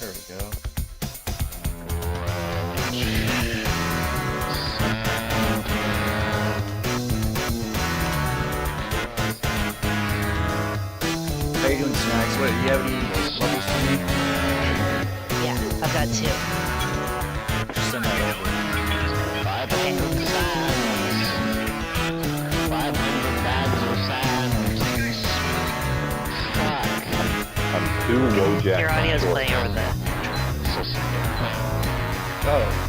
There we go. How you doing, Snacks? What, do you have any levels for me? Yeah, I've got 2. Just send that over. 500 sands. 500 bags of sand. Fuck. I'm too Wojak. Your audio's playing over the... Oh.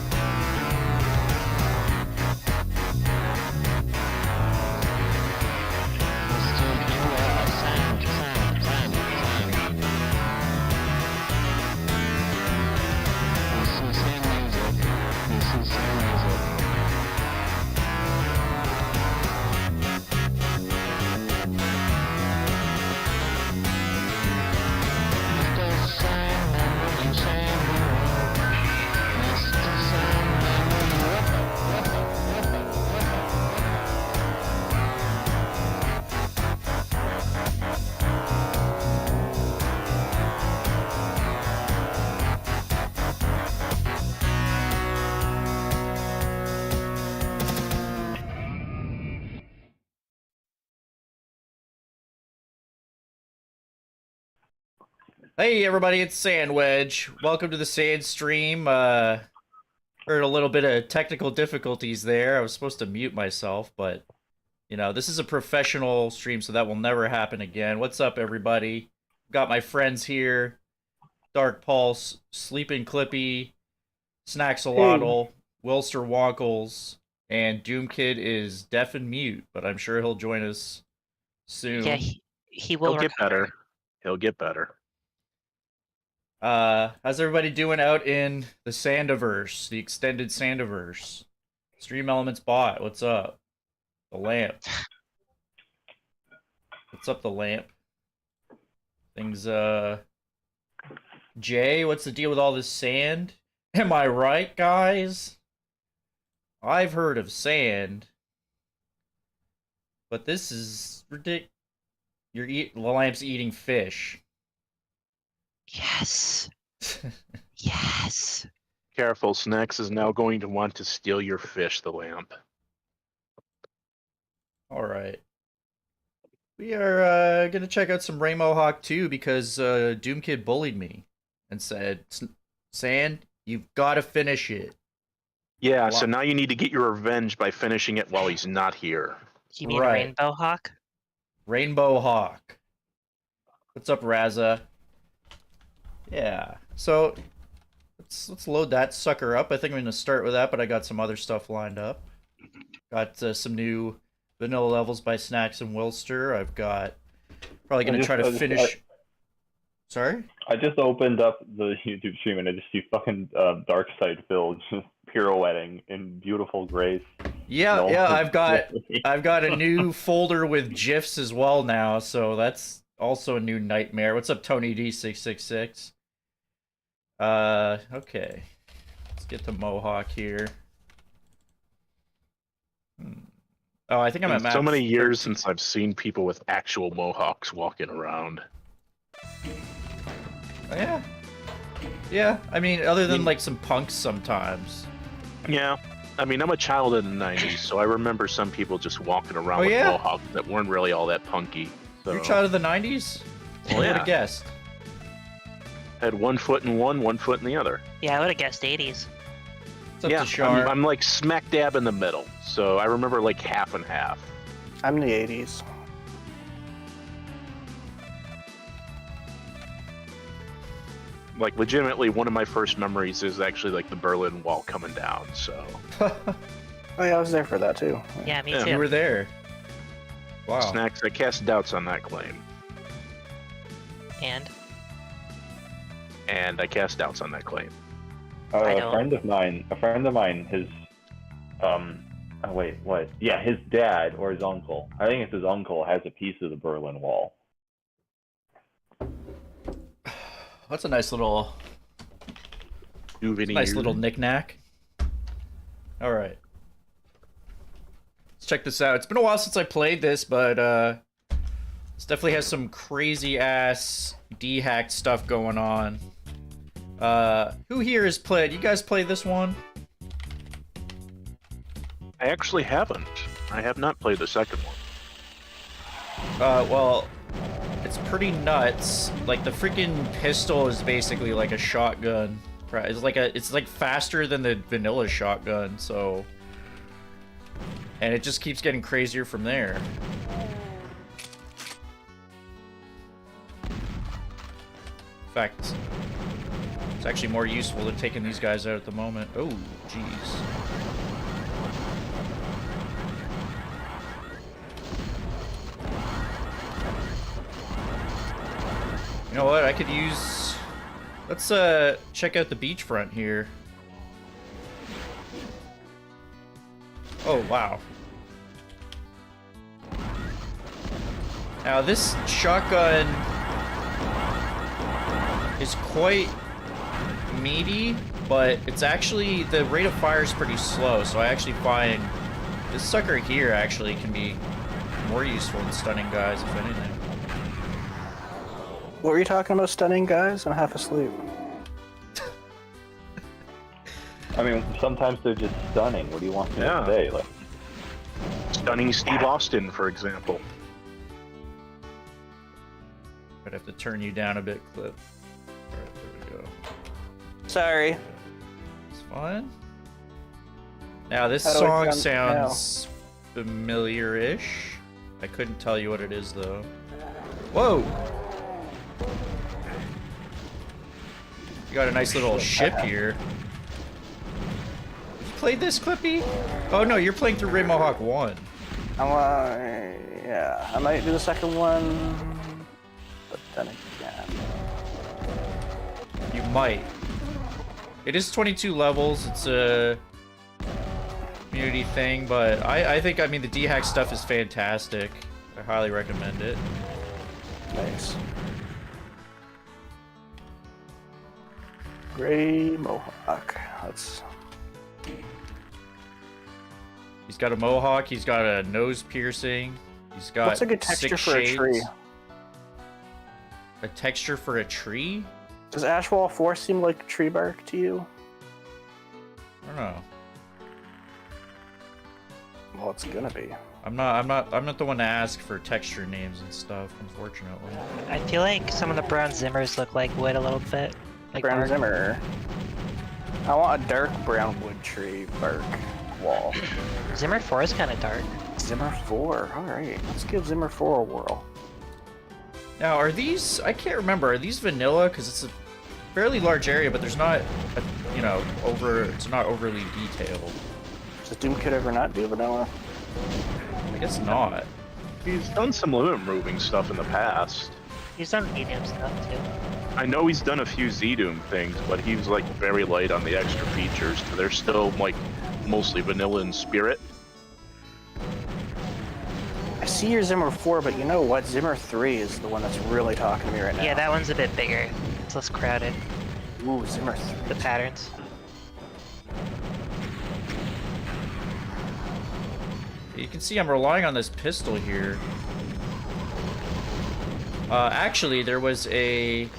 Hey everybody, it's Sandwedge. Welcome to the Sand stream. Heard a little bit of technical difficulties there. I was supposed to mute myself, but you know, this is a professional stream, so that will never happen again. What's up, everybody? Got my friends here: Dark Pulse, Sleeping Clippy, Snaxalotl, Wilster, Wonkels, and Doomkid is deaf and mute, but I'm sure he'll join us soon. Yeah, he will He'll get recover. better. He'll get better. How's everybody doing out in the Sandiverse, the extended Sandiverse? Stream Elements bot, what's up? The lamp. What's up, the lamp? Things, Jay, what's the deal with all this sand? Am I right, guys? I've heard of sand, but this is ridiculous. The lamp's eating fish. Yes. Yes. Careful, Snacks is now going to want to steal your fish, the lamp. Alright. We are gonna check out some Ray Mohawk too, because Doomkid bullied me and said, Sand, you've got to finish it. Yeah, so now you need to get your revenge by finishing it while he's not here. You mean Right. Rainbow Hawk? Rainbow Hawk. What's up, Raza? Yeah, so let's load that sucker up. I think I'm gonna start with that, but I got some other stuff lined up. Got some new vanilla levels by Snacks and Wilster. I've got probably gonna try to finish. Sorry? I just opened up the YouTube stream and I just see fucking Dark Side Phil just pirouetting in beautiful grace. Yeah, No. yeah, I've got a new folder with GIFs as well now, so that's also a new nightmare. What's up, Tony D666? Okay. Let's get to Mohawk here. Oh, I think I'm at map So many years 13. since I've seen people with actual mohawks walking around. Oh, yeah. Yeah, I mean, other than like some punks sometimes. Yeah, I mean, I'm a child in the 90s, so I remember some people just walking around with yeah? mohawks that weren't really all that punky. So. You're a child of the 90s? Well, I would yeah. have guessed. Had 1 foot in one foot in the other. Yeah, I would have guessed 80s. What's up Yeah, to Shar? I'm like smack dab in the middle, so I remember like half and half. I'm the 80s. Like, legitimately, one of my first memories is actually like the Berlin Wall coming down, so. Oh yeah, I was there for that too. Yeah, me Yeah. too. You were there. Wow. Snacks, I cast doubts on that claim. And And I cast doubts on that claim. I A don't- friend of mine, his oh wait, what? Yeah, his dad or his uncle. I think it's his uncle has a piece of the Berlin Wall. That's a nice little Souvenir. nice little knick-knack. Alright. Let's check this out. It's been a while since I played this, but this definitely has some crazy ass D-hack stuff going on. Who here has played? You guys played this one? I actually haven't. I have not played the second one. Well, it's pretty nuts. Like, the freaking pistol is basically like a shotgun. It's like faster than the vanilla shotgun, so... And it just keeps getting crazier from there. In fact, it's actually more useful than taking these guys out at the moment. Oh, jeez. You know what? I could use... Let's check out the beachfront here. Oh, wow. Now, this shotgun is quite meaty, but it's actually, the rate of fire is pretty slow, so I actually find this sucker here actually can be more useful in stunning guys, if anything. What were you talking about, stunning guys? I'm half asleep. I mean, sometimes they're just stunning. What do you want me Yeah. to say? Like, Stunning Steve Austin, for example. I'd have to turn you down a bit, Clip. Alright, there we go. Sorry. It's fine. Now, this How do I song sound sounds familiar-ish. I couldn't tell you what it is, though. Whoa! You got a nice little ship here. You played this, Clippy? Oh no, you're playing through Ray Mohawk 1. Yeah, I might do the second one, but then again. You might. It is 22 levels. It's a community thing, but I think, I mean, the D-Hack stuff is fantastic. I highly recommend it. Nice. Ray Mohawk. Let's. He's got a mohawk. He's got a nose piercing. He's got What's a good texture 6 for a tree? shades. A texture for a tree? Does Ashwall 4 seem like tree bark to you? I don't know. Well, it's gonna be. I'm not the one to ask for texture names and stuff, unfortunately. I feel like some of the brown Zimmers look like wood a little bit. Like Brown bark. Zimmer. I want a dark brown wood tree bark wall. Zimmer 4 is kind of dark. Zimmer 4. Alright, let's give Zimmer 4 a whirl. Now, are these... I can't remember. Are these vanilla? Because it's a fairly large area, but there's not, you know, it's not overly detailed. Does Doomkid ever not do vanilla? I guess not. He's done some limit moving stuff in the past. He's done medium stuff too. I know he's done a few Z-Doom things, but he's like very light on the extra features. They're still like mostly vanilla in spirit. I see your Zimmer 4, but you know what? Zimmer 3 is the one that's really talking to me right now. Yeah, that one's a bit bigger. It's less crowded. Ooh, Zimmer 3. The patterns. You can see I'm relying on this pistol here. Actually, there was a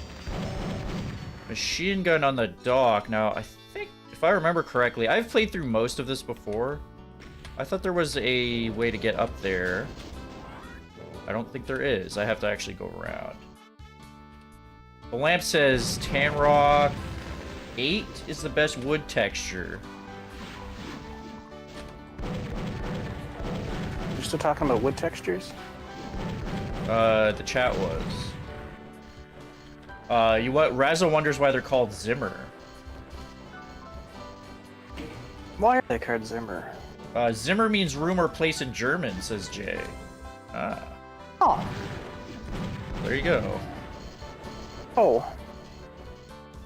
machine gun on the dock. Now, I think, if I remember correctly, I've played through most of this before. I thought there was a way to get up there. I don't think there is. I have to actually go around. The lamp says Tanrock 8 is the best wood texture. You're still talking about wood textures? The chat was. Razzle wonders why they're called Zimmer. Why are they called Zimmer? Zimmer means room or place in German, says Jay. Ah, Oh. there you go. Oh.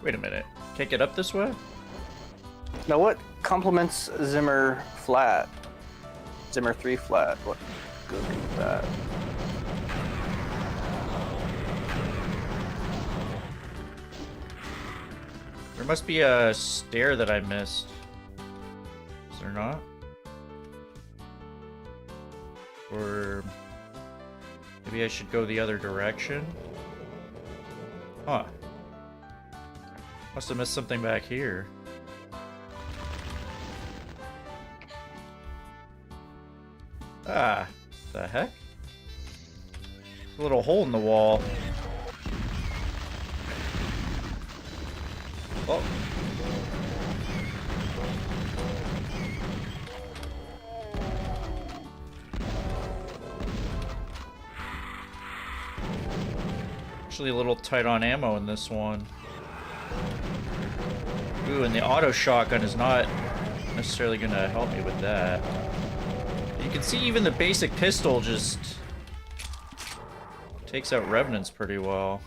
Wait a minute. Can't get up this way? Now what complements Zimmer flat? Zimmer 3 flat. What goes with that? There must be a stair that I missed. Is there not? Or maybe I should go the other direction? Huh. Must have missed something back here. Ah, the heck? A little hole in the wall. Oh. Actually a little tight on ammo in this one. Ooh, and the auto shotgun is not necessarily gonna help me with that. You can see even the basic pistol just takes out revenants pretty well.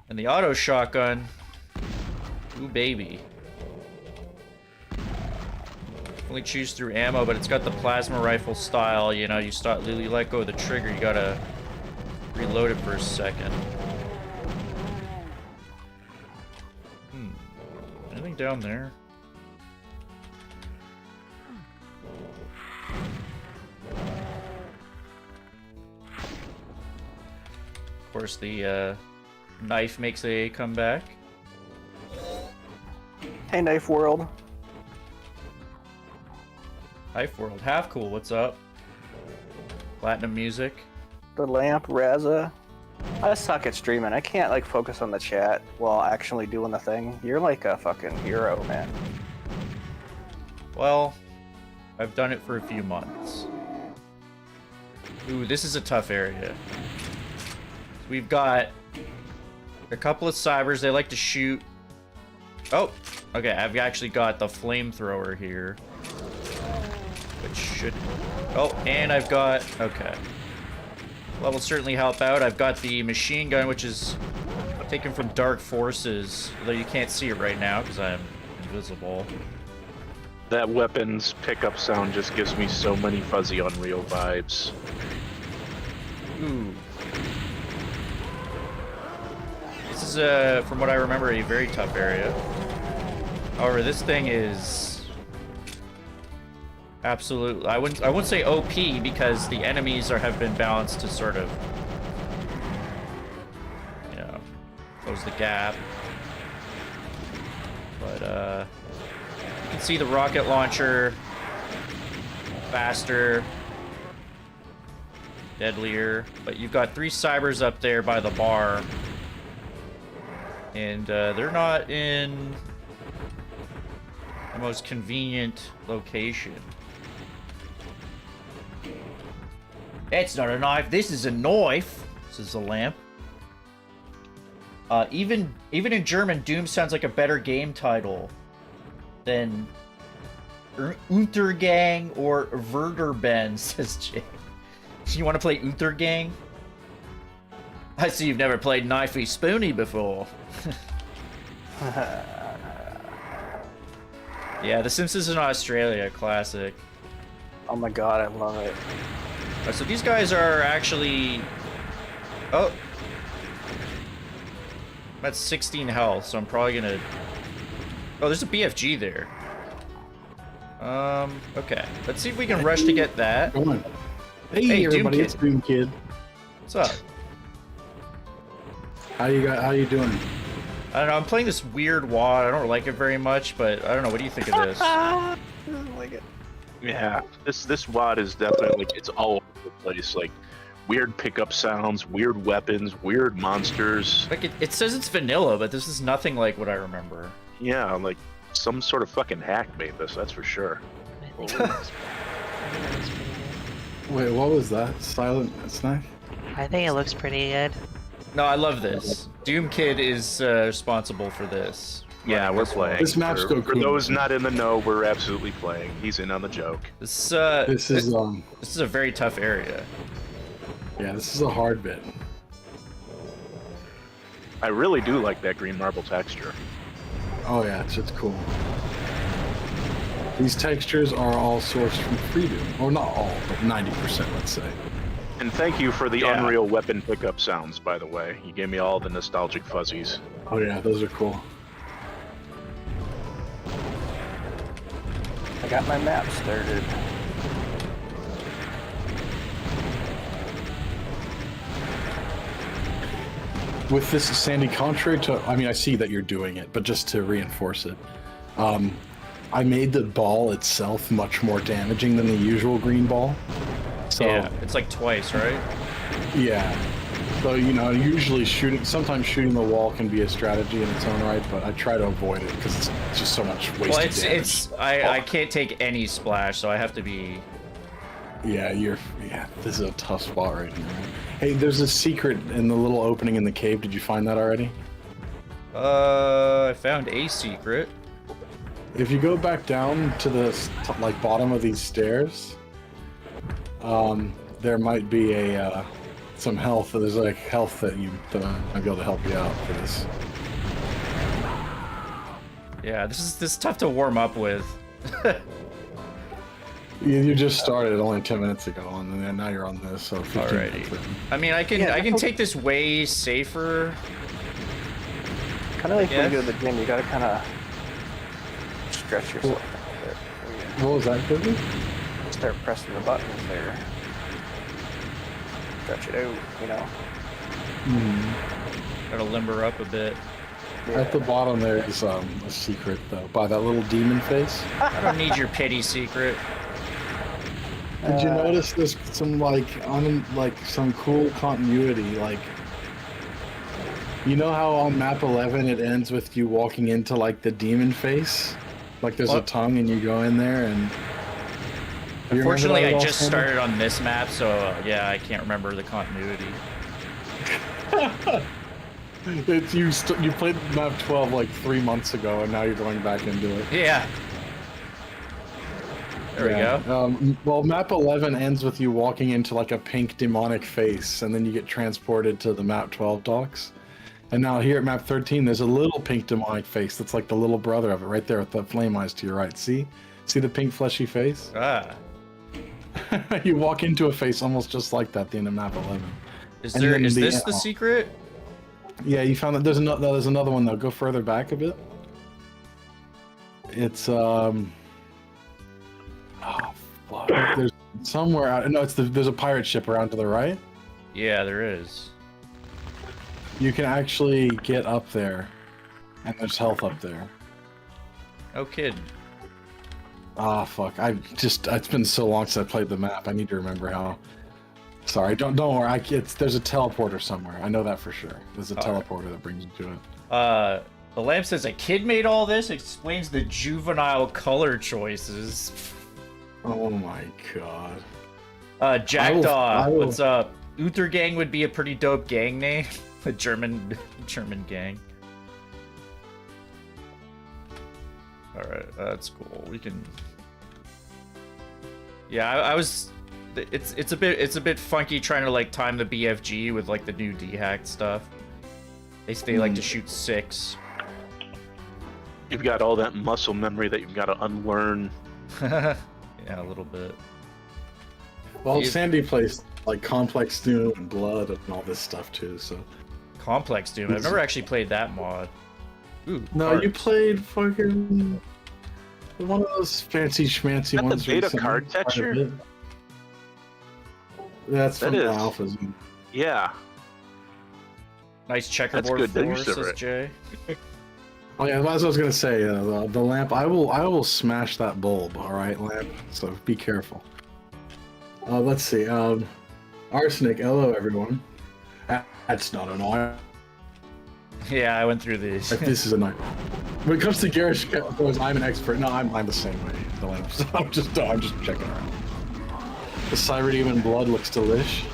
And the auto shotgun, ooh baby. Only choose through ammo, but it's got the plasma rifle style, you know, you let go of the trigger, you gotta reload it for a second. Anything down there? Of course, the knife makes a comeback. Hey, Knife World. Knife World, half cool. What's up? Platinum music. The lamp, Raza. I suck at streaming. I can't like focus on the chat while actually doing the thing. You're like a fucking hero, man. Well, I've done it for a few months. Ooh, this is a tough area. We've got a couple of cybers. They like to shoot. Oh, okay. I've actually got the flamethrower here, which should. Oh, and I've got. Okay. That will certainly help out. I've got the machine gun, which is taken from Dark Forces, although you can't see it right now because I'm invisible. That weapons pickup sound just gives me so many fuzzy Unreal vibes. Ooh. This is, from what I remember, a very tough area. However, this thing is absolutely, I wouldn't say OP because the enemies have been balanced to sort of, you know, close the gap. But you can see the rocket launcher faster, deadlier. But you've got 3 cybers up there by the bar, and they're not in the most convenient location. It's not a knife. This is a knife. This is a lamp. Even in German, Doom sounds like a better game title than Untergang or Verderben, says Jay. You want to play Untergang? I see you've never played Knifey Spoony before. Yeah, The Simpsons in Australia, classic. Oh my god, I love it. So these guys are actually... Oh. I'm at 16 health, so I'm probably gonna... Oh, there's a BFG there. Okay. Let's see if we can rush to get that. Come on. Hey everybody, Doomkid. it's Doomkid. What's up? How you doing? I don't know, I'm playing this weird WAD. I don't like it very much, but I don't know. What do you think of this? I don't like it. Yeah, this WAD is definitely, it's all over the place. Like, weird pickup sounds, weird weapons, weird monsters. Like, it says it's vanilla, but this is nothing like what I remember. Yeah, like, some sort of fucking hack made this, that's for sure. I think it looks pretty good. Wait, what was that? Silent Snack? I think it looks pretty good. No, I love this. Doomkid is responsible for this. Yeah, running we're this one. playing. This map's so For cool. those not in the know, we're absolutely playing. He's in on the joke. This This is a very tough area. yeah, this is a hard bit. I really do like that green marble texture. Oh yeah, it's cool. These textures are all sourced from Freedom. Or not all, but 90%, let's say. And thank you for the Yeah. Unreal weapon pickup sounds, by the way. You gave me all the nostalgic fuzzies. Oh yeah, those are cool. I got my map started. with this, Sandy, contrary to, I mean, I see that you're doing it, but just to reinforce it, I made the ball itself much more damaging than the usual green ball. So, yeah, it's like twice, right? Yeah. So, you know, usually sometimes shooting the wall can be a strategy in its own right, but I try to avoid it because it's just so much wasted damage. I can't take any splash, so I have to be... Yeah, this is a tough spot right here. Hey, there's a secret in the little opening in the cave. Did you find that already? I found a secret. If you go back down to the bottom of these stairs, there might be some health. There's like health that might be able to help you out for this. Yeah, this is tough to warm up with. You just started only 10 minutes ago, and then now you're on this. So 15 minutes. I mean, I can take this way safer. Kind of like when you go to the gym, you gotta kind of stretch yourself a bit. What was that, Cookie? Start pressing the buttons there. Stretch it out, you know. Gotta limber up a bit. Yeah. At the bottom there is a secret, though, by that little demon face. I don't need your pity secret. Did you notice there's some some cool continuity? Like, you know how on map 11 it ends with you walking into like the demon face, like there's a tongue and you go in there and. Unfortunately, I just started on this map, so yeah, I can't remember the continuity. You played map 12 like 3 months ago, and now you're going back into it. Yeah. There we go. Well, map 11 ends with you walking into like a pink demonic face, and then you get transported to the map 12 docks. And now here at map 13, there's a little pink demonic face that's like the little brother of it, right there with the flame eyes to your right. See the pink fleshy face? Ah. You walk into a face almost just like that at the end of map 11. Is this the secret? Yeah, you found that. There's another one though. Go further back a bit. It's oh fuck. There's somewhere out. No, there's a pirate ship around to the right. Yeah, there is. You can actually get up there, and there's health up there. No kidding. Ah, fuck. It's been so long since I played the map. I need to remember how. Sorry, don't worry. There's a teleporter somewhere. I know that for sure. There's a teleporter that brings you to it. The lamp says a kid made all this. Explains the juvenile color choices. Oh my god. Jackdaw, what's up? Uther Gang would be a pretty dope gang name. A German gang. Alright, that's cool. We can... Yeah, I was... It's a bit funky trying to like time the BFG with like the new D-hack stuff. They like to shoot 6. You've got all that muscle memory that you've got to unlearn. Yeah, a little bit. Well, Sandy plays like Complex Doom and Blood and all this stuff too, so... Complex Doom? I've never actually played that mod. Ooh, no, cards. You played fucking... one of those fancy schmancy Is that ones. the beta card texture? That's from the is. alphas. Yeah. Nice checkerboard That's good floor, use of says it. Jay. Oh yeah, as I was gonna say, the lamp. I will smash that bulb. All right, lamp. So be careful. Let's see. Arsenic. Hello, everyone. That's not annoying. Yeah, I went through these. Like, this is a nightmare. When it comes to Garish, I'm an expert. No, I'm the same way. The lamp. So I'm just checking around. The Cyrodium Blood looks delish.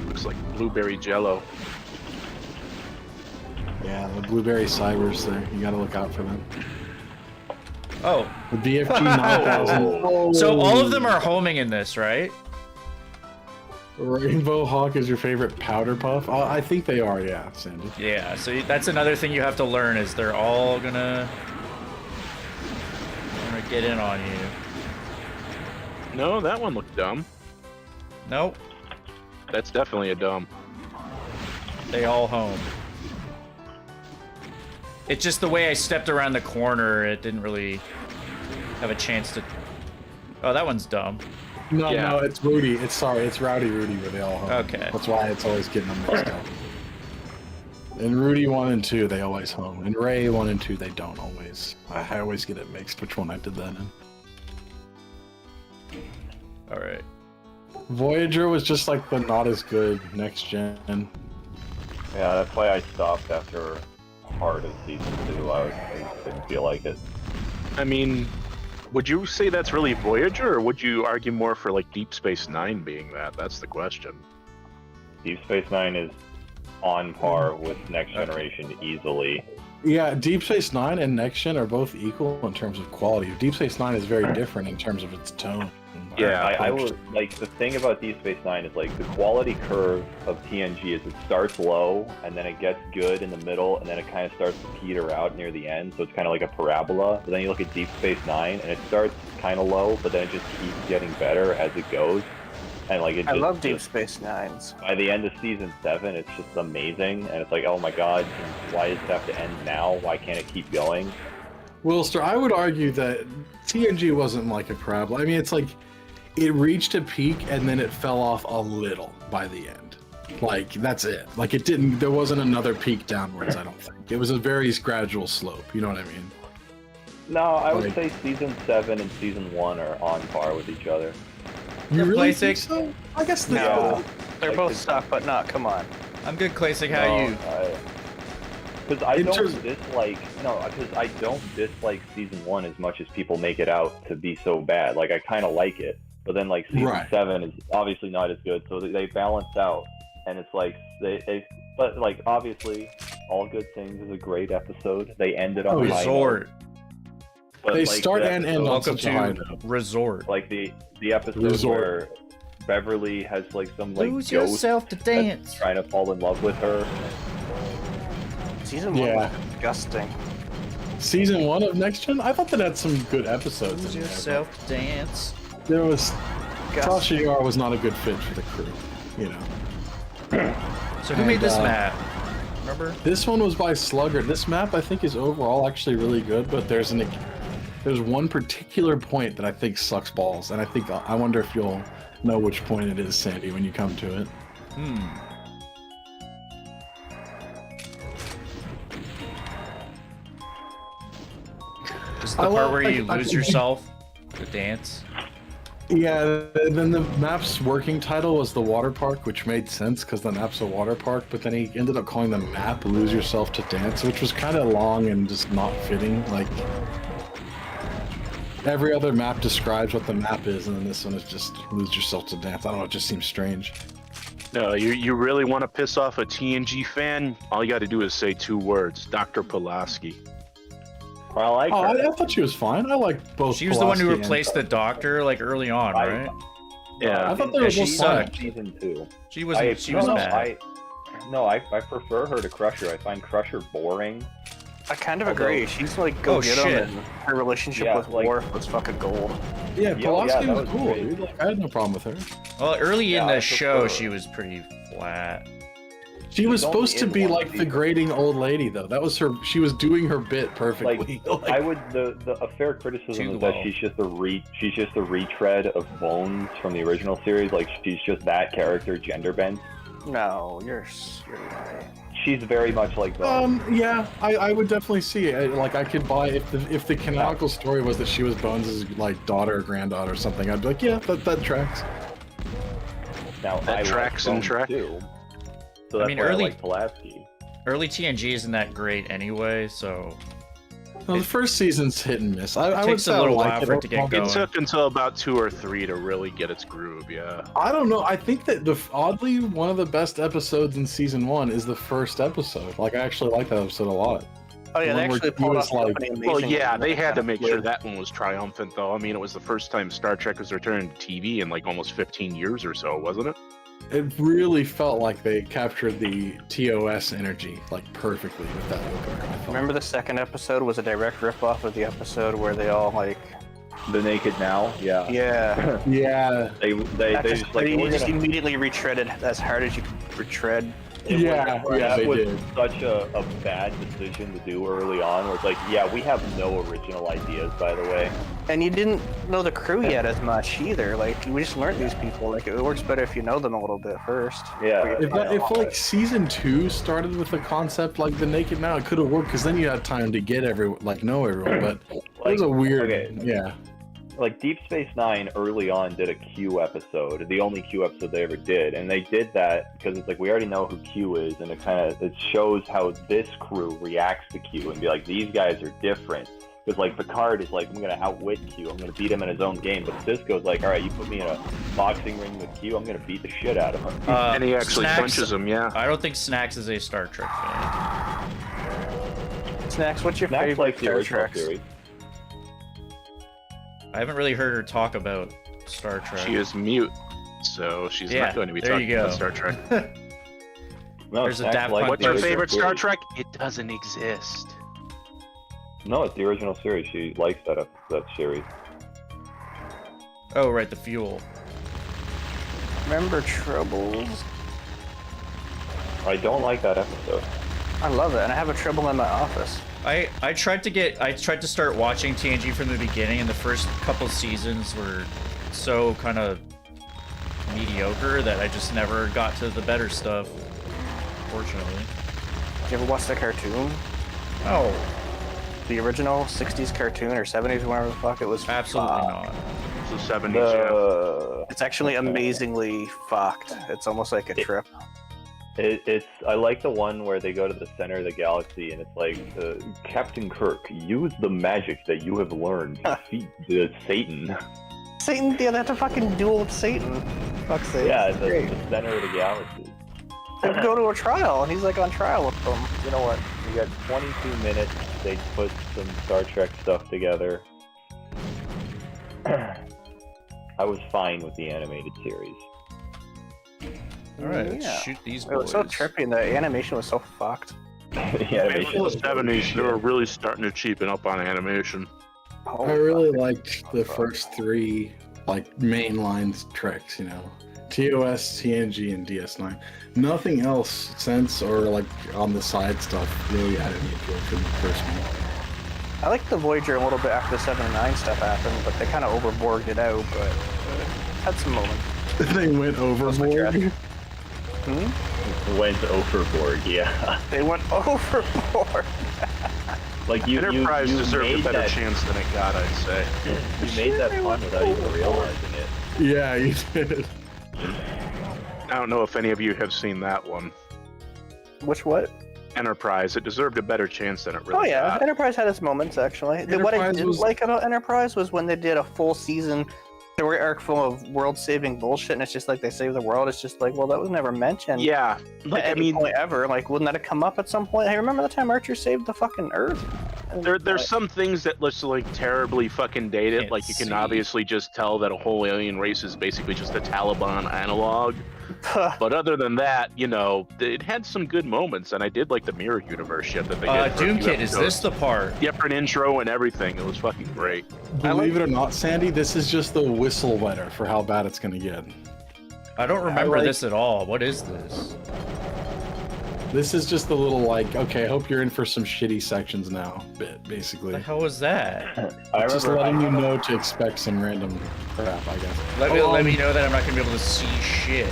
Looks like blueberry jello. Yeah, the blueberry cybers there. You gotta look out for them. Oh. The BFG 9000. So all of them are homing in this, right? Rainbow Hawk is your favorite powder puff? I think they are, yeah, Sandy. Yeah, so that's another thing you have to learn is they're all gonna get in on you. No, that one looked dumb. Nope. That's definitely a dumb. They all home. It's just the way I stepped around the corner, it didn't really have a chance to... Oh, that one's dumb. No, Yeah. no, it's Rudy. It's Rowdy Rudy where they all home. Okay. That's why it's always getting them mixed up. And Rudy 1 and 2, they always home. And Ray 1 and 2, they don't always. I always get it mixed which one I did that in. All right. Voyager was just like the not as good next gen. Yeah, that's why I stopped after part of season 2. I didn't feel like it. I mean, would you say that's really Voyager, or would you argue more for like Deep Space Nine being that? That's the question. Deep Space Nine is on par with Next Generation easily. Yeah, Deep Space Nine and Next Gen are both equal in terms of quality. Deep Space Nine is very different in terms of its tone. Yeah, I would like the thing about Deep Space Nine is like the quality curve of TNG is it starts low and then it gets good in the middle and then it kind of starts to peter out near the end, so it's kind of like a parabola. But then you look at Deep Space Nine and it starts kind of low, but then it just keeps getting better as it goes. And like I love Deep Space Nines. By the end of season 7, it's just amazing, and it's like, oh my god, why does it have to end now? Why can't it keep going? Wilster, I would argue that TNG wasn't like a parabola. I mean, it's like it reached a peak and then it fell off a little by the end. Like, that's it. Like, it didn't, there wasn't another peak downwards, I don't think. It was a very gradual slope, you know what I mean? No, I would Like- say season 7 and season 1 are on par with each other. You really Classic. think so? I guess the No, they're Like both the- suck, but not. Come on. I'm good, Classic. How you? Because I In don't terms- dislike because I don't dislike season 1 as much as people make it out to be so bad. Like I kind of like it, but then like season Right. 7 is obviously not as good, so they balance out, and it's like but like obviously All Good Things is a great episode. They ended on a high Resort. note, but, They like, start the and end episode- on Welcome such a high to note. Resort. like the episode Resort. where Beverly has like some like Lose ghost yourself to that's dance. trying to fall in love with her. Season 1 Yeah. was disgusting. Season 1 of Next Gen, I thought that had some good episodes Lose in there. yourself to dance. But there was Disgusting. Tasha Yar was not a good fit for the crew, you know. So who made this And, map? Remember? This one was by Slugger. This map I think is overall actually really good, but there's one particular point that I think sucks balls, and I wonder if you'll know which point it is, Sandy, when you come to it. This is the I part love- where you I- lose I- yourself to dance. Yeah, and then the map's working title was the water park, which made sense because the map's a water park, but then he ended up calling the map Lose Yourself to Dance, which was kind of long and just not fitting. Like, every other map describes what the map is, and then this one is just Lose Yourself to Dance. I don't know, it just seems strange. No, you really want to piss off a TNG fan? All you got to do is say 2 words: Dr. Pulaski. I like Oh, her. I thought she was fine. I like both. She was the one who Pulaski and- replaced the doctor like early on, right? Yeah, I thought they Yeah, were she both fine. sucked. Season 2. She was bad. I prefer her to Crusher. I find Crusher boring. I kind of Although- agree. She's like Oh, go get shit. him, and her relationship Yeah, with like- Worf was fucking gold. Yeah, Yeah, Pulaski that was was cool, great. dude. Like, I had no problem with her. Well, early Yeah, in I the show, prefer- she was pretty flat. She was She's only supposed to in be one like the season. grating old lady, though. That was her. She was doing her bit perfectly. Like, I would a fair criticism Too is that low. she's just a retread of Bones from the original series. Like she's just that character gender bent. No, you're right. She's very much like Bones. Yeah, I would definitely see it. Like, I could buy if the canonical story was that she was Bones' like daughter or granddaughter or something. I'd be like, yeah, that tracks. Now that I tracks like and Bones track. too. So I that's mean, why early- I like Pulaski. Early TNG isn't that great anyway, so No, the first season's hit and miss. I would takes say a little I like while it for it to get overall. going. It took until about 2 or 3 to really get its groove. Yeah. I don't know. I think that oddly one of the best episodes in season 1 is the first episode. Like, I actually like that episode a lot. Oh yeah, The they one where actually he pulled was off like- something Well, amazing. yeah, they had to make sure With- that one was triumphant, though. I mean, it was the first time Star Trek was returning to TV in like almost 15 years or so, wasn't it? It really felt like they captured the TOS energy like perfectly with that opener. I thought. Remember the second episode was a direct ripoff of the episode where they all like, The Naked Now, yeah. Yeah, They that just like you we're just gonna immediately retreaded as hard as you could retread Yeah, that they was did. such a bad decision to do early on. Where it's like, yeah, we have no original ideas, by the way. And you didn't know the crew yet as much either. Like, we just learned these people. Like, it works better if you know them a little bit first. Yeah. If like season 2 started with a concept like the Naked Now, it could have worked because then you had time to get know everyone. But it was a weird, yeah. Like Deep Space Nine early on did a Q episode, the only Q episode they ever did, and they did that because it's like we already know who Q is, and it shows how this crew reacts to Q and be like, these guys are different. Because like Picard is like, I'm gonna outwit Q, I'm gonna beat him in his own game, but Sisko's like, all right, you put me in a boxing ring with Q, I'm gonna beat the shit out of him. And he actually punches him, yeah. I don't think Snax is a Star Trek fan. Snacks, what's your Max favorite likes the Star original Trek? series. I haven't really heard her talk about Star Trek. She is mute, so she's Yeah, not going to be there talking you go. about Star Trek. No, There's a Max Daft likes Punk What's the her original favorite Star series. Trek? It doesn't exist. No, it's the original series. She likes that series. Oh, right, the fuel. Remember Troubles? I don't like that episode. I love it, and I have a Trouble in my office. I tried to start watching TNG from the beginning, and the first couple seasons were so kind of mediocre that I just never got to the better stuff. Fortunately. Did you ever watch the cartoon? Oh, The original 60s cartoon or 70s, whatever the fuck it was? absolutely fucked. not. It's the 70s, yeah. It's actually amazingly fucked. It's almost like a trip. I like the one where they go to the center of the galaxy and it's like, Captain Kirk, use the magic that you have learned to defeat Satan. Satan, yeah, they have to fucking duel with Satan. Fuck's sake. Yeah, It's the great. center of the galaxy. They go to a trial, and he's like on trial with them. You know what? We got 22 minutes. They put some Star Trek stuff together. I was fine with the animated series. Alright, let's Yeah. shoot these It was boys. so trippy, and the animation was so fucked. The In animation the was 70s, they were really starting to cheapen up on animation. Oh, I really fuck. liked the first 3 like mainline treks, you know. TOS, TNG, and DS9. Nothing else since or like on the side stuff really had any appeal for me personally. I liked the Voyager a little bit after the 7 and 9 stuff happened, but they kind of overboarded it out, but had some moments. They went overboard. went overboard, yeah. They went overboard. Like you Enterprise you deserved a made better that, chance than it got, I'd say. You made that pun without even realizing it. Yeah, you did. I don't know if any of you have seen that one. Which what? Enterprise. It deserved a better chance than it really Oh yeah, got. Enterprise had its moments actually. What I Enterprise didn't was- like about Enterprise was when they did a full season story arc full of world-saving bullshit, and it's just like they save the world. It's just like, well, that was never mentioned. Yeah, At any point ever. Like, wouldn't that have come up at some point? Hey, remember the time Archer saved the fucking Earth? And, there's some things that looks like terribly fucking dated. Can't Like you can see. obviously just tell that a whole alien race is basically just a Taliban analog. But other than that, you know, it had some good moments, and I did like the mirror universe shit that they did. for a few Doomkid, is this episodes. the part? Different intro and everything. It was fucking great. Believe it or not, Sandy, this is just the whistle wetter for how bad it's gonna get. I don't remember like- this at all. What is this? This is just the little like, okay, I hope you're in for some shitty sections now, bit What basically. the hell was that? I Just remember letting you know to expect some random crap, I guess. Let me know that I'm not gonna be able to see shit.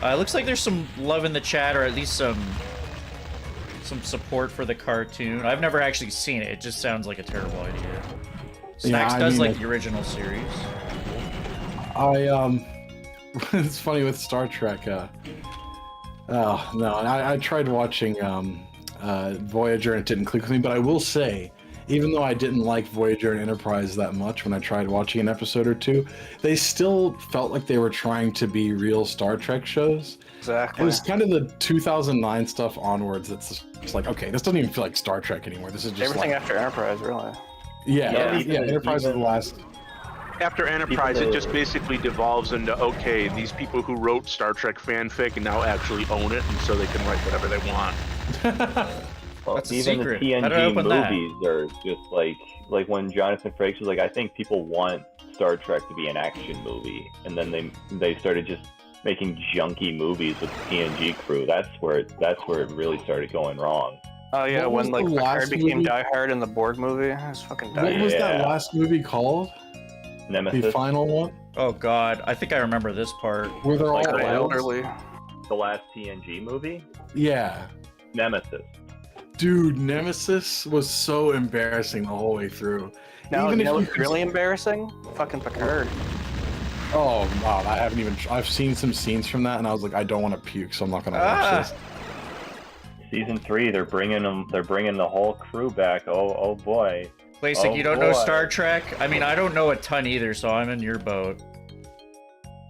It looks like there's some love in the chat, or at least some support for the cartoon. I've never actually seen it. It just sounds like a terrible idea. Snax I does mean, like the original series. It's funny with Star Trek. Oh no, I tried watching Voyager and it didn't click with me. But I will say, even though I didn't like Voyager and Enterprise that much when I tried watching an episode or two, they still felt like they were trying to be real Star Trek shows. It exactly. was kind of the 2009 stuff onwards that's just like, okay, this doesn't even feel like Star Trek anymore. This is just Everything like, after Enterprise, really. yeah, even- Enterprise is the last. After Enterprise, People it are- just basically devolves into, okay, these people who wrote Star Trek fanfic now actually own it, and so they can write whatever they want. Well, That's a even secret. the How did I TNG open that? movies are just like when Jonathan Frakes was like, I think people want Star Trek to be an action movie, and then they started just making junky movies with the TNG crew. That's where it really started going wrong. Oh yeah, What was when like the Picard last became movie? Die Hard in the Borg movie, it was fucking Die What Hard. was that Yeah. last movie called? Nemesis, The final one? Oh god, I think I remember this part. Where they're Like all the elves? elderly. the last TNG movie, Yeah. Nemesis. Dude, Nemesis was so embarrassing the whole way through. No, Even you if know you what's really embarrassing? Fucking Picard. Oh wow, I haven't even. I've seen some scenes from that, and I was like, I don't want to puke, so I'm not gonna watch this. Season 3, they're bringing the whole crew back. Oh boy. Basic, Oh, you don't know boy. Star Trek? I mean, I don't know a ton either, so I'm in your boat.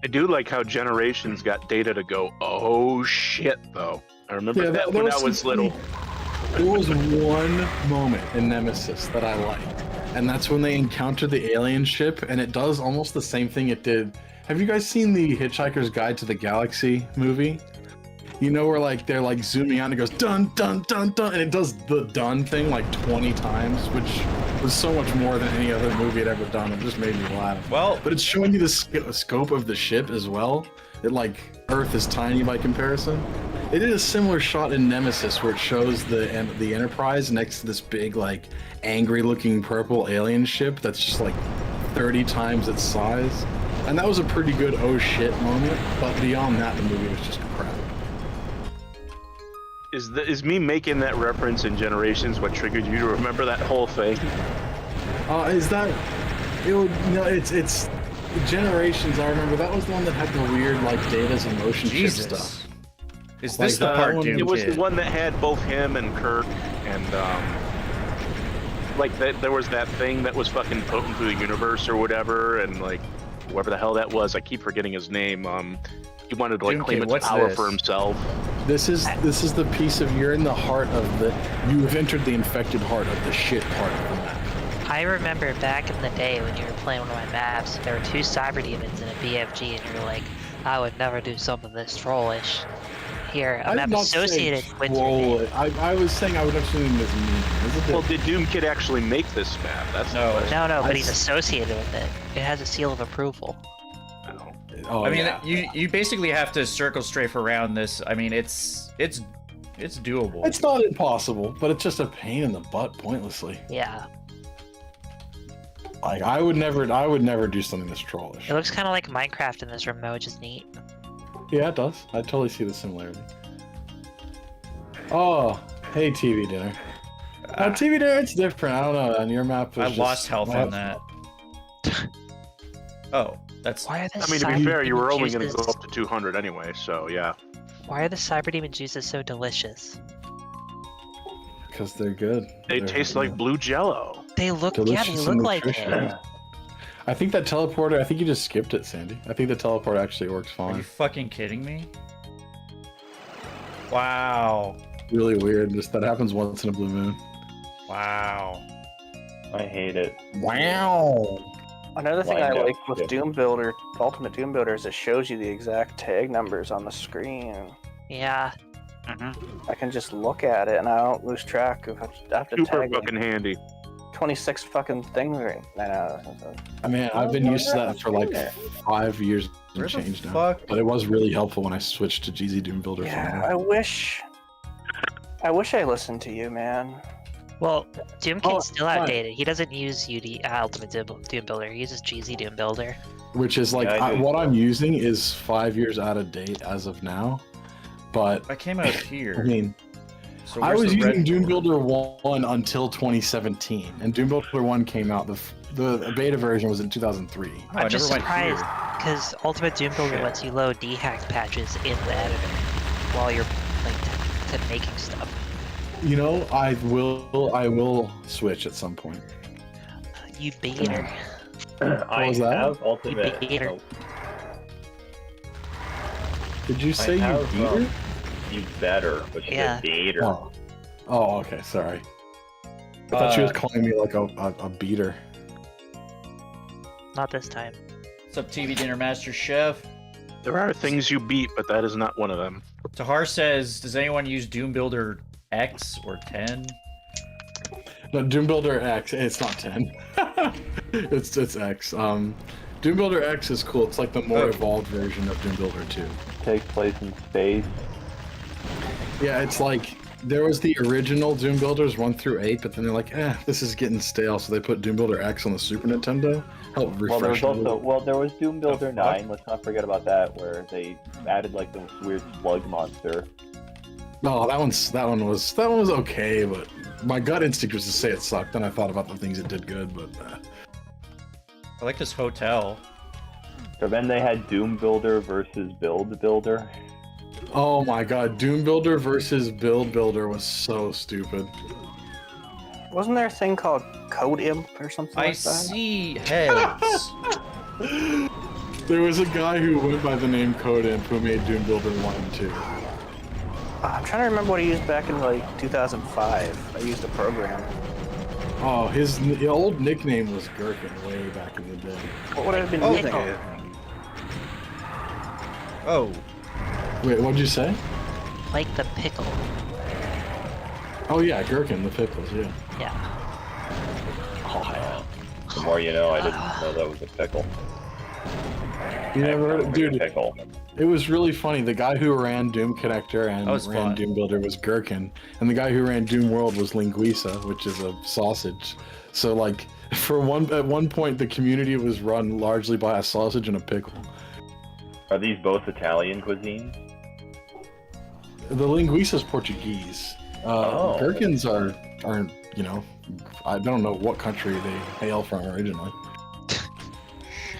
I do like how Generations got Data to go, oh shit, though. I remember Yeah, that there when I was was some- little. There was one moment in Nemesis that I liked, and that's when they encounter the alien ship, and it does almost the same thing it did. Have you guys seen the Hitchhiker's Guide to the Galaxy movie? You know where like they're like zooming out and it goes dun dun dun dun, and it does the dun thing like 20 times, which was so much more than any other movie had ever done. It just made me laugh. Well, But it's showing you the scope of the ship as well. It like Earth is tiny by comparison. They did a similar shot in Nemesis where it shows the Enterprise next to this big like angry-looking purple alien ship that's just like 30 times its size, and that was a pretty good oh shit moment. But beyond that, the movie was just crap. Is me making that reference in Generations what triggered you to remember that whole thing? Is that? It would no. It's Generations. I remember that was the one that had the weird like Data's emotion chip Jesus. stuff. Is Like this the that part one- Doomkid? It was the one that had both him and Kirk, and like there was that thing that was fucking potent through the universe or whatever, and like whoever the hell that was, I keep forgetting his name. He wanted to like Doomkid, claim its what's power this? for himself. This is the piece of you're in the heart of the. You have entered the infected heart of the shit part of the map. I remember back in the day when you were playing one of my maps, there were 2 cyber demons in a BFG, and you were like, I would never do something this trollish. Here, a I map did not say associated with your troll name. it. I was saying I would have seen it as mean. Well, did Doomkid actually make this map? That's No. the question. No, but I he's s- associated with it. It has a seal of approval. No. Oh, I mean, yeah. you basically have to circle strafe around this. I mean, it's doable. It's not impossible, but it's just a pain in the butt pointlessly. Yeah. Like I would never do something this trollish. It looks kind of like Minecraft in this room, though, which is neat. Yeah, it does. I totally see the similarity. Oh, hey, TV dinner. TV dinner, it's different. I don't know. On your map, I was lost just- health on that. Oh, that's Why are the I mean, to be cyber fair, you were demon only going to go juices- up to 200 anyway, so yeah. Why are the cyber demon juices so delicious? because they're good. They They're, taste like blue Jello. They look, yeah, delicious they and look like nutritious. it. I think that teleporter. I think you just skipped it, Sandy. I think the teleport actually works Are you fine. fucking kidding me? Wow. Really weird. Just that happens once in a blue moon. Wow. I hate it. Wow. Another thing I Lined up, like with yeah. Doom Builder, Ultimate Doom Builder, is it shows you the exact tag numbers on the screen. Yeah. I can just look at it and I don't lose track of after Super tagging fucking handy. 26 fucking things right now. I mean, I've been used to that for like 5 years and Where the change now. fuck? But it was really helpful when I switched to GZ Doom Builder. Yeah, I wish I listened to you, man. Well, Doomkid's Oh, still fine. outdated. He doesn't use Ultimate Doom Builder. He uses GZ Doom Builder. Which is like Yeah, I do. what I'm using is 5 years out of date as of now. But I came out I here. mean, So I where's was the using red Doom door? Builder 1 until 2017, and Doom Builder 1 came out. The beta version was in 2003. Oh, I I'm just never went here. surprised because Ultimate Doom Builder Shit. lets you load dehacked patches in the editor while you're like making stuff. You know, I will switch at some point. You beater. I was that? have Ultimate. Beater. oh, Did you say I you have, beat her? You better, which Yeah. is a dater. Oh. Oh, okay, sorry. I thought she was calling me like a beater. Not this time. What's up, TV Dinner Master Chef? There are things you beat, but that is not one of them. Tahar says, does anyone use Doom Builder X or 10? No, Doom Builder X. It's not 10. it's X. Doom Builder X is cool. It's like the more evolved version of Doom Builder 2. Takes place in space. Yeah, it's like there was the original Doom Builders 1 through 8, but then they're like, this is getting stale, so they put Doom Builder X on the Super Nintendo. Help refresh. There was Doom Builder 9. Let's not forget about that, where they added like this weird slug monster. No, that one was okay, but my gut instinct was to say it sucked. Then I thought about the things it did good, but. I like this hotel. So then they had Doom Builder versus Build Builder. Oh my god, Doom Builder versus Build Builder was so stupid. Wasn't there a thing called Code Imp or something like that? I see heads. There was a guy who went by the name Code Imp who made Doom Builder 1 and 2. I'm trying to remember what he used back in like 2005. I used a program. Oh, his old nickname was Gherkin way back in the day. What would I have been using? Oh. Wait, what'd you say? Like the pickle. Oh yeah, Gherkin, the pickles, yeah. Yeah. Oh, the more you know, I didn't know that was a pickle. You never heard of dude? Pickle. It was really funny. The guy who ran Doom Connector and ran fun. Doom Builder was Gherkin, and the guy who ran Doom World was Linguiça, which is a sausage. So like, at one point, the community was run largely by a sausage and a pickle. Are these both Italian cuisine? The Linguiça's Portuguese. Gherkins are, you know, I don't know what country they hail from originally.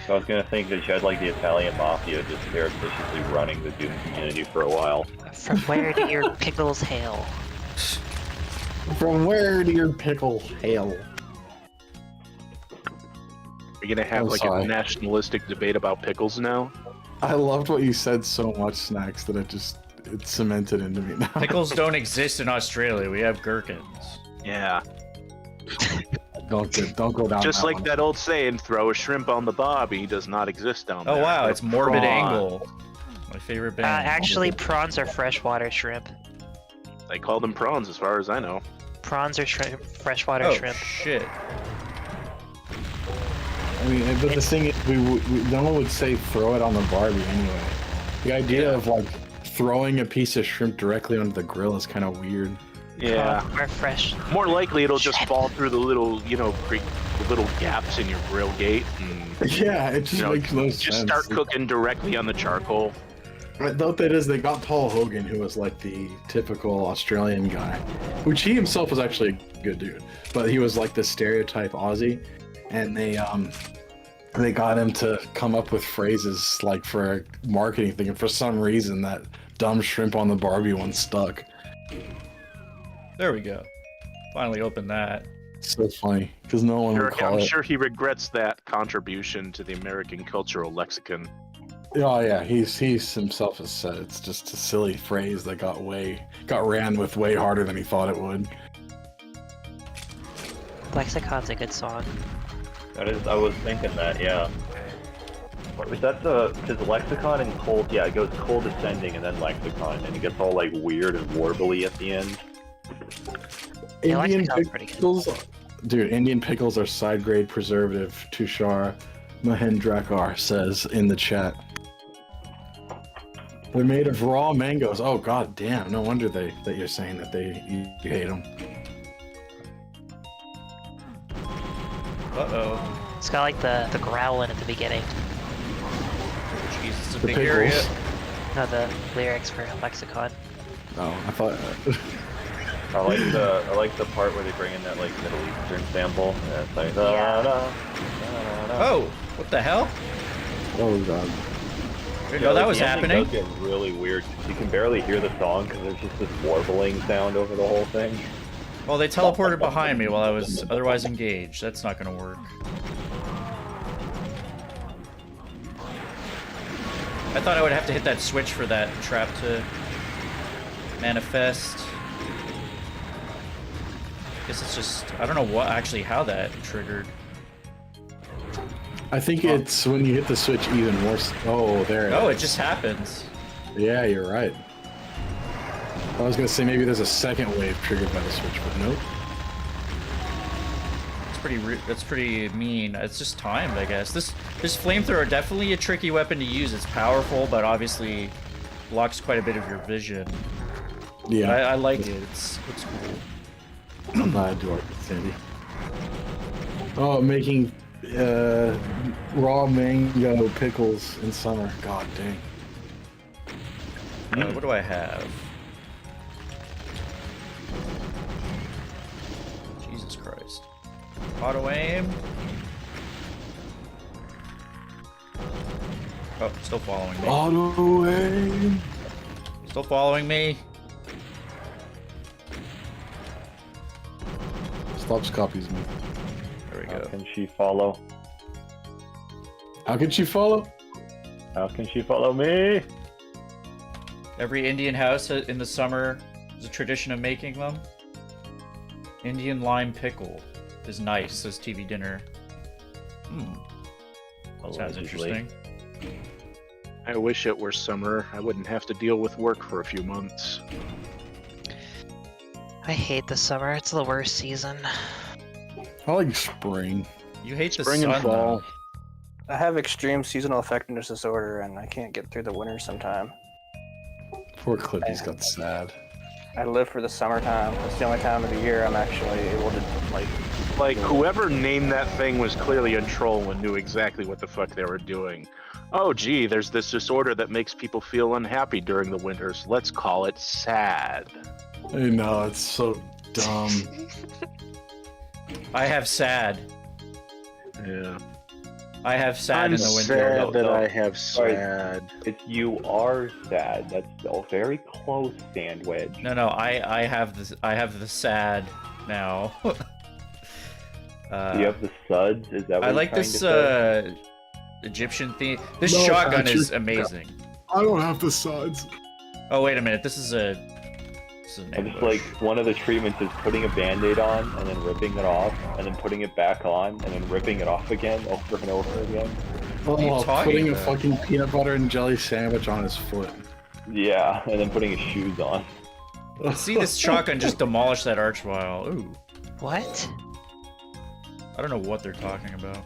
So I was gonna think that you had like the Italian mafia just surreptitiously running the Doom community for a while. From where do your pickles hail? From where do your pickles hail? You're gonna have a nationalistic debate about pickles now? I loved what you said so much, Snacks, that it cemented into me now. Pickles don't exist in Australia. We have gherkins. Yeah. Don't go down. Just like that old saying, throw a shrimp on the bobby does not exist down there. Oh wow, it's Morbid Prawn. Angle. My favorite band. Actually, prawns are freshwater shrimp. They call them prawns as far as I know. Prawns are freshwater shrimp. Shit. I mean, but the thing is, no one would say throw it on the Barbie anyway. The idea of like throwing a piece of shrimp directly onto the grill is kind of weird. Yeah. Are fresh. More likely it'll just fall through the little, the little gaps in your grill gate. And, Yeah, it just makes no sense. Just start cooking directly on the charcoal. But though that is, they got Paul Hogan, who was like the typical Australian guy, which he himself was actually a good dude, but he was like the stereotype Aussie, and they got him to come up with phrases like for a marketing thing, and for some reason that dumb shrimp on the Barbie one stuck. There we go. Finally opened that. So funny, because no one would call I'm it. sure he regrets that contribution to the American cultural lexicon. Oh yeah, he's himself has said it's just a silly phrase that got ran with way harder than he thought it would. Lexicon's a good song. That is, I was thinking that, yeah. What was that because Lexicon and Cold, yeah, it goes Cold Ascending and then Lexicon, and it gets all like weird and warbly at the end. Yeah, Indian Lexicon's pretty good. pickles, dude. Indian pickles are side grade preservative. Tushar Mahendrakar says in the chat. They're made of raw mangoes. Oh god damn! No wonder that you're saying that you hate them. Uh-oh. It's got like the growling at the beginning. Jeez, it's a The big pickles? area. No, the lyrics for Lexicon. Oh, I thought. I like the part where they bring in that like Middle Eastern sample. And it's like da, da, da, da, da. Oh, what the hell? Oh god. Didn't know that was the ending happening. does get really weird. You can barely hear the song because there's just this warbling sound over the whole thing. Well, they teleported behind me while I was otherwise engaged. That's not gonna work. I thought I would have to hit that switch for that trap to manifest. Guess it's just, I don't know how that triggered. I think it's when you hit the switch even more. Oh, there it is. Oh, it just happens. Yeah, you're right. I was gonna say maybe there's a second wave triggered by the switch, but nope. It's that's pretty mean. It's just timed, I guess. This flamethrower definitely a tricky weapon to use. It's powerful, but obviously blocks quite a bit of your vision. Yeah, But I like it. It's cool. I do like it, Sandy. Oh, making raw mango pickles in summer. God dang. What do I have? Jesus Christ. Auto aim. Oh, still following me. Auto aim. Still following me. Stops copies me. There we How go. can she follow? How can she follow? How can she follow me? Every Indian house in the summer is a tradition of making them. Indian lime pickle is nice, says TV dinner. Sounds Allegedly. interesting. I wish it were summer. I wouldn't have to deal with work for a few months. I hate the summer. It's the worst season. I like spring. You hate the Spring sun, and fall. though. I have extreme seasonal effectiveness disorder, and I can't get through the winter sometime. Poor Clippy's got sad. I live for the summertime. It's the only time of the year I'm actually able to, Like, whoever named that thing was clearly a troll and knew exactly what the fuck they were doing. Oh, gee, there's this disorder that makes people feel unhappy during the winters. Let's call it sad. I know, it's so dumb. I have sad. Yeah. I have sad I'm in the winter. sad that No. I have Sorry. sad. It's you are sad. That's a very close sandwich. No, I have the sad now. Do you have the suds? Is that what I you're like trying this to say? Egyptian theme. This No, shotgun Patrick. is amazing. I don't have the sides. Oh wait a minute, this is an I just ambush. like one of the treatments is putting a band-aid on and then ripping it off and then putting it back on and then ripping it off again over and over again. are you Oh, talking putting a about? fucking peanut butter and jelly sandwich on his foot. Yeah, and then putting his shoes on. See this shotgun just demolish that archvile. Ooh, What? I don't know what they're talking about.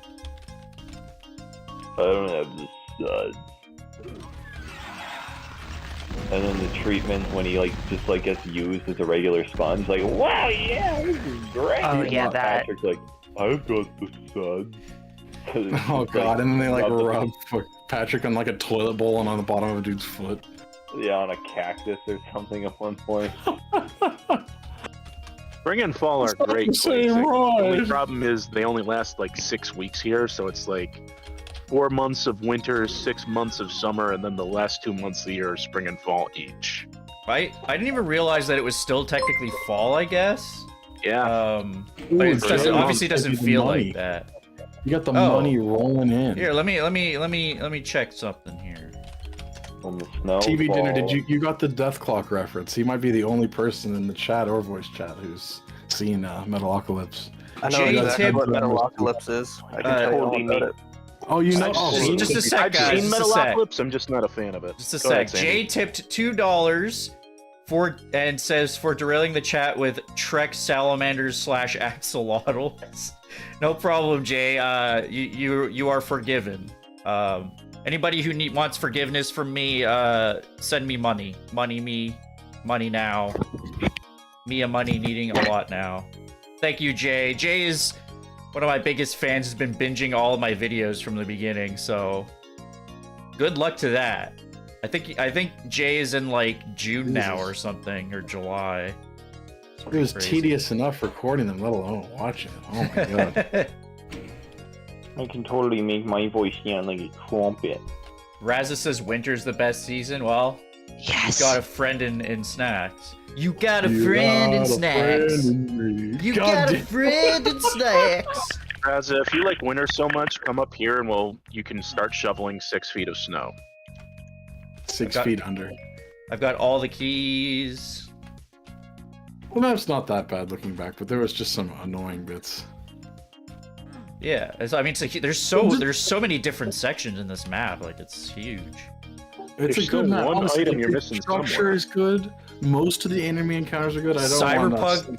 I don't have the studs. And then the treatment when he just gets used as a regular sponge, like, wow, yeah, this is great. Oh, And yeah, that- Patrick's like, I've got the suds. Oh god, and then they rub the- rub Patrick on like a toilet bowl and on the bottom of a dude's foot. Yeah, on a cactus or something at one point. Spring and fall are It's not great. the same The only ride. problem is they only last like 6 weeks here, so it's like 4 months of winter, 6 months of summer, and then the last 2 months of the year are spring and fall each. I didn't even realize that it was still technically fall. I guess. Yeah. But it Ooh, doesn't, Joey, obviously doesn't give you the feel money. like that. You got the Oh. money rolling in. Here, let me check something here. When the snow TV dinner, falls. you got the death clock reference? He might be the only person in the chat or voice chat who's seen Metalocalypse. I know Jay exactly Tip- what Metalocalypse is. I can tell you all totally about it. Oh, you know? I've Oh, seen- just a sec, I've guys, seen just a sec. Metalocalypse, I'm just not a fan of it. Just a Go ahead, sec. Sandy. Jay tipped $2 and says for derailing the chat with Trek Salamanders / Axolotls. No problem, Jay. You are forgiven. Anybody who wants forgiveness from me, send me money. Money now. Mia money needing a lot now. Thank you, Jay. Jay is one of my biggest fans. Has been binging all of my videos from the beginning. So good luck to that. I think Jay is in like June now or something, or July. it was tedious enough recording them, let alone watching it. Oh my god. I can totally make my voice sound like a trumpet. Razza says winter's the best season. Well, Yes. you got a friend in Snacks. You got a You friend in got a Snacks. friend in me. You God got a damn- friend in Snacks. Raza, if you like winter so much, come up here and you can start shoveling 6 feet of snow. 6 Got- feet under. I've got all the keys. The map's not that bad looking back, but there was just some annoying bits. Yeah, I mean, there's so many different sections in this map. Like, it's huge. It's There's a still good map. one Honestly, item like, you're the missing structure somewhere. is good. Most of the enemy encounters are good. I don't want Cyberpunk.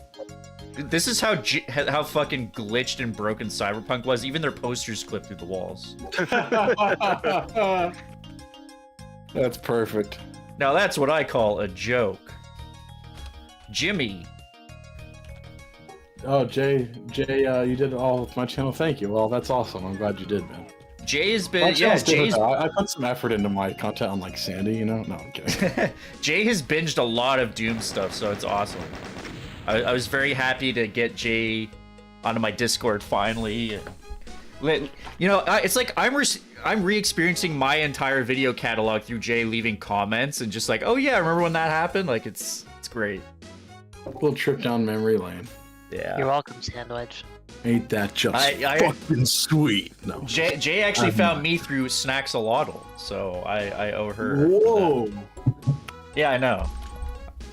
This is how how fucking glitched and broken Cyberpunk was. Even their posters clipped through the walls. That's perfect. Now that's what I call a joke. Jimmy. Oh, Jay, you did all with my channel. Thank you. Well, that's awesome. I'm glad you did, man. Jay has My been, yeah, channel's different, Jay's, though. I put some effort into my content on like Sandy, you know? No, I'm kidding. Jay has binged a lot of Doom stuff, so it's awesome. I was very happy to get Jay onto my Discord finally. You know, it's like I'm re-experiencing my entire video catalog through Jay leaving comments and just like, oh yeah, remember when that happened? Like it's great. Little trip down memory lane. Yeah. You're welcome, Sandwich. Ain't that just I fucking sweet? No. Jay actually found me through Snaxalotl, so I owe her. Whoa. Yeah, I know.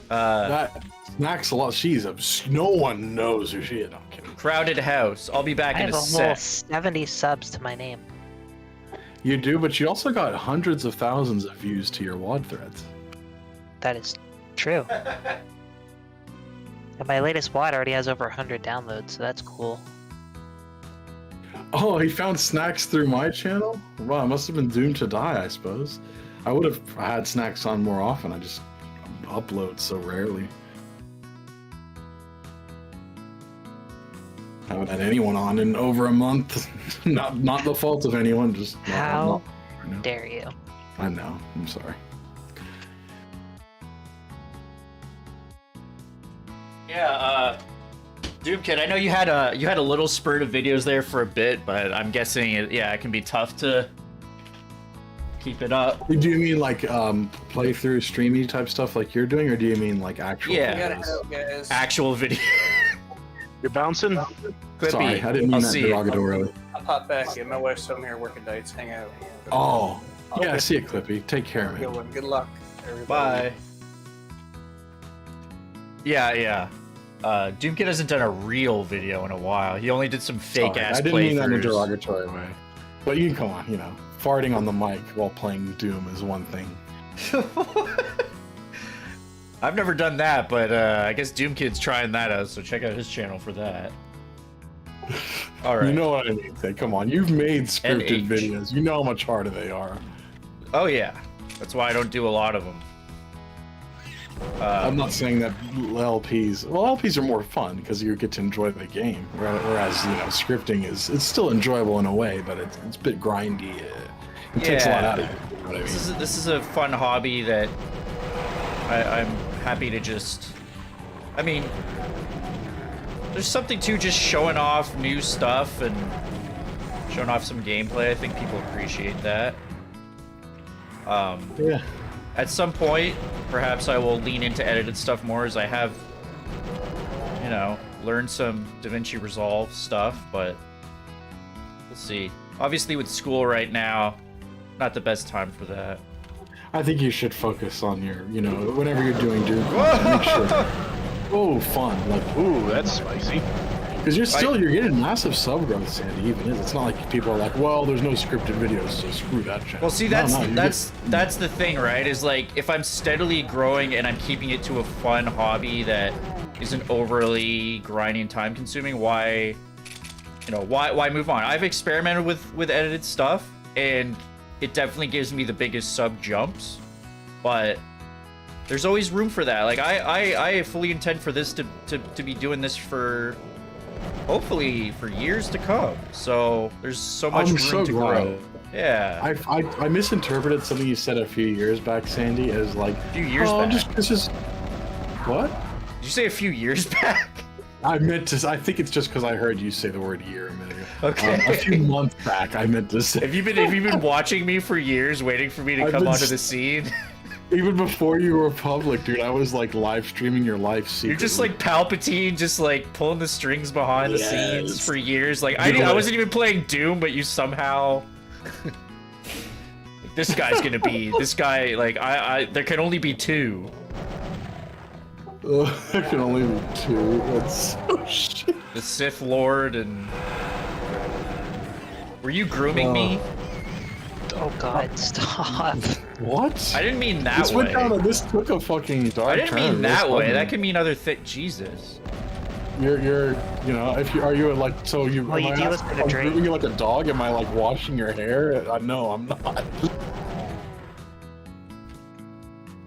That Snaxalotl. She's no one knows who she is. No, I'm kidding. Crowded house. I'll be back I in have a a whole sec. 70 subs to my name. You do, but you also got hundreds of thousands of views to your WOD threads. That is true. And my latest WOD already has over 100 downloads, so that's cool. Oh, he found Snacks through my channel? Wow, I must have been doomed to die, I suppose. I would have had Snacks on more often. I just upload so rarely. Haven't had anyone on in over a month. not the fault of anyone, just How not dare you? I know. I'm sorry. Yeah, Doomkid, I know you had a little spurt of videos there for a bit, but I'm guessing it can be tough to keep it up. Do you mean like playthrough streamy type stuff like you're doing, or do you mean like actual? Yeah. videos? Actual video. You're bouncing? Clippy. Sorry, I didn't mean I'll that see you. derogatorily. I'll pop back in. My wife's home here working nights. Hang out. Oh, yeah, Okay. see it, Clippy. Take care, Good man. one. Good luck, everybody. Bye. Yeah. Doomkid hasn't done a real video in a while. He only did some fake Sorry, ass I didn't mean that in a playthroughs. derogatory way. But you come on, farting on the mic while playing Doom is one thing. I've never done that, but I guess Doomkid's trying that out, so check out his channel for that. All right. You know what I mean? Say, come on, you've made scripted NH. videos. You know how much harder they are. Oh yeah, that's why I don't do a lot of them. I'm not saying that LPs. Well, LPs are more fun because you get to enjoy the game, whereas scripting it's still enjoyable in a way, but it's a bit grindy. It takes a lot out of you. You know what I mean? This is a fun hobby that I'm happy to just. I mean, there's something to just showing off new stuff and showing off some gameplay. I think people appreciate that. Yeah. At some point, perhaps I will lean into edited stuff more, as I have, learned some DaVinci Resolve stuff, but we'll see. Obviously, with school right now, not the best time for that. I think you should focus on your, whenever you're doing Doom content, make sure. Oh, fun! Like, Ooh, that's spicy. because you're getting massive sub growth, Sandy. Even is it's not like people are like, well, there's no scripted videos, so screw that channel. Well, see, that's the thing, right? Is like if I'm steadily growing and I'm keeping it to a fun hobby that isn't overly grinding and time consuming, why move on? I've experimented with edited stuff, and it definitely gives me the biggest sub jumps, but there's always room for that. Like I fully intend for this to be doing this for hopefully for years to come. So there's so much room to grow. Yeah. I misinterpreted something you said a few years back, Sandy, as like A few years back. this is what? Did you say a few years back? I meant to. I think it's just because I heard you say the word year a minute ago. Okay. A few months back, I meant to say. Have you been watching me for years, waiting for me to I've come been onto the scene? Even before you were public, dude, I was like live streaming your life secretly. You're just like Palpatine, just like pulling the strings behind the scenes Yes. for years. Like You know I what? wasn't even playing Doom, but you somehow. This guy's gonna be this guy. Like I there can only be two. There can only be two. That's so shit. The Sith Lord and. Were you grooming me? Oh god, stop. What? I didn't mean that This way. This took a fucking dark I didn't turn. mean that That's way. funny. That can mean other things. Jesus. You're, you know, if you are you like so you. Well, am you I do asking listen to if I'm Drake. grooming you like a dog? Am I like washing your hair? No, I'm not.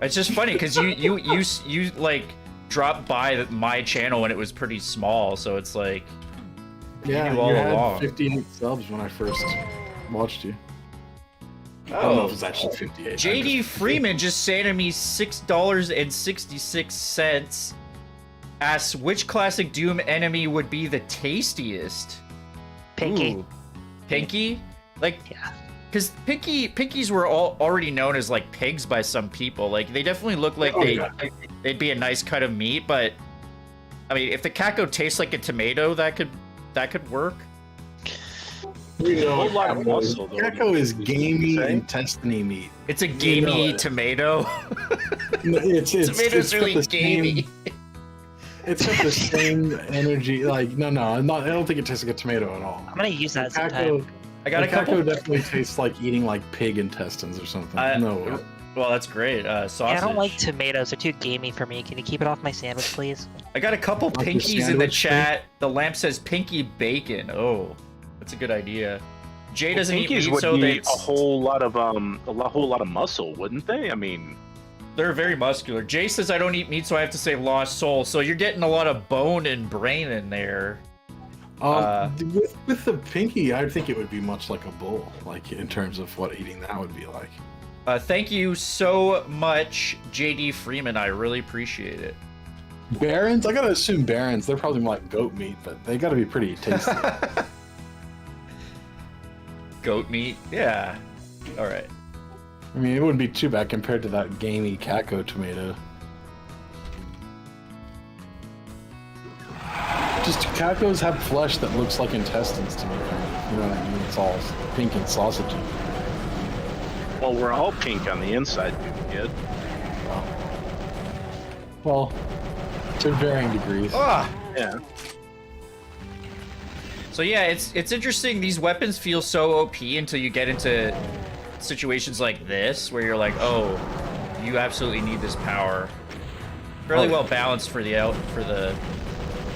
It's just funny because you like dropped by my channel when it was pretty small, so it's like Yeah, knew all you had along. 58 subs when I first watched you. I don't know if it's actually 58. JD Freeman just sent me $6.66. Asks which classic Doom enemy would be the tastiest. Pinky. Ooh. Pinky? Like, Yeah. because Pinkies were already known as like pigs by some people. Like they definitely look like they'd be a nice cut of meat. But I mean, if the Kako tastes like a tomato, that could work. You know, whole lot of muscle, though. Gecko is gamey Say? intestine meat. It's a gamey it. tomato. It's Tomato's got really the gamey. It's got the same energy. Like no, I don't think it tastes like a tomato at all. I'm gonna use that Gecko, sometime. I got a couple. Gecko definitely tastes like eating like pig intestines or something. No. Well, that's great. Sausage. Yeah, I don't like tomatoes. They're too gamey for me. Can you keep it off my sandwich, please? I got a couple Like your pinkies in the sandwich chat. The lamp says pinky bacon. Oh, that's a good idea. Jay doesn't eat Pinkies meat, would so need they a whole lot of muscle, wouldn't they? I mean, they're very muscular. Jay says I don't eat meat, so I have to say lost soul. So you're getting a lot of bone and brain in there. With the pinky, I think it would be much like a bull, like in terms of what eating that would be like. Thank you so much, JD Freeman. I really appreciate it. Barons, I gotta assume Barons. They're probably more like goat meat, but they gotta be pretty tasty. Goat meat? Yeah. All right. I mean, it wouldn't be too bad compared to that gamey Kako tomato. Just Kakos have flesh that looks like intestines to me. You know what I mean? It's all pink and sausagey. well, we're all pink on the inside, kid. Well, to varying degrees. Ah. Yeah. So yeah, it's interesting. These weapons feel so OP until you get into situations like this, where you're like, oh, you absolutely need this power. Fairly well balanced for the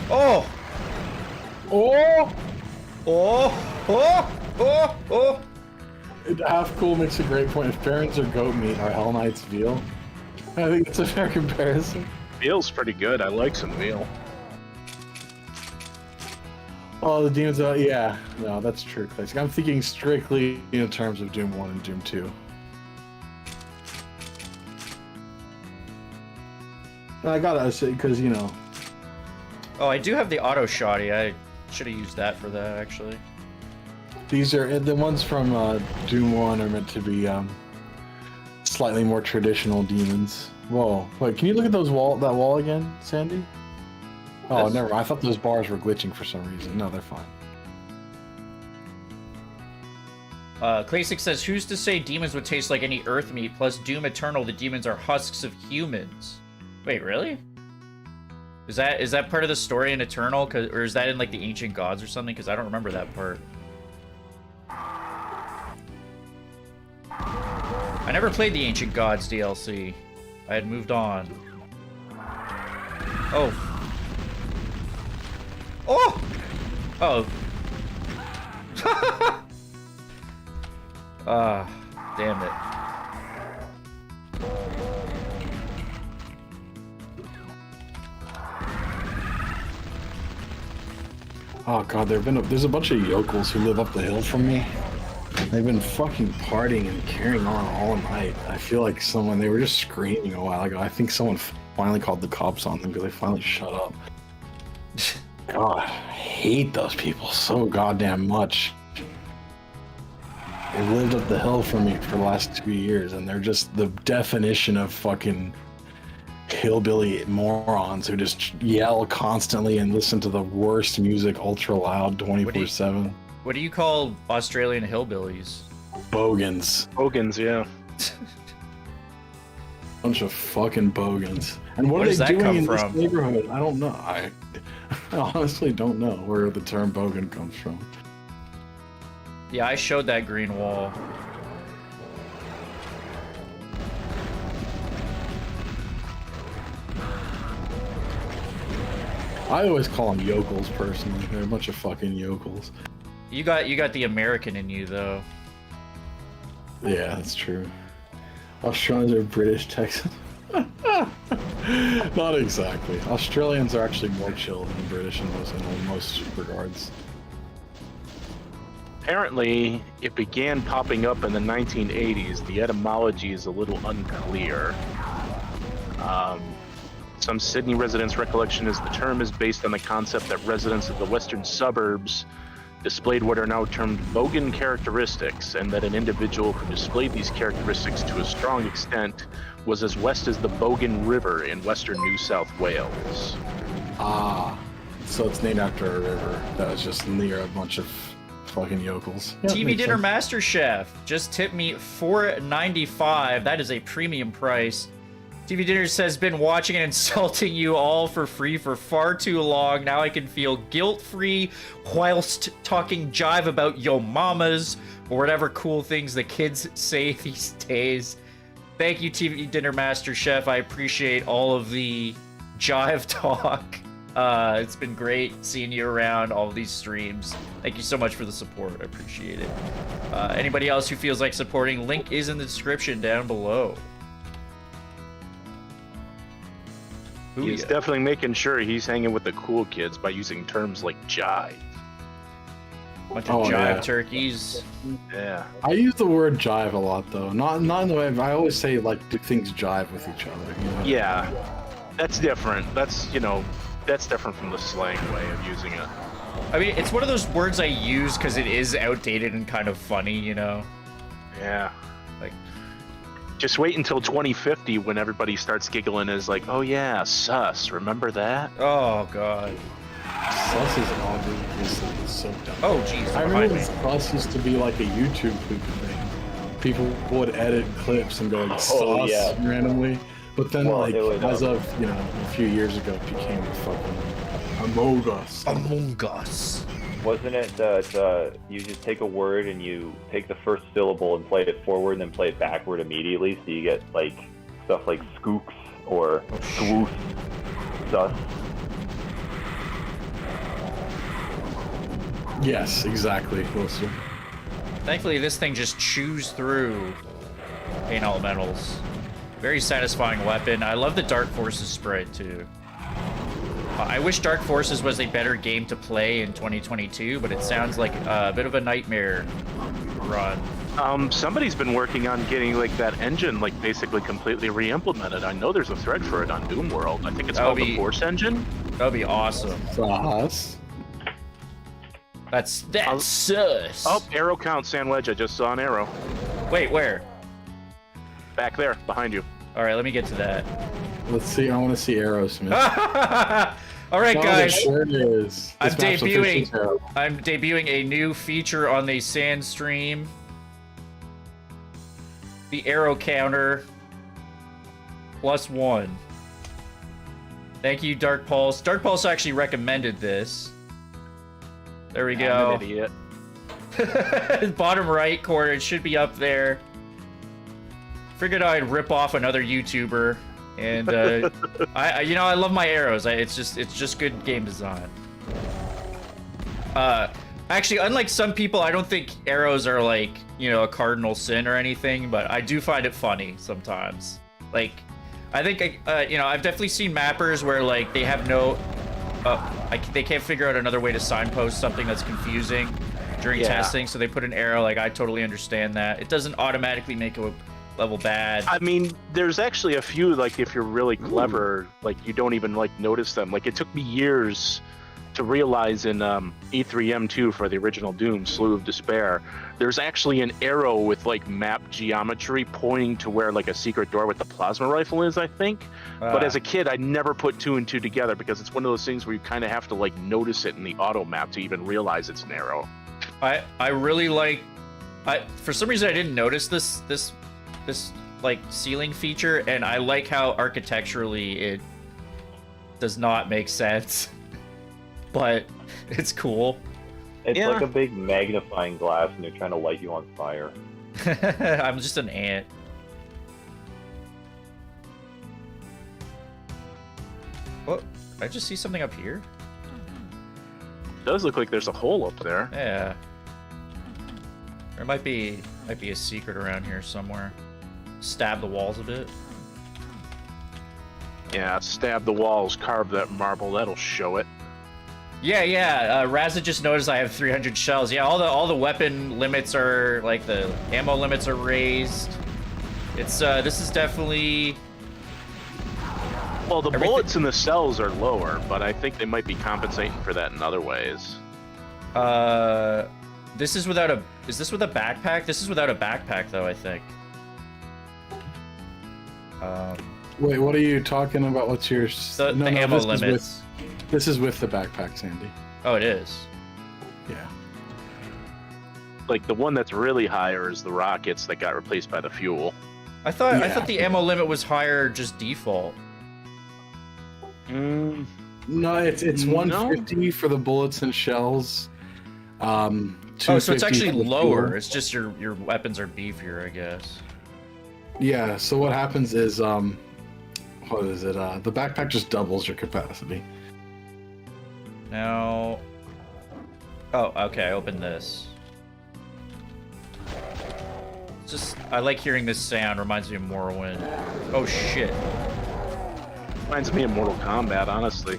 Oh! Oh! Oh! Half Cool makes a great point. If Barons are goat meat, are Hell Knights veal? I think it's a fair comparison. Veal's pretty good. I like some veal. Oh, the demons are, yeah. No, that's true. Classic. I'm thinking strictly in terms of Doom 1 and Doom 2. I gotta say, because, you know. Oh, I do have the auto shotty. I should have used that for that, actually. These are, the ones from Doom 1 are meant to be slightly more traditional demons. Whoa. Wait, can you look at that wall again, Sandy? Oh, Yes. never mind. I thought those bars were glitching for some reason. No, they're fine. Classic says, who's to say demons would taste like any earth meat? Plus Doom Eternal, the demons are husks of humans. Wait, really? Is that part of the story in Eternal? Or is that in like the Ancient Gods or something? Because I don't remember that part. I never played the Ancient Gods DLC. I had moved on. Oh. Oh! Oh. Ah, damn it. Oh god, there's a bunch of yokels who live up the hill from me. They've been fucking partying and carrying on all night. I feel like they were just screaming a while ago. I think someone finally called the cops on them because they finally shut up. God, I hate those people so goddamn much. They've lived up the hill from me for the last 2 years, and they're just the definition of fucking hillbilly morons who just yell constantly and listen to the worst music ultra loud 24/7. What do you call Australian hillbillies? Bogans. Bogans, yeah. Bunch of fucking bogans. And what Where are does they that doing come in from? this neighborhood? I don't know. I honestly don't know where the term bogan comes from. Yeah, I showed that green wall. I always call them yokels personally. They're a bunch of fucking yokels. You got the American in you though. Yeah, that's true. Australians are British Texans. Not exactly. Australians are actually more chill than British in most regards. Apparently, it began popping up in the 1980s. The etymology is a little unclear. Some Sydney residents' recollection is the term is based on the concept that residents of the western suburbs displayed what are now termed bogan characteristics, and that an individual who displayed these characteristics to a strong extent was as west as the Bogan River in western New South Wales. Ah, so it's named after a river that was just near a bunch of fucking yokels. Yeah, TV makes Dinner sense. Master Chef just tipped me $4.95. That is a premium price. TV Dinner says, been watching and insulting you all for free for far too long. Now I can feel guilt-free whilst talking jive about yo mamas or whatever cool things the kids say these days. Thank you, TV Dinner Master Chef. I appreciate all of the jive talk. It's been great seeing you around all of these streams. Thank you so much for the support. I appreciate it. Anybody else who feels like supporting, link is in the description down below. He's definitely making sure he's hanging with the cool kids by using terms like jive. Bunch of jive yeah. turkeys. Yeah. I use the word jive a lot though. Not in the way I always say like do things jive with each other. You know? Yeah. That's different. That's different from the slang way of using it. I mean, it's one of those words I use because it is outdated and kind of funny, you know? Yeah. Like, just wait until 2050 when everybody starts giggling as like, oh yeah, sus, remember that? oh god. Sus is obviously so dumb. Oh jeez, I behind remember me. sus used to be like a YouTube thing. People would edit clips and go like sus Oh, yeah. randomly. But then Well, like it was, as of a few years ago it became fucking Among Us. Among Us. Wasn't it that you just take a word and you take the first syllable and play it forward and then play it backward immediately, so you get like stuff like skooks or swoos, sus. Yes, exactly. Wilster. Thankfully, this thing just chews through paint elementals. Very satisfying weapon. I love the Dark Forces sprite too. I wish Dark Forces was a better game to play in 2022, but it sounds like a bit of a nightmare run. Somebody's been working on getting like that engine like basically completely re-implemented. I know there's a thread for it on Doom World. I think it's called the Force Engine. That would be awesome. Sus. That's sus. Oh, arrow count, Sandwedge. I just saw an arrow. Wait, where? Back there, behind you. All right, let me get to that. Let's see. I want to see Aerosmith. All right, Oh, guys. there it is. I'm This map's officially terrible. I'm debuting a new feature on the Sand stream. The arrow counter +1. Thank you, Dark Pulse. Dark Pulse actually recommended this. There we I'm go. an idiot. Bottom right corner, it should be up there. Figured I'd rip off another YouTuber, and I love my arrows. It's just good game design. Actually, unlike some people, I don't think arrows are like a cardinal sin or anything, but I do find it funny sometimes. Like, I think I've definitely seen mappers where like they have no, they can't figure out another way to signpost something that's confusing during testing, so they put an arrow. Like, I totally understand that. It doesn't automatically make a level bad. I mean, there's actually a few, like, if you're really clever, like, you don't even, like, notice them. Like, it took me years to realize in E3M2 for the original Doom, Slew of Despair, there's actually an arrow with, like, map geometry pointing to where, like, a secret door with the plasma rifle is, I think. But as a kid, I never put 2 and 2 together because it's one of those things where you kind of have to, like, notice it in the auto map to even realize it's an arrow. I really like... for some reason, I didn't notice this like ceiling feature, and I like how architecturally it does not make sense, but it's cool. It's like a big magnifying glass and they're trying to light you on fire. I'm just an ant. What? Did I just see something up here? Does look like there's a hole up there. Yeah. There might be a secret around here somewhere. Stab the walls a bit. Yeah, stab the walls, carve that marble. That'll show it. Yeah. Raza just noticed I have 300 shells. Yeah, all the weapon limits are like the ammo limits are raised. It's this is definitely. Well, the Everything- bullets in the cells are lower, but I think they might be compensating for that in other ways. This is without a. Is this with a backpack? This is without a backpack, though. I think. Wait, what are you talking about? What's your The ammo this is limits. This is with the backpack, Sandy. Oh, it is. Yeah. Like the one that's really higher is the rockets that got replaced by the fuel. I thought Yeah. the ammo limit was higher, just default. Mm, No, it's No. 150 for the bullets and shells. Oh, so it's 250 actually for the lower. fuel. It's just your weapons are beefier, I guess. Yeah. So what happens is what is it? The backpack just doubles your capacity. Now. Oh, okay. I opened this. It's just I like hearing this sound. Reminds me of Morrowind. Oh shit. reminds me of Mortal Kombat, honestly.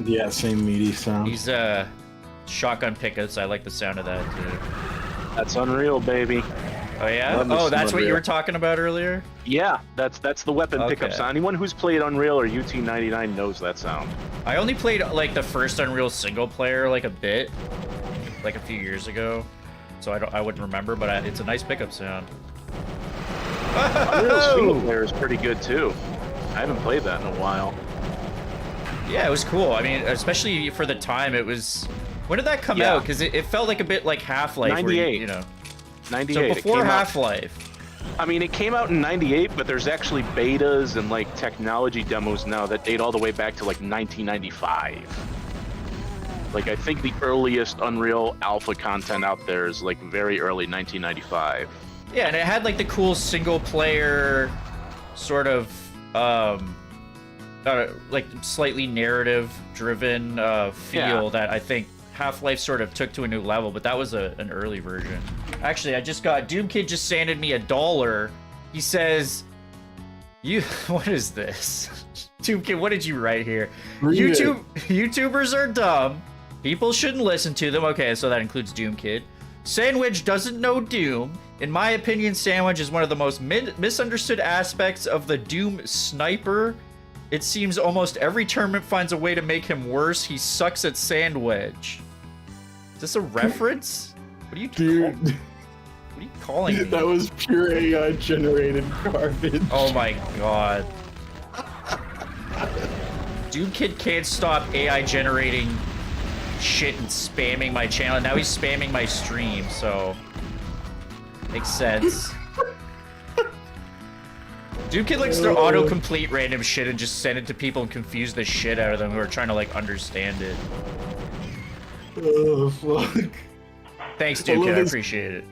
Yeah, same meaty sound. These shotgun pickups. I like the sound of that too. That's Unreal, baby. Oh yeah. Love me Oh, some that's what you Unreal. were talking about earlier. Yeah, that's the weapon pickup Okay. sound. Anyone who's played Unreal or UT99 knows that sound. I only played like the first Unreal single player like a bit, like a few years ago, so I wouldn't remember, but it's a nice pickup sound. Unreal single player is pretty good too. I haven't played that in a while. Yeah, it was cool. I mean, especially for the time, it was. When did that come Yeah. out? Because it felt like a bit like Half-Life. 98. You know. 98. So it before came out- Half-Life. I mean, it came out in 98, but there's actually betas and like technology demos now that date all the way back to like 1995. Like, I think the earliest Unreal Alpha content out there is like very early 1995. Yeah, and it had like the cool single-player sort of like slightly narrative-driven feel Yeah. that I think Half-Life sort of took to a new level, but that was an early version. Actually, I just got Doomkid just sanded me $1. He says, what is this? Doomkid, what did you write here? Read it. YouTubers are dumb. People shouldn't listen to them. Okay, so that includes Doomkid. Sandwich doesn't know Doom. In my opinion, Sandwich is one of the most misunderstood aspects of the Doom sniper. It seems almost every tournament finds a way to make him worse. He sucks at Sandwich. Is this a reference? What are you Dude, what are you calling me? that was pure AI generated garbage. Oh my god. Doomkid can't stop AI generating shit and spamming my channel. Now he's spamming my stream, so makes sense. Doomkid likes to autocomplete random shit and just send it to people and confuse the shit out of them who are trying to like understand it. Oh, fuck. Thanks, I love Doomkid. I this- appreciate it.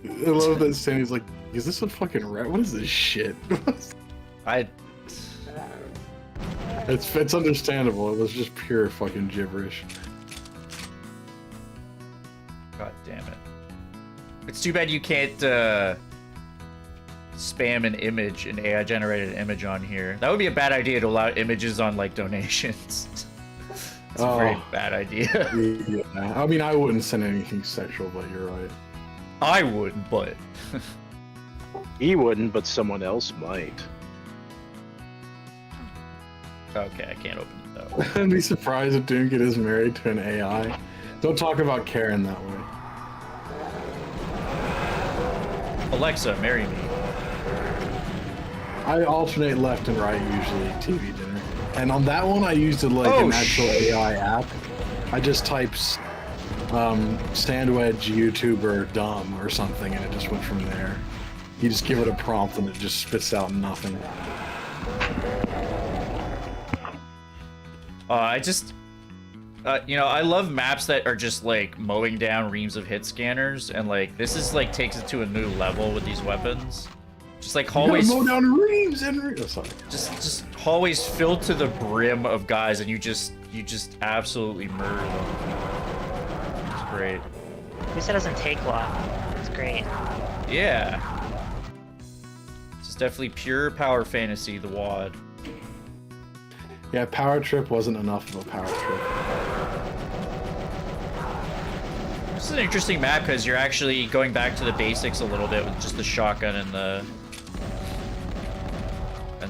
I love that Sandy's like, is this a fucking rat? What is this shit? It's understandable. It was just pure fucking gibberish. God damn it. It's too bad you can't spam an image, an AI generated image on here. That would be a bad idea to allow images on like donations. It's a very bad idea. Yeah. I mean, I wouldn't send anything sexual, but you're right. I wouldn't, but He wouldn't, but someone else might. okay, I can't open it though. I'd be surprised if Doomkid is married to an AI. Don't talk about Karen that way. Alexa, marry me. I alternate left and right usually TV dinner. And on that one, I used it like Oh, an actual AI app. I just typed Sandwich YouTuber dumb or something, and it just went from there. You just give it a prompt, and it just spits out nothing. I just, I love maps that are just like mowing down reams of hit scanners, and like this is like takes it to a new level with these weapons. Just like hallways, Mow down reams and reams. Oh, sorry. just hallways filled to the brim of guys, and you just you just absolutely murder them. It's great. At least it doesn't take long. It's great. Yeah. This is definitely pure power fantasy, the WAD. Yeah, Power Trip wasn't enough of a Power Trip. This is an interesting map because you're actually going back to the basics a little bit with just the shotgun and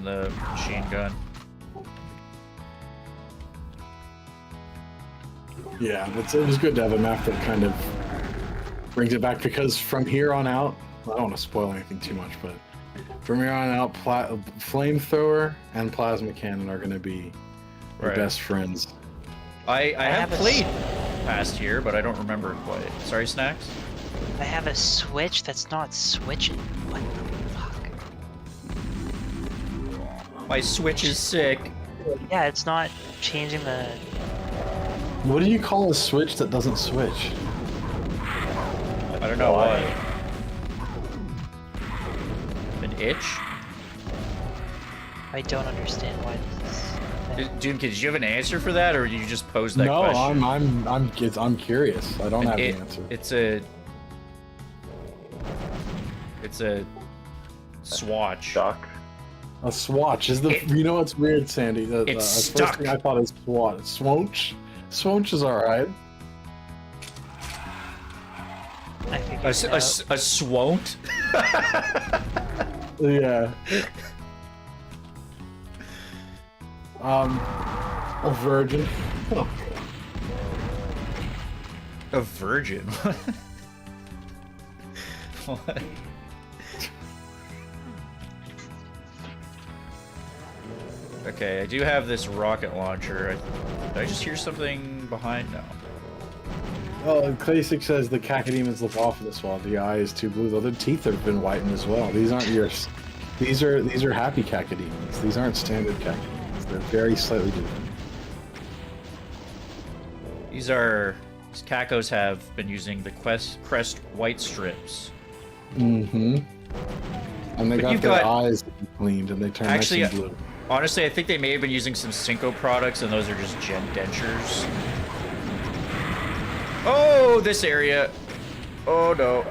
the machine gun. Yeah, it was good to have a map that kind of brings it back, because from here on out, I don't want to spoil anything too much, but from here on out, Flamethrower and Plasma Cannon are going to be your best friends. I have played past here, but I don't remember quite. Sorry, Snacks? I have a switch that's not switching. What the fuck? My Switch is sick. Yeah, it's not changing the... What do you call a switch that doesn't switch? I don't know why. An itch? I don't understand why this is... Doomkid, did you have an answer for that, or did you just pose that No, question? I'm curious. I don't have the answer. It's a swatch. Duck. A swatch is the. You know what's weird, Sandy? It's first stuck. thing I thought is swatch. Swonch. Swonch is all right. I figured A it out. swont? Yeah. A virgin. A virgin? What? Okay, I do have this rocket launcher. Did I just hear something behind? No. Well, Classic says the cacodemons look awful this while the eye is too blue, though their teeth have been whitened as well. These aren't yours. These are happy cacodemons. These aren't standard cacodemons. They're very slightly different. These cacos have been using the crest white strips. Mm-hmm. And they But got you've their got- eyes cleaned and they turn Actually, nice and blue. Honestly, I think they may have been using some Cinco products, and those are just gen dentures. Oh, this area. Oh, no.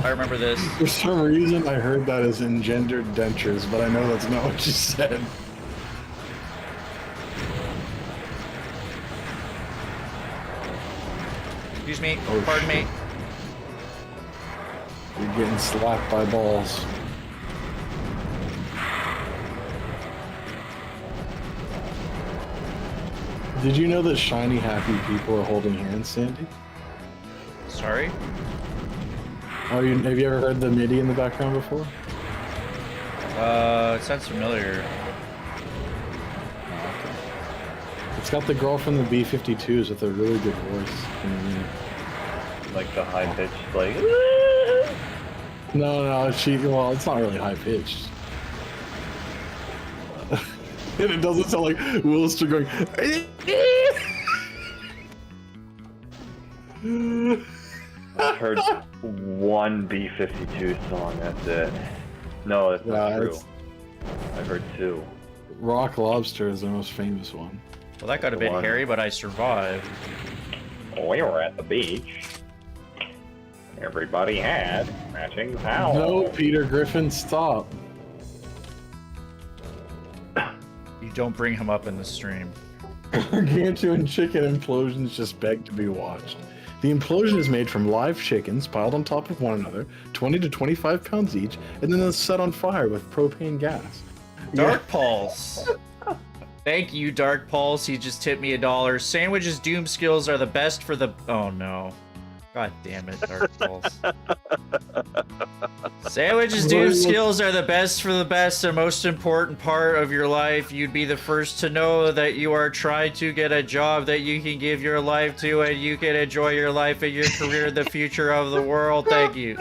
I remember this. For some reason, I heard that as engendered dentures, but I know that's not what you said. Excuse me. Oh, Pardon me. You're getting slapped by balls. Did you know that shiny happy people are holding hands, Sandy? Sorry? Have you ever heard the Midi in the background before? It sounds familiar. It's got the girl from the B-52s with a really good voice. Like the high pitched, like. No, well, it's not really high pitched. And it doesn't sound like Wilster going. I've heard one B-52 song. That's it. No, that's not true. I've heard two. Rock Lobster is the most famous one. Well, that got a bit One. hairy, but I survived. We were at the beach. Everybody had matching towels. No, Peter Griffin, stop. You don't bring him up in the stream. Gargantuan chicken implosions just beg to be watched. The implosion is made from live chickens piled on top of one another, 20 to 25 pounds each, and then it's set on fire with propane gas. Dark Pulse. Thank you, Dark Pulse. He just tipped me $1. Sandwich's Doom skills are the best for the... Oh, no. God damn it, Dark Pulse. Sandwich's Doom skills are the best for the best and most important part of your life. You'd be the first to know that you are trying to get a job that you can give your life to, and you can enjoy your life and your career, the future of the world. Thank you.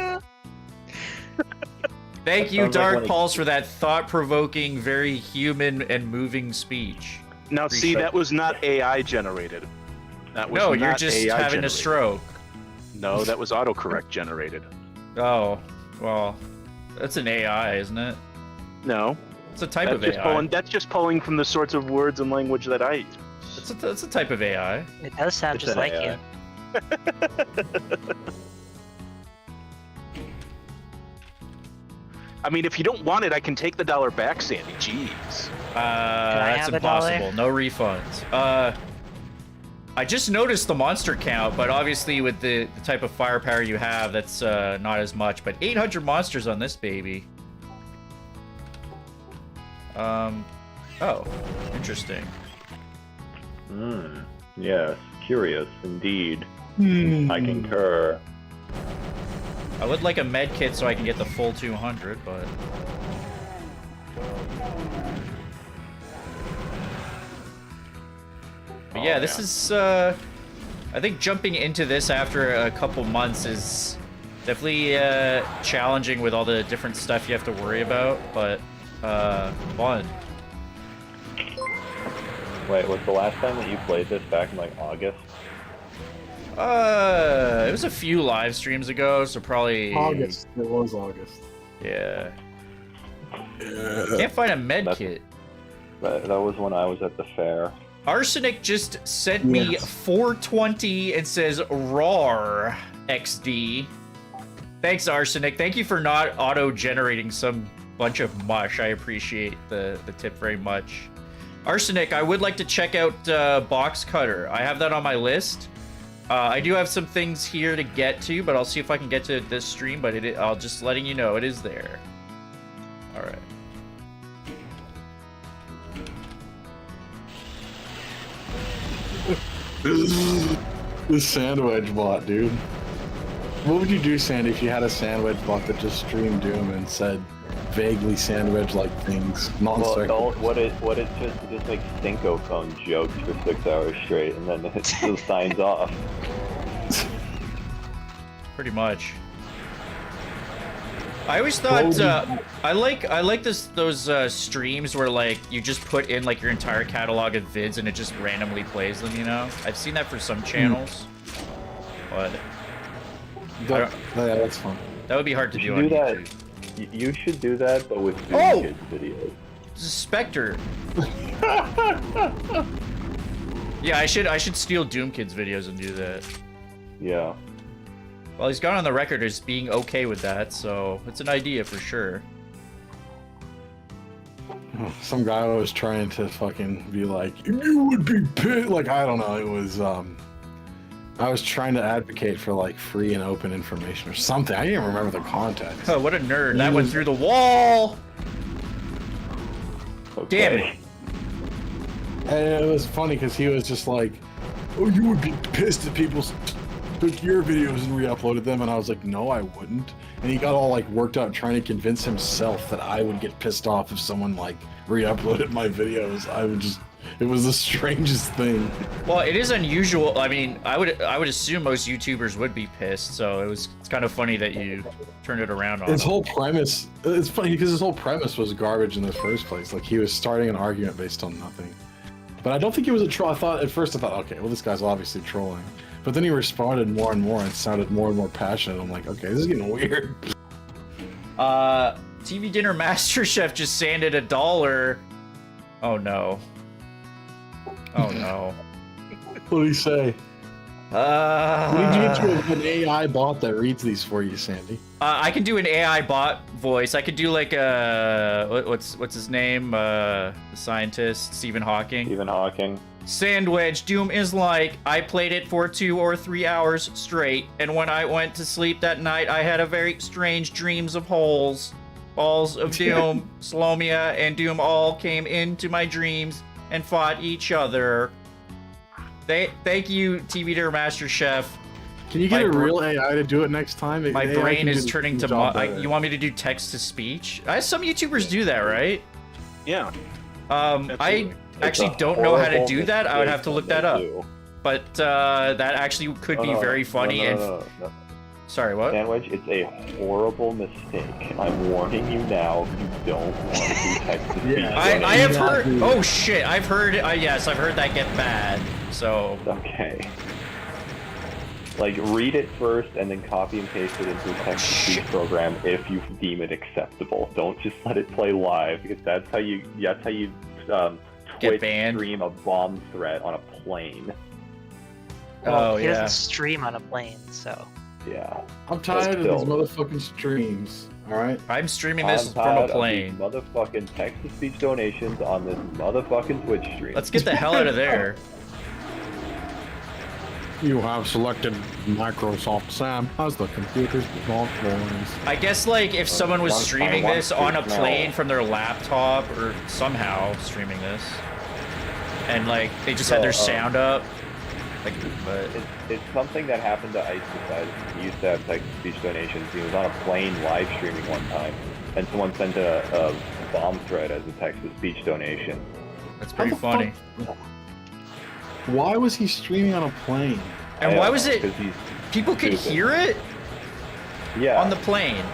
Thank you, sounds like Dark one of- Pulse, for that thought-provoking, very human and moving speech. Now, see, that was not AI generated. That was No, not you're just AI having generated. a stroke. No, that was autocorrect generated. Oh, well, that's an AI, isn't it? No, It's a type that's of just AI. pulling. That's just pulling from the sorts of words and language that I That's a type of AI. It does sound It's just an like AI. you. I mean, if you don't want it, I can take the $1 back, Sandy. Jeez. That's have impossible. $1? No refunds. I just noticed the monster count, but obviously with the type of firepower you have, that's not as much. But 800 monsters on this baby. Oh, interesting. Yes, curious indeed. Hmm. I concur. I would like a med kit so I can get the full 200, but... But yeah, this is, I think jumping into this after a couple months is definitely challenging with all the different stuff you have to worry about, but fun. Wait, was the last time that you played this back in like August? It was a few live streams ago, so probably... August. It was August. Yeah. Can't find a med That's- kit. That was when I was at the fair. Arsenic just sent me Yes. 420 and says RAR XD. Thanks, Arsenic. Thank you for not auto-generating some bunch of mush. I appreciate the tip very much. Arsenic, I would like to check out Box Cutter. I have that on my list. I do have some things here to get to, but I'll see if I can get to this stream, but I'll just letting you know it is there. All right. This sandwich bot, dude. What would you do, Sandy, if you had a sandwich bot that just streamed Doom and said vaguely sandwich-like things? Well, what it just like Stinko phone jokes for 6 hours straight, and then it just signs off. Pretty much. I always thought I like those streams where like you just put in like your entire catalog of vids and it just randomly plays them. You know, I've seen that for some channels, but yeah, that's fun. that would be hard to You do should on do that. YouTube. You should do that, but with Oh! Doomkid videos. This is Spectre. Yeah, I should steal Doomkid's videos and do that. Yeah. Well, he's gone on the record as being okay with that, so it's an idea for sure. Some guy was trying to fucking be like, you would be pissed. Like, I don't know. It was, I was trying to advocate for like free and open information or something. I didn't even remember the context. Oh, what a nerd. That went through the wall! Okay. Damn it. And it was funny because he was just like, oh, you would be pissed if people took your videos and re-uploaded them. And I was like, no, I wouldn't. And he got all like worked out trying to convince himself that I would get pissed off if someone like re-uploaded my videos. It was the strangest thing. Well, it is unusual. I mean, I would assume most YouTubers would be pissed, so it's kind of funny that you turned it around on His him. whole premise, it's funny because his whole premise was garbage in the first place. Like he was starting an argument based on nothing. But I don't think he was a troll. At first I thought, okay, well this guy's obviously trolling. But then he responded more and more and sounded more and more passionate. I'm like, okay, this is getting weird. TV Dinner Master Chef just sanded $1. Oh no. Oh no. What did he say? Uh, We need you to get an AI bot that reads these for you, Sandy. I can do an AI bot voice. I could do like what's his name? The scientist, Stephen Hawking. Stephen Hawking. Sandwich, Doom is like, I played it for 2 or 3 hours straight, and when I went to sleep that night, I had a very strange dreams of holes. Balls of Doom, Slomia, and Doom all came into my dreams and fought each other. Thank you, TV Dinner Master Chef. Can you get My a br- real AI to do it next time? My AI brain can is do turning the to... job better. you want me to do text to speech? Some YouTubers do that, right? Yeah. I Absolutely. actually It's a don't know how to horrible do that. I would have to look that up. mistake But that actually could to be do. very funny. And No. sorry, what? Sandwich, it's a horrible mistake. I'm warning you now. You don't want to do text to speech. Yeah. I have not heard. do that. Oh shit! I've heard. Yes, I've heard that get bad. So Okay. Like, read it first and then copy and paste it into a text-to-speech program if you deem it acceptable. Don't just let it play live, because that's how you get Twitch banned. stream a bomb threat on a plane. Well, Oh, he yeah. doesn't stream on a plane, so. Yeah. I'm tired of these Still. motherfucking streams. All right. I'm streaming this I'm from tired a plane. of these motherfucking text-to-speech donations on this motherfucking Twitch stream. Let's get the hell out of there. You have selected Microsoft Sam as the computer's default voice. I guess, like, if someone was one streaming time, this one on a stream plane now. from their laptop, or somehow streaming this, and, like, they just had their sound up, like, but... It's something that happened to Ice Beside. He used to have text-to-speech donations. He was on a plane live streaming one time, and someone sent a bomb thread as a text-to-speech donation. That's How pretty the funny. fuck- Why was he streaming on a plane? And why was it... Because he's People could stupid. hear it yeah, on the plane.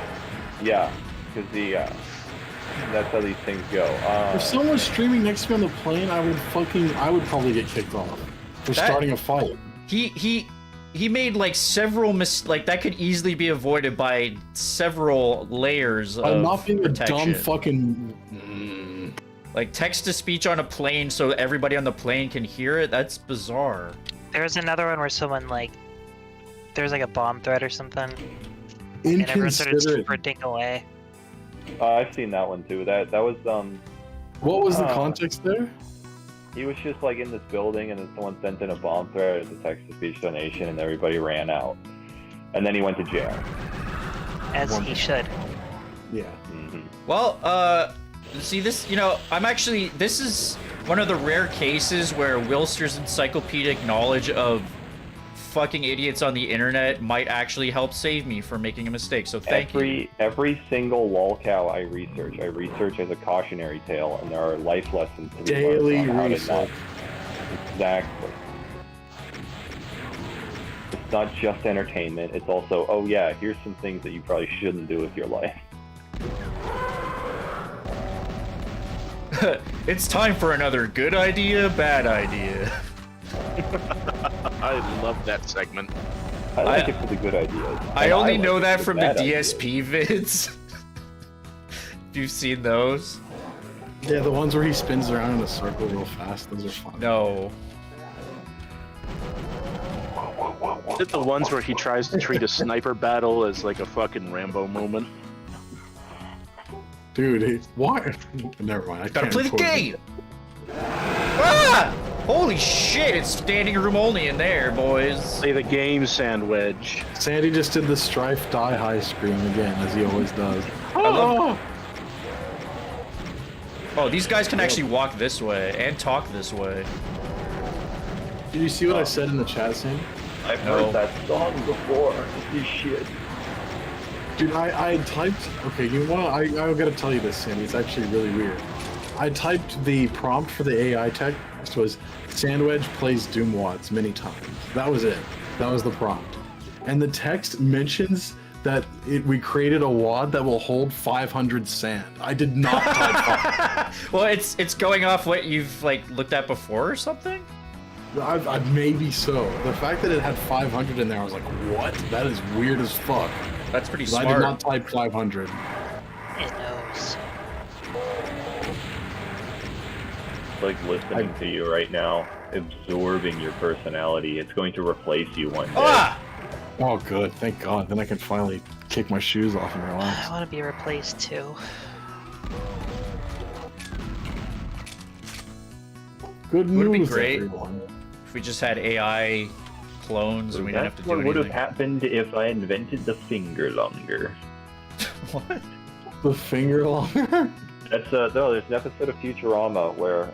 yeah, because that's how these things go. If someone was streaming next to me on the plane, I would probably get kicked off for That- starting a fight. He made, like, several like, that could easily be avoided by several layers By of not being protection. a dumb fucking. Like, text-to-speech on a plane so everybody on the plane can hear it? That's bizarre. There was another one where someone, like, there's like a bomb threat or something, and everyone started Inconsiderate. sprinting away. I've seen that one too. That was What was the context there? he was just like in this building, and then someone sent in a bomb threat as a text-to-speech donation, and everybody ran out, and then he went to jail. As he should. Yeah. hmm Well, see this, this is one of the rare cases where Wilster's encyclopedic knowledge of fucking idiots on the internet might actually help save me from making a mistake, so thank you. Every single lolcow I research as a cautionary tale, and there are life lessons to be Daily learned on how to research. not- Exactly. It's not just entertainment, it's also, oh yeah, here's some things that you probably shouldn't do with your life. It's time for another good idea, bad idea. I love that segment. I like it for the good ideas. I and only like know it that for from the bad ideas. DSP vids. If you've seen those. Yeah, the ones where he spins around in a circle real fast. Those are fun. No. Is it the ones where he tries to treat a sniper battle as like a fucking Rambo moment? Dude, what? Never mind. I Gotta can't play the quote it. game! Ah! Holy shit, it's standing room only in there, boys. Play the game, Sandwich. Sandy just did the Strife Die High scream again, as he always does. love- Oh, these guys can actually walk this way and talk this way. Did you see what I said in the chat, Sandy? I've No. heard that song before. This shit. Dude, I typed. Okay, you know what? I gotta tell you this, Sandy. It's actually really weird. I typed the prompt for the AI text was Sandwich plays Doom Wads many times. That was it. That was the prompt. And the text mentions that we created a wad that will hold 500 sand. I did not type Well, it's going off what you've like looked at before or something. I maybe so. The fact that it had 500 in there, I was like, what? That is weird as fuck. That's pretty 'Cause I smart. did not type 500. It knows. It's like listening to you right now, absorbing your personality. It's going to replace you one day. Ah! Oh, good. Thank God. Then I can finally kick my shoes off and I relax. want to be replaced too. Good Would it be news, great? everyone. If we just had AI clones and we didn't have to do what would have anything. happened if I invented the finger longer. What? The finger longer? That's no. There's an episode of Futurama where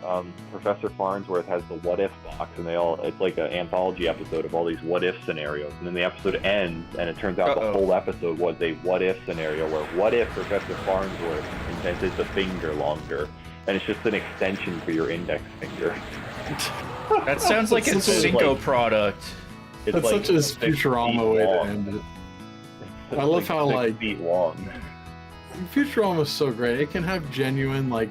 Professor Farnsworth has the what if box, and it's like an anthology episode of all these what if scenarios, and then the episode ends, and it turns out the whole episode was a what if scenario where what if Professor Farnsworth invented the finger longer, and it's just an extension for your index finger. That sounds like a That's such a- Cinco product. It's That's like such a 6 Futurama feet way to long. end it. It's I love how, 6 like- feet long. Futurama is so great. It can have genuine, like,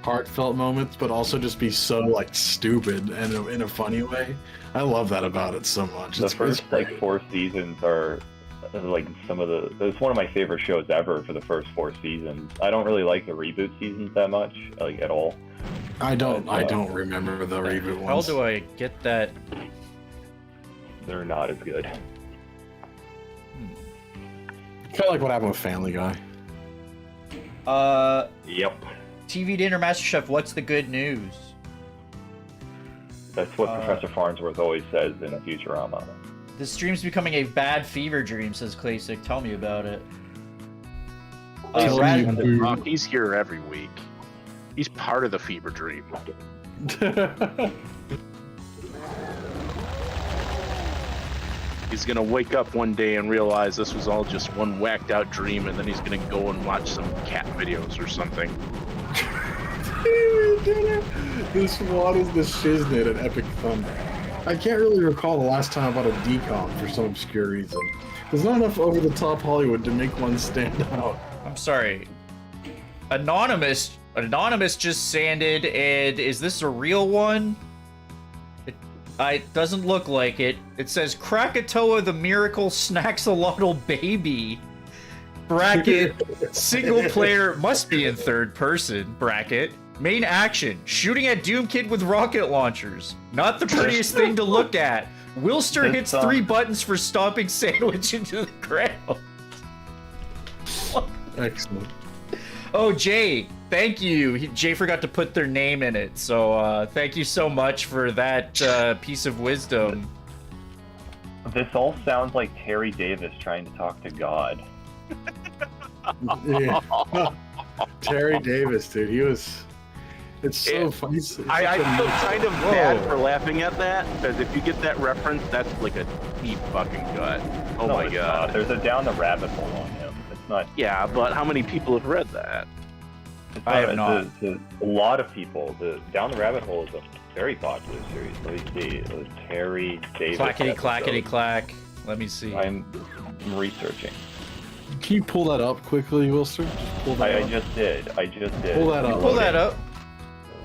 heartfelt moments, but also just be so, like, stupid and in a funny way. I love that about it so much. The It's first great. like 4 seasons are like some of the. It's one of my favorite shows ever for the first 4 seasons. I don't really like the reboot seasons that much, like at all. I don't remember the reboot How ones. do I get that? They're not as good. Kind of like what happened with Family Guy. Yep. TV Dinner MasterChef, what's the good news? That's what Professor Farnsworth always says in Futurama. The stream's becoming a bad fever dream, says Classic. Tell me about it. Tell Rad- me, dude. Rock, he's here every week. He's part of the fever dream. He's gonna wake up one day and realize this was all just one whacked out dream, and then he's gonna go and watch some cat videos or something. This one is the shiznit at Epic Thunder. I can't really recall the last time I bought a decom for some obscure reason. There's not enough over-the-top Hollywood to make one stand out. I'm sorry. Anonymous just sanded, and is this a real one? It doesn't look like it. It says Krakatoa the Miracle Snaxalotl Baby. Bracket. Single player must be in third person. Bracket. Main action. Shooting at Doomkid with rocket launchers. Not the prettiest thing to look at. Wilster hits 3 buttons for stomping Sandwich into the ground. Excellent. Oh, Jay, thank you. Jay forgot to put their name in it, so thank you so much for that piece of wisdom. This all sounds like Terry Davis trying to talk to God. Yeah. Terry Davis, dude, he was. It's so funny. I feel kind of bad for laughing at that, because if you get that reference, that's like a deep fucking gut. Oh No, my it's god. not. There's a down the rabbit hole on him. It's not. Yeah, but how many people have read that? It's I have not. A lot of people. The Down the Rabbit Hole is a very popular series. Let me see. It was Terry Davis. Clackety, episode. clackety, clack. Let me see. I'm researching. Can you pull that up quickly, Wilster? Just pull that I up. just did. Pull that up. Pull that up.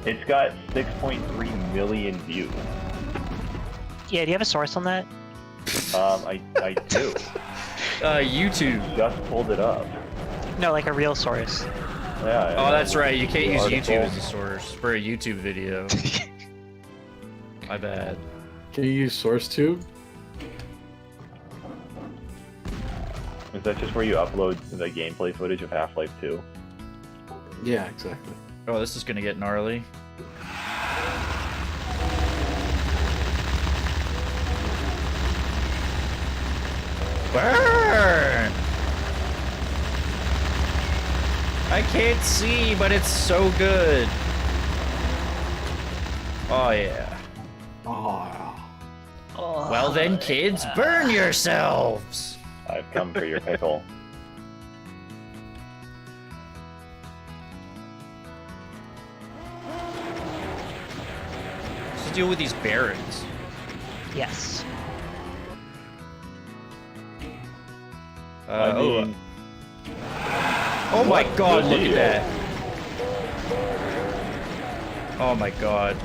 It's got 6.3 million views. Yeah, do you have a source on that? I do. YouTube. Just pulled it up. No, like a real source. Yeah. Oh, that's right. You can't use Article. YouTube as a source for a YouTube video. My bad. Can you use SourceTube? Is that just where you upload the gameplay footage of Half-Life 2? Yeah, exactly. Oh, this is gonna get gnarly. Burn! I can't see, but it's so good. Oh, yeah. Oh, Well then, kids, burn yourselves! I've come for your pickle. What's the deal with these barons? Yes. I mean, Oh my god, Good look at deal. that. Oh my god.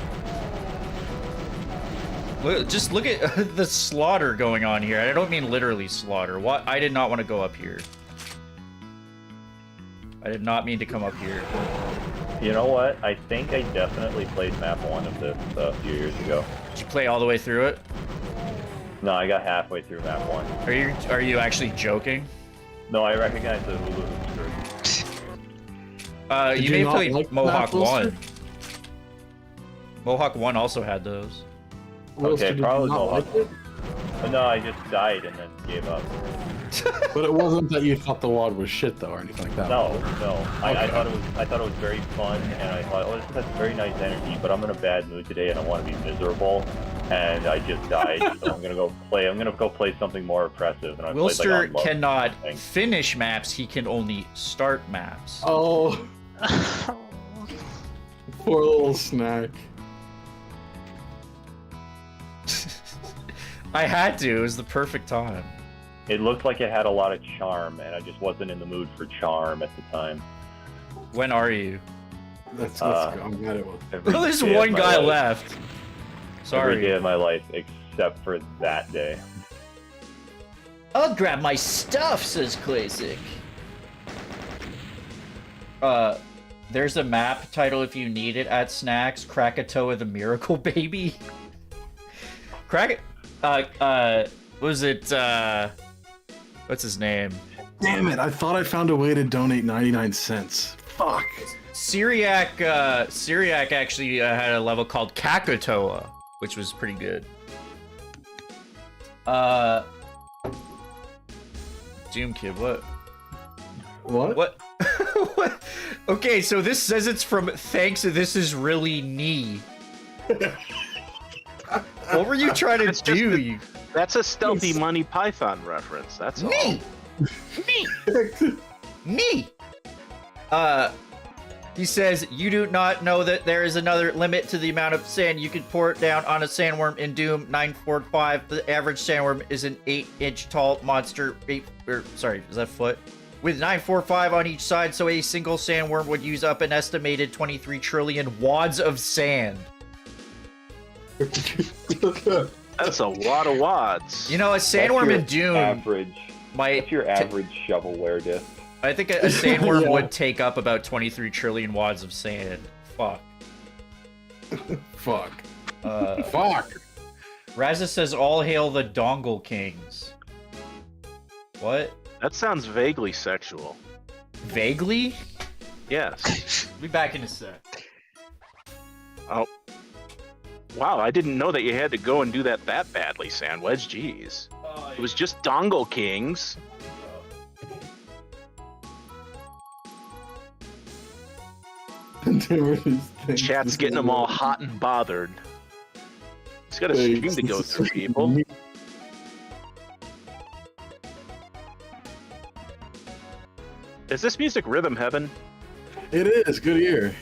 Just look at the slaughter going on here. I don't mean literally slaughter. What? I did not want to go up here. I did not mean to come up here. you know what? I think I definitely played map 1 of this a few years ago. Did you play all the way through it? No, I got halfway through map 1. Are you actually joking? No, I recognize the Hulu skirt. Did You you may not play like Mohawk that, Wilster? 1. Mohawk 1 also had those. Wilster, Okay, did you probably not Mohawk. like it? But no, I just died and then gave up. But it wasn't that you thought the WAD was shit though, or anything like that. No. I Okay. thought it was very fun, and I thought, oh, this has very nice energy. But I'm in a bad mood today, and I want to be miserable. And I just died, so I'm gonna go play something more oppressive. And I played, Wilster like, on low. cannot thing. finish maps. He can only start maps. Oh, poor little snack. I had to. It was the perfect time. It looked like it had a lot of charm, and I just wasn't in the mood for charm at the time. When are you? That's I'm glad it was. Every Well, there's day of one my guy life. left. Every day Sorry. of my life, except for that day. I'll grab my stuff, says Classic. There's a map title if you need it at Snacks. Krakatoa the Miracle Baby. Was it, what's his name? Damn it! I thought I found a way to donate 99 cents. Fuck. Syriac actually had a level called Kakatoa, which was pretty good. Doomkid, what? What? What? What? Okay, so this says it's from Thanks, This Is Really Knee. What were you trying to That's do? That's a stealthy Monty Python reference. That's all. Knee! Knee! He says, you do not know that there is another limit to the amount of sand you can pour down on a sandworm in Doom 945. The average sandworm is an 8-inch tall monster. Is that foot? With 945 on each side, so a single sandworm would use up an estimated 23 trillion wads of sand. That's a lot of wads. You know, a sandworm in Doom Average. might... That's your average shovelware disc. I think a sandworm Yeah. would take up about 23 trillion wads of sand. Fuck. Fuck. Fuck. Raza says, all hail the Dongle Kings. What? That sounds vaguely sexual. Vaguely? Yes. Be back in a sec. Oh. Wow, I didn't know that you had to go and do that badly, Sandwedge. Jeez. It was just Dongle Kings. Chat's getting them all hot and bothered. He's got a stream to go through, people. Is this music Rhythm Heaven? It is. Good ear.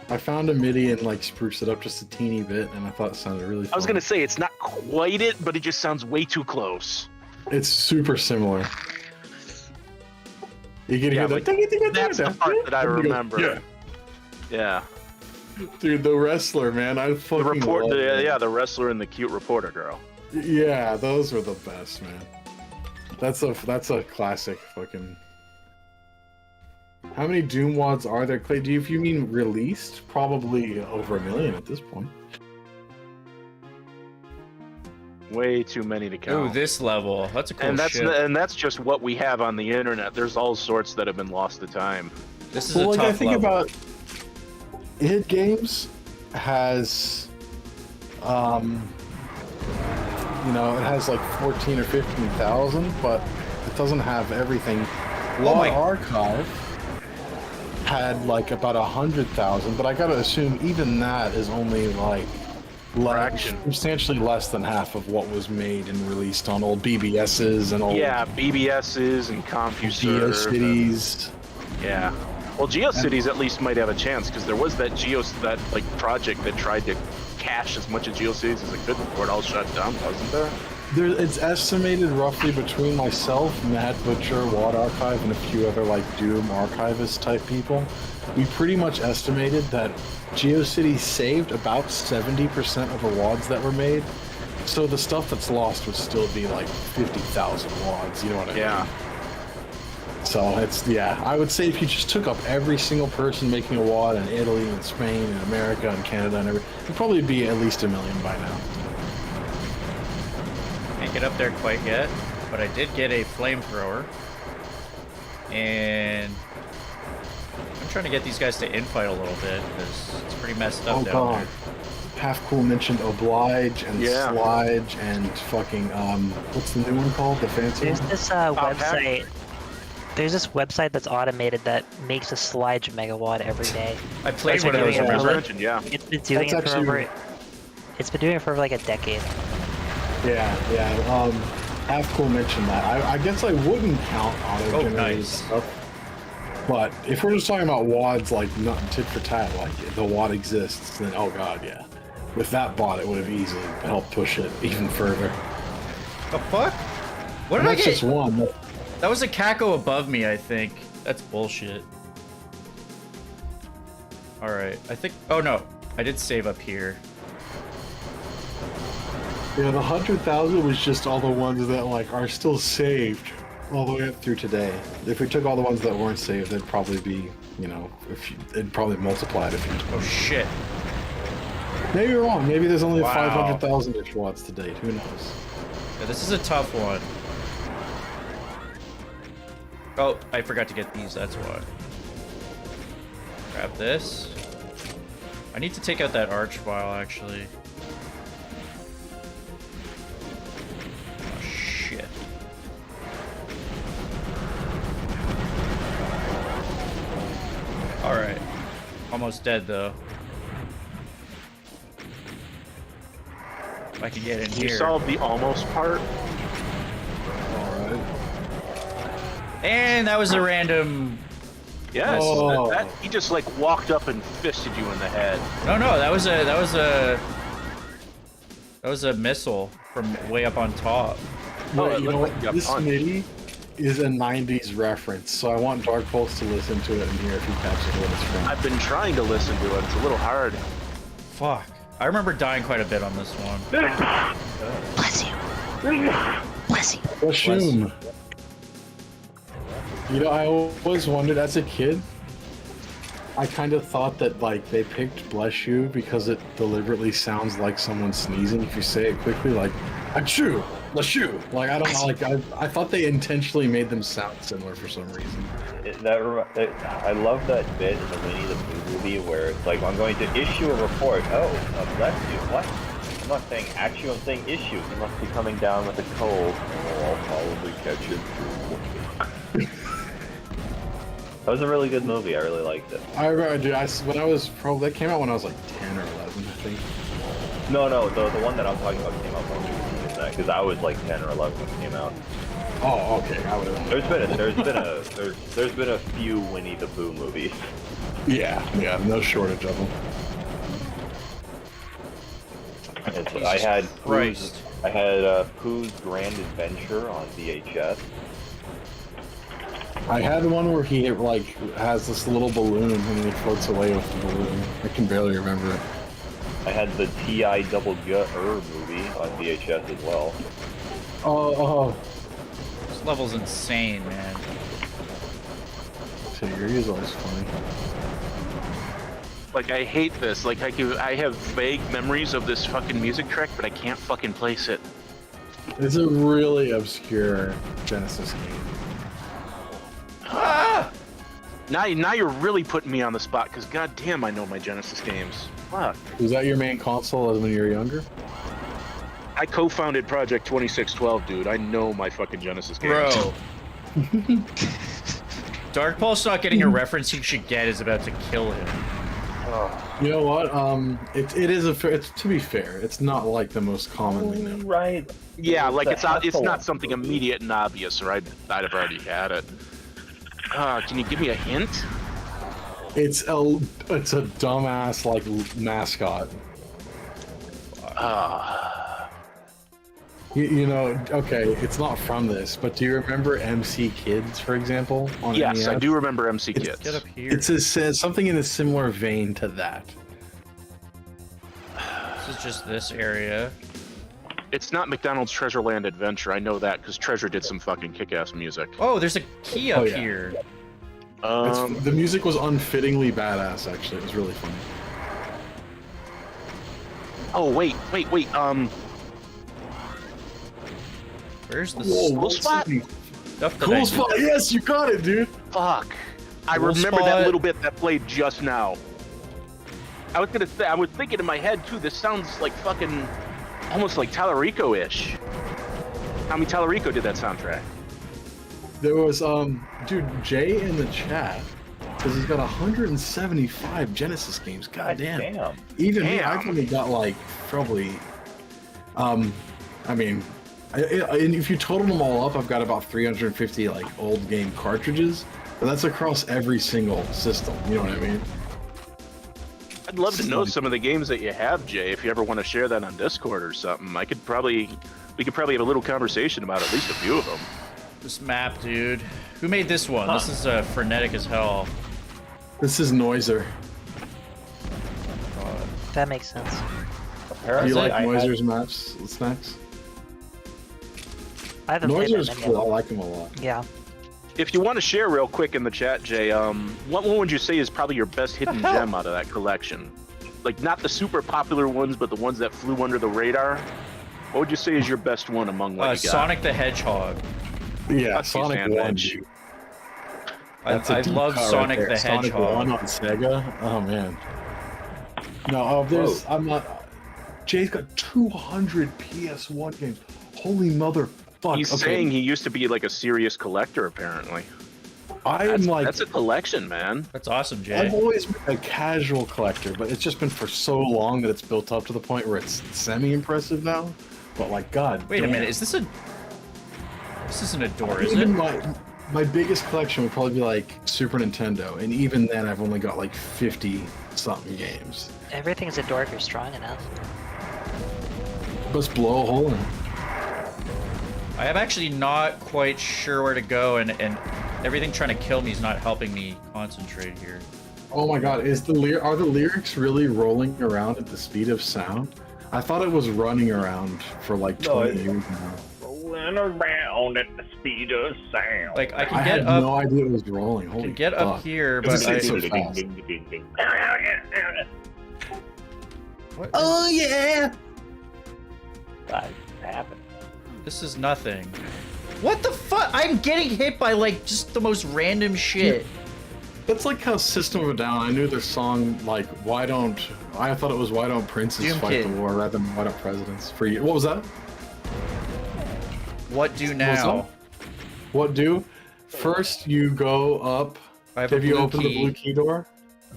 I found a MIDI and like spruced it up just a teeny bit, and I thought it sounded really fun. I was gonna say it's not quite it, but it just sounds way too close. It's super similar. You can Yeah, hear but that. that's the part that I remember. Yeah. Yeah. Dude, the wrestler, man, I The fucking love it. the wrestler and the cute reporter girl. Yeah, those were the best, man. That's a classic fucking. How many Doom wads are there, Clay? If you mean released, probably over 1 million at this point. Way too many to count. Ooh, this level. That's a cool and shit. that's just what we have on the internet. There's all sorts that have been lost to time. This is Well, a like tough I think level. about Hit Games has, you know, it has like 14 or 15,000, but it doesn't have everything. Law my- Archive had like about 100,000, but I gotta assume even that is only like Fraction. substantially less than half of what was made and released on old BBSs and old Yeah, BBSs and CompuServe. GeoCities. Yeah. Well, GeoCities at least might have a chance because there was that project that tried to cache as much of GeoCities as it could before it all shut down, wasn't there? It's estimated roughly between myself, Mad Butcher, Wad Archive, and a few other like Doom archivist type people. We pretty much estimated that GeoCities saved about 70% of the wads that were made. So the stuff that's lost would still be like 50,000 wads, you know what I Yeah. mean? So I would say if you just took up every single person making a wad in Italy and Spain and America and Canada and everything, it'd probably be at least 1 million by now. Can't get up there quite yet, but I did get a flamethrower. And I'm trying to get these guys to infight a little bit because it's pretty messed up Oh down god. there. Half Cool mentioned Oblige and Yeah. Slide and fucking what's the new one called? The fancy There's one? this website. There's this website that's automated that makes a slide megawatt every day. I played That's one of what those. doing it Remember? Mentioned, yeah. It's been doing That's it for actually- over. It's been doing it for like a decade. Yeah. Half Cool mentioned that. I guess I wouldn't count auto-generated nice. stuff. But if we're just talking about wads like not tit for tat, like the wad exists, then oh god, yeah. With that bot, it would have easily helped push it even further. The fuck? What And did I that's get? just one. That was a Kako above me, I think. That's bullshit. Alright, I think... Oh no, I did save up here. Yeah, the 100,000 was just all the ones that like are still saved. all the way up through today. If we took all the ones that weren't saved, they'd probably be, you know, it'd probably multiplied if you. Oh shit. Maybe you're wrong. Maybe there's only Wow. 500,000-ish watts to date. Who knows? Yeah, this is a tough one. Oh, I forgot to get these, that's why. Grab this. I need to take out that arch file, actually. Oh, shit. Alright. Almost dead, though. If I can get in You here. solved the almost part. Alright. And that was a random... Yes. Oh. He just like walked up and fisted you in the head. No, that was a missile from way up on top. Oh, Wait, it you know looked what? like you got This punched. MIDI is a 90s reference, so I want Dark Pulse to listen to it and hear if he catches what it's from. I've been trying to listen to it. It's a little hard. Fuck. I remember dying quite a bit on this one. Bless you. Bless you. Washoom. You know, I always wondered as a kid, I kind of thought that, like, they picked Bless You because it deliberately sounds like someone sneezing if you say it quickly, like, Achoo! Bless You! Like, I don't know, like, I thought they intentionally made them sound similar for some reason. I love that bit in the Winnie the Pooh movie where it's like, I'm going to issue a report. Oh, bless you. What? I'm not saying actual, I'm saying issue. You must be coming down with a cold. Oh, I'll probably catch it. That was a really good movie. I really liked it. I remember, dude, that came out when I was like 10 or 11, I think. No, the one that I'm talking about came out more recently than that because I was like 10 or 11 when it came out. Oh, okay, I would have. There's been a few Winnie the Pooh movies. Yeah, no shortage of them. I had Christ. Pooh's Grand Adventure on VHS. I had one where he like has this little balloon and he floats away with the balloon. I can barely remember it. I had the T.I. Double Gut movie on VHS as well. Oh, This level's insane, man. Tigger is always funny. Like, I hate this. Like, I have vague memories of this fucking music track, but I can't fucking place it. It's a really obscure Genesis game. Ah! Now you're really putting me on the spot, because goddamn, I know my Genesis games. Fuck. Was that your main console when you were younger? I co-founded Project 2612, dude. I know my fucking Genesis games. Bro. Dark Pulse not getting a reference he should get is about to kill him. You know what? It's to be fair, it's not like the most commonly known. Right. Yeah, like it's not Hasselhoff something movie. immediate and obvious, or I'd have already had it. Can you give me a hint? It's a dumbass like mascot. You know, okay, it's not from this, but do you remember MC Kids, for example? On Yes, NES? I do remember MC Kids. Get up here. It's something in a similar vein to that. This is just this area. It's not McDonald's Treasureland Adventure. I know that because Treasure did some fucking kick-ass music. Oh, there's a key up Oh, yeah. here. The music was unfittingly badass, actually. It was really funny. Oh wait. Where's the Cool spot? stuff that I Cool spot! Yes, you got it, dude! Fuck. I Cool remember spot. that little bit that played just now. I was gonna say, I was thinking in my head too, this sounds like fucking, almost like Tallarico-ish. Tommy Tallarico did that soundtrack. There was, dude, Jay in the chat says he's got 175 Genesis games. God damn. Even me, Damn. I've only got like probably, I mean, and if you total them all up, I've got about 350 like old game cartridges. But that's across every single system. You know what I mean? I'd love to know some of the games that you have, Jay. If you ever want to share that on Discord or something, we could probably have a little conversation about at least a few of them. This map, dude. Who made this one? This is frenetic as hell. This is Noiser. That makes sense. Do you like I Noiser's maps, Snacks? I haven't played that Noiser's many cool. I of them. like him a lot. Yeah. If you want to share real quick in the chat, Jay, what one would you say is probably your best hidden gem out of that collection? Like, not the super popular ones, but the ones that flew under the radar. What would you say is your best one among what you got? Sonic the Hedgehog. Yeah, Fuck you, Sonic Sandwich. 1. dude. I That's a deep love cut right Sonic there. the Sonic 1 Hedgehog. on Sega. Oh man. No, there's. I'm not. Jay's got 200 PS1 games. Holy motherfuck! He's okay, saying he used to be like a serious collector, apparently. I'm like. That's a collection, man. That's awesome, Jay. I've always been a casual collector, but it's just been for so long that it's built up to the point where it's semi-impressive now. But like, God. Wait a damn. minute, is this a... This isn't a door, is Even it? my biggest collection would probably be like Super Nintendo, and even then I've only got like 50 something games. Everything's a door if you're strong enough. Just blow a hole in it. I am actually not quite sure where to go, and everything trying to kill me is not helping me concentrate here. Oh my God, are the lyrics really rolling around at the speed of sound? I thought it was running around for like 20 years now. Rolling around at the speed of sound. Like, I can I get had up... no idea it was rolling. I Holy can get fuck. up here, Does but it say I... so fast? What is- Oh yeah! That happened. This is nothing. What the fuck? I'm getting hit by, like, just the most random shit. That's like how System of a Down, I knew their song, like, I thought it was Why Don't Princes Fight the Doomkid. War rather than Why Don't Presidents for you. What was that? What do What was now? that? What do? First, you go up. I have Have a you blue opened the key. blue key door?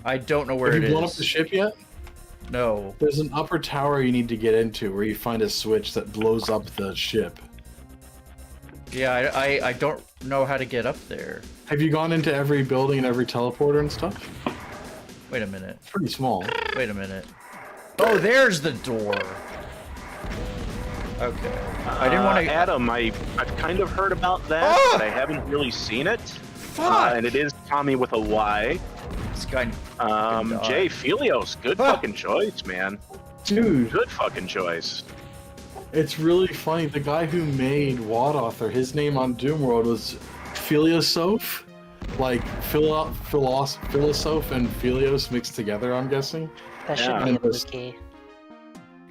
I don't know where Have it you blown up is. the ship yet? No. There's an upper tower you need to get into where you find a switch that blows up the ship. Yeah, I don't know how to get up there. Have you gone into every building and every teleporter and stuff? Wait a minute. It's pretty small. Wait a minute. Oh, there's the door. Okay. I didn't want to... Adam, I've kind of heard about that, Ah! but I haven't really seen it. Fuck! And it is Tommy with a Y. This guy... fucking died. Jay Felios, good Ah! fucking choice, man. Dude, Good fucking choice. it's really funny. The guy who made Wad Author, his name on Doom World was Philosoph. Like, Philosoph and Philios mixed together, I'm guessing. That Yeah. shouldn't be a blue Just- key.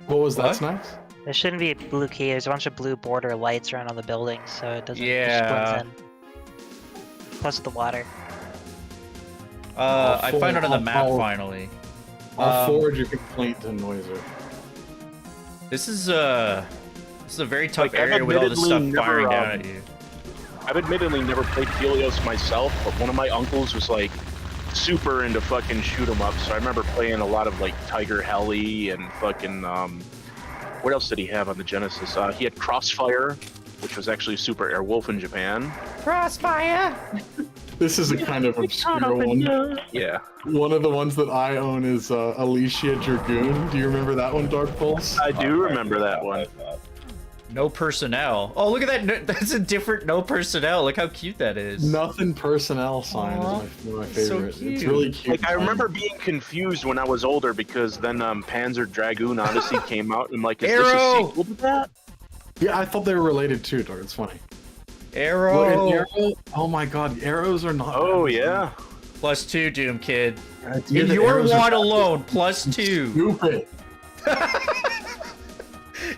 What was that, What? Snacks? There shouldn't be a blue key. There's a bunch of blue border lights around on the building, so it doesn't Yeah. just blends in. Plus the water. I find it on the I'll- map I'll- finally. I'll Um, forward your complaint to Noiser. This is a very tough Like, I've area with all this stuff admittedly firing never, down at you. I've admittedly never played Felios myself, but one of my uncles was like super into fucking shoot 'em up. So I remember playing a lot of like Tiger Heli and fucking what else did he have on the Genesis? He had Crossfire, which was actually Super Airwolf in Japan. Crossfire! This is a kind of obscure one. Yeah. One of the ones that I own is Alicia Dragoon. Do you remember that one, Dark Pulse? I do remember that one. No personnel. Oh, look at that. That's a different no personnel. Look how cute that is. Nothing personnel sign Aw, is one of my so favorite. It's cute. really cute. Like, I remember being confused when I was older because then Panzer Dragoon Odyssey came out and I'm like, is this a Arrow! sequel to that? Yeah, I thought they were related too, Dark. It's funny. Arrow. Well, and arrow, oh my god, arrows are not. Oh, yeah. +2, Doomkid. Yeah, In the your arrows are one alone, +2. Stupid.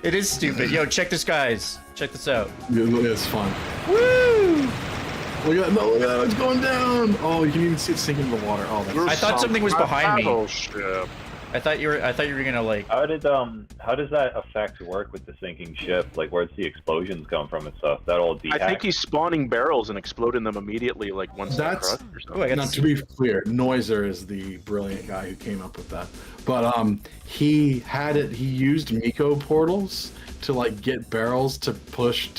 It is stupid. Yo, check this, guys. Check this out. Yeah, it's fun. Woo! Look at that! No, look at that! It's going down. Oh, you can even see it sinking in the water. Oh, that's. I thought something was behind me. Battleship. I thought you were gonna like. How does that effect work with the sinking ship? Like, where's the explosions come from and stuff? That all I think he's spawning barrels and exploding them immediately, like once they're That's- crushed or Oh, something. I got Now, to to be clear, Noiser is the brilliant guy who came up with that. But he had it. He used Miko portals to like get barrels to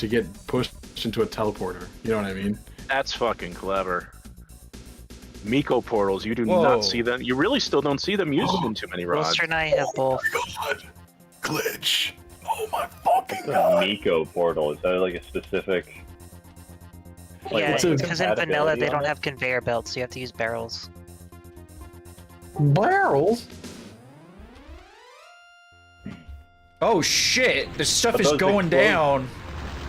get pushed into a teleporter. You know what I mean? That's fucking clever. Miko portals, you do Whoa. not see them. You really still don't see them used in too many rods. Wilster and I have both. God, glitch! Oh my fucking god! Miko portal. Is that like a specific? Like, Yeah, what's it- because in vanilla compatibility they on don't it? have conveyor belts, so you have to use barrels. Barrels? Oh shit! This stuff But is those going explode. down.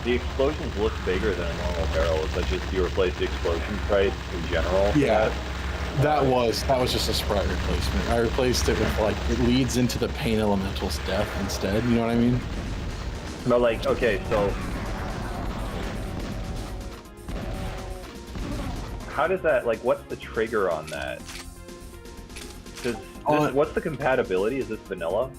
the explosions look bigger than a normal barrel. Is that just you replace the explosion sprite in general? Yeah. That was just a sprite replacement. I replaced it with like it leads into the pain elemental's death instead. You know what I mean? But like, okay, so how does that like? What's the trigger on that? What's the compatibility? Is this vanilla?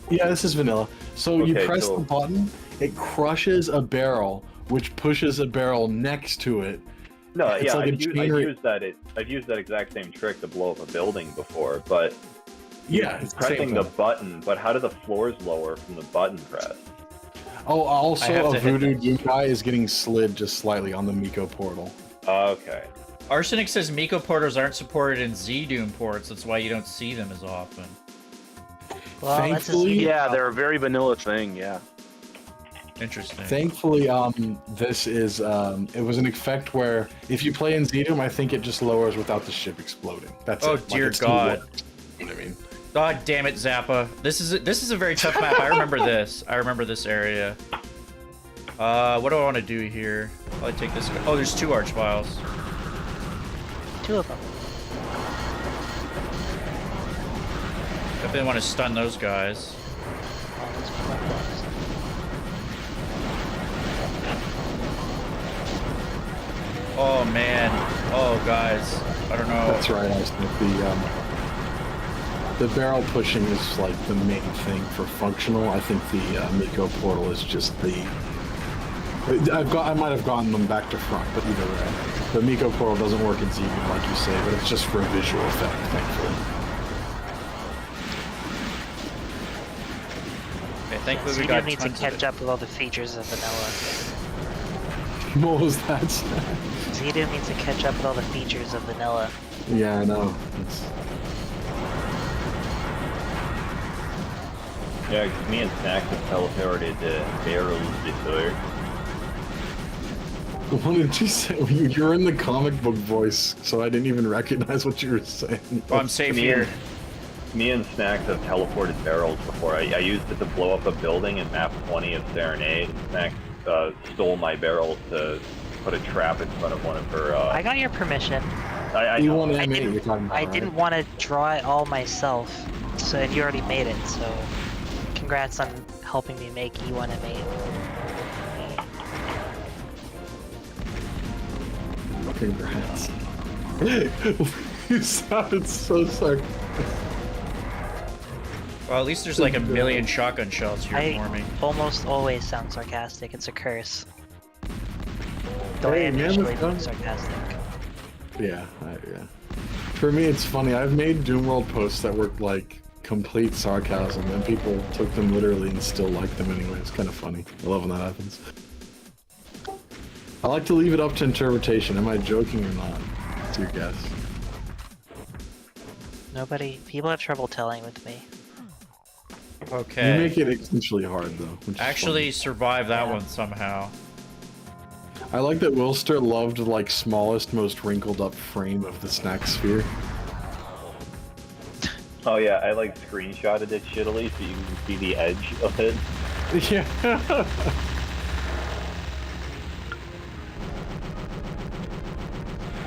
Yeah, this is vanilla. So you press the button, it crushes a barrel, which pushes a barrel next to it. No, It's yeah, like I've used that exact same trick to blow up a building before, but yeah, it's pressing the button. But how do the floors lower from the button press? Oh, I also have a to hit Voodoo this. Doom guy is getting slid just slightly on the Miko portal. Okay. Arsenic says Miko portals aren't supported in Z-Doom ports. That's why you don't see them as often. Well, that's a Thankfully, Yeah, they're a very vanilla thing. Yeah. Interesting. Thankfully, this is it was an effect where if you play in Z-Doom, I think it just lowers without the ship exploding. That's Oh, it. Like, dear it's too God. low. You know what I mean? God damn it, Zappa. This is a very tough map. I remember this. I remember this area. What do I want to do here? I'll take this. Oh, there's 2 archviles. 2 of them. Definitely want to stun those guys. Oh, those bullets. Oh man. Oh guys. I don't know. That's right. I think the barrel pushing is like the main thing for functional. I think the Miko portal is just the. I might have gotten them back to front, but either way, the Miko portal doesn't work in Z-Doom like you say, but it's just for a visual effect, thankfully. Okay, thankfully we You got do need to tons of catch it. up with all the features of vanilla. What was that? Z-Doom needs to catch up with all the features of vanilla. Yeah, I know. It's... Yeah, 'cause me and Snax have teleported barrels before. What did you say? You're in the comic book voice, so I didn't even recognize what you were saying. Oh, I'm safe Me here. Me and Snax have teleported barrels before. I used it to blow up a building in map 20 of Serenade. Snax stole my barrel to put a trap in front of one of her. I got your permission. I You know. want to I animate didn't- you're talking about, I right? didn't want to draw it all myself, so if you already made it, so congrats on helping me make E1 M8. Congrats. You sounded so sarcastic. Well, at least there's like a million shotgun shells here I for me. almost always sound sarcastic. It's a curse. Though Hey, I am man, usually let's go. being sarcastic. Yeah, yeah. For me, it's funny. I've made Doomworld posts that were like complete sarcasm, and people took them literally and still like them anyway. It's kind of funny. I love when that happens. I like to leave it up to interpretation. Am I joking or not? It's your guess. People have trouble telling with me. Okay. You make it essentially hard though. Which is Actually survived that Yeah. one somehow. funny. I like that Wilster loved the like smallest, most wrinkled up frame of the snack sphere. Oh yeah, I like screenshotted it shittily so you can see the edge of it. Yeah.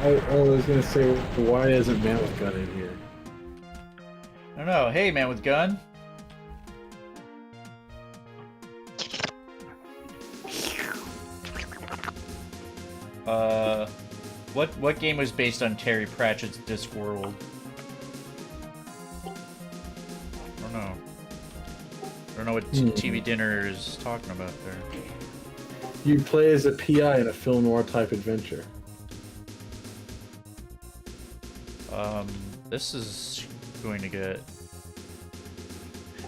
I was gonna say, why isn't Man with Gun in here? I don't know. Hey, man with gun. What game was based on Terry Pratchett's Discworld? I don't know. I don't know what TV Dinner is talking about there. You play as a PI in a film noir type adventure. This is going to get...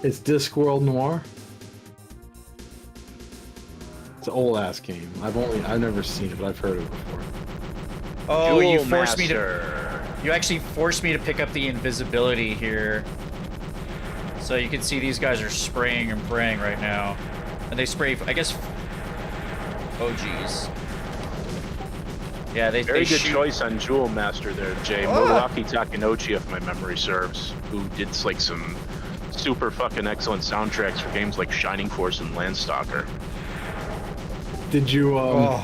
It's Discworld Noir. It's an old ass game. I've never seen it, but I've heard of it before. Oh, Jewel you forced me to... Master. You actually forced me to pick up the invisibility here. So you can see these guys are spraying and praying right now. And they spray, I guess... Oh, jeez. Yeah, they Very good shoot... choice on Jewel Master there, Jay. Muraki Takenouchi, if my memory serves, who did like some super fucking excellent soundtracks for games like Shining Force and Landstalker. Did you Oh,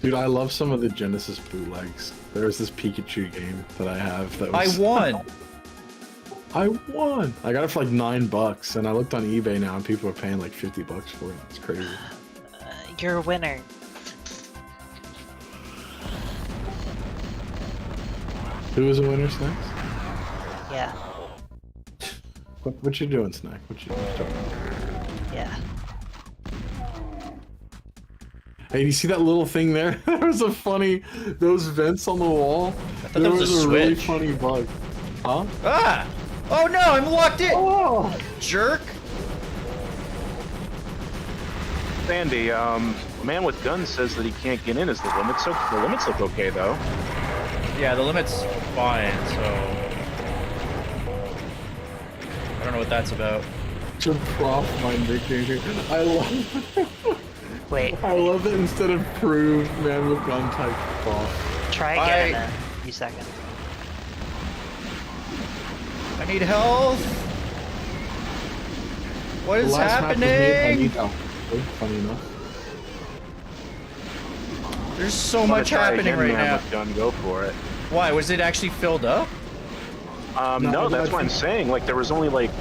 Dude, I love some of the Genesis bootlegs. There's this Pikachu game that I have that I was... won. I won! I got it for like $9, and I looked on eBay now, and people are paying like $50 for it. It's crazy. You're a winner. Who was a winner, Snacks? Yeah. What you doing, Snack? What you doing? Yeah. Hey, do you see that little thing there? There was a funny... Those vents on the wall. I thought that was a really switch. funny bug. Huh? Ah! Oh no, I'm locked in! Oh! Jerk! Sandy, man with guns says that he can't get in. Is the limit so? The limits look okay though. Yeah, the limit's fine, so... I don't know what that's about. To prof my nickname. I love... Wait, I love that instead of prove, man with gun type prof. try again in a few seconds. I need health! What The is last map was made by happening? Midi. Funny enough. There's so Wanna much try happening again, right man now. with gun, go for it. Why, was it actually filled up? No, that's I what I'm think- saying. Like there was only like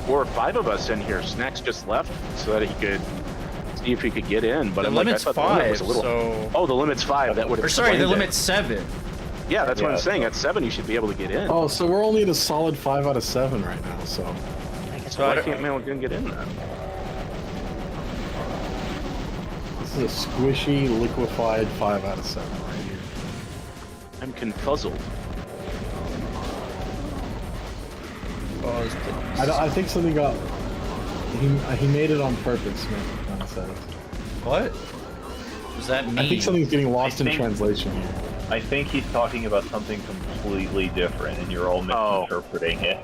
4 or 5 of us in here. Snacks just left so that he could see if he could get in. But The I'm like, I limit's thought the limit 5, was a little. so... Oh, the limit's 5. That would have. Or sorry, the explained it. limit's 7. Yeah, that's what I'm Yeah. saying. At 7, you should be able to get in. Oh, so we're only at a solid 5 out of 7 right now, so... I guess So I Why don't- can't man with gun get in then? This is a squishy, liquefied 5 out of 7 right here. I'm confuzzled. Oh, this I think something got... He made it on purpose, man. Gun says. What? Does that mean? I think something's getting lost in think- translation here. I think he's talking about something completely different, and you're all misinterpreting it.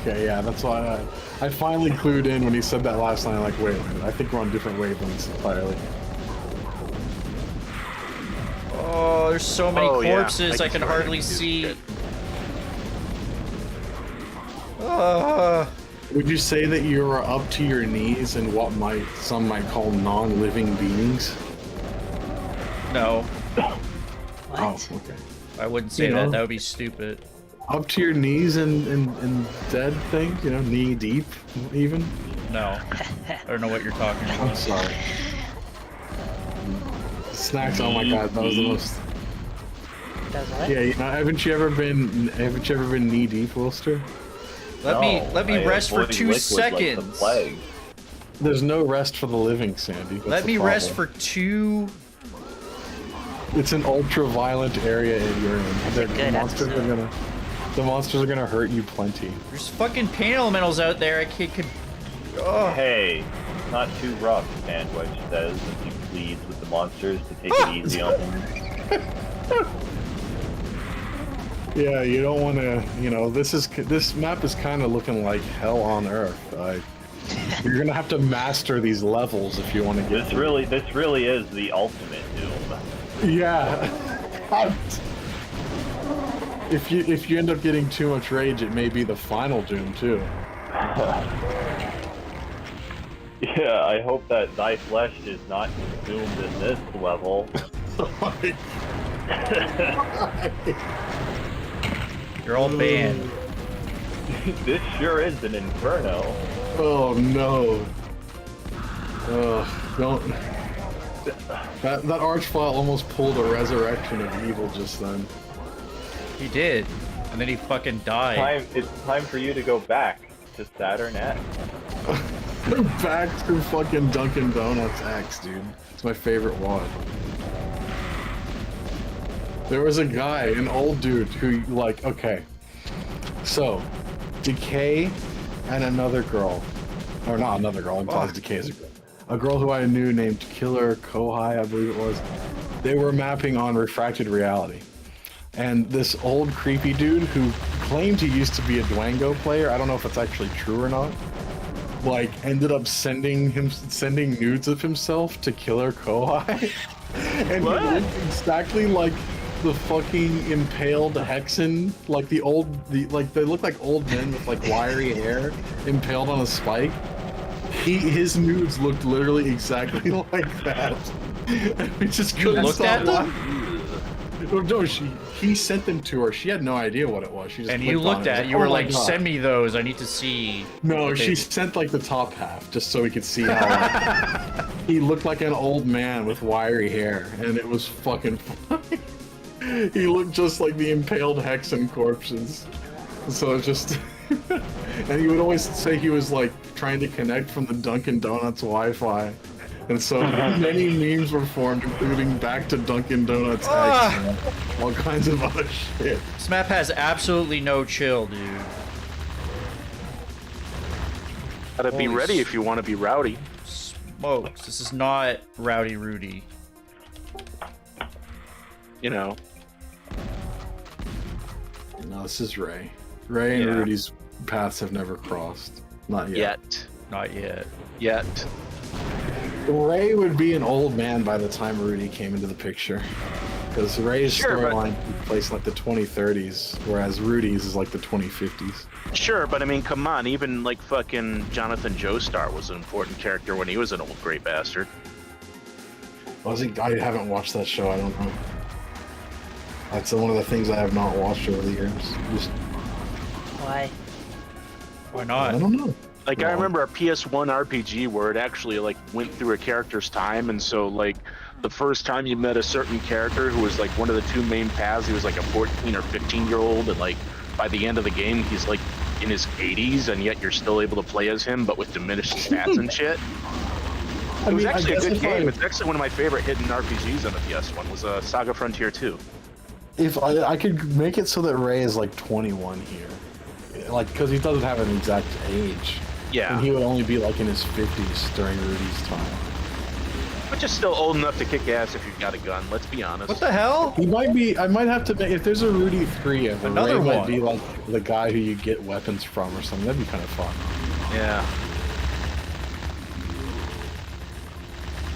Okay, yeah, that's why I finally clued in when he said that last night. Like, wait a minute, I think we're on different wavelengths entirely. Oh, there's so many Oh, yeah. corpses I can hardly see. Would you say that you're up to your knees in what some might call non-living beings? No, What? Oh, okay. I wouldn't say You that. know. That would be stupid. Up to your knees in dead things, you know, knee deep, even. No, I don't know what you're talking I'm about. sorry. Snacks. Oh my god, that was the most. Does what? Yeah, you know, haven't you ever been knee deep, Wilster? Let me I rest for avoid 2 liquid like the seconds. plague. There's no rest for the living, Sandy. That's Let the me rest problem. for 2. It's an ultra-violent area you're in. The good monsters episode. are gonna. The monsters are gonna hurt you plenty. There's fucking pain elementals out there. I could. Oh, Hey, not too rough, Sandwich says as he pleads with the monsters to take it easy on him. Yeah, you don't want to. You know, this map is kind of looking like hell on earth. You're gonna have to master these levels if you want to get. This really is the ultimate Doom. Yeah. If you end up getting too much rage, it may be the final Doom too. Yeah, I hope that thy flesh is not consumed in this level. you're all banned. This sure is an inferno. Oh no. Don't. That archfile almost pulled a resurrection of evil just then. He did, and then he fucking died. It's time for you to go back to Saturn X. Back to fucking Dunkin' Donuts X, dude. It's my favorite one. There was a guy, an old dude, who, like, okay. So, Decay and another girl. Or not another girl, I'm telling Decay is a girl. A girl who I knew named Killer Kohai, I believe it was. They were mapping on refracted reality. And this old creepy dude who claimed he used to be a Dwango player, I don't know if it's actually true or not, like ended up sending nudes of himself to Killer Kohai. And What? he looked exactly like the fucking impaled Hexen, like they look like old men with like wiry hair impaled on a spike. His nudes looked literally exactly like that. We just You couldn't looked stop at them? laughing. Oh, no, he sent them to her. She had no idea what it was. She just And you clicked on looked it. at It it. You was were "Oh my like, God." send me those. I need to see. No, what she they- sent like the top half just so we could see how he looked like an old man with wiry hair, and it was fucking funny. He looked just like the impaled Hexen corpses. So it's just, and he would always say he was like trying to connect from the Dunkin' Donuts Wi-Fi. And so many memes were formed, including back to Dunkin' Donuts X, all kinds of other shit. This map has absolutely no chill, dude. Gotta be Holy ready if you want to be rowdy. Smokes. This is not Rowdy Rudy. You know. No, this is Ray. Ray and Yeah. Rudy's paths have never crossed. Not yet. Not yet. Yet. Ray would be an old man by the time Rudy came into the picture. Because Ray's Sure, but- storyline took place in like the 2030s, whereas Rudy's is like the 2050s. Sure, but I mean, come on. Even like fucking Jonathan Joestar was an important character when he was an old great bastard. I haven't watched that show, I don't know. That's one of the things I have not watched over the years. Just, Why? Why I not? don't know. Like I Well- remember a PS1 RPG where it actually like went through a character's time, and so like the first time you met a certain character who was like one of the two main paths, he was like a 14 or 15-year-old, and like by the end of the game he's like in his 80s, and yet you're still able to play as him, but with diminished stats and shit. It was actually a good game. It's actually one of my favorite hidden RPGs on the PS1. Was Saga Frontier 2. If I could make it so that Ray is like 21 here, like because he doesn't have an exact age, Yeah, and he would only be like in his 50s during Rudy's time. but just still old enough to kick ass if you've got a gun. Let's be honest. What the hell? He might be. I might have to make if there's a Rudy 3, if Another Ray might one. be like the guy who you get weapons from or something. That'd be kind of fun. Yeah.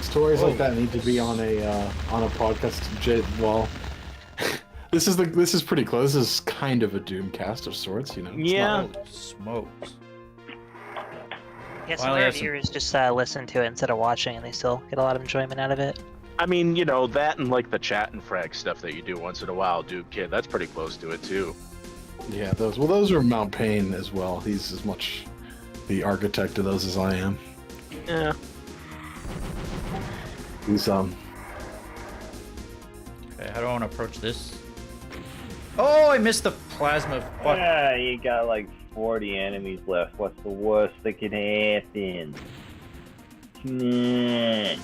Stories like that need to be on a podcast. Well, this is pretty close. This is kind of a Doomcast of sorts, you know. It's Yeah. not- Holy smokes. Yeah, some Finally of our have some- viewers just listen to it instead of watching, and they still get a lot of enjoyment out of it. I mean, you know, that and like the chat and frag stuff that you do once in a while, Doomkid, that's pretty close to it too. Yeah, those are Mount Payne as well. He's as much the architect of those as I am. Yeah. He's Okay, how do I want to approach this? Oh, I missed the plasma. Fuck. Yeah, you got like 40 enemies left. What's the worst that could happen? Nah.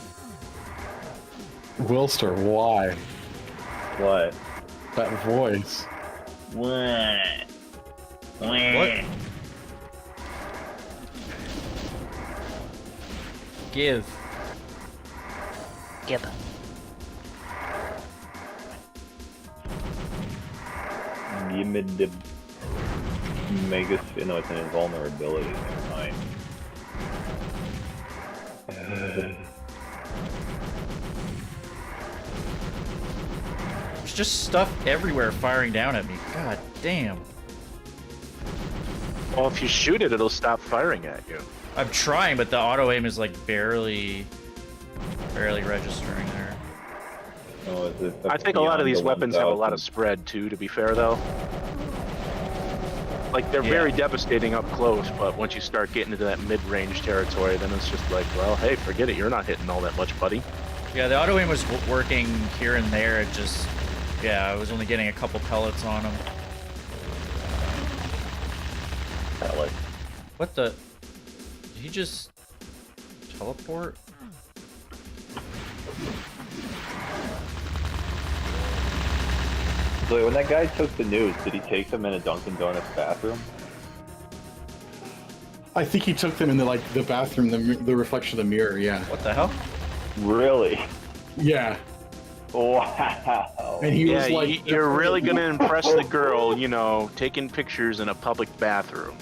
Wilster. Why What? that voice? What? What? Give. Gib. You made the mega. No, it's an invulnerability. Never mind. There's just stuff everywhere firing down at me. God damn. Well, if you shoot it, it'll stop firing at you. I'm trying, but the auto aim is like barely registering there. Oh, is it I think a lot of these beyond the weapons have a lot of 1000? spread too, to be fair though. Like they're very Yeah. devastating up close, but once you start getting into that mid-range territory, then it's just like, well, hey, forget it. You're not hitting all that much, buddy. Yeah, the auto aim was working here and there. It just, yeah, I was only getting a couple pellets on him. Pellet. What the? Did he just teleport? So when that guy took the news, did he take them in a Dunkin' Donuts bathroom? I think he took them in the bathroom, the reflection of the mirror. Yeah, What the hell? Really? yeah. Wow. And he Yeah, was like, you're really gonna impress the girl, you know, taking pictures in a public bathroom.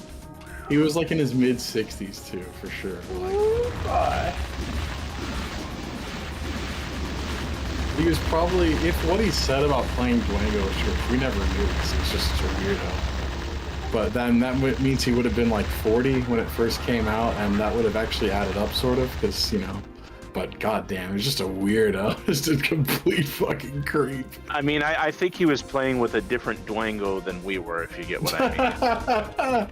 he was like in his mid 60s too, for sure. Like, he was probably, if what he said about playing Dwango was true, we never knew because he was just such a weirdo. But then that means he would have been like 40 when it first came out, and that would have actually added up sort of, because, you know, but goddamn, he's just a weirdo. Just a complete fucking creep. I mean, I think he was playing with a different Dwango than we were, if you get what I mean.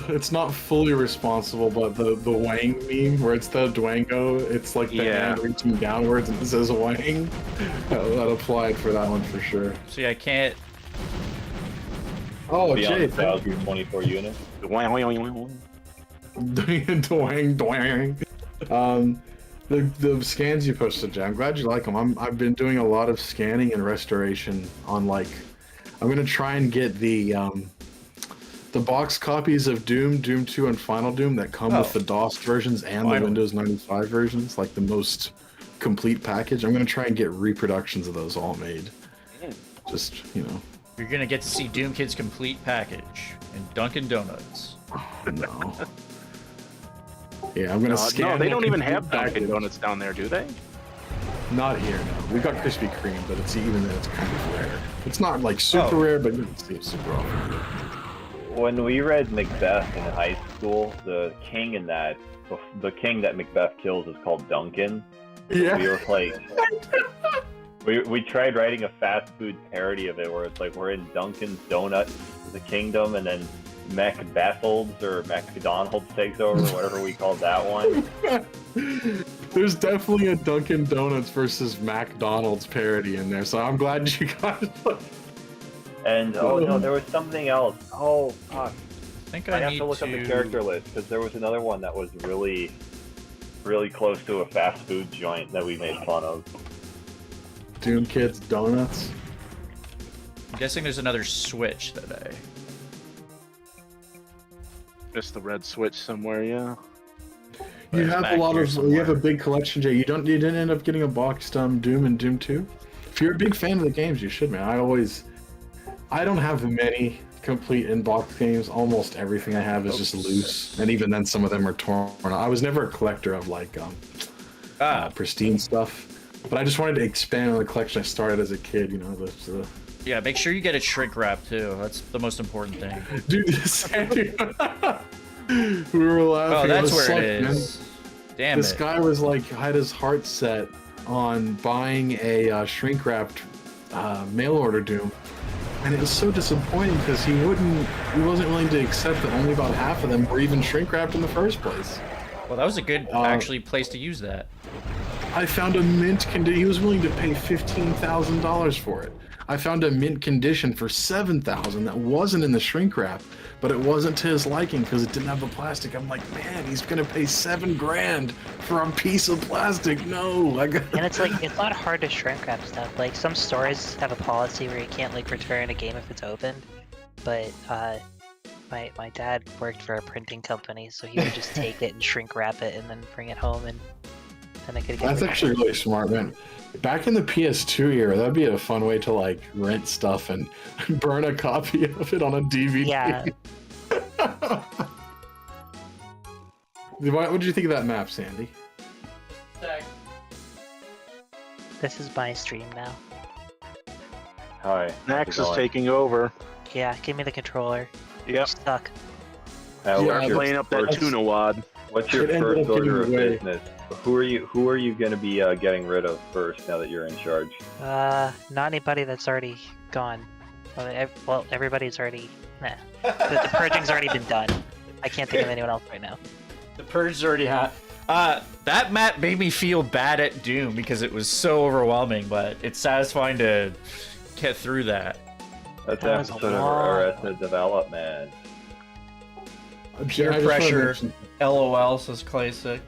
It's not fully responsible, but the Wang meme, where it's the Dwango, it's like the hand reaching downwards and it says Wang. That applied for that one for sure. See, I can't. Oh, Beyond Jay, thank you. 1,024 units. Dwang. The scans you posted, Jay, I'm glad you like them. I've been doing a lot of scanning and restoration on I'm gonna try and get the box copies of Doom 2, and Final Doom that come with the DOS versions and the Windows 95 versions, like the most complete package. I'm gonna try and get reproductions of those all made. Just, you know. You're gonna get to see Doomkid's complete package in Dunkin' Donuts. No. Yeah, I'm gonna scan. No, they don't even have package. Dunkin' Donuts down there, do they? Not here, no. We got Krispy Kreme, but it's even then it's kind of rare. It's not like super rare, but you can see it super often. When we read Macbeth in high school, the king that Macbeth kills is called Duncan. Yeah. We were like, we tried writing a fast food parody of it where it's like we're in Dunkin's Donuts, the kingdom, and then Macbetholds or McDonald's takes over, whatever we called that one. There's definitely a Dunkin' Donuts versus McDonald's parody in there, so I'm glad you got it. And oh no, there was something else. Oh fuck. I think I I have need to look up the character list because there was another one that was really, really close to a fast food joint that we made fun of. Doomkid's Donuts. I'm guessing there's another Switch today. Just the red switch somewhere, yeah. You It's have back a lot here of. You somewhere. have a big collection, Jay. You didn't end up getting a boxed Doom and Doom 2. If you're a big fan of the games, you should, man. I don't have many complete in-box games. Almost everything I have is just loose, and even then, some of them are torn. I was never a collector of pristine stuff, but I just wanted to expand on the collection I started as a kid. You know, Yeah, make sure you get it shrink wrap too. That's the most important thing. dude. We were laughing. Oh, that's was where it man. is. Damn This it. guy was like, had his heart set on buying a shrink wrapped mail order Doom, and it was so disappointing because he wasn't willing to accept that only about half of them were even shrink wrapped in the first place. Well, that was a good actually place to use that. I found a mint condition. He was willing to pay $15,000 for it. I found a mint condition for $7,000 that wasn't in the shrink wrap, but it wasn't to his liking because it didn't have the plastic. I'm like, man, he's gonna pay $7,000 for a piece of plastic. No, And it's like, it's not hard to shrink wrap stuff. Like, some stores have a policy where you can't, like, return a game if it's opened. But, my dad worked for a printing company, so he would just take it and shrink wrap it and then bring it home, and then I could get That's actually really smart, man. Back in the PS2 era, that'd be a fun way to like rent stuff and burn a copy of it on a DVD. Yeah. What did you think of that map, Sandy? This is my stream now. Hi. Nax is taking over. Yeah, give me the controller. Yep. Stuck. Yeah, Playing up that tuna wad. What's your It ended first up getting order of away. business? Who are you going to be getting rid of first now that you're in charge? Not anybody that's already gone. Well, everybody's already... Nah. The purging's already been done. I can't think of anyone else right now. The purge's already that map made me feel bad at Doom because it was so overwhelming, but it's satisfying to get through that. That's That an was a episode of lot. Arrested Development. Peer I just wanna pressure. mention- LOL says Classic.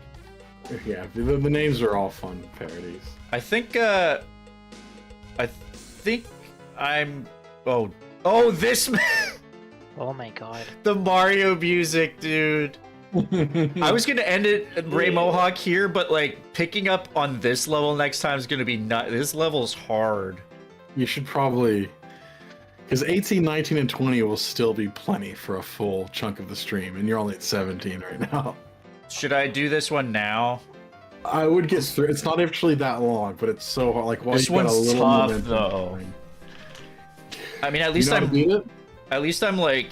Yeah, the names are all fun parodies. I think I'm this Oh my god. the Mario music, dude. I was gonna end it at Ray Mohawk here, but like picking up on this level next time is gonna be this level's hard. You should probably, because 18, 19, and 20 will still be plenty for a full chunk of the stream, and you're only at 17 right now. Should I do this one now? I would get through. It's not actually that long, but it's so hard. Like, while This you've got a one's little tough, momentum though. going. I mean, at You least know how to beat it? like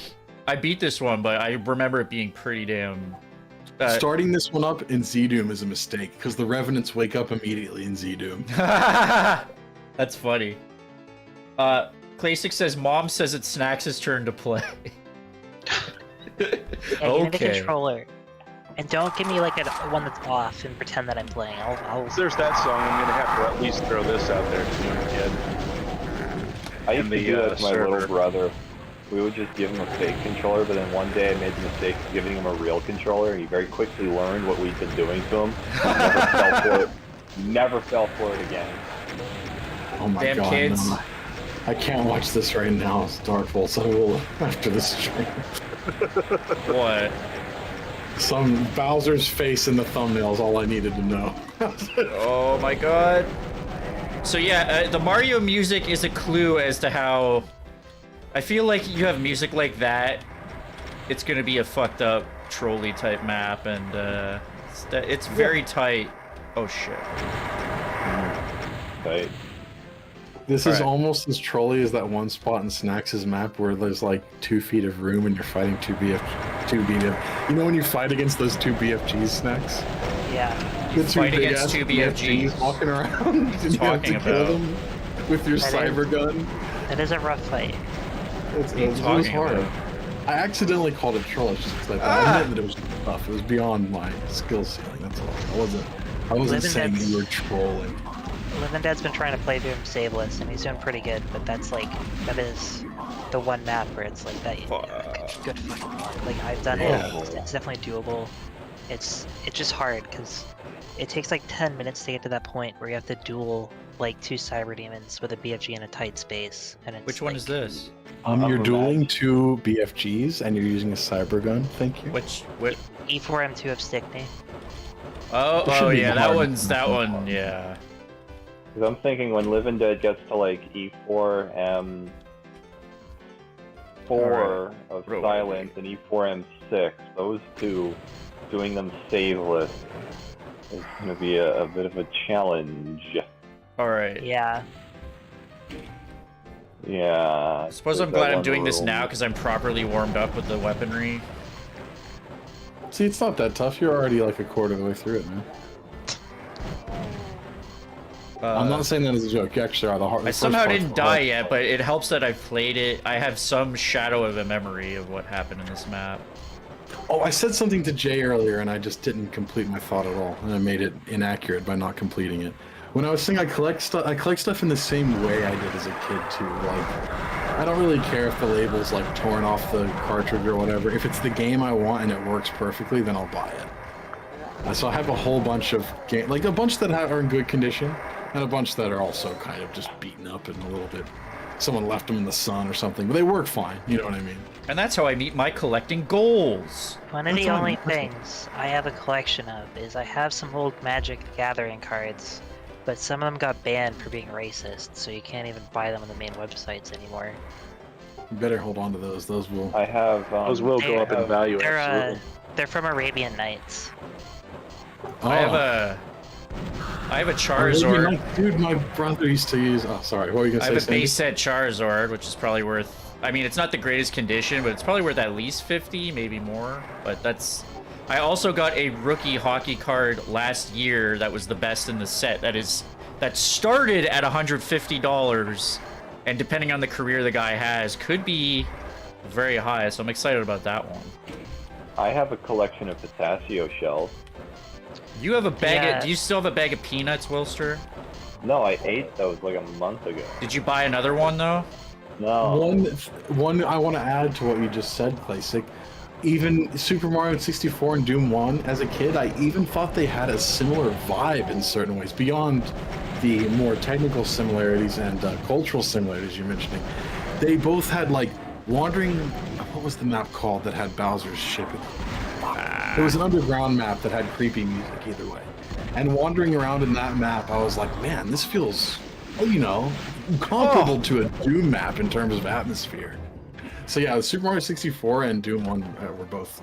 I beat this one, but I remember it being pretty damn Starting this one up in Z-Doom is a mistake because the Revenants wake up immediately in Z-Doom. That's funny. Classic says, Mom says it's Snax' turn to play. Yeah, give me the controller. And don't give me like one that's off and pretend that I'm playing. There's that song. I'm gonna have to at least throw this out there to you, kid. I used to the, do that with my server. little brother. We would just give him a fake controller, but then one day I made the mistake of giving him a real controller, and he very quickly learned what we'd been doing to him. Never fell for it. Never fell for it again. Oh my Damn god, kids. no. I can't watch this right now. It's Darkful, so I will after the stream. What? Some Bowser's face in the thumbnail is all I needed to know. Oh my god. So yeah, the Mario music is a clue as to how... I feel like you have music like that, it's gonna be a fucked up trolley type map, and it's very tight. Oh shit. Right. This is Alright. almost as trolly as that one spot in Snax' map where there's like 2 feet of room and you're fighting two BF. You know when you fight against those 2 BFGs, Snacks? Yeah. The fight big against ass 2 BFGs. walking around. And you have Talking to kill about? them with your That cyber gun. It is a rough fight. It are you was talking hard. about? I accidentally called it troll. Just because I meant that it was tough. It was beyond my skill ceiling. That's all. I wasn't Living saying Dead's- you were trolling. Living Dead's been trying to play Doom Saveless, and he's doing pretty good, but that is the one map where it's like that. Good fucking luck. Like, I've done Yeah. it. It's definitely doable. It's just hard, because it takes like 10 minutes to get to that point where you have to duel like 2 cyber demons with a BFG in a tight space. And it's Which one like, is this? You're Upper dueling 2 BFGs and you're using a cyber gun. Thank you. Which E4M2 of Stickney. It should oh be yeah, that hard. one's that one, yeah. Because I'm thinking when Living Dead gets to like E4 M4 Alright. of Real Silence and E4 M6, those two doing them saveless is going to be a bit of a challenge. Alright. Yeah. Yeah. I suppose there's I'm that glad I'm one doing this room. now because I'm properly warmed up with the weaponry. See, it's not that tough. You're already like a quarter of the way through it, man. I'm not saying that as a joke. You actually are the hard. I somehow didn't die yet, but it helps that I've played it. I have some shadow of a memory of what happened in this map. Oh, I said something to Jay earlier, and I just didn't complete my thought at all, and I made it inaccurate by not completing it. When I was saying I collect stuff in the same way I did as a kid too. Like, I don't really care if the label's like torn off the cartridge or whatever. If it's the game I want and it works perfectly, then I'll buy it. So I have a whole bunch of like a bunch that are in good condition, and a bunch that are also kind of just beaten up and a little bit. Someone left them in the sun or something, but they work fine. You know what I mean? And that's how I meet my collecting goals. One of That's the fine, only that's fine. things I have a collection of is I have some old Magic the Gathering cards, but some of them got banned for being racist, so you can't even buy them on the main websites anymore. You better hold on to those. Those will. I have. Those will go up in value, They're absolutely. they're from Arabian Nights. Oh. I have a Arabian Charizard. Nights, dude, my brother used to use. Oh, sorry. What were you I gonna have say? a base set Charizard, which is probably worth... I mean, it's not the greatest condition, but it's probably worth at least 50, maybe more. But that's... I also got a rookie hockey card last year that was the best in the set. That started at $150, and depending on the career the guy has, could be very high. So I'm excited about that one. I have a collection of pistachio shells. You have a bag Yeah. of... Do you still have a bag of peanuts, Wilster? No, I ate those like a month ago. Did you buy another one, though? No. One I want to add to what you just said, Classic. Even Super Mario 64 and Doom 1, as a kid, I even thought they had a similar vibe in certain ways, beyond the more technical similarities and cultural similarities you're mentioning. They both had, like, wandering... What was the map called that had Bowser's ship in it? It was an underground map that had creepy music either way. And wandering around in that map, I was like, man, this feels, you know, comparable to a Doom map in terms of atmosphere. So yeah, Super Mario 64 and Doom 1 were both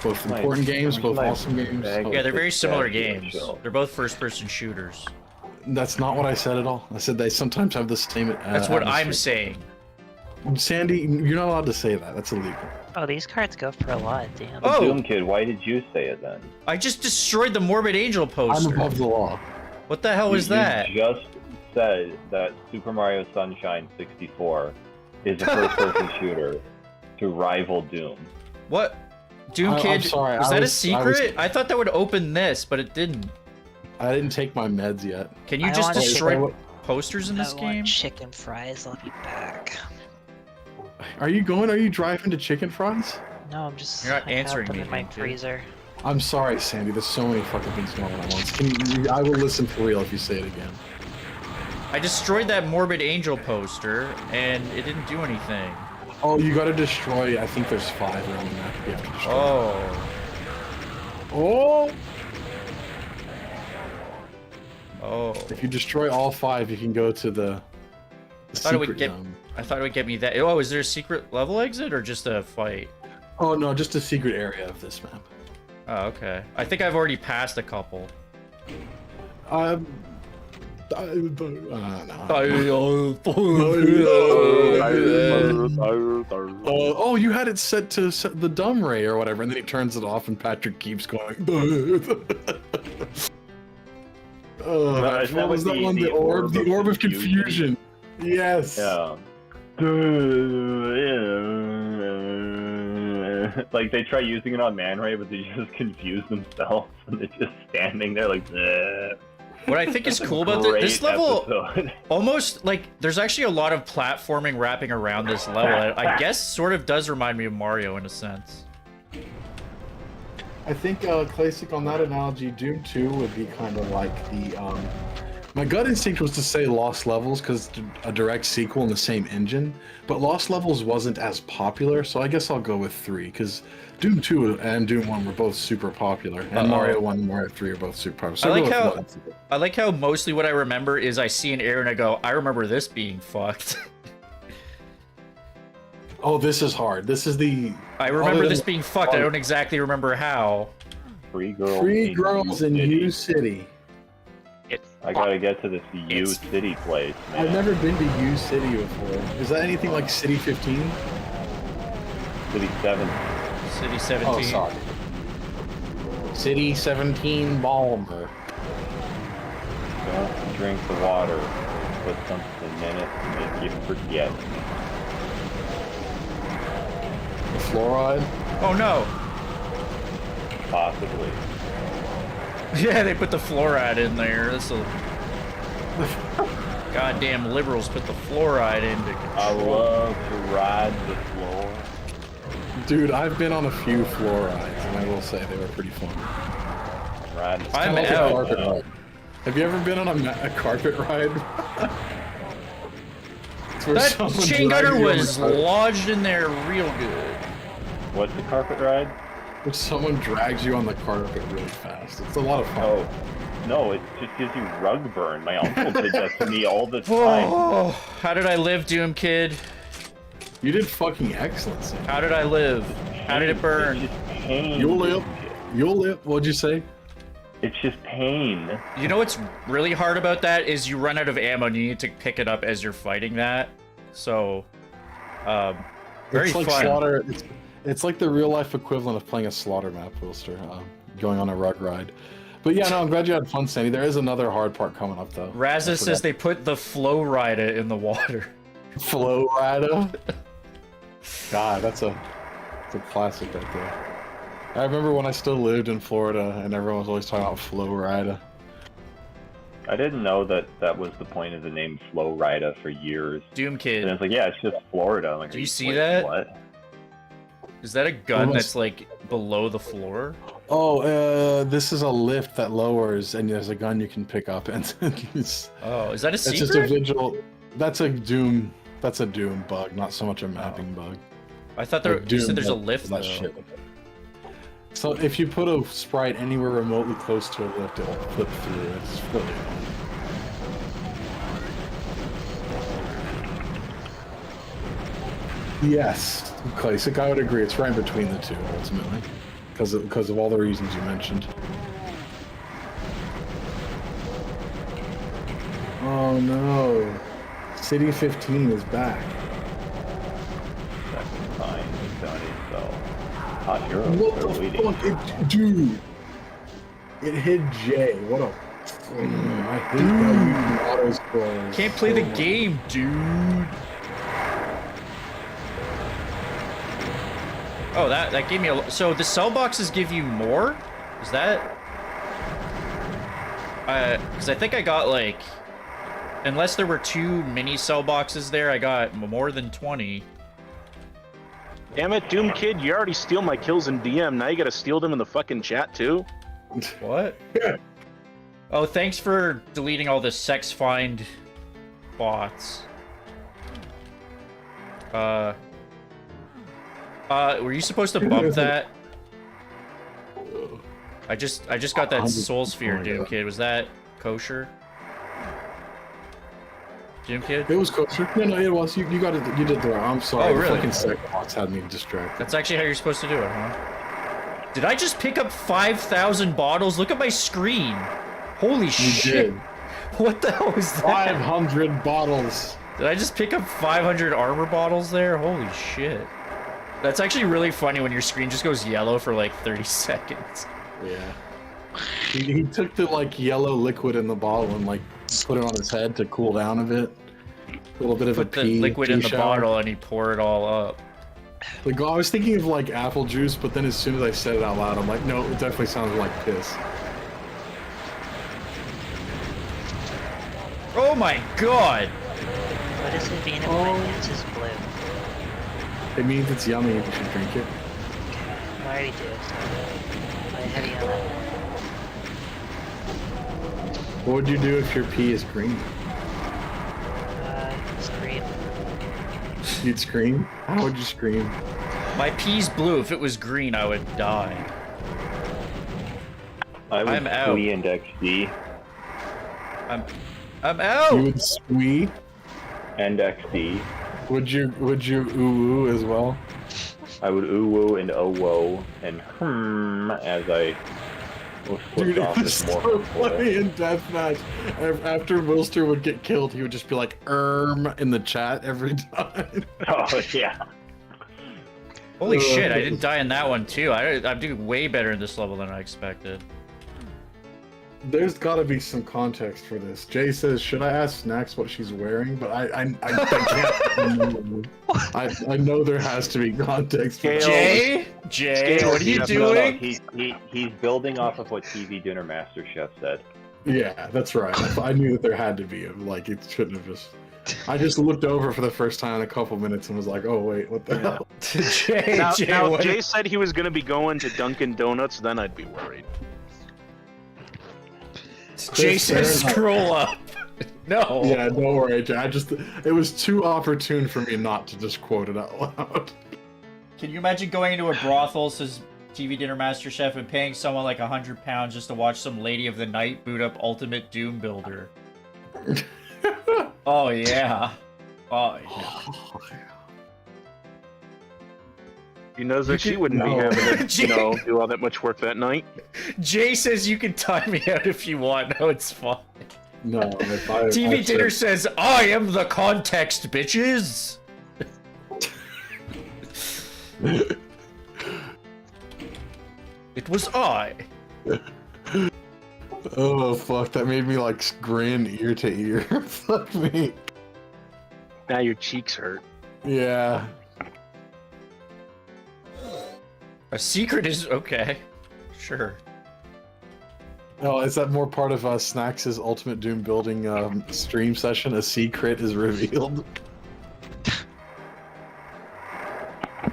important games, both Nice. awesome games. Bag. Yeah, they're very similar Pistachio games. shell. They're both first-person shooters. That's not what I said at all. I said they sometimes have the same. That's what I'm atmosphere. saying. Sandy, you're not allowed to say that. That's illegal. Oh, these cards go for a lot, damn. Oh. Doomkid, why did you say it then? I just destroyed the Morbid Angel poster. I'm above the law. What the hell was that? You just said that Super Mario Sunshine 64 is a first-person shooter to rival Doom. What? Doomkid? I'm sorry, Was I that a was- secret? I thought that would open this, but it didn't. I didn't take my meds yet. Can you I just want- destroy posters in this I game? want chicken fries, I'll be back. Are you going? Are you driving to Chicken Fries? No, I'm just. You're not I have answering them me, in my Doomkid. freezer. I'm sorry, Sandy. There's so many fucking things going on at once. I will listen for real if you say it again. I destroyed that Morbid Angel poster, and it didn't do anything. Oh, you gotta destroy. I think there's 5 around the map. You have to destroy. Oh. Oh! Oh. If you destroy all 5, you can go to the thought it would secret get- zone. I thought it would get me that. Oh, is there a secret level exit or just a fight? Oh no, just a secret area of this map. Oh, okay. I think I've already passed a couple. No. Oh, you had it set to the dumb ray or whatever, and then he turns it off, and Patrick keeps going. Isn't that What was what that the- one? the The orb, orb the orb of of confusion. Yes. Yeah. Like they try using it on Man Ray, but they just confuse themselves and they're just standing there like. "Bleh." What I think is cool about this Great level, episode. almost like there's actually a lot of platforming wrapping around this level. I guess sort of does remind me of Mario in a sense. I think classic on that analogy, Doom 2 would be kind of like the. My gut instinct was to say Lost Levels because a direct sequel in the same engine, but Lost Levels wasn't as popular, so I guess I'll go with 3 because Doom 2 and Doom 1 were both super popular, and Mario 1 and Mario 3 are both super popular. So I like I'll go how- with 1. I like how mostly what I remember is I see an area and I go, I remember this being fucked. Oh, this is hard. This is the I remember Other this than- being fucked. I don't exactly remember how. Free girls. Free Girls in U City. I gotta get to this U It's- City place, man. I've never been to U City before. Is that anything like City 15? City 7. City 17. Oh, sorry. City 17 Balmer. Don't drink the water. Put something in it to make you forget. The fluoride. Oh no. Possibly. Yeah, they put the fluoride in there. This'll... Goddamn liberals put the fluoride into I control. love to ride the floor. Dude, I've been on a few fluorides, and I will say they were pretty fun. Ride the I'm Kinda like a out. carpet ride. Have you ever been on a carpet ride? It's where That someone chain drags gunner you on the was carpet. lodged in there real good. What's the carpet ride? Where someone drags you on the carpet really fast. It's a lot of fun. Oh, no, it just gives you rug burn. My uncle did that to me all the time. Oh, how did I live, Doomkid? You did fucking excellent, Sam. How did I live? How did it burn? It's just pain. You'll live. You'll live. What'd you say? It's just pain. You know what's really hard about that is you run out of ammo and you need to pick it up as you're fighting that. So, very It's like fun. slaughter. It's like the real life equivalent of playing a slaughter map, Wilster, going on a rug ride. But yeah, no, I'm glad you had fun, Sandy. There is another hard part coming up, though. Raza says they put the flow rider in the water. Flow rider. God, that's a classic right there. I remember when I still lived in Florida, and everyone was always talking about flow rider. I didn't know that that was the point of the name Flow Rida for years. And Doomkid, it's like, yeah, it's just Florida. I'm like, Do you see wait, that? What? is that a gun Almost- that's like below the floor? Oh, this is a lift that lowers, and there's a gun you can pick up, and it's Oh, is that a just a secret? visual. That's a Doom. That's a Doom bug, not so much a mapping bug. I thought there, Like you said there's a does lift though. that shit. So if you put a sprite anywhere remotely close to a lift, it'll flip through. It's really annoying. Yes, classic. I would agree. It's right between the two ultimately, because of all the reasons you mentioned. Oh no, City 15 is back. fine, Tony. So, hot heroes What are the waiting. fuck? Dude! It hit J. What a. I hate that auto score. Can't play the game, dude. Oh, that gave me a. So the cell boxes give you more? Is that? Because I think I got like, unless there were 2 mini cell boxes there, I got more than 20. Damn it, Doomkid, you already steal my kills in DM. Now you gotta steal them in the fucking chat too. What? Oh, thanks for deleting all the sex find bots. Were you supposed to bump that? I just got that soul sphere, Doomkid. Was that kosher? Doomkid? It was kosher. No, it was. You got it. You did the right. I'm sorry. Oh, really? The fucking second box had me distracted. That's actually how you're supposed to do it, huh? Did I just pick up 5,000 bottles? Look at my screen. Holy You shit. did. What the hell was that? 500 bottles. Did I just pick up 500 armor bottles there? Holy shit. That's actually really funny when your screen just goes yellow for like 30 seconds. Yeah. He took the like yellow liquid in the bottle and like put it on his head to cool down a bit. A little bit of Put a the liquid in the shower. bottle and he poured it all up. Like, I was thinking of like apple juice, but then as soon as I said it out loud, I'm like, no, it definitely sounds like piss. Oh my god! What is it being in my hands is blue? It means it's yummy and you should drink it. I already do, so play heavy on that. What would you do if your pee is green? Scream. You'd scream? How would you scream? My pee's blue. If it was green, I would die. I would I'm out. Squee index D. I'm out! You would squee? Index D. Would you ooh as well? I would ooh woo and oh whoa and as I was flipped Dude, it off was as more so before. funny in deathmatch. After Wilster would get killed, he would just be like in the chat every time. Oh yeah. Holy shit, I didn't die in that one too. I'm doing way better in this level than I expected. There's got to be some context for this. Jay says, "Should I ask Snax what she's wearing?" But I can't. I know there has to be context. For Jay, what are you doing? He's building off of what TV Dinner Master Chef said. Yeah, that's right. I knew that there had to be. Like, it shouldn't have just. I just looked over for the first time in a couple minutes and was like, "Oh wait, what the hell?" Jay, Now, Jay, what- Jay said he was going to be going to Dunkin' Donuts, then I'd be worried. Jay says scroll up. No. Yeah, don't worry, Jay. It was too opportune for me not to just quote it out loud. Can you imagine going into a brothel, says TV Dinner Master Chef, and paying someone like £100 just to watch some lady of the night boot up Ultimate Doom Builder? Oh yeah. Oh yeah. He knows that she wouldn't be having to, do all that much work that night. Jay says you can time me out if you want. No, it's fine. No, if TV Dinner says, I am the context, bitches! It was I. Oh fuck! That made me like grin ear to ear. Fuck me. Now your cheeks hurt. Yeah. A secret is okay. Sure. Oh, is that more part of Snax's Ultimate Doom Building stream session? A secret is revealed.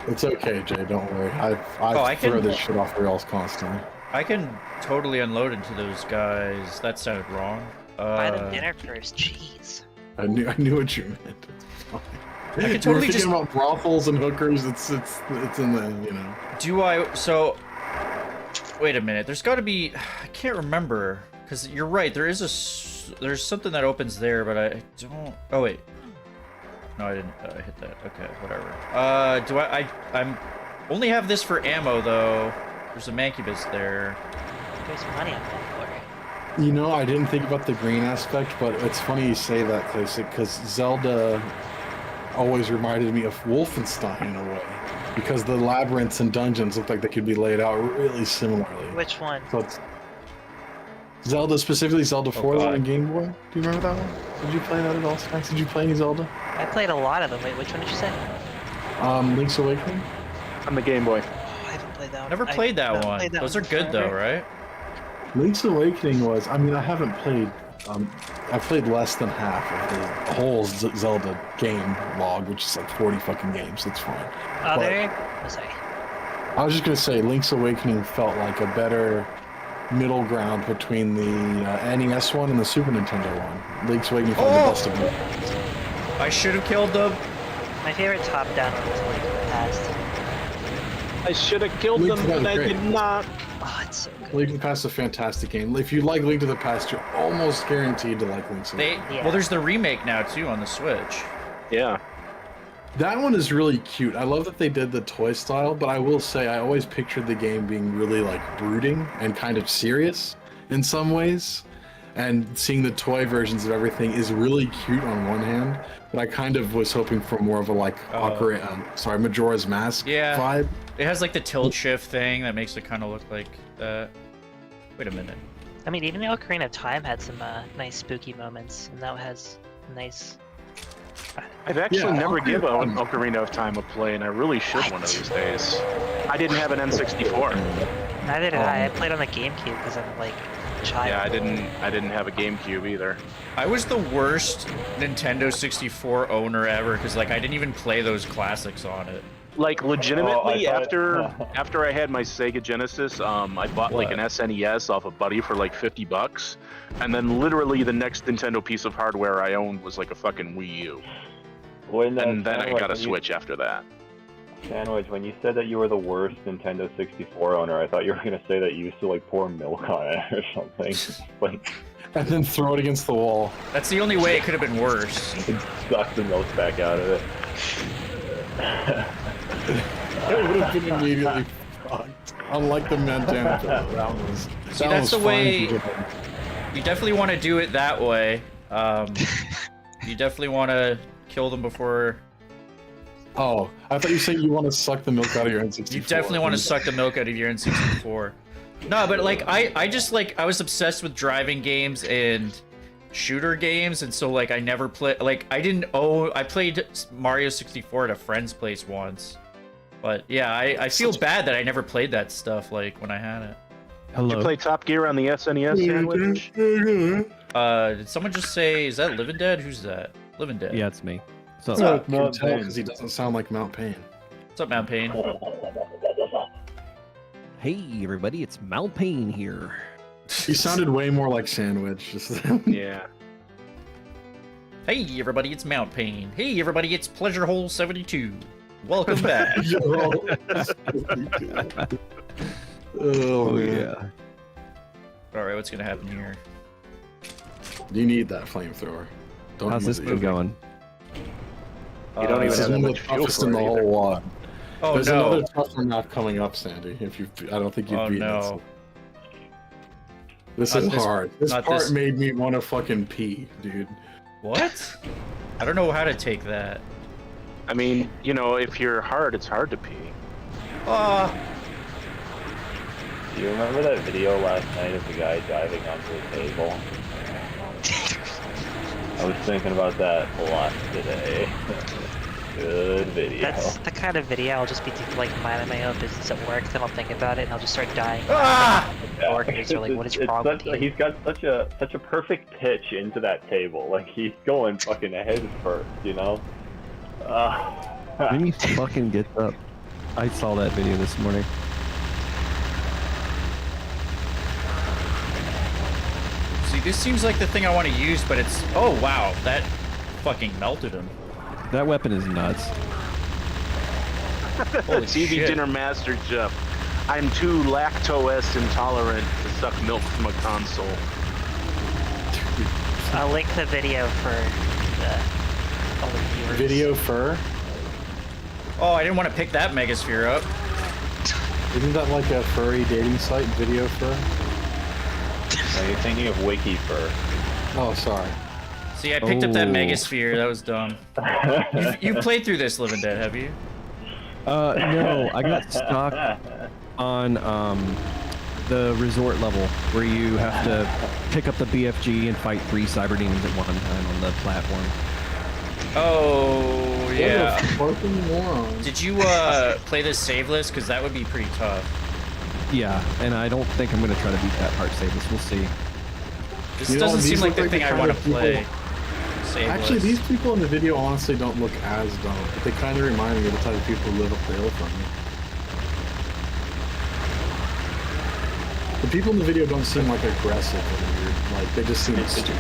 It's okay, Jay. Don't worry. I throw this shit off rails constantly. I can totally unload into those guys. That sounded wrong. Buy them dinner first, jeez. I knew what you meant. It's fine. I can totally We're just thinking about brothels and hookers. It's in the Do I? So, wait a minute. There's got to be. I can't remember because you're right. There's something that opens there, but I don't. Oh wait. No, I didn't hit that. Okay, whatever. Do I'm only have this for ammo though. There's a Mancubus there. There's money on that for. You know, I didn't think about the green aspect, but it's funny you say that, because Zelda always reminded me of Wolfenstein in a way, because the labyrinths and dungeons look like they could be laid out really similarly. Which one? So it's Zelda, specifically Zelda 4 God. on Game Boy. Do you remember that one? Did you play that at all, Snax? Did you play any Zelda? I played a lot of them. Wait, which one did you say? Link's Awakening? On the Game Boy. Oh, I haven't played that one. Never played that one. played that Those one are good though, forever. right? Link's Awakening was, I mean, I haven't played, I played less than half of the whole Zelda game log, which is like 40 fucking games. That's fine. Other? Oh, sorry. I was just gonna say, Link's Awakening felt like a better middle ground between the NES one and the Super Nintendo one. Link's Awakening felt the best of both. I should have killed them. My favorite top-down one was Link to the Past. I should have killed Link them, to the but I Past. did not. Oh, it's so good. Link to the Past is a fantastic game. If you like Link to the Past, you're almost guaranteed to like Link's They Awakening. Yeah. well, there's the remake now too on the Switch. Yeah. That one is really cute. I love that they did the toy style, but I will say I always pictured the game being really like brooding and kind of serious in some ways. And seeing the toy versions of everything is really cute on one hand, but I kind of was hoping for more of a like Majora's Mask Yeah. vibe. It has like the tilt shift thing that makes it kind of look like that. Wait a minute. I mean, even Ocarina of Time had some nice spooky moments, and that has nice. I've actually Yeah, never Ocarina given of Time. Ocarina of Time a play, and I really should one of What? these days. I didn't have an N64. Neither did I. I played on the GameCube because I'm like a child. Yeah, I didn't have a GameCube either. I was the worst Nintendo 64 owner ever because like I didn't even play those classics on it. Like legitimately, Oh, I thought- after I had my Sega Genesis, I bought like an What? SNES off a buddy for like $50, and then literally the next Nintendo piece of hardware I owned was like a fucking Wii U, and then I got a Switch after that. Sandwich, when you said that you were the worst Nintendo 64 owner, I thought you were gonna say that you used to like pour milk on it or something. Like, And then throw it against the wall. That's the only way it could have been worse. suck the milk back out of it. It would have been immediately fucked. Unlike the Montana Joe, that was. See, that that's was the fine way- if you did. You definitely want to do it that way. You definitely want to kill them before. Oh, I thought you said you want to suck the milk out of your N64. You definitely want to suck the milk out of your N64. No, but like I just like I was obsessed with driving games and shooter games, and so like I never played like I played Mario 64 at a friend's place once. But yeah, I feel bad that I never played that stuff like when I had it. Did you play Top Gear on the SNES, Sandwich? Did someone just say, is that Living Dead? Who's that? Living Dead. Yeah, it's me. So, So I Mount can tell Pain. because he doesn't sound like Mount Pain. What's up, Mount Pain? hey everybody, it's Mount Pain here. He sounded way more like Sandwich. Just Yeah. Hey everybody, it's Mount Pain. Hey everybody, it's Pleasure Hole 72. Welcome back. Oh, man. Alright, what's gonna happen here? You need that flamethrower. Don't How's use this it. been going? You don't even This is have that one of much the fuel toughest for in it the either. whole lot. Oh There's no. another tougher map coming up, Sandy. I don't think you've Oh beaten it. no. So. This Not is this- hard. This not part this- made me want to fucking pee, dude. What? I don't know how to take that. I mean, you know, if you're hard, it's hard to pee. Do you remember that video last night of the guy diving onto a table? I was thinking about that a lot today. Good video. That's the kind of video I'll just be like minding my own business at work, then I'll think about it and I'll just start dying. Coworkers are like, what is wrong with you? He's got such a perfect pitch into that table. Like he's going fucking head first, you know? When he fucking gets up. I saw that video this morning. See, this seems like the thing I want to use, but it's... Oh, wow. That fucking melted him. That weapon is nuts. Holy TV shit. dinner master Jeff. I'm too lactose intolerant to suck milk from a console. I'll link the video for all the viewers. Video fur? Oh, I didn't want to pick that Megasphere up. Isn't that like a furry dating site, Video Fur? Are you thinking of Wiki Fur? Oh, sorry. See, I picked up that Oh. Megasphere. That was dumb. You played through this, Living Dead, have you? No, I got stuck on the resort level where you have to pick up the BFG and fight 3 cyber demons at one time on the platform. Oh, yeah. What a fucking moron. Did you play this saveless? Because that would be pretty tough. Yeah, and I don't think I'm gonna try to beat that part saveless. We'll see. This You know, doesn't seem these like look the like thing the I kind want to of people- play. Saveless. Actually, these people in the video honestly don't look as dumb, but they kind of remind me of the type of people who live up the hill from me. The people in the video don't seem like aggressive or weird. Like, they just seem stupid.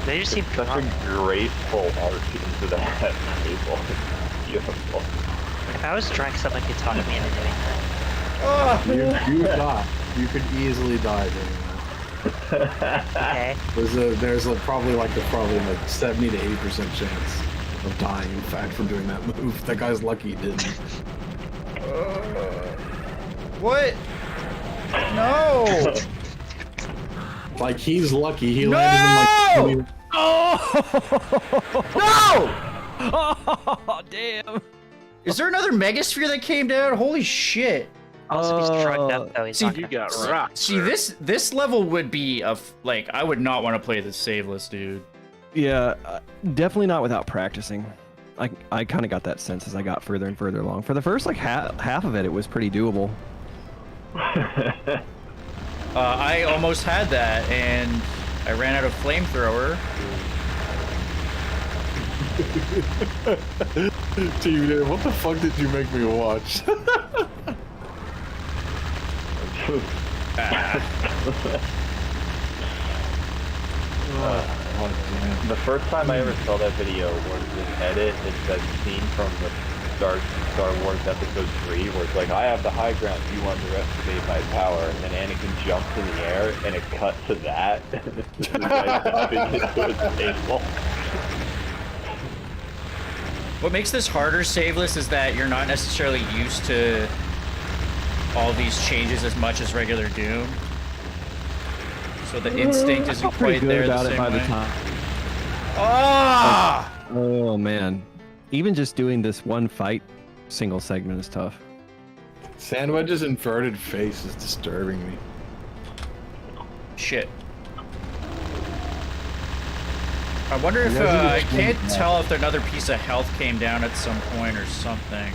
They just seem Such a graceful arc into that table. Beautiful. If I was drunk, someone could talk me into doing that. You would die. You could easily die doing that. Okay. There's probably like 70 to 80% chance of dying. In fact, from doing that move. That guy's lucky he didn't. What? No! Like, he's lucky. He landed in like 20. No! Oh, damn! Is there another Megasphere that came down? Holy shit! Also, he's drugged up though. He's see, not You gonna- got rocked. See, this level would be like, I would not want to play this saveless, dude. Yeah, definitely not without practicing. I kind of got that sense as I got further and further along. For the first like half of it, it was pretty doable. I almost had that, and I ran out of flamethrower. Dude, what the fuck did you make me watch? The first time I ever saw that video was an edit. It's that scene from the Star Wars Episode 3 where it's like, I have the high ground, you underestimate my power, and then Anakin jumps in the air, and it cut to that. The guy jumping into his table. What makes this harder, saveless, is that you're not necessarily used to all these changes as much as regular Doom. So the instinct isn't Pretty quite good there about the it same by the way. time. Ah! Oh man, even just doing this one fight single segment is tough. Sandwedge's inverted face is disturbing me. Shit. I wonder if, Resident I Evil can't games, tell if another piece of health came down at some point or something.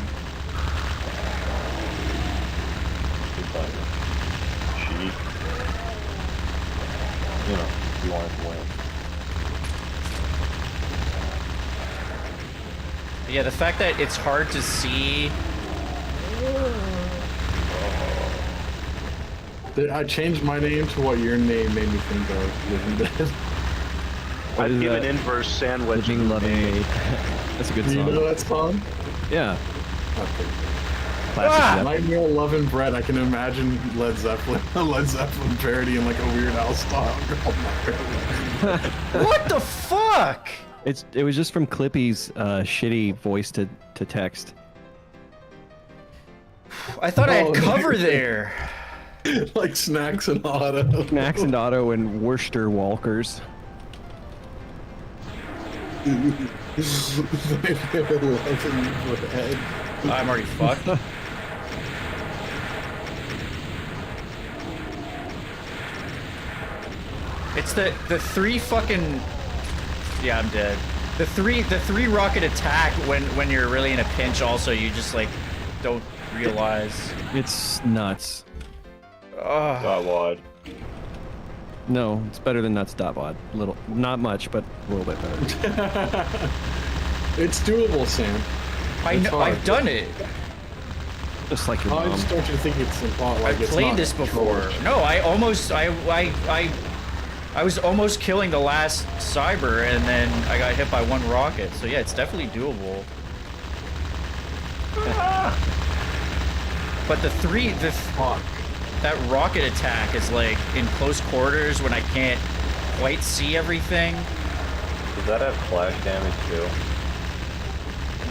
Cheat. You know, you want it to win. Yeah, the fact that it's hard to see. I changed my name to what your name made me think of. Living Dead. What I'd is give an that? inverse sandwich. Living, loving, made. That's a good Do you song. know that song? Yeah. Okay. Classic Zeppelin. Nightmare Love and Bread. I can imagine Led Zeppelin, a Led Zeppelin parody in like a Weird Al style. What the fuck? It was just from Clippy's shitty voice to text. I thought I Oh, had cover dude. there. Like Snacks and Auto. Max and Otto and Worcester Walkers. Nightmare Love and Bread. I'm already fucked. It's the three fucking. Yeah, I'm dead. The three rocket attack when you're really in a pinch. Also, you just like don't realize. It's nuts. Ugh. Got wad. No, it's better than nuts. Wad. Little, not much, but a little bit better. It's doable, Sam. I It's know. hard. I've done it. Just like your I mom. just don't you think it's impossible? Like I've it's played not this before. controlled. No, I was almost killing the last cyber, and then I got hit by one rocket. So yeah, it's definitely doable. But Fuck. that rocket attack is like in close quarters when I can't quite see everything. Does that have flash damage too?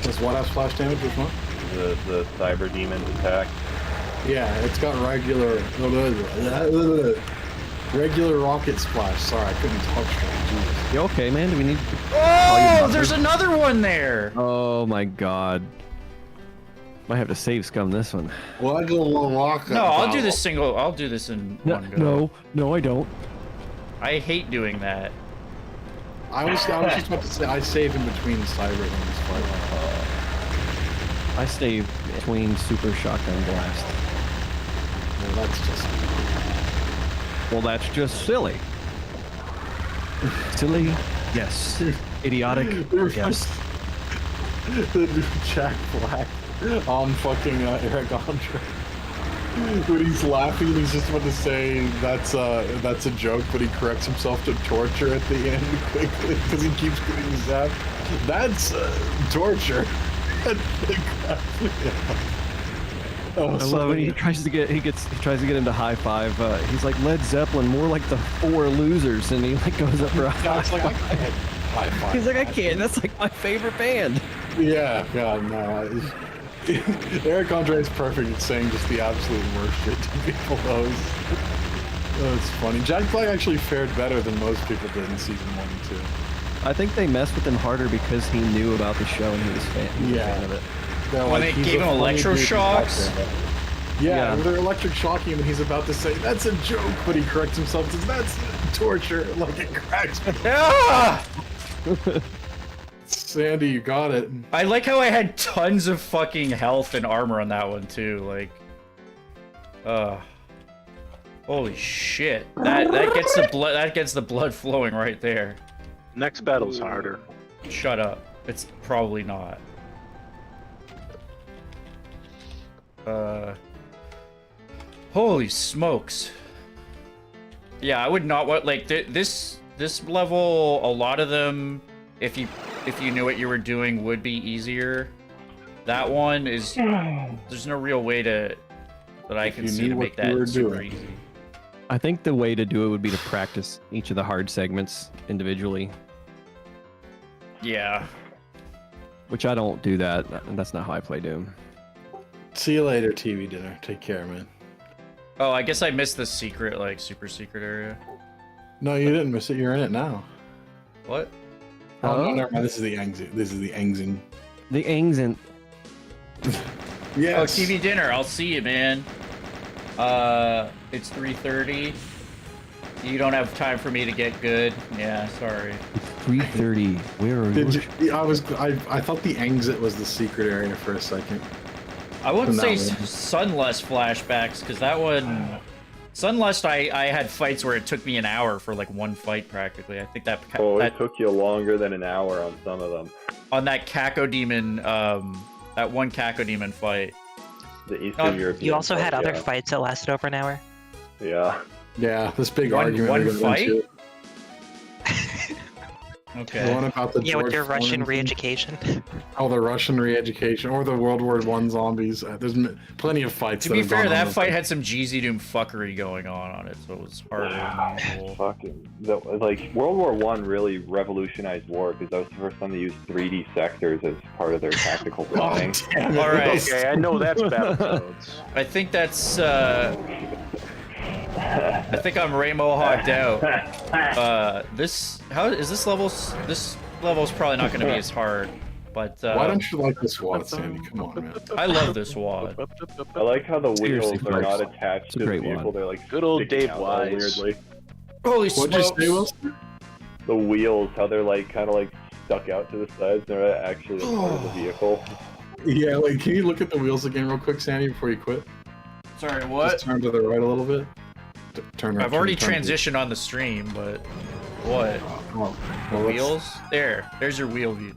Does what have splash damage? Which one? The cyber demon's attack? Yeah, it's got regular. Regular rocket splash. Sorry, I couldn't talk straight. Jesus. You okay, man? Do we need? Oh, there's another one there. Oh my god. Might have to save scum this one. What a little rocket. No, I'll do this single. I'll do this in one go. No, I don't. I hate doing that. I was just about to say I save in between cyber lanes, but I stay between super shotgun blast. well, that's just Well, that's just silly. Silly? Yes. Idiotic? Yes. the dude Jack Black on fucking Eric Andre. When he's laughing, he's just about to say that's a joke, but he corrects himself to torture at the end quickly because he keeps getting zapped. That's torture. Oh, I love when he tries to get into high five. He's like Led Zeppelin, more like the Four Losers, and he like goes up for a high It's like, I five. can't high five. He's like, I can't. That's like my favorite band. Yeah, God, no. Eric Andre is perfect at saying just the absolute worst shit to people. Oh, it's funny. Jack Black actually fared better than most people did in season 1 and 2. I think they messed with him harder because he knew about the show and he was a fan of it. They're When they he's gave a him funny dude electroshocks? who's out there. Yeah, they're electric shocking him and he's about to say, that's a joke, but he corrects himself and says, that's torture. Like, it cracks me. Ah! Sandy, you got it. I like how I had tons of fucking health and armor on that one too. Like, holy shit! That gets the blood. That gets the blood flowing right there. Next battle's harder. Shut up. It's probably not. Holy smokes. Yeah, I would not want like this level. A lot of them, if you knew what you were doing, would be easier. That one is. There's no real way that I can see to make that super easy. I think the way to do it would be to practice each of the hard segments individually. Yeah. Which I don't do that. That's not how I play Doom. See you later, TV dinner. Take care, man. Oh, I guess I missed the secret, like, super secret area. No, you didn't miss it. You're in it now. What? Oh, no, never mind. This is the Angzing. This is the Angzing. The Angzing. Yes. Oh, TV dinner. I'll see you, man. It's 3:30. You don't have time for me to get good. Yeah, sorry. It's 3:30. Where are you? I thought the exit was the secret area for a second. I wouldn't say Sunlust flashbacks, because that one... Sunlust, I had fights where it took me an hour for, like, one fight, practically. I think that... it took you longer than an hour on some of them. On that Cacodemon, that one Cacodemon fight. The Eastern European You also had other yeah. fights that lasted over an hour? Yeah. Yeah, this big One argument. fight? Okay. The one about the Yeah, George with your Russian Floyd thing. re-education. Oh, the Russian re-education, or the World War I zombies. There's plenty of fights. To be fair, that fight had some Jeezy Doom fuckery going on it, so it was harder than usual. Fucking like World War I really revolutionized war because that was the first time they used 3D sectors as part of their tactical planning. All right. Okay, I know that's Battletoads. I think that's I think I'm Ray Mohawked out. This level's probably not going to be as hard, but why don't you like this wad, Sandy? Come on, man. I love this wad. I like how the Seriously, wheels are folks. not attached It's a to the great vehicle. wad. They're like Good old sticking Dave out all Wise. weirdly. Holy What'd you smokes! say, Wilster? The wheels, how they're like kind of like stuck out to the sides. They're not actually like, part of the vehicle. Yeah, like, can you look at the wheels again real quick, Sandy, before you quit? Sorry, Just what? turn to the right a little bit. Turn right. I've already turn. transitioned on the stream, but what? Well, The let's- wheels? There's your wheel view.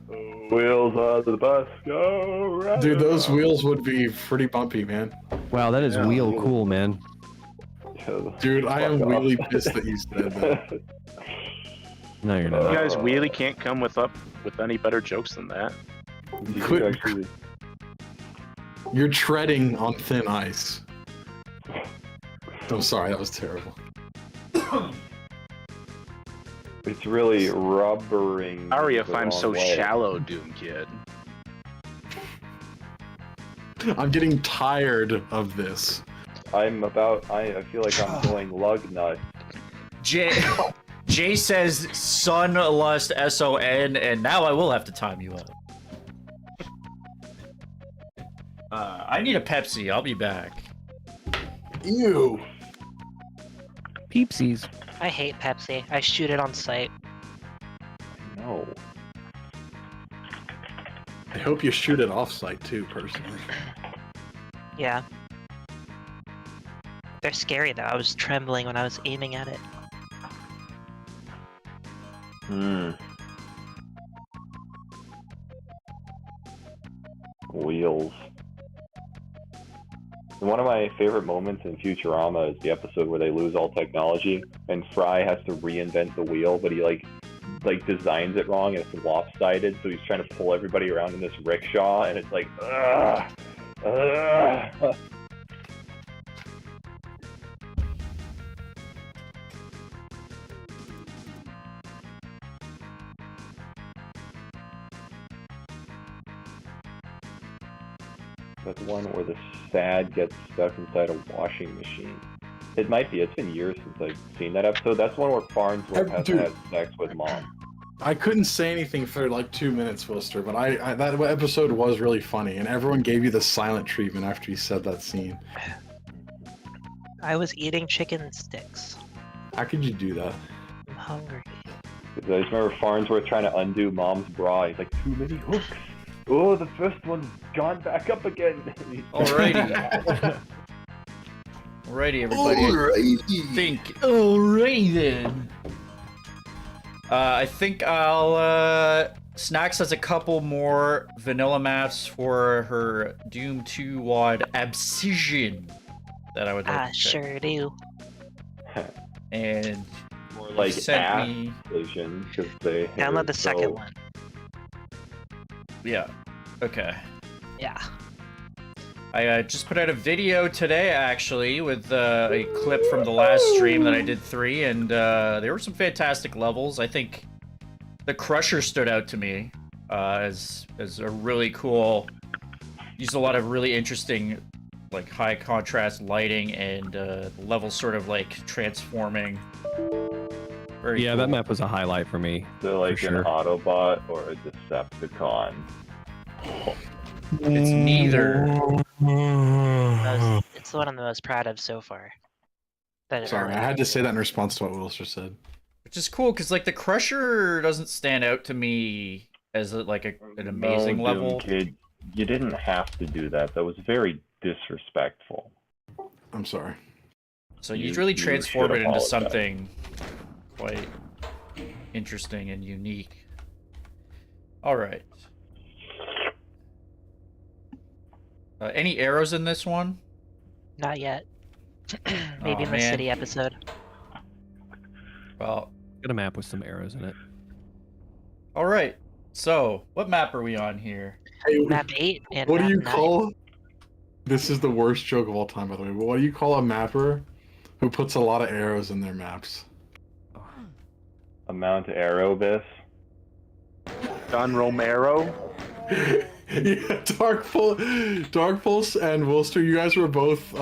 Wheels on the bus, go! Right Dude, those on. wheels would be pretty bumpy, man. Wow, that is Yeah. wheel cool, man. Dude, I am Fuck off. really pissed that you said that. No, you're You not. guys really can't come with any better jokes than that. You Quit. actually- You're treading on thin ice. I'm sorry, that was terrible. It's really rubbering. Sorry if the I'm wrong so way. shallow, Doomkid. I'm getting tired of this. I feel like I'm going lug nut. Jay says Sunlust SON, and now I will have to time you up. I need a Pepsi. I'll be back. Ew. Peepsies. I hate Pepsi. I shoot it on sight. No. I hope you shoot it off-site too, personally. Yeah. They're scary though. I was trembling when I was aiming at it. Wheels. One of my favorite moments in Futurama is the episode where they lose all technology and Fry has to reinvent the wheel, but he like designs it wrong and it's lopsided, so he's trying to pull everybody around in this rickshaw and it's like, ugh, ugh. That's one where the sad gets stuck inside a washing machine. It might be. It's been years since I've seen that episode. That's the one where Farnsworth has to have sex with Mom. I couldn't say anything for like 2 minutes, Wilster, but I that episode was really funny, and everyone gave you the silent treatment after you said that scene. I was eating chicken sticks. How could you do that? I'm hungry. I just remember Farnsworth trying to undo Mom's bra. He's like, too many hooks. Oh, the first one's gone back up again. Alrighty. Alrighty, everybody. Alrighty. Alright then. I think I'll, Snax has a couple more vanilla maps for her Doom 2 WAD Abscission that I would like to check. Sure do. And More like sent me... Abscission, because they Download the second one. Yeah. Okay. Yeah. I just put out a video today, actually, with a clip from the last stream that I did 3, and there were some fantastic levels. I think the Crusher stood out to me as a really cool... Used a lot of really interesting, like, high contrast lighting, and the levels sort of, like, transforming. Very Yeah, cool. that map was a highlight for me. So like for an sure. Autobot or a Decepticon. It's neither. It's the one I'm the most proud of so far. Sorry, I had to say that in response to what Wilster said. Which is cool, because, like, the Crusher doesn't stand out to me as, an amazing level. Kid, you didn't have to do that. That was very disrespectful. I'm sorry. So you You- really you transform should it into apologize. something quite interesting and unique. Alright. Any arrows in this one? Not yet. Maybe in the man. city episode. Well, Got a map with some arrows in it. alright. So, what map are we on here? Hey, Map 8 and what do map you 9. call? This is the worst joke of all time, by the way. But what do you call a mapper who puts a lot of arrows in their maps? A Mount Aerobis. Don Romero. Yeah, Dark Pulse and Wilster, you guys were both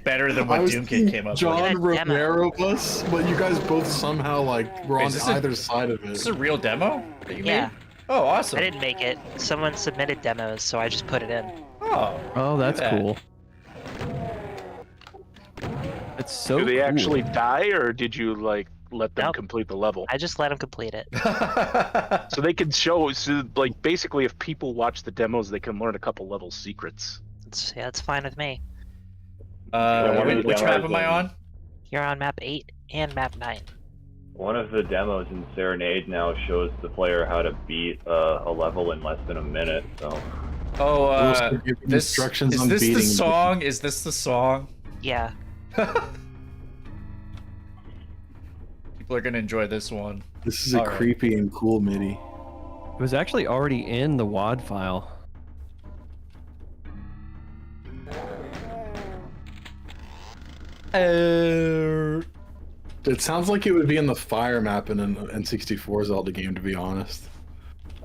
Better than I what was Doomkid thinking came up John with. In a demo. Romero bus, but you guys both somehow were Wait, on is this a- either side of This is it. a real demo that you Yeah. made? Oh, awesome. I didn't make it. Someone submitted demos, so I just put it in. Oh, Oh, that's at that. cool. It's so Do they cool. actually die, or did you like let them Nope. complete the level? I just let him complete it. So they can show, so like basically, if people watch the demos, they can learn a couple level secrets. It's fine with me. one of the which map demos am I in- on? You're on map 8 and map 9. One of the demos in Serenade now shows the player how to beat a level in less than a minute. So Oh, Wilster giving this instructions is on this the beating. song? Is this the song? Yeah. People are gonna enjoy this one. This is a Alright. creepy and cool MIDI. It was actually already in the WAD file. It sounds like it would be in the fire map in an N64 Zelda game, to be honest.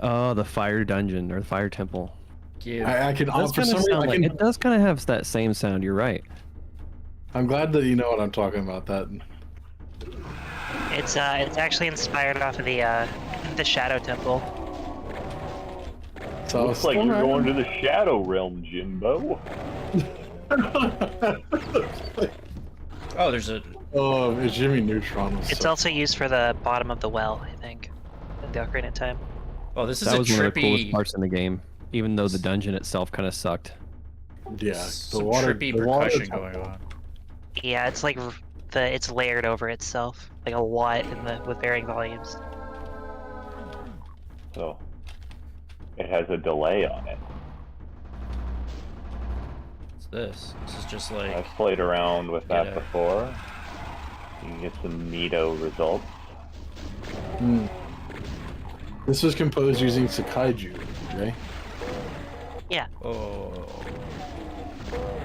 Oh, the fire dungeon or the fire temple. Give. I could, It does for kind some of reason, sound I like, can, it does kind of have that same sound. You're right. I'm glad that you know what I'm talking about. It's actually inspired off of the Shadow Temple. So Looks like you're going to the Shadow Realm, Jimbo. Oh, there's a. Oh, it's Jimmy Neutron. Was It's so... also used for the bottom of the well, I think, in the Ocarina of Time. Oh, this is That a was one of the coolest trippy, parts in the game, even though the dungeon itself kind of sucked. Yeah, some the water, trippy the water percussion temple. going on. Yeah, it's like it's layered over itself, like a lot with varying volumes. So it has a delay on it. What's this? This is just like. I've played around with that Yeah. before. You can get some neato results. Hmm. This was composed using Sakaiju, okay? Oh.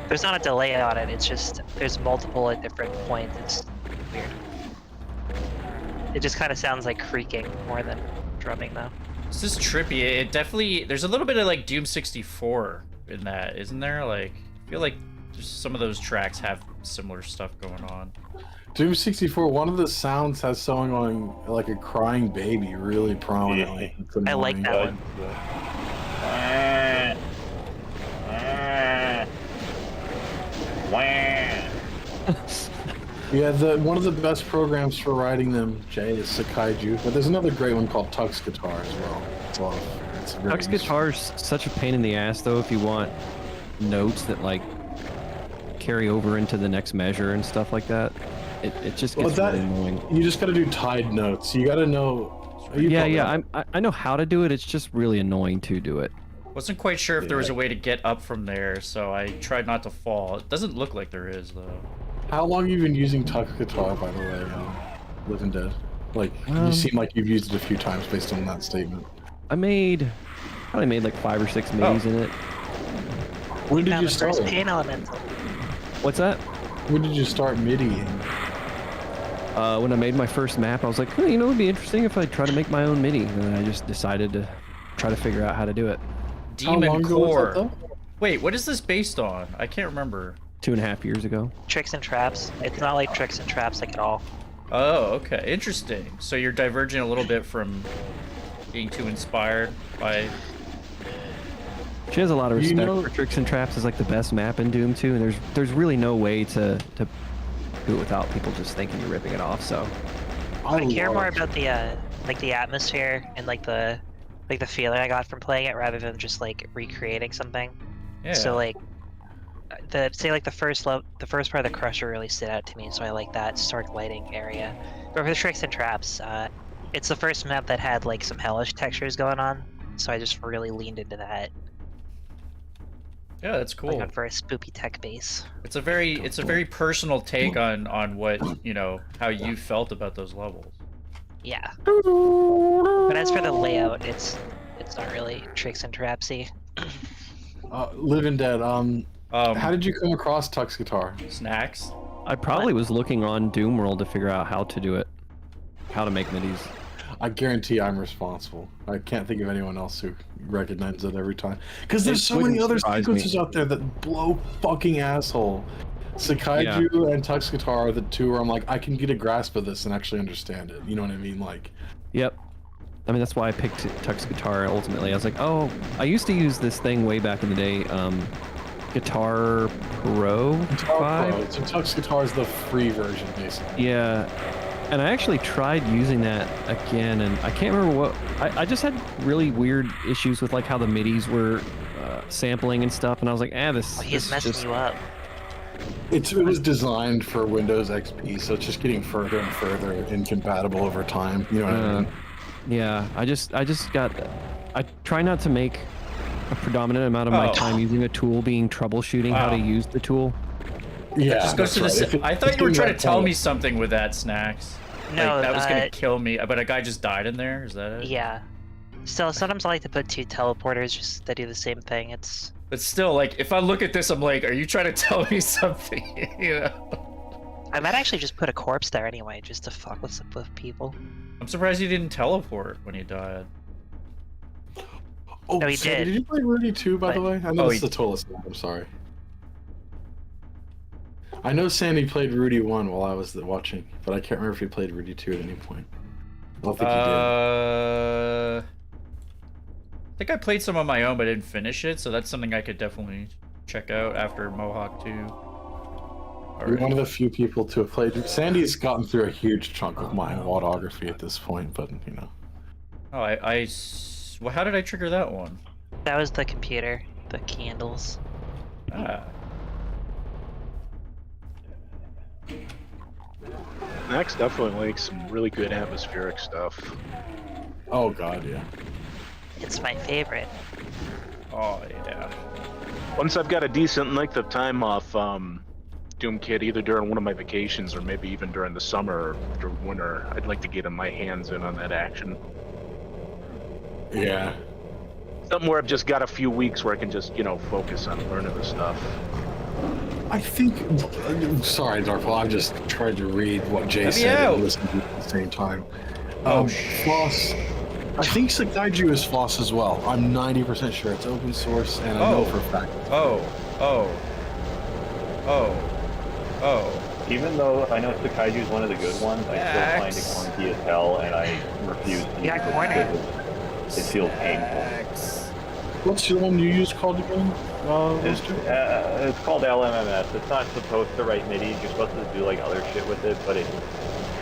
There's not a delay on it. It's just there's multiple at different points. It's weird. It just kind of sounds like creaking more than drumming, though. This is trippy. It definitely. There's a little bit of like Doom 64 in that, isn't there? Like, I feel like just some of those tracks have similar stuff going on. Doom 64, one of the sounds has someone going like a crying baby really prominently. It's I like annoying. that one. Yeah, one of the best programs for writing them, Jay, is Sakaiju. But there's another great one called Tux Guitar as well. It's very Tux Guitar's such a pain in the ass, though, if you want notes that, like, carry over into the next measure and stuff like that. It just gets really annoying. You just gotta do tied notes. You gotta know... I know how to do it, it's just really annoying to do it. Wasn't quite sure if there was a way to get up from there, so I tried not to fall. It doesn't look like there is, though. How long have you been using Tux Guitar, by the way, Living Dead? Like, you seem like you've used it a few times based on that statement. Probably made like 5 or 6 midis in it. When did Found you the start? first pain element. What's that? When did you start MIDI-ing? When I made my first map, I was like, you know, it'd be interesting if I try to make my own MIDI. And then I just decided to try to figure out how to do it. How long Demon ago was that, Core. though? Wait, what is this based on? I can't remember. 2.5 years ago. Tricks and traps. It's not like tricks and traps like at all. Oh, okay. Interesting. So you're diverging a little bit from being too inspired by... She has a lot of You respect know- for Tricks and Traps as like the best map in Doom 2, and there's really no way to do it without people just thinking you're ripping it off, so. I care love- more about the like the atmosphere and like the feeling I got from playing it rather than just like recreating something. Yeah. So like the first part of the Crusher really stood out to me, so I like that stark lighting area. But for the Tricks and Traps, it's the first map that had like some hellish textures going on, so I just really leaned into that. Yeah, that's cool. Like for a spoopy tech base. It's a very personal take on what, you know, how you felt about those levels. Yeah. But as for the layout, it's not really Tricks and Trapsy. Living Dead, how did you come across Tux Guitar? Snacks? I probably was looking on Doom World to figure out how to do it. How to make midis. I guarantee I'm responsible. I can't think of anyone else who recognizes it every time. Because there's It so many wouldn't other surprise me. sequences out there that blow fucking asshole. Sakaiju and Tux Guitar are the two where I'm like, I can get a grasp of this and actually understand it. You know what I mean? Like, Yep. I mean, that's why I picked Tux Guitar ultimately. I was like, oh, I used to use this thing way back in the day, Guitar Pro 5? So Tux Guitar is the free version, basically. Yeah. And I actually tried using that again, and I can't remember what... I just had really weird issues with like how the MIDIs were sampling and stuff, and I was like, this... Oh, he's this messing just... you up. It was designed for Windows XP, so it's just getting further and further incompatible over time. You know what I mean? Yeah, I just got... I try not to make a predominant amount of my time using a tool being troubleshooting how to use the tool. Yeah, Just goes to that's this. right. I thought you were trying to tell me something with that, Snacks. No, like, that was gonna kill me, but a guy just died in there. Is that it? Yeah. Still, sometimes I like to put 2 teleporters just that do the same thing. It's... But still, like, if I look at this, I'm like, are you trying to tell me something? You know? I might actually just put a corpse there anyway, just to fuck with people. I'm surprised you didn't teleport when you died. Oh, No, he so did. Did you play Rudy 2, by the way? I know Oh, this is he- a total aside. I'm sorry. I know Sandy played Rudy 1 while I was watching, but I can't remember if he played Rudy 2 at any point. I don't think he did. I think I played some on my own, but I didn't finish it, so that's something I could definitely check out after Mohawk 2. You're one of the few people to have played. Sandy's gotten through a huge chunk of my autography at this point, but you know. Oh, well, how did I trigger that one? That was the computer, the candles. Ah. Next, definitely like some really good atmospheric stuff. Oh god, yeah. It's my favorite. Oh, yeah. Once I've got a decent length of time off Doomkid, either during one of my vacations or maybe even during the summer or winter, I'd like to get my hands in on that action. Yeah. Something where I've just got a few weeks where I can just, focus on learning the stuff. I think. Sorry, Darkfall. I'm just trying to read what Jay said and listen to it at the same time. Floss. I think Sakaiju is Floss as well. I'm 90% sure it's open source, and I know for a fact. Even though I know Sakaiju is one of the good ones, I still find it clunky as hell, and I refuse to use it because it feels painful. What's the one you use called again? It's called LMMS. It's not supposed to write MIDI. You're supposed to do like other shit with it, but it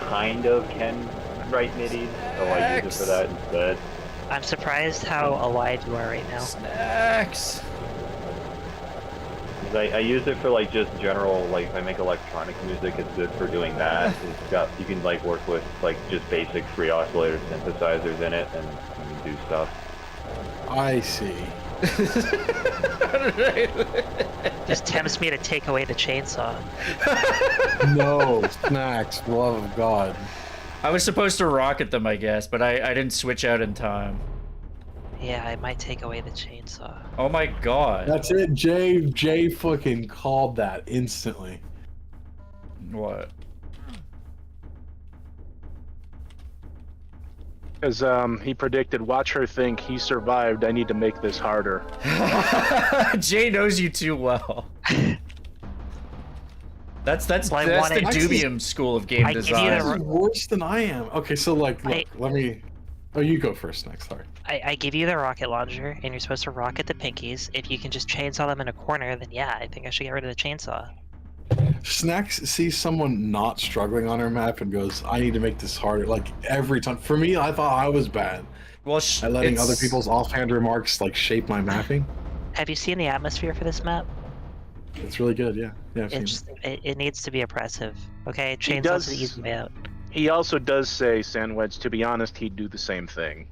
kind of can write MIDI, so I use it for that instead. I'm surprised how alive you are right now. Snacks! I use it for like just general, like if I make electronic music, it's good for doing that. It's got, you can like work with like just basic free oscillator synthesizers in it and do stuff. I see. Just tempts me to take away the chainsaw. No, Snacks, for the love of God. I was supposed to rocket them, I guess, but I didn't switch out in time. Yeah, I might take away the chainsaw. Oh my god. That's it, Jay fucking called that instantly. What? Because he predicted, watch her think, he survived, I need to make this harder. Jay knows you too well. That's the Doomin school of game design. This is worse than I am. Okay, so like, look, let me... Oh, you go first next, sorry. I give you the rocket launcher, and you're supposed to rocket the pinkies. If you can just chainsaw them in a corner, then yeah, I think I should get rid of the chainsaw. Snacks sees someone not struggling on her map and goes, I need to make this harder. Like, every time. For me, I thought I was bad. Well, at letting other people's offhand remarks, like, shape my mapping. Have you seen the atmosphere for this map? It's really good, yeah. Yeah, it needs to be oppressive. Okay, chainsaw's the easy way out. He also does say, Sandwedge, to be honest, he'd do the same thing.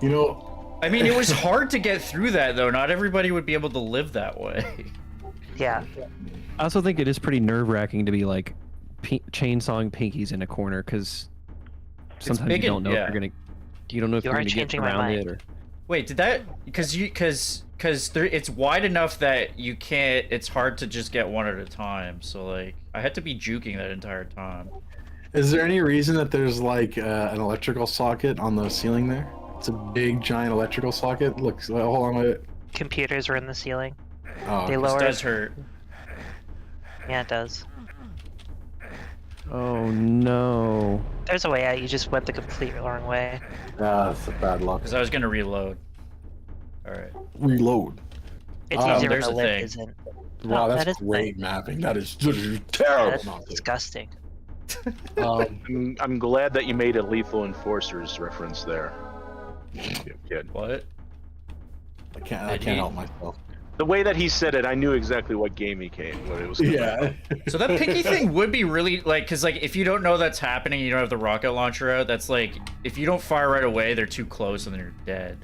You know... I mean, it was hard to get through that, though. Not everybody would be able to live that way. Yeah. I also think it is pretty nerve-wracking to be, like, chainsawing pinkies in a corner, because sometimes you don't know if you're gonna... You don't know if you're gonna get around it, or... Wait, did that... Because it's wide enough that you can't... It's hard to just get one at a time, so, like... I had to be juking that entire time. Is there any reason that there's, like, an electrical socket on the ceiling there? It's a big, giant electrical socket. Look, hold on a minute. Computers are in the ceiling. Oh, they lower... This does hurt. Yeah, it does. Oh, no. There's a way out, you just went the complete wrong way. Ah, that's a bad luck. Because I was gonna reload. Alright. Reload. It's easier there's when a the lip thing. isn't. Wow, Oh, that's great mapping. That is terrible. That's disgusting. I'm glad that you made a Lethal Enforcers reference there. Good. What? I can't help myself. The way that he said it, I knew exactly what game he came. What it was. Yeah. So that pinky thing would be really like, because like if you don't know that's happening, you don't have the rocket launcher out. That's like if you don't fire right away, they're too close and then you're dead.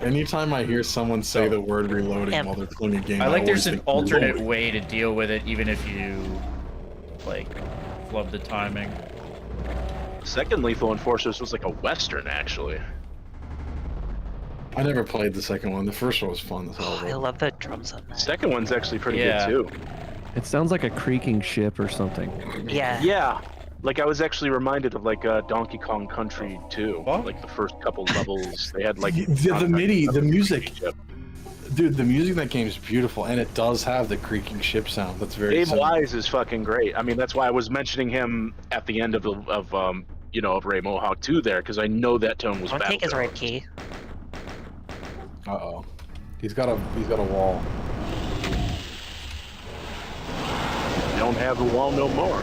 Anytime I hear someone say the word reloading while they're playing a game, I like there's an think alternate reloading. way to deal with it, even if you like flub the timing. Second Lethal Enforcers was like a Western, actually. I never played the second one. The first one was fun. I love the drums on that. Second one's actually pretty good too. It sounds like a creaking ship or something. Yeah. Yeah. Like I was actually reminded of like Donkey Kong Country 2. Like the first couple levels, they had like the MIDI, the music. dude, the music in that game is beautiful, and it does have the creaking ship sound. That's very. Dave similar. Wise is fucking great. I mean, that's why I was mentioning him at the end of Ray Mohawk 2 there, because I know that tone was Don't take his red Battletoads. key. Uh-oh. He's got a wall. Don't have the wall no more.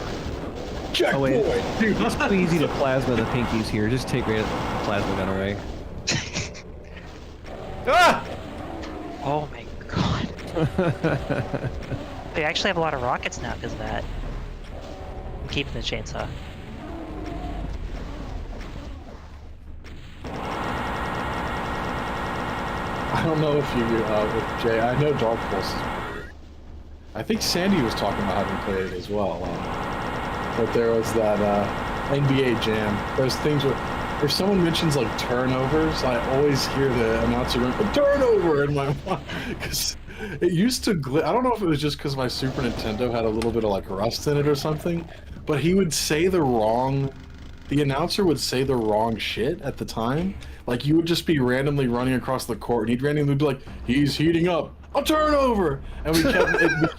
Oh wait, dude, it's so easy to plasma the pinkies here. Just take the plasma gun away. Ah! Oh my god. They actually have a lot of rockets now because of that. I'm keeping the chainsaw. I don't know if you, with Jay, I know Dark Pulse is great. I think Sandy was talking about having played it as well. But there was that NBA Jam. Those things where if someone mentions like turnovers, I always hear the announcer going, "A turnover!" in my mind. Because it used to I don't know if it was just because my Super Nintendo had a little bit of like rust in it or something, but he would say the announcer would say the wrong shit at the time. Like, you would just be randomly running across the court, and he'd randomly be like, "He's heating up a turnover!" And we kept...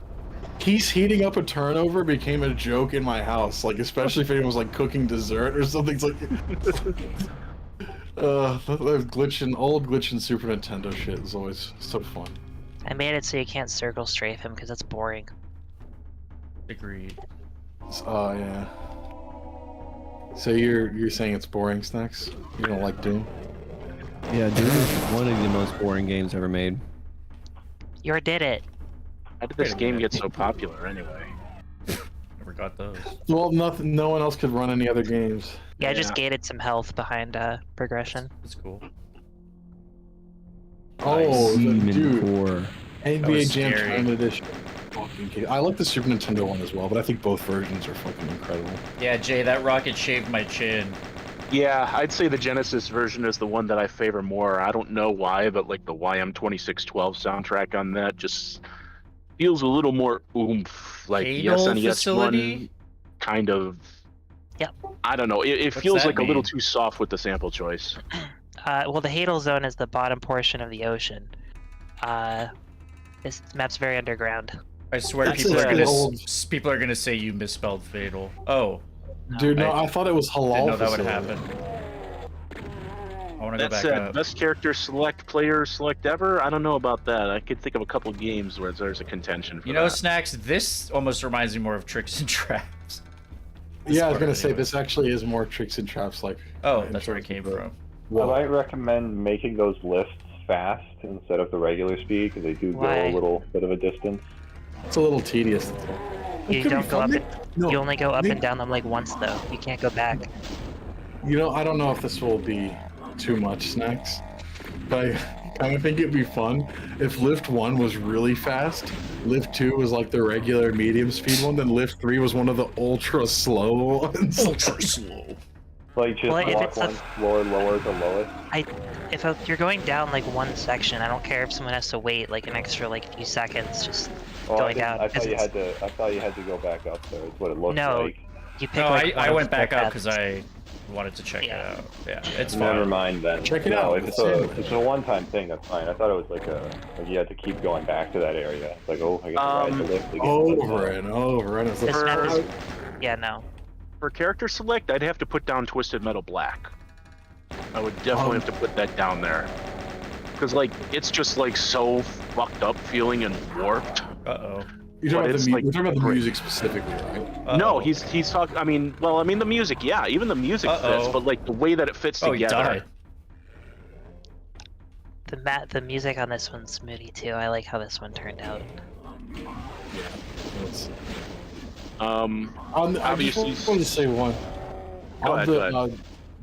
He's heating up a turnover became a joke in my house, like, especially if anyone was, like, cooking dessert or something. It's like... old glitching Super Nintendo shit is always so fun. I made it so you can't circle strafe him because that's boring. Agreed. Oh, yeah. So you're saying it's boring, Snacks? You don't like Doom? Yeah, Doom is one of the most boring games ever made. You did it. How did this game get so popular anyway? Never got those. Well, no one else could run any other games. Yeah, I just gated some health behind progression. That's cool. Oh, Demon dude. Core. That NBA was Jam scary. Tournament Edition. Fucking kidding. I like the Super Nintendo one as well, but I think both versions are fucking incredible. Yeah, Jay, that rocket shaved my chin. Yeah, I'd say the Genesis version is the one that I favor more. I don't know why, but like the YM2612 soundtrack on that just feels a little more oomph. Like the Anal SNES facility? one, kind of. Yep. I don't know. It What's feels that like a little mean? too soft with the sample choice. Well, the Hadal Zone is the bottom portion of the ocean. This map's very underground. I swear That's people are like gonna an old- people are gonna say you misspelled fatal. Oh, Dude, no, I I thought it was halal. didn't know that would facility. happen. I want to go That's back it. up. Best character select, player select ever? I don't know about that. I could think of a couple games where there's a contention for You know, that. Snacks, this almost reminds me more of Tricks and Traps. Yeah, I was part gonna say anyway. this actually is more Tricks and Traps like. Oh, in that's where it terms came of the- from. I might recommend making those lifts fast instead of the regular speed because they do go Why? a little bit of a distance. It's a little tedious. You don't go up and, No, you only go up they- and down them like once though. You can't go back. You know, I don't know if this will be too much, Snacks, but I kind of think it'd be fun if Lift 1 was really fast, Lift 2 was like the regular medium speed one, then Lift 3 was one of the ultra slow ones. Ultra slow. Like just Well, if walk it's a- one floor lower to lowest. If you're going down like one section, I don't care if someone has to wait like an extra like few seconds. Just Oh, I, going didn't- down, I because thought you it's- had to. I thought you had to go back up there. Is what it looks No, like. you pick No, like one I of went the back up paths. because I wanted to check Yeah. it out. Yeah, it's Never fine. mind then. Check it no, out, If it's it's a sandwich. it's a one-time thing, that's fine. I thought it was like you had to keep going back to that area. It's like, oh, I got to ride the lift again. Over and over, and it's This map like, is, yeah, no. For character select, I'd have to put down Twisted Metal Black. I would definitely have to put that down there. Because, like, it's just, like, so fucked up feeling and warped. Uh-oh. you're but talking, it's, about like, you're talking about the great. music specifically, right? No, he's talking. I mean, the music, yeah, even the music fits, Uh-oh. but like the way that it fits Oh, he together. died. The music on this one's moody too. I like how this one turned out. It's- Um, I just Obviously- wanted to say one. Go On ahead, the, go ahead.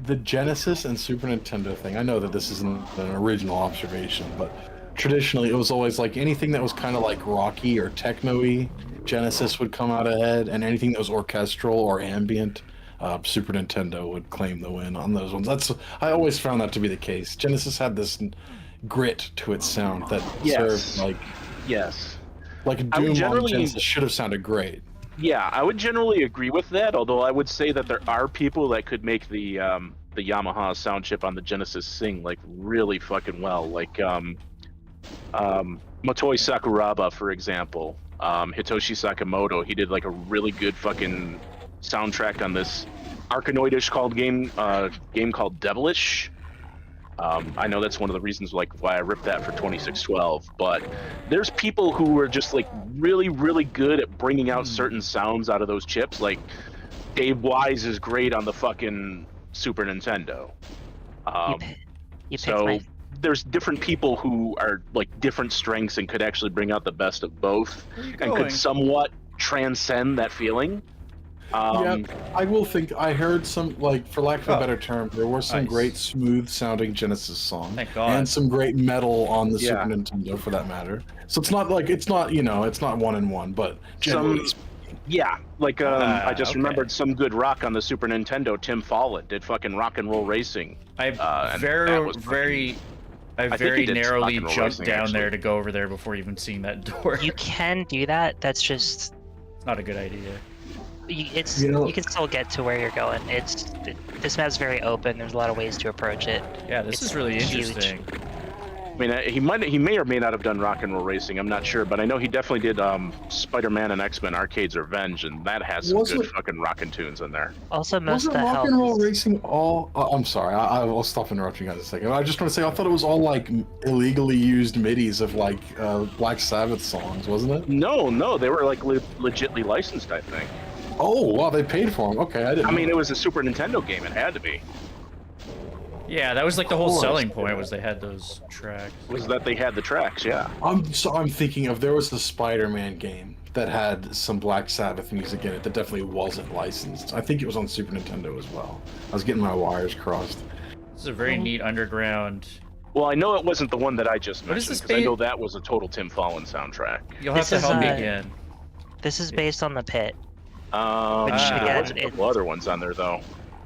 The Genesis and Super Nintendo thing, I know that this isn't an original observation, but traditionally it was always like anything that was kind of like rocky or techno-y, Genesis would come out ahead, and anything that was orchestral or ambient, Super Nintendo would claim the win on those ones. I always found that to be the case. Genesis had this grit to its sound that Yes. served yes. like I would Doom on generally- Genesis should have sounded great. Yeah, I would generally agree with that, although I would say that there are people that could make the Yamaha sound chip on the Genesis sing like really fucking well. Like Motoi Sakuraba, for example, Hitoshi Sakamoto, he did like a really good fucking soundtrack on this Arkanoidish game called Devilish. I know that's one of the reasons like why I ripped that for 2612, but there's people who are just like really, really good at bringing out certain sounds out of those chips. Like Dave Wise is great on the fucking Super Nintendo. You picked So my there's different people who are like different strengths and could actually bring out the best of both and could somewhat transcend that feeling. Yeah, I will think I heard some, like, for lack of a better term, there were some Nice. great smooth sounding Genesis songs. Thank God. And some great metal on the Yeah. Super Nintendo for that matter. So it's not like, it's not, you know, it's not 1-in-1, but generally Yeah, like I just okay. remembered some good rock on the Super Nintendo. Tim Follett did fucking Rock and Roll Racing. I and that very, was very, I think very he did narrowly Rock and Roll jumped Racing, down there actually. to go over there before even seeing that door. You can do that. That's just It's not a good idea. You know- you can still get to where you're going. This map's very open. There's a lot of ways to approach it. Yeah, this It's is really huge. interesting. I mean, he may or may not have done Rock and Roll Racing. I'm not sure, but I know he definitely did Spider-Man and X-Men Arcade's Revenge, and that has some Wasn't- good fucking rockin' tunes in there. Also, most of wasn't the Rock health. and Roll Racing all... I'm sorry, I'll stop interrupting you guys a second. I just want to say, I thought it was all, like, illegally used midis of, like, Black Sabbath songs, wasn't it? No, they were like legitly licensed, I think. Oh, wow, they paid for them. Okay, I didn't I mean, know. it was a Super Nintendo game. It had to be. Yeah, that was like the whole course. selling point was they had those tracks. Was that they had the tracks? Yeah. I'm thinking of, there was the Spider-Man game that had some Black Sabbath music in it that definitely wasn't licensed. I think it was on Super Nintendo as well. I was getting my wires crossed. This is a very neat underground. Well, I know it wasn't the one that I just What is mentioned this because I ba- know that was a total Tim Follin soundtrack. You'll have This to is, help me uh, again. This is based on the pit, There again, was a couple other ones on there though.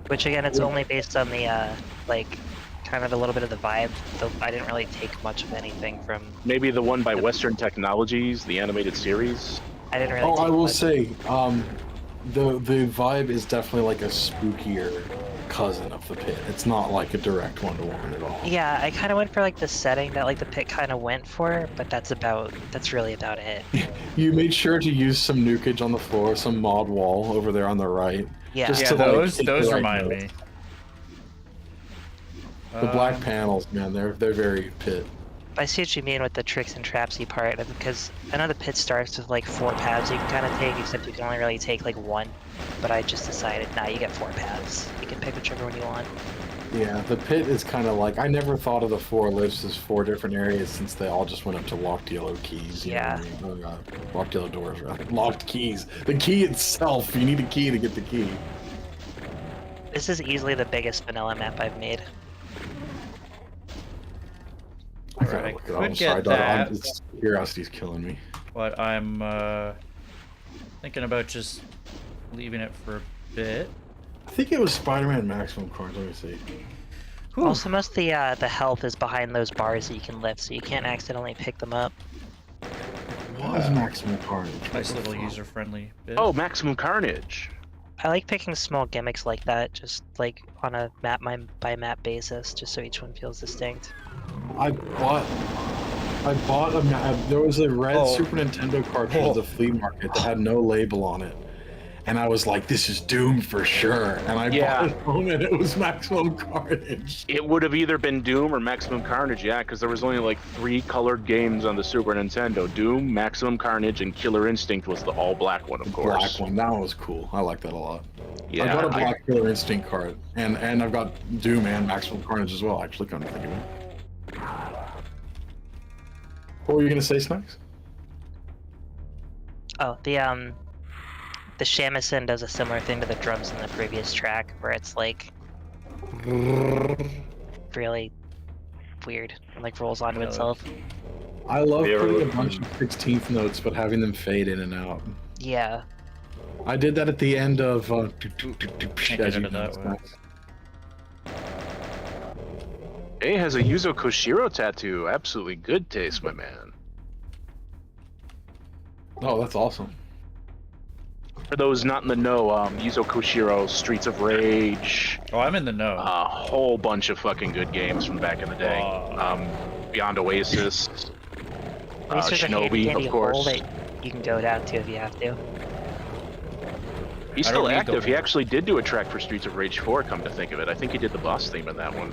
which again, it's only based on the like kind of a little bit of the vibe. Though I didn't really take much of anything from. Maybe the one by Western Technologies, the animated series. I didn't really. Oh, take I will much. say, the vibe is definitely like a spookier cousin of the pit. It's not like a direct one-to-one at all. Yeah, I kind of went for like the setting that like the pit kind of went for, but that's really about it. You made sure to use some nukage on the floor, some mod wall over there on the right. Yeah. Just Yeah, to, like, those hit the right remind note. me. The black panels, man, they're very pit. I see what you mean with the tricks and trapsy part, because I know the pit starts with like 4 paths you can kind of take, except you can only really take like 1. But I just decided, nah, you get 4 paths. You can pick whichever one you want. Yeah, the pit is kind of like, I never thought of the 4 lifts as 4 different areas since they all just went up to locked yellow keys. You know what I mean? Locked yellow doors, rather. Locked keys. The key itself, you need a key to get the key. This is easily the biggest vanilla map I've made. I gotta Alright, look it I up. I'm could sorry, get Donna, that. it's, curiosity's killing me. But I'm thinking about just leaving it for a bit. I think it was Spider-Man Maximum Carnage, let me see. Also, most of the health is behind those bars that you can lift, so you can't accidentally pick them up. What was Maximum Carnage? Nice little user-friendly bit. Oh, Maximum Carnage. I like picking small gimmicks like that, just like on a map by map basis, just so each one feels distinct. I bought a there was a red Oh. Super Nintendo cartridge at the flea market that had no label on it. And I was like, this is Doom for sure. And I Yeah. bought it home and it was Maximum Carnage. It would have either been Doom or Maximum Carnage, yeah, because there was only like 3 colored games on the Super Nintendo. Doom, Maximum Carnage, and Killer Instinct was the all-black one, of course. Black one, that one was cool. I like that a lot. Yeah, I got a Black Killer Instinct card. And I've got Doom and Maximum Carnage as well, actually, come to think of it. What were you gonna say, Snacks? Oh, the shamisen does a similar thing to the drums in the previous track, where it's like really weird and like rolls onto itself. I love Have you ever putting a listened- bunch of 16th notes, but having them fade in and out. Yeah. I did that at the end of Can't get as you into that know, one. Snacks. Hey, has a Yuzo Koshiro tattoo. Absolutely good taste, my man. Oh, that's awesome. For those not in the know, Yuzo Koshiro, Streets of Rage, Oh, I'm in the know. a whole bunch of fucking good games from back in the day. Beyond Oasis. At least there's a handy Shinobi, of hole course. that you can go down to if you have to. He's I don't still need active. the- He actually did do a track for Streets of Rage 4, come to think of it. I think he did the boss theme in that one.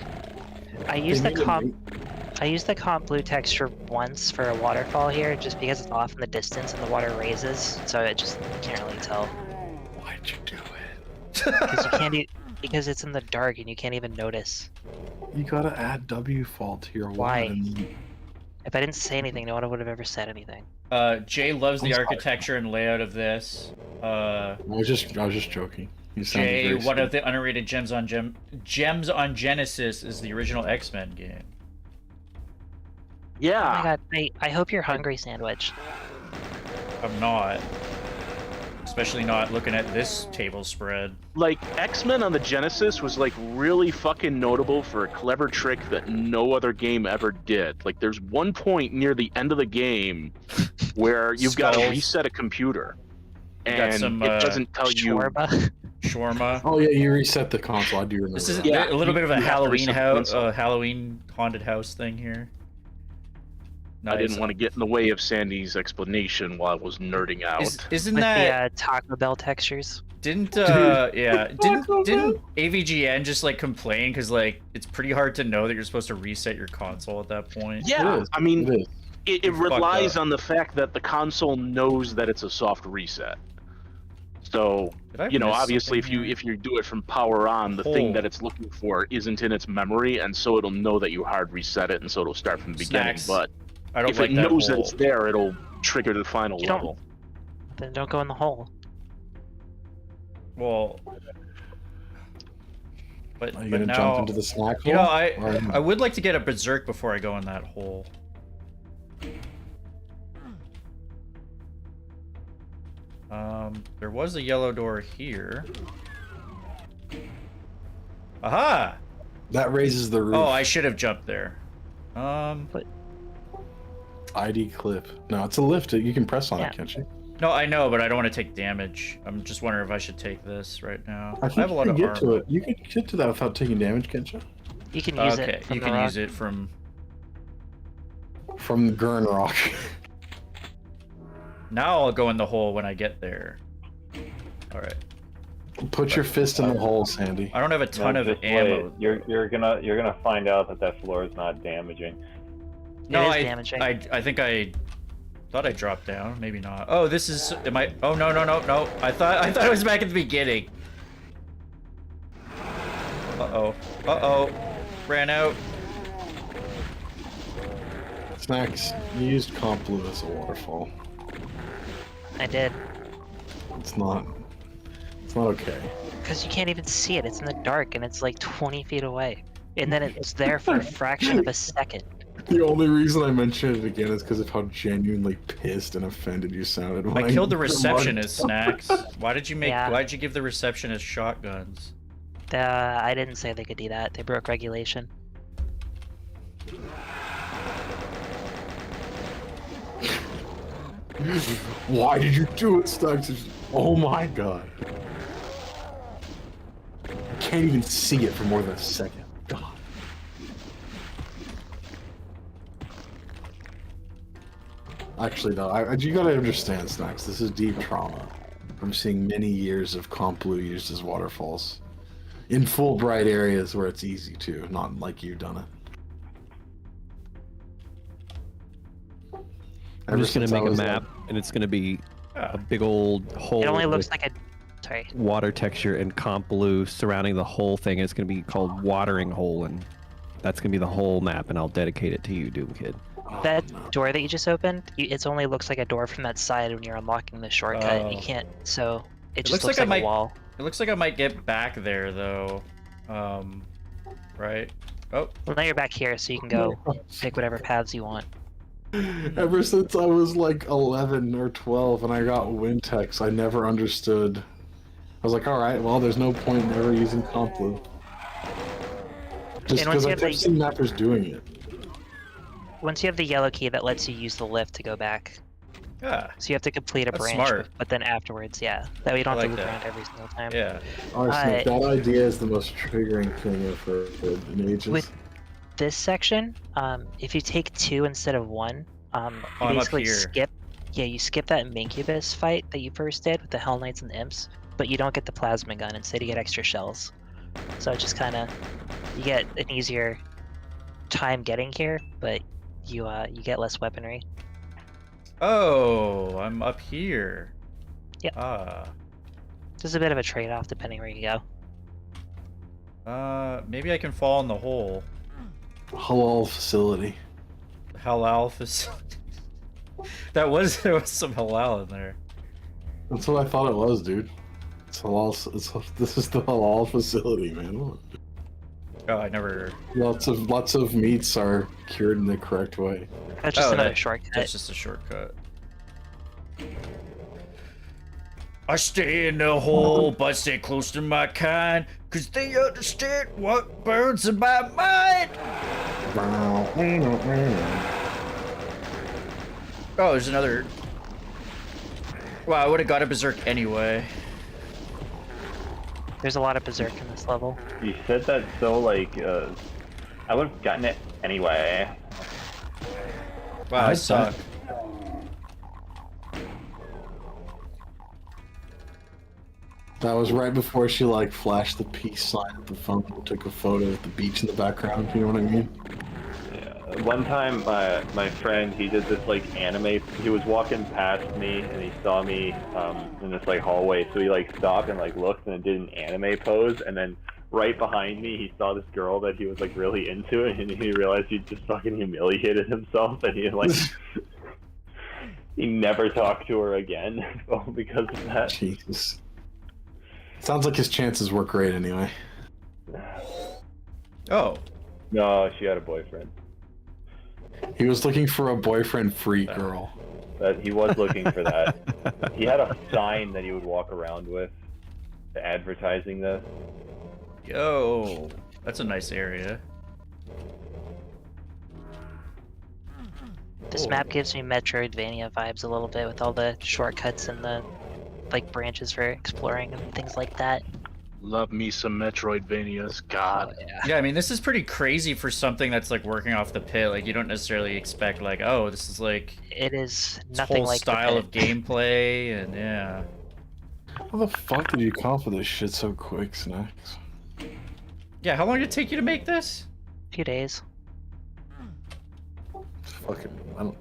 I used They the made a comp. I used the comp blue texture once for a waterfall here, just because it's off in the distance and the water raises, so it just can't really tell. Why'd you do it? Because you can't because it's in the dark and you can't even notice. You gotta add W fault to your Why? one. If I didn't say anything, no one would have ever said anything. Jay loves the I'm sorry. architecture and layout of this. I was just joking. You sounded Jay, very one sweet. of the underrated gems on Genesis is the original X-Men game. Oh Yeah. my god, I hope you're hungry, Sandwich. I'm not. Especially not looking at this table spread. Like, X-Men on the Genesis was, like, really fucking notable for a clever trick that no other game ever did. Like, there's one point near the end of the game where you've got to Skulls. reset a computer. You got And some, it doesn't tell you... Shawarma. Shawarma. Oh yeah, you reset the console. I do remember. This is that. Yeah, a little bit of a you have to Halloween reset the house, console. Halloween haunted house thing here. I didn't want to get in the way of Sandy's explanation while I was nerding out. Isn't With that the Taco Bell textures. didn't didn't AVGN just like complain because like it's pretty hard to know that you're supposed to reset your console at that point? Yeah, It is. I mean, It is. it You're fucked relies up. on the fact that the console knows that it's a soft reset. So, Did I you know, miss obviously, something if here? you do it from power on, the thing Oh. that it's looking for isn't in its memory, and so it'll know that you hard reset it, and so it'll start from the beginning. Snacks. But I don't if like it that knows that hole. it's there, it'll trigger the final You don't- level. Then don't go in the hole. Well, but Are you but gonna now jump into the snack hole? you know Or- I would like to get a berserk before I go in that hole. There was a yellow door here. Aha! That raises the roof. Oh, I should have jumped there. ID clip. No, it's a lift. You can press on Yeah. it, can't you? No, I know, but I don't want to take damage. I'm just wondering if I should take this right now. I I think have a you lot can of get armor. to it. You can get to that without taking damage, can't you? You can use Okay, it. From you the can rock. use it from. From the Gurn Rock. Now I'll go in the hole when I get there. All right. Put your fist in the hole, Sandy. I don't have a ton of just wait. ammo. You're gonna find out that floor is not damaging. No, It is I damaging. I think I thought I dropped down. Maybe not. Oh, this is. Am I? Oh no. I thought it was back at the beginning. Uh oh. Ran out. Snacks. You used comp blue as a waterfall. I did. It's not okay. Because you can't even see it. It's in the dark and it's like 20 feet away. And then it's there for a fraction of a second. The only reason I mention it again is because of how genuinely pissed and offended you sounded when I killed the remarked- receptionist, Snacks. Why did you make? Yeah. Why did you give the receptionist shotguns? I didn't say they could do that. They broke regulation. Why did you do it, Snacks? Oh my god. I can't even see it for more than a second. God. Actually, no. You gotta understand, Snacks. This is deep trauma from seeing many years of comp blue used as waterfalls in full bright areas where it's easy to, not like you've done it. I'm just gonna since I make a was, map, and it's gonna be Ah. a big old hole. It only looks with like a. Sorry. water texture and comp blue surrounding the whole thing. It's gonna be called Watering Hole, and that's gonna be the whole map. And I'll dedicate it to you, Doomkid. Oh, That no. door that you just opened, it only looks like a door from that side when you're unlocking the shortcut. Oh. You can't. So it It just looks looks like I like a might- wall. It looks like I might get back there though. Right? Oh, Well, now you're back here, so you can go pick whatever paths you want. Ever since I was like 11 or 12 and I got Wintex, I never understood. I was like, alright, well, there's no point in ever using comp blue. Just And once because you I have kept the- seeing mappers doing it. Once you have the yellow key, that lets you use the lift to go back. yeah, So you have to complete a That's branch, smart. but then afterwards, yeah. That way you don't I have like to loop that. around every single time. yeah. Arsenic, that idea is the most triggering thing I've heard in ages. With this section, if you take 2 instead of 1, Oh, You I'm up basically here. skip. Yeah, you skip that Incubus fight that you first did with the Hell Knights and the Imps, but you don't get the plasma gun. Instead, you get extra shells. So it just kind of you get an easier time getting here, but you get less weaponry. Oh, I'm up here. Yep. Ah. There's a bit of a trade-off depending where you go. Maybe I can fall in the hole. Halal facility. Halal facility. There was some halal in there. That's what I thought it was, dude. It's halal. This is the halal facility, man. Oh, I never. Lots of meats are cured in the correct way. That's just Oh, another that- shortcut. That's just a shortcut. I stay in the hole, but stay close to my kind, cause they understand what burns in my mind. Oh, there's another. Wow, I would have got a berserk anyway. There's a lot of berserk in this level. You said that so like, I would have gotten it anyway. Wow, I suck. That was right before she like flashed the peace sign at the phone and took a photo of the beach in the background. You know what I mean? Yeah. One time, my friend, he did this like anime. He was walking past me and he saw me in this like hallway, so he like stopped and like looked and did an anime pose, and then right behind me he saw this girl that he was like really into, and he realized he just fucking humiliated himself, and he like he never talked to her again because of that. Jesus. Sounds like his chances were great anyway. Oh. No, she had a boyfriend. He was looking for a boyfriend-free girl. That he was looking for that. He had a sign that he would walk around with, advertising this. Yo, that's a nice area. This Oh. map gives me Metroidvania vibes a little bit with all the shortcuts and the like branches for exploring and things like that. Love me some Metroidvanias. God. Yeah, I mean, this is pretty crazy for something that's like working off the pit. Like, you don't necessarily expect like, oh, this is like It is this nothing whole like the style pit. of gameplay, and yeah. How the fuck did you come up with this shit so quick, Snacks? Yeah, how long did it take you to make this? Few days. Fucking, I don't.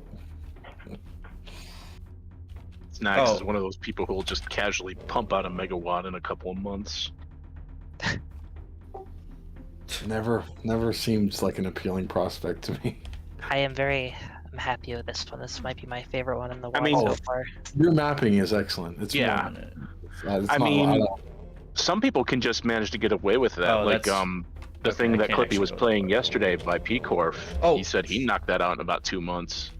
Snax Oh. is one of those people who will just casually pump out a megawatt in a couple of months. Never seems like an appealing prospect to me. I'm happy with this one. This might be my favorite one in the I world mean- so far. Your mapping is excellent. It's Yeah. it's I not- mean, don't- Some people can just manage to get away with that. Oh, like, that's- the okay, thing I that can't Clippy was actually- playing yesterday by P-Corf. Oh. He said he knocked that out in about 2 months.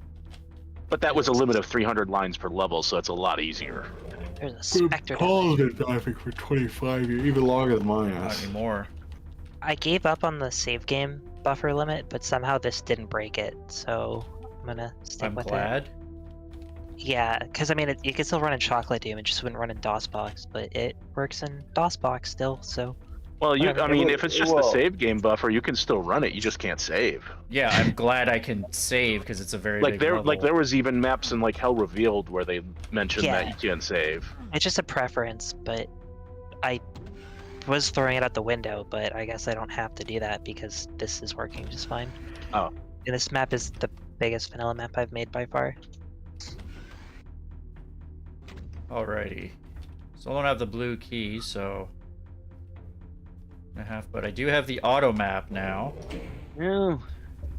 But that was a limit of 300 lines per level, so it's a lot easier. There's a specter. down Paul's been diving for 25 years, even longer than my Not ass. anymore. I gave up on the save game buffer limit, but somehow this didn't break it, so I'm gonna stick I'm with it. glad. Yeah, because I mean, you can still run in Chocolate Doom, it just wouldn't run in DOSBox, but it works in DOSBox still, so. Well, Whatever. I mean, will- if it's it just the will. save game buffer, you can still run it. You just can't save. Yeah, I'm glad I can save because it's a very Like big there level. was even maps in like Hell Revealed where they mentioned that Yeah. you can't save. It's just a preference, but I was throwing it out the window, but I guess I don't have to do that because this is working just fine. Oh. And this map is the biggest vanilla map I've made by far. Alrighty. So I don't have the blue key, so but I do have the auto map now. Yeah.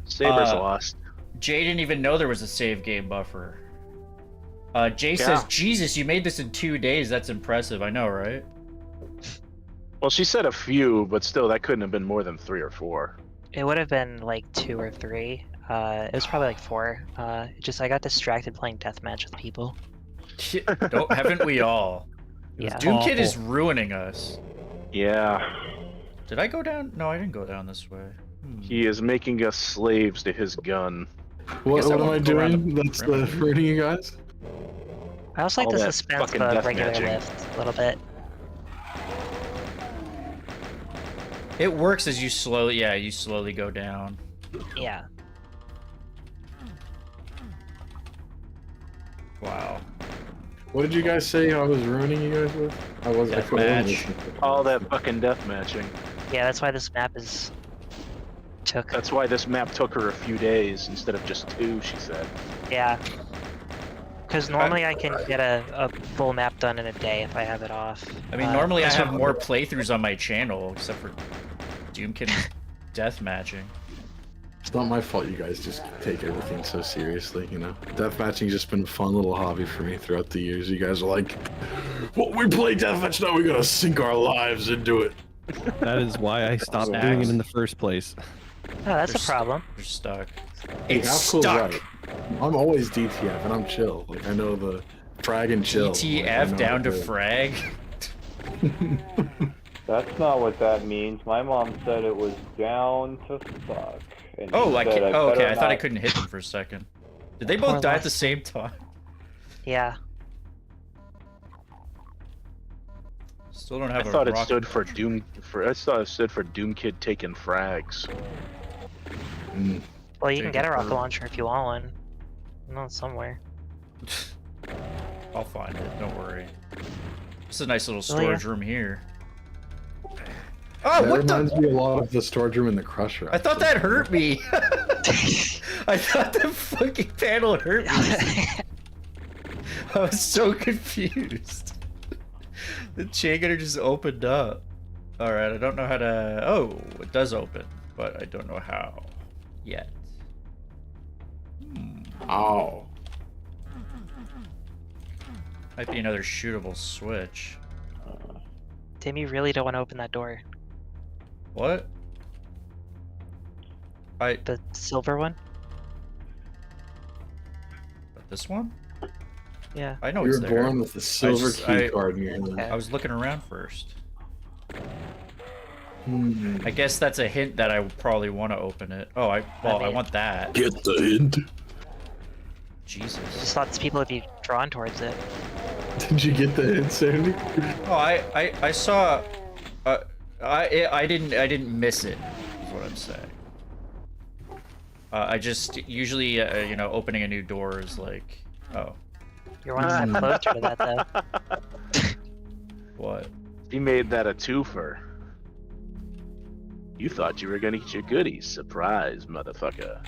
Saber's Uh, lost. Jay didn't even know there was a save game buffer. Jay Yeah. says, Jesus, you made this in 2 days. That's impressive. I know, right? Well, she said a few, but still, that couldn't have been more than 3 or 4. It would have been like 2 or 3. It was probably like 4. I got distracted playing deathmatch with people. Haven't we all? Yeah. Doomkid is ruining us. Yeah. Did I go down? No, I didn't go down this way. He is making us slaves to his gun. What, guess I what am I won't go around doing the that's perimeter. hurting you guys? I also like All the that suspense fucking of death regular matching. lift a little bit. It works as you slowly go down. Yeah. Wow. What did you guys say I was ruining you guys with? I was. I couldn't Deathmatch. listen to it. All that fucking death matching. Yeah, that's why this map is took. That's why this map took her a few days instead of just 2, she said. Yeah. Because normally I can get a full map done in a day if I have it off. I mean, normally I have more playthroughs on my channel, except for Doomkid death matching. It's not my fault you guys just take everything so seriously, you know? Deathmatching's just been a fun little hobby for me throughout the years. You guys are like, well, we play deathmatch now, we gotta sink our lives into it. That is why I stopped doing it in the first place. Oh, that's a problem. You're stuck. Hey, It's how cool is stuck. that? I'm always DTF and I'm chill. Like, I know the frag and chill. Like, I TF know down how to do it. frag. That's not what that means. My mom said it was down to suck. And Oh, you I said can't. Oh, okay. better I thought I not- couldn't hit them for a second. Did they both More die at less. the same time? Yeah. Still don't have I a thought it rocket stood for launcher. I thought it stood for Doomkid taking frags. Mm. Well, you can Take get it a rocket for- launcher if you want one. No, somewhere. I'll find it. Don't worry. This is a nice little Oh, yeah. storage room here. Oh, That what the? reminds me a lot of the storage room in the Crusher. I thought that hurt me. I thought the fucking panel hurt me. I was so confused. The chain gunner just opened up. Alright, I don't know how to... Oh, it does open, but I don't know how yet. Oh. Might be another shootable switch. Tim, you really don't want to open that door. What? The silver one? This one? Yeah. I know You it's were there. born with a silver just- key card in your hand. I was looking around first. Hmm. I guess that's a hint that I probably want to open it. Oh, I mean- want that. Get the hint. Jesus. Just lots of people would be drawn towards it. Did you get the hint, Sandy? Oh, I saw. I didn't miss it. Is what I'm saying. I just usually you know, opening a new door is like, oh, You're one step closer to that, though. what? He made that a twofer. You thought you were gonna get your goodies. Surprise, motherfucker.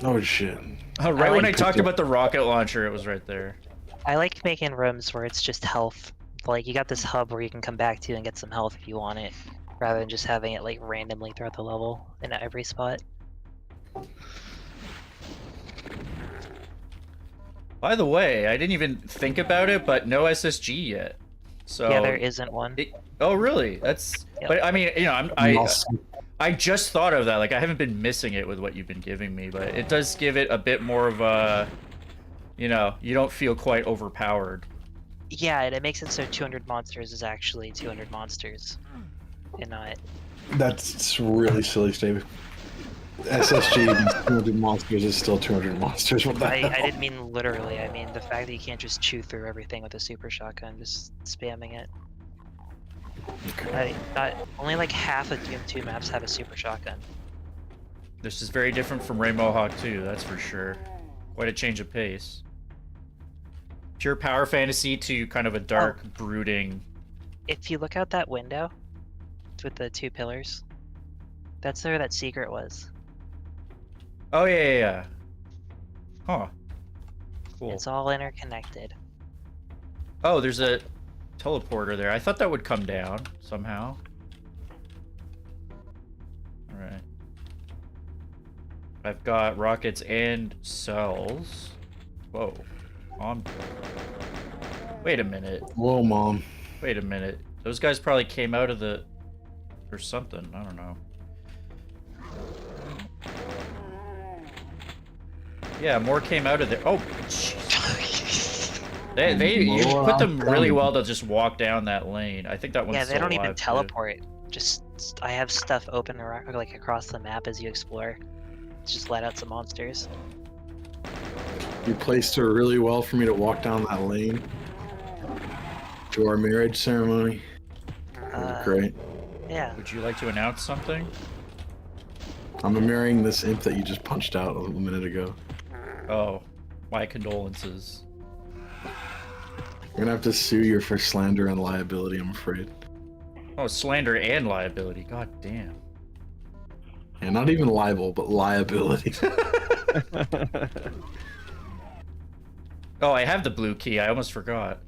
Oh shit. Oh, right when I like talked to- about the rocket launcher, it was right there. I like making rooms where it's just health. Like, you got this hub where you can come back to and get some health if you want it, rather than just having it, like, randomly throughout the level in every spot. By the way, I didn't even think about it, but no SSG yet. So Yeah, there isn't one. Oh, really? That's. Yep. But I mean, you know, I just thought of that. Like, I haven't been missing it with what you've been giving me, but it does give it a bit more of a, you know, you don't feel quite overpowered. Yeah, and it makes it so 200 monsters is actually 200 monsters, and not. That's really silly statement. SSG 200 monsters is still 200 monsters. What the I hell? didn't mean literally. I mean the fact that you can't just chew through everything with a super shotgun, just spamming it. Only like half of Doom 2 maps have a super shotgun. This is very different from Ray Mohawk too, that's for sure. Quite a change of pace. Pure power fantasy to kind of a dark, brooding. If you look out that window with the 2 pillars, that's where that secret was. Oh yeah. Huh. Cool. It's all interconnected. Oh, there's a teleporter there. I thought that would come down somehow. Alright. I've got rockets and cells. Whoa. On. Wait a minute. Whoa, mom. Wait a minute. Those guys probably came out of the... or something. I don't know. Yeah, more came out of there. Oh, jeez. You put them really well to just walk down that lane. I think that one's Yeah, they still don't even alive, too. teleport. Just I have stuff open like across the map as you explore. Just let out some monsters. You placed her really well for me to walk down that lane to our marriage ceremony. That was great. Yeah. Would you like to announce something? I'm marrying this imp that you just punched out a minute ago. Oh. My condolences. You're gonna have to sue you for slander and liability, I'm afraid. Oh, slander and liability. God damn. And not even libel, but liability. Oh, I have the blue key. I almost forgot.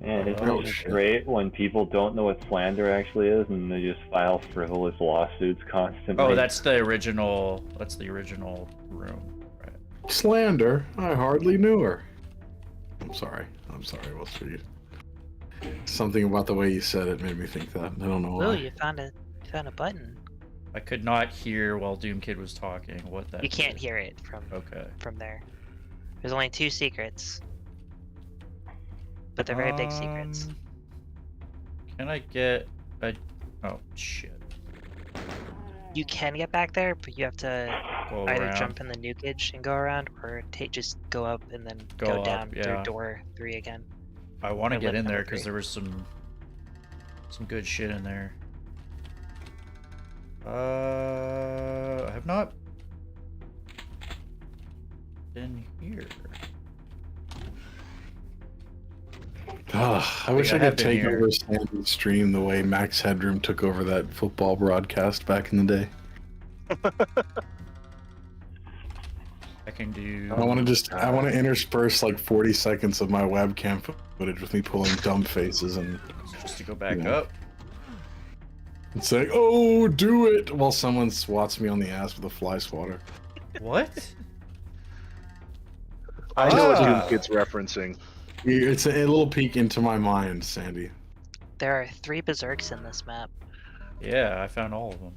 Man, isn't Oh, it just shit. great when people don't know what slander actually is and they just file frivolous lawsuits constantly? Oh, that's the original. That's the original room. Right. Slander? I hardly knew her. I'm sorry, Wilster. Something about the way you said it made me think that. I don't know why. Oh, you found a button. I could not hear while Doomkid was talking what that. You can't did. hear it from Okay. there. There's only 2 secrets, but they're very big secrets. Can I get a? Oh shit. You can get back there, but you have to Go either around. jump in the nukage and go around, or just go up and then Go go up, down yeah. through door 3 again. I want to or get lift in there number because 3. there was some good shit in there. I have not been here. I wish I have could been take here. over Sandy's stream the way Max Headroom took over that football broadcast back in the day. I can do. I want to intersperse like 40 seconds of my webcam footage with me pulling dumb faces and Just to go back Yeah. up. saying, "Oh, do it!" while someone swats me on the ass with a fly swatter. What? I know what Ah. Doomkid's referencing. It's a little peek into my mind, Sandy. There are 3 berserks in this map. Yeah, I found all of them.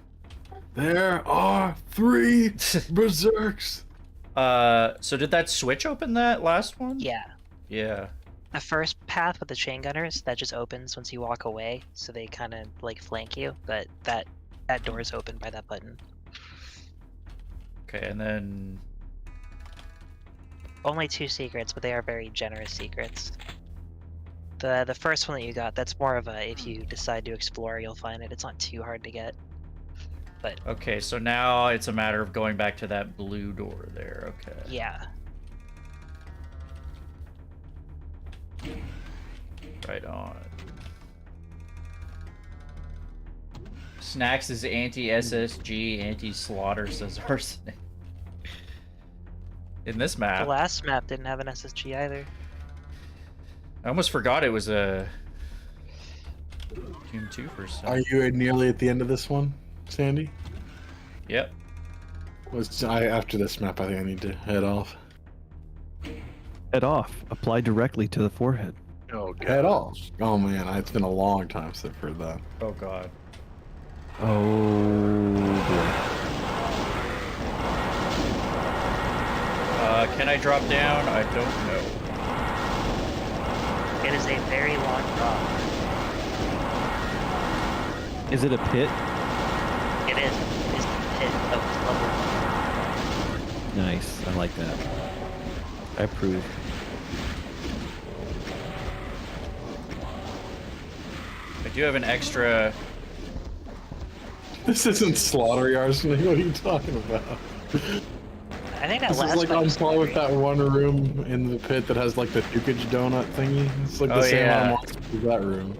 There are 3 berserks. So did that switch open that last one? Yeah. Yeah. The first path with the chain gunners, that just opens once you walk away, so they kind of like flank you, but that door is open by that button. Okay, and then Only 2 secrets, but they are very generous secrets. The first one that you got, that's more of a, if you decide to explore, you'll find it. It's not too hard to get. okay, so now it's a matter of going back to that blue door there. Okay. Yeah. Right on. Snacks is anti-SSG, anti-slaughter, says Arsenic. In this The map, last map didn't have an SSG either. I almost forgot it was a Doom 2 for some. Are you nearly at the end of this one, Sandy? Yep. After this map, I think I need to head off. Head off. Apply directly to the forehead. Oh, God. Head off. Oh man, it's been a long time since I've heard that. Oh god. Oh boy. Can I drop down? I don't know. It is a very long drop. Is it a pit? It is. It is the pit of level 1. Nice. I like that. I approve. I do have an extra. This isn't slaughter arsenic. What are you talking about? I think that This last is like one on was par with slippery. that one room in the pit that has like the Doonkid donut thingy. It's like the Oh, same yeah. amount of monsters as that room.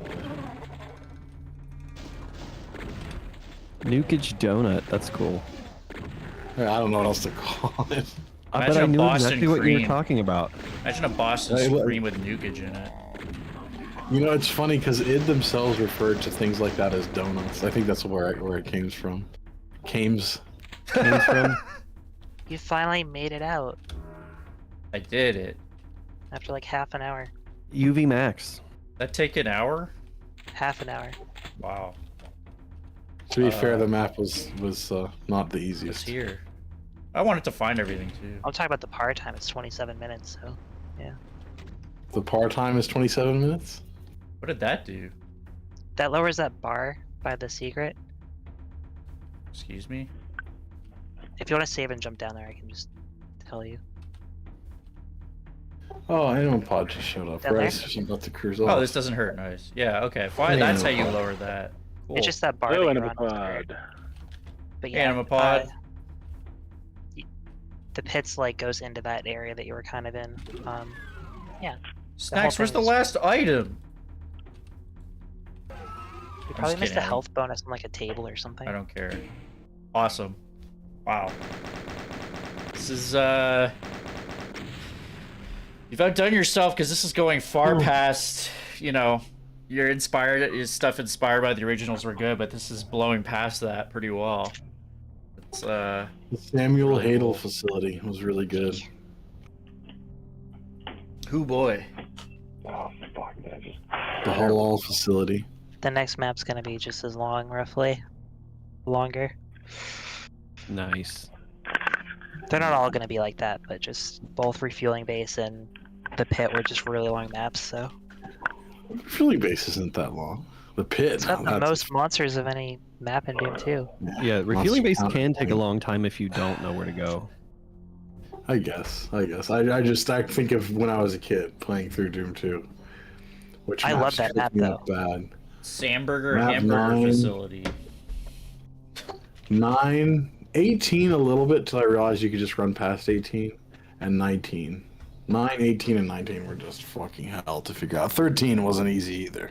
Nukage donut. That's cool. Yeah, I don't know what else to call it. I bet Imagine I a knew Boston exactly what you were cream. talking about. Imagine a Boston Hey, look. Supreme with nukage in it. You know, it's funny because id themselves referred to things like that as donuts. I think that's where it came from. Came from. You finally made it out I did it. after like half an hour. UV Max. That take an hour? Half an hour. Wow. To be fair, the map was not the It's easiest. here. I wanted to find everything too. I'll talk about the par time. It's 27 minutes, so The par time is 27 minutes. What did that do? that lowers that bar by the secret. Excuse me? If you want to save and jump down there, I can just tell you. Oh, anyone pod just showed up. Down there? Right, I'm about to cruise Oh, off. this doesn't hurt. Nice. Yeah, okay. Fine. That's how you lower that. Cool. It's just that bar Hello, that you're Enemy on. Pod. But yeah, Animapod. The pits like goes into that area that you were kind of in. Yeah. Snacks, where's thing the is- last item? You probably missed a kidding. health bonus on like a table or something. I don't care. Awesome. Wow. This is you've outdone yourself because this is going far past, you know, you're inspired, your stuff inspired by the originals were good, but this is blowing past that pretty well. It's The Samuel Really Hadel cool. facility was really good. Hoo boy. Oh fuck! That just The Halal facility. The next map's gonna be just as long, roughly. Longer. Nice. They're not all gonna be like that, but just both refueling base and the pit were just really long maps, so. Refueling base isn't that long. The pit. It's got now, the that's- most monsters of any map in Doom 2. Yeah, refueling base Monster can Hunter. take a long time if you don't know where to go. I guess. I think of when I was a kid playing through Doom 2. Which I love maps that tripped map, me up bad. Samburger Map hamburger 9. facility. 9, 18 a little bit till I realized you could just run past 18, and 19. 9, 18, and 19 were just fucking hell to figure out. 13 wasn't easy either.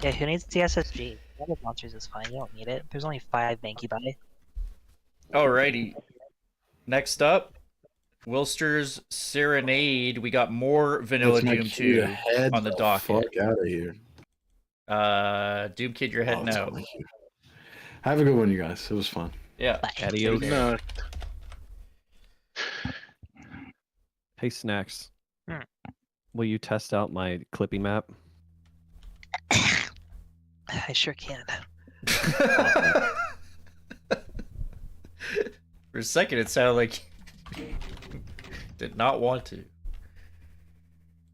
Yeah, who needs the SSG? Other monsters is fine, you don't need it. There's only 5 Banky by. Alrighty. Next up, Wilster's Serenade. We got more Vanilla That's my Doom cue to 2 head on the docket. Fuck out of here. Doomkid, you're heading Oh, out. thank you. Have a good one, you guys. It was fun. Yeah. Adios. No, Hey, Snacks. Hmm. Will you test out my clipping map? I sure can. For a second, it sounded like you did not want to.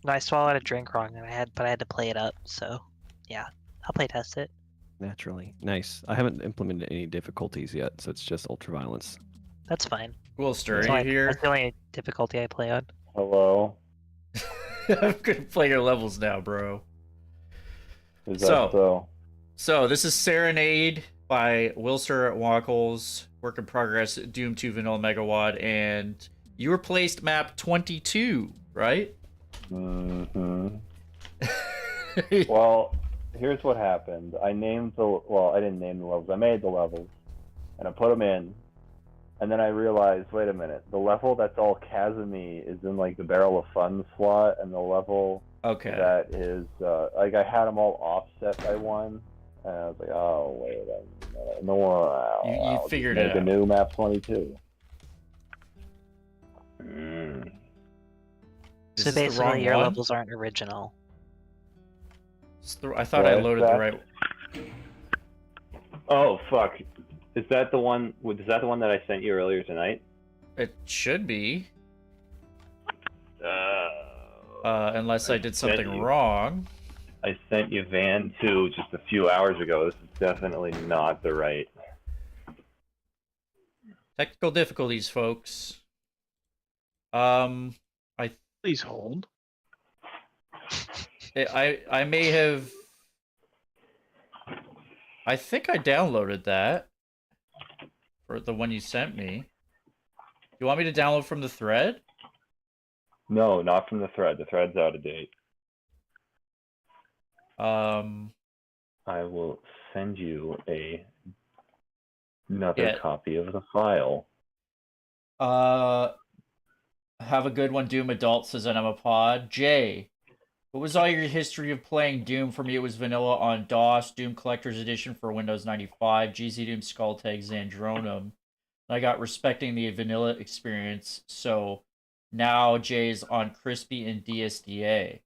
No, I swallowed a drink wrong, and I had to play it up. So, yeah, I'll play test it. Naturally. Nice. I haven't implemented any difficulties yet, so it's just ultraviolence. That's fine. Wilster, That's are only- you here? That's the only difficulty I play on. hello. I'm gonna play your levels now, bro. Is that So- so? So this is Serenade by Wilster at Wonkels, work in progress, Doom 2 Vanilla Megawatt, and you were placed map 22, right? Mm-hmm. Well, here's what happened. I didn't name the levels. I made the levels, and I put them in, and then I realized, wait a minute, the level that's all Kazumi is in like the Barrel of Fun slot, and the level Okay. that is like I had them all offset by one, and I was like, oh wait a minute, no, You I'll just figured it make a out. new map 22. Mm. Is So this the wrong basically, your one? levels aren't original. I thought I What is loaded that? the right. Oh fuck! Is that the one? Is that the one that I sent you earlier tonight? It should be, Uh, unless I did something wrong. I sent you Van 2 just a few hours ago. This is definitely not the right. Technical difficulties, folks. please hold. I may have. I think I downloaded that for the one you sent me. You want me to download from the thread? No, not from the thread. The thread's out of date. I will send you another Yeah. copy of the file. Have a good one, Doom Adult, says Animapod. Jay, what was all your history of playing Doom? For me, it was vanilla on DOS, Doom Collector's Edition for Windows 95, GZ Doom Skulltag Zandronum. I got respecting the vanilla experience, so now Jay's on Crispy and DSDA.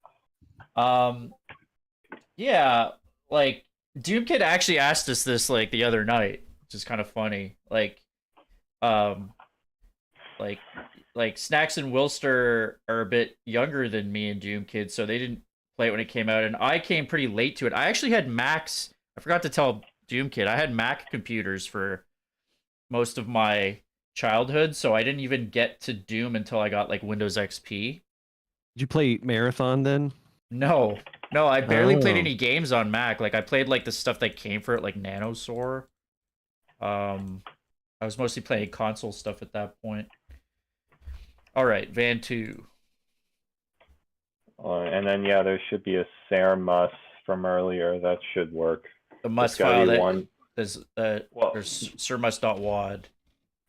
Yeah, like Doomkid actually asked us this like the other night, which is kind of funny. Like Snacks and Wilster are a bit younger than me and Doomkid, so they didn't play it when it came out, and I came pretty late to it. I actually had Macs. I forgot to tell Doomkid I had Mac computers for most of my childhood, so I didn't even get to Doom until I got like Windows XP. Did you play Marathon then? No, I barely played Oh. any games on Mac. Like I played like the stuff that came for it, like Nanosaur. I was mostly playing console stuff at that point. All right, Van 2. And then yeah, there should be a Ser Mus from earlier. That should work. The must It's gotta file be that one. Well, there's sermus.wad.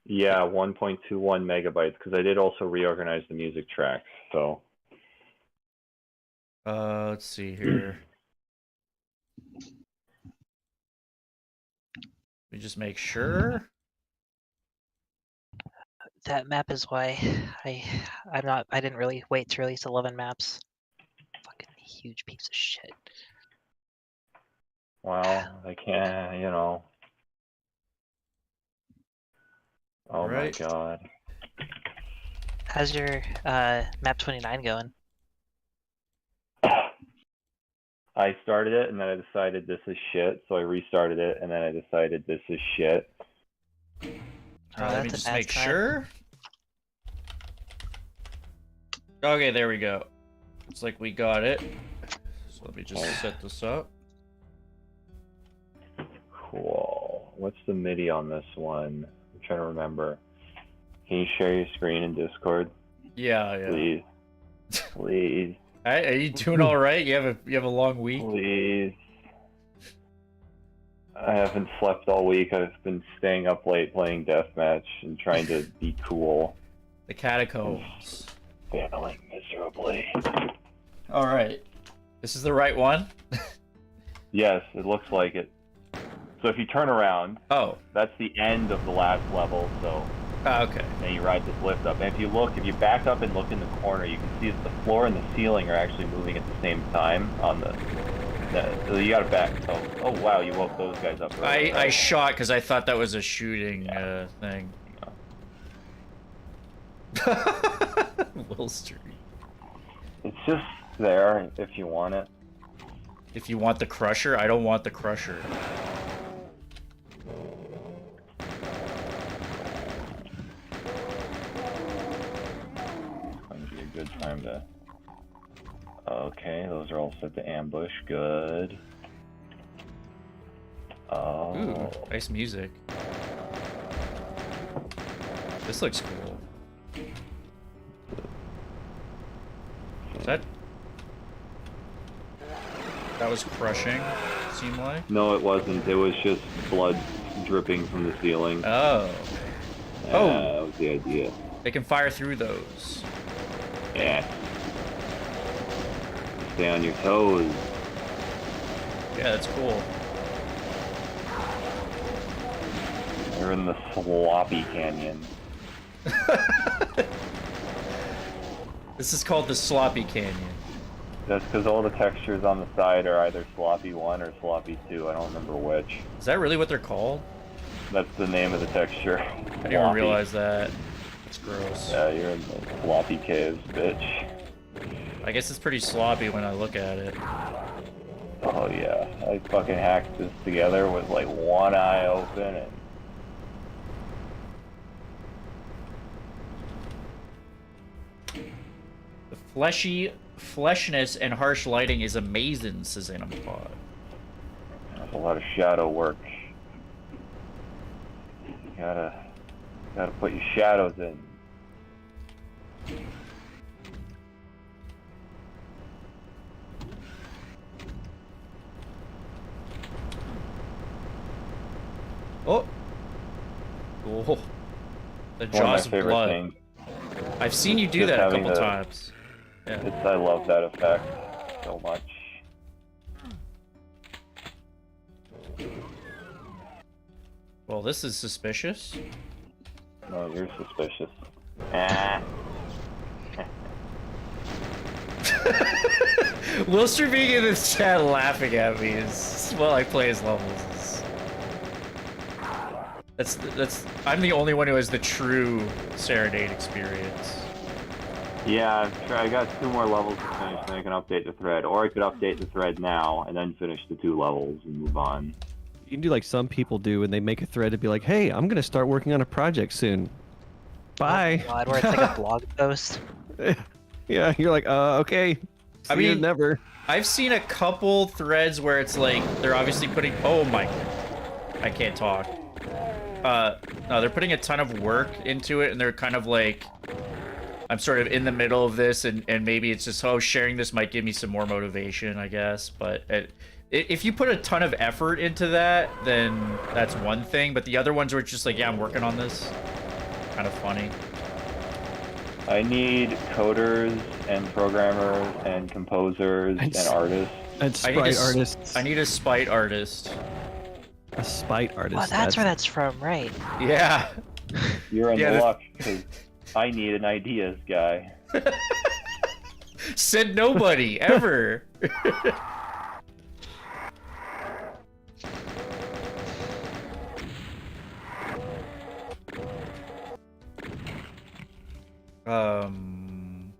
yeah, 1.21 megabytes because I did also reorganize the music tracks. So Let's see here. Let me just make sure. That map is why I didn't really wait to release 11 maps. Fucking huge piece of shit. well, I can't, you know. Oh Right. my god. How's your map 29 going? I started it and then I decided this is shit, so I restarted it and then I decided this is shit. Let me that's a just bad make sign. sure. Okay, there we go. Looks like we got it. So let me just set this up. Cool. What's the MIDI on this one? I'm trying to remember. Can you share your screen in Discord, Yeah. please? Please, Hey, are you doing all right? You have a long week. please. I haven't slept all week. I've been staying up late playing deathmatch and trying to be cool. The catacombs. Failing miserably. All right. This is the right one. Yes, it looks like it. So if you turn around, Oh. that's the end of the last level. So Okay. then you ride this lift up. And if you back up and look in the corner, you can see that the floor and the ceiling are actually moving at the same time on the so you gotta back. Oh wow, you woke those guys up. I shot because I thought that was a shooting thing. Wilster. It's just there if you want it. If you want the crusher, I don't want the crusher. Might be a good time to. Okay, those are all set to ambush. Good. Oh. Ooh, nice music. This looks cool. Is that was crushing, seemed like? No, it wasn't. It was just blood dripping from the ceiling. Oh. That was the idea. They can fire through those. Yeah. Stay on your toes. Yeah, that's cool. You're in the sloppy canyon. This is called the Sloppy Canyon. That's because all the textures on the side are either sloppy 1 or sloppy 2. I don't remember which. Is that really what they're called? That's the name of the texture. I didn't even realize that. It's gross. Yeah, you're in the sloppy caves, bitch. I guess it's pretty sloppy when I look at it. Oh yeah, I fucking hacked this together with like one eye open and... The fleshiness and harsh lighting is amazing, says Animapod. That's a lot of shadow work. You gotta put your shadows in. Oh! Oh. The One of my jaws of favorite blood. things. I've seen you do Just that a having couple the- times. Yeah. I love that effect so much. Well, this is suspicious. No, you're suspicious. Ah. Wilster being in this chat laughing at me is while I play his levels. That's I'm the only one who has the true Serenade experience. Yeah, I got 2 more levels to finish, then I can update the thread. Or I could update the thread now, and then finish the 2 levels and move on. You can do like some people do, and they make a thread to be like, "Hey, I'm gonna start working on a project soon. Bye." Oh God, where it's like a blog post. Yeah, you're like, okay. I See you mean- never. I've seen a couple threads where it's like they're obviously putting. Oh my! I can't talk. no, they're putting a ton of work into it, and they're kind of like, I'm sort of in the middle of this, and maybe it's just, oh, sharing this might give me some more motivation, I guess. But if you put a ton of effort into that, then that's one thing. But the other ones were just like, yeah, I'm working on this. Kind of funny. I need coders and programmers and composers and artists. And spite artists. I need a spite artist. A spite artist. Oh, that's where that's from, right? Yeah. You're in Yeah, the luck, because I need an ideas guy. Said nobody, ever.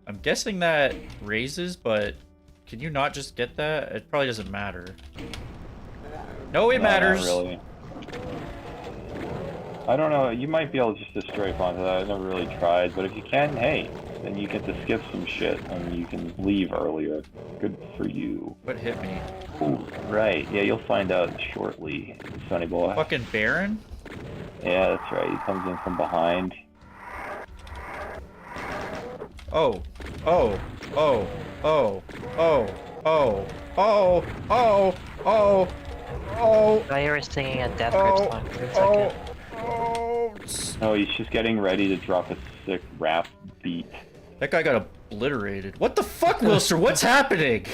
I'm guessing that raises, but can you not just get that? It probably doesn't matter. No, it matters. Not really. I don't know, you might be able just to strafe onto that. I've never really tried, but if you can, hey, then you get to skip some shit and you can leave earlier. Good for you. What hit me? Ooh, right. Yeah, you'll find out shortly, Sonny boy. Fucking Baron? Yeah, that's right. He comes in from behind. Oh, oh, oh, oh, oh, oh, oh, oh, oh, oh. I you were singing a Death Grip song for a second. Oh, he's just getting ready to drop a sick rap beat. That guy got obliterated. What the fuck, Wilster? What's happening?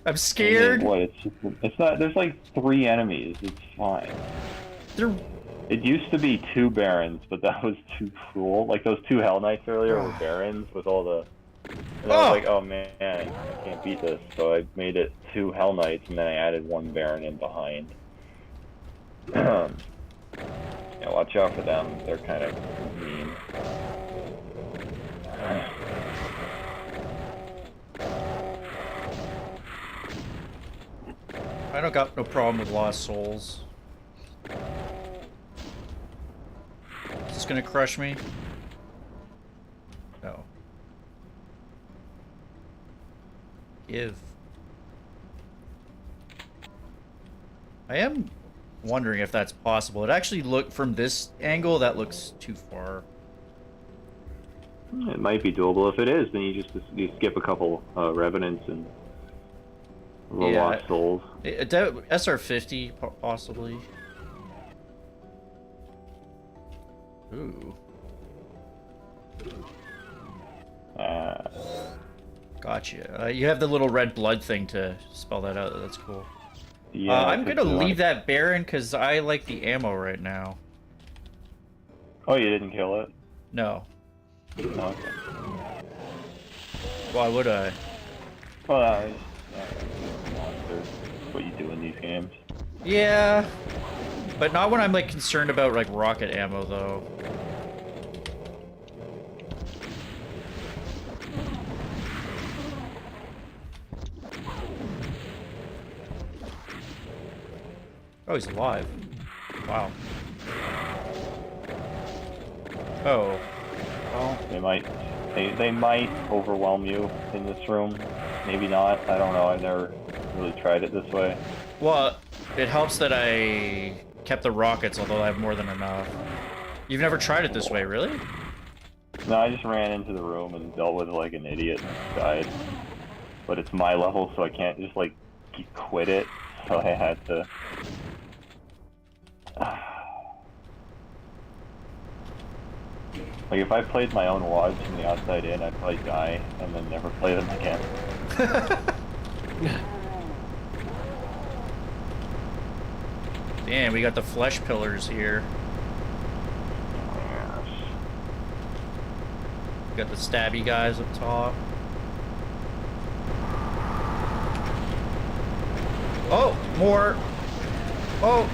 I'm scared. What? It's not. There's like 3 enemies. It's fine. It used to be 2 barons, but that was too cool. Like those 2 Hell Knights earlier were barons with all the. And I was like, oh man, I can't beat this. So I made it 2 Hell Knights, and then I added 1 baron in behind. Yeah, watch out for them. They're kind of mean. I don't got no problem with lost souls. Is this gonna crush me? No. Give. I am wondering if that's possible. It actually looked from this angle, that looks too far. It might be doable. If it is, then you skip a couple revenants and lost souls. SR50 possibly. Ooh. Gotcha. You have the little red blood thing to spell that out. That's cool. Yeah. I'm gonna leave that Baron because I like the ammo right now. Oh, you didn't kill it? No. No. Okay. Why would I? Well, that's what you do in these games. Yeah, but not when I'm like concerned about like rocket ammo though. Oh, he's alive. Wow. Oh. Well, they might overwhelm you in this room. Maybe not. I don't know. I've never really tried it this way. Well, it helps that I kept the rockets, although I have more than enough. You've never tried it this way, really? No, I just ran into the room and dealt with it like an idiot and died. But it's my level, so I can't just like quit it. So I had to. Like if I played my own WODs from the outside in, I'd probably die and then never play them again. Damn, we got the flesh pillars here. We got the stabby guys up top. Oh, more. Oh.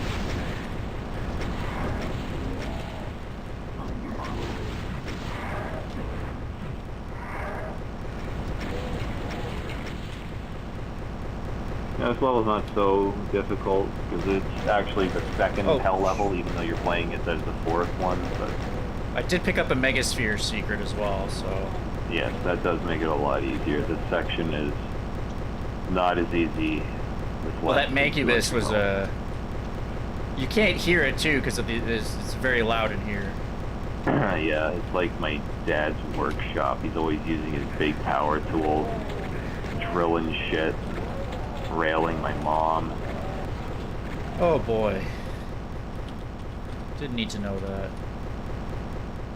Yeah, this level's not so difficult because it's actually the second hell level, even though you're playing it as the 4th one. But I did pick up a Megasphere secret as well, so. yes, that does make it a lot easier. This section is not as easy. Well, that Mancubus was a. You can't hear it too because it's very loud in here. Yeah, it's like my dad's workshop. He's always using his big power tools, drilling shit, railing my mom. Oh boy. Didn't need to know that.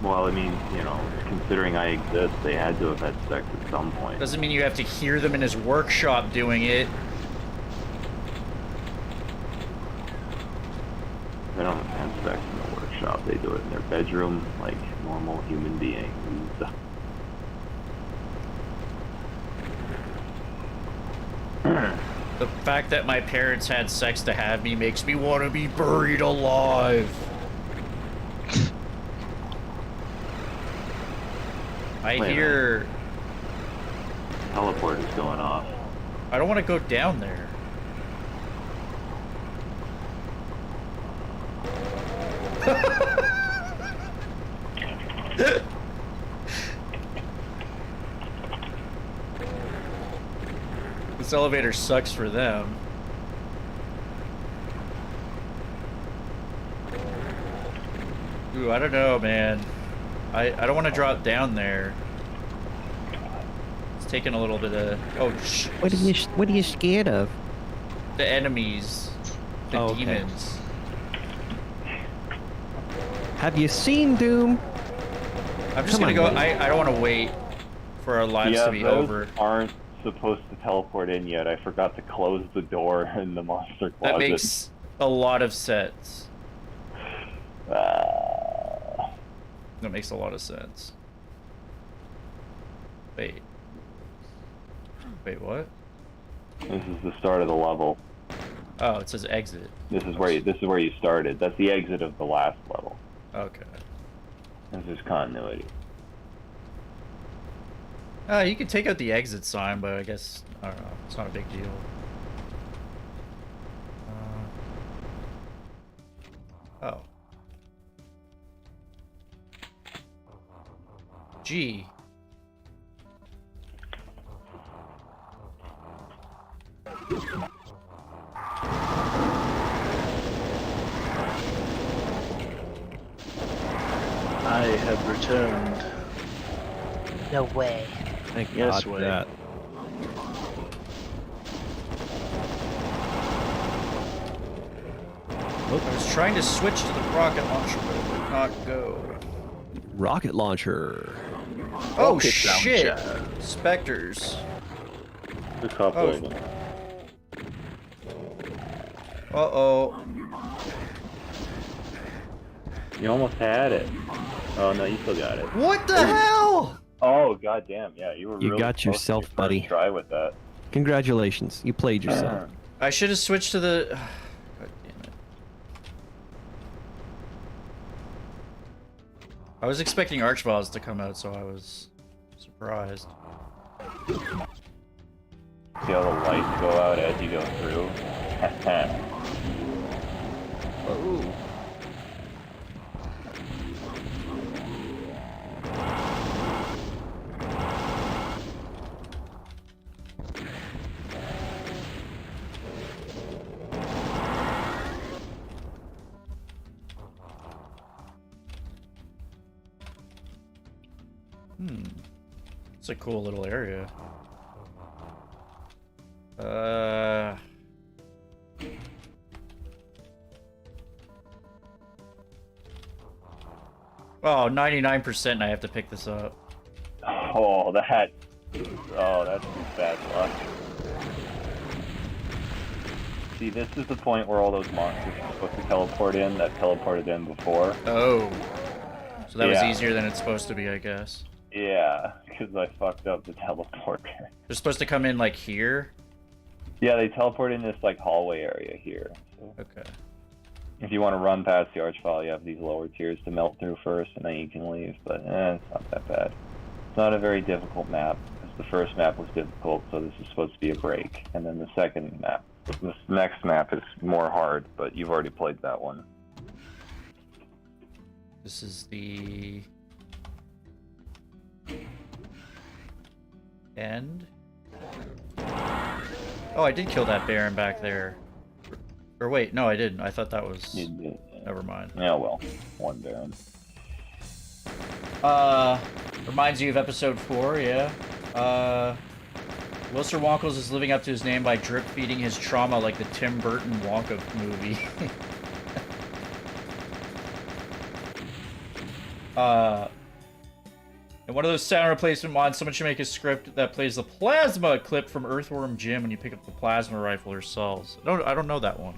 Well, I mean, you know, considering I exist, they had to have had sex at some point. Doesn't mean you have to hear them in his workshop doing it. They don't have sex in the workshop. They do it in their bedroom like normal human beings. The fact that my parents had sex to have me makes me want to be buried alive. I Wait a hear... Teleport is going off. I don't want to go down there. This elevator sucks for them. Ooh, I don't know, man. I don't want to drop down there. It's taking a little bit of... Oh, What are you scared of? the enemies. The Oh, okay. demons. Have you seen Doom? I'm just Come gonna on, go... buddy. I don't want to wait for our lives Yeah, to be those over. aren't supposed to teleport in yet. I forgot to close the door in the monster closet. That makes a lot of sense. That makes a lot of sense. Wait. Wait, what? This is the start of the level. Oh, it says exit. This is where you started. That's the exit of the last level. Okay. This is continuity. You can take out the exit sign, but I guess, I don't know, it's not a big deal. Oh. G. I have returned. No way. Thank Yes, God for wait. that. I was trying to switch to the rocket launcher, but it would not go. Rocket launcher. Oh Rocket shit! launcher. Specters. A couple Oh. of them. Uh-oh. You almost had it. Oh no, you still got it. What the hell? Oh goddamn, yeah, you were. You really got close to yourself, your first buddy. Try with that. Congratulations. You played yourself. I should have switched to the... God damn it. I was expecting Archviles to come out, so I was surprised. See how the lights go out as you go through. Oh. It's a cool little area. Oh, 99% and I have to pick this up. Oh, that's just bad luck. See, this is the point where all those monsters are supposed to teleport in that teleported in before. Oh. So that was Yeah. easier than it's supposed to be, I guess. Yeah, because I fucked up the teleporter. They're supposed to come in, like, here? Yeah, they teleport in this like hallway area here. So Okay. if you want to run past the Archvile, you have these lower tiers to melt through first, and then you can leave. But it's not that bad. It's not a very difficult map, because the first map was difficult, so this is supposed to be a break. And then the second map, this next map is more hard, but you've already played that one. This is the... end? Oh, I did kill that Baron back there. Or wait, no, I didn't. I thought that was. You did. Never mind. Yeah, well, one down. Reminds you of episode 4, yeah. Wilster Wonkels is living up to his name by drip feeding his trauma like the Tim Burton Wonka movie. In one of those sound replacement mods, someone should make a script that plays the plasma clip from Earthworm Jim when you pick up the plasma rifle or cells. I don't know that one.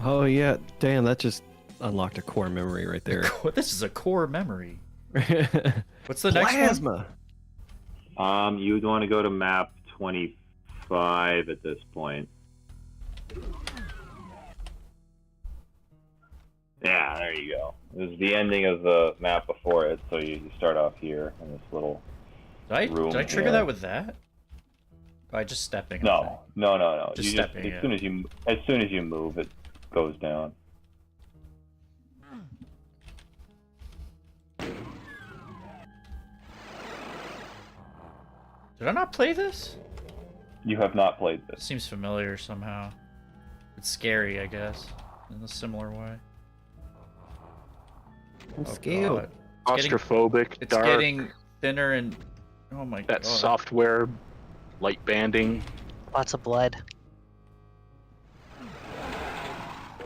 Oh yeah, damn, that just unlocked a core memory right there. This is a core memory. What's the next one? Plasma. You would want to go to map 25 at this point. Yeah, there you go. This is the ending of the map before it, so you start off here in this little room. Did I trigger that with that? By just stepping? No. Just stepping, as soon as you move, it goes down. Did I not play this? You have not played It this. seems familiar somehow. It's scary, I guess, in a similar way. I'm Oh, scared. God. It's getting, Claustrophobic, it's dark. getting thinner and... Oh my god. That software, light banding. Lots of blood.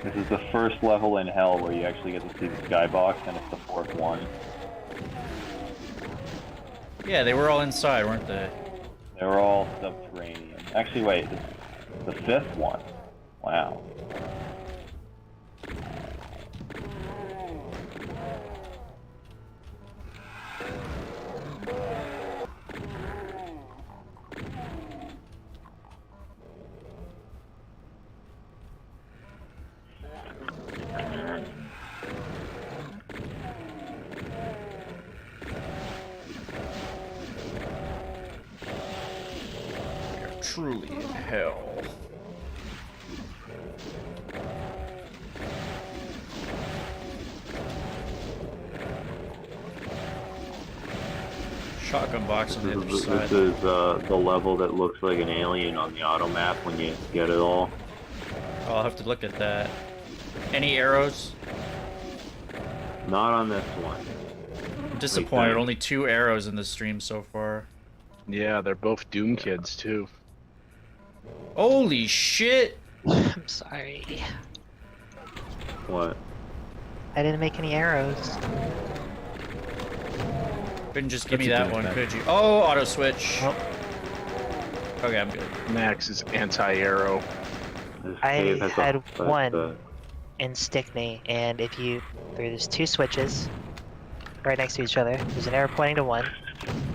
This is the first level in hell where you actually get to see the skybox, and it's the fourth one. Yeah, they were all inside, weren't they? They were all subterranean. Actually, wait, this is the fifth one. Wow. Truly in hell. Shotgun box on the other This side. is the level that looks like an alien on the auto map when you get it all. Oh, I'll have to look at that. Any arrows? Not on this one. I'm disappointed. there. Only 2 arrows in the stream so far. Yeah, they're both Doomkids too. Holy shit! I'm sorry. What? I didn't make any arrows. Couldn't just give That's me a that good one, effect. could you? Oh, auto switch. Nope. Okay, I'm good. Max is anti-arrow. This I cave has had a, one. In Stickney, and if you there's 2 switches right next to each other. There's an arrow pointing to one.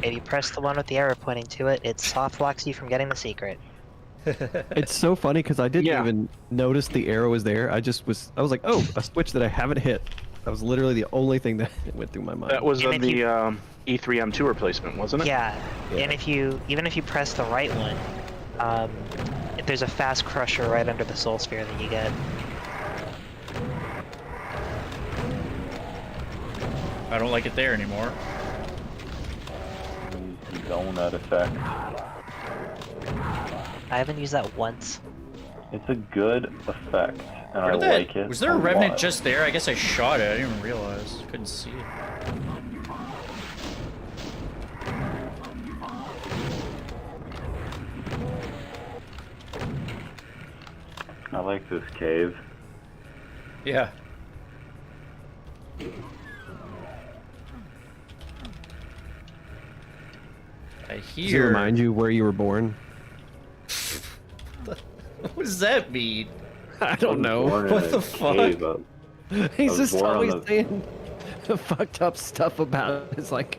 If you press the one with the arrow pointing to it, it soft locks you from getting the secret. It's so funny because I didn't Yeah. even notice the arrow was there. I was like, oh, a switch that I haven't hit. That was literally the only thing that went through my mind. That was And of if you- the E3M2 replacement, wasn't it? Yeah, Yeah. and even if you press the right one, there's a fast crusher right under the soul sphere that you get. I don't like it there anymore. donut effect. I haven't used that once. It's a good effect, and I Where did that- like it. Was there a lot. remnant just there? I guess I shot it. I didn't even realize. Couldn't see it. I like this cave. Yeah. I Does it hear. remind you where you were born? What does that mean? I don't know. Born in What a the fuck? cave up- He's was just born on always the- saying fucked up stuff about his like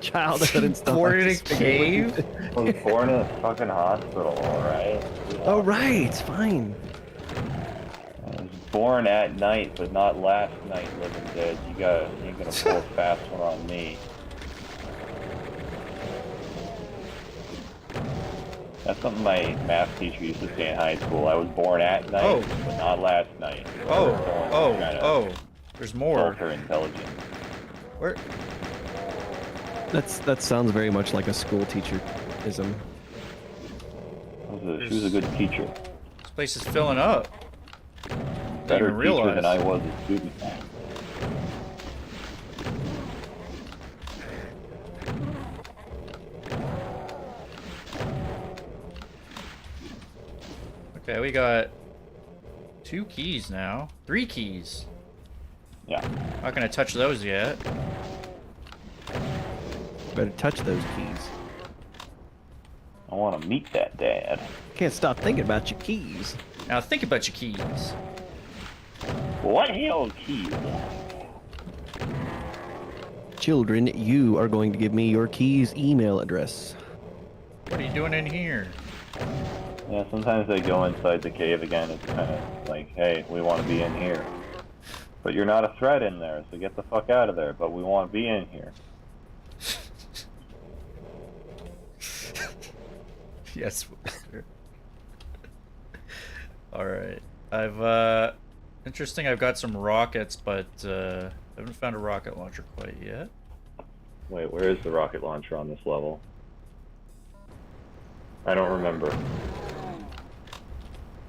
childhood and stuff. Born I in a just figured- cave? I was born in a fucking hospital, alright? Oh right, fine. I was born at night, but not last night, living dead. You ain't gonna pull a fast one on me. That's something my math teacher used to say in high school. I was born at night, Oh. but not last night. Oh. There's more. Her intelligence. Where? That sounds very much like a school teacher-ism. She was a good teacher. This place is filling up. Better even teacher realize. than I was a student. Okay, we got 2 keys now. 3 keys. Yeah. Not gonna touch those yet. Better touch those keys. I want to meet that dad. Can't stop thinking about your keys. Now think about your keys. What hell keys? Children, you are going to give me your keys email address. What are you doing in here? Yeah, sometimes they go inside the cave again. It's kind of like, hey, we want to be in here. But you're not a threat in there, so get the fuck out of there. But we want to be in here. Yes. Alright. I've, interesting, I've got some rockets, but, I haven't found a rocket launcher quite yet. Wait, where is the rocket launcher on this level? I don't remember.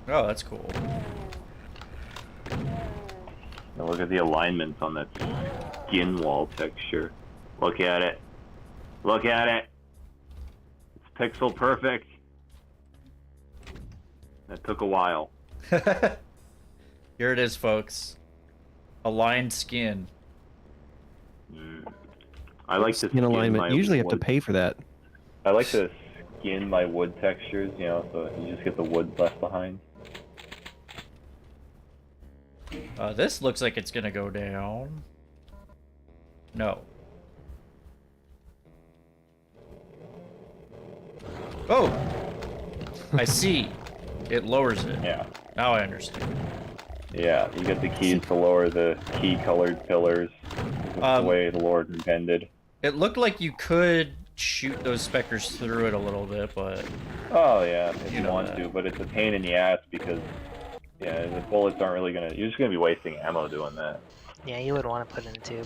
Oh, that's cool. Now look at the alignments on that skin wall texture. Look at it. Look at it. It's pixel perfect. That took a while. Here it is, folks. Aligned skin. I like to Skin alignment. my You usually have to wood. pay for that. I like to skin my wood textures, you know, so you just get the wood left behind. This looks like it's gonna go down. No. Oh! I see. It lowers it. Yeah. Now I understand. Yeah, you get the keys to lower the key-colored pillars. That's the way the Lord intended. It looked like you could shoot those specters through it a little bit, but... Oh yeah, if you know want that. to, but it's a pain in the ass because, yeah, the bullets aren't really gonna... You're just gonna be wasting ammo doing that. Yeah, you would want to put in a tube.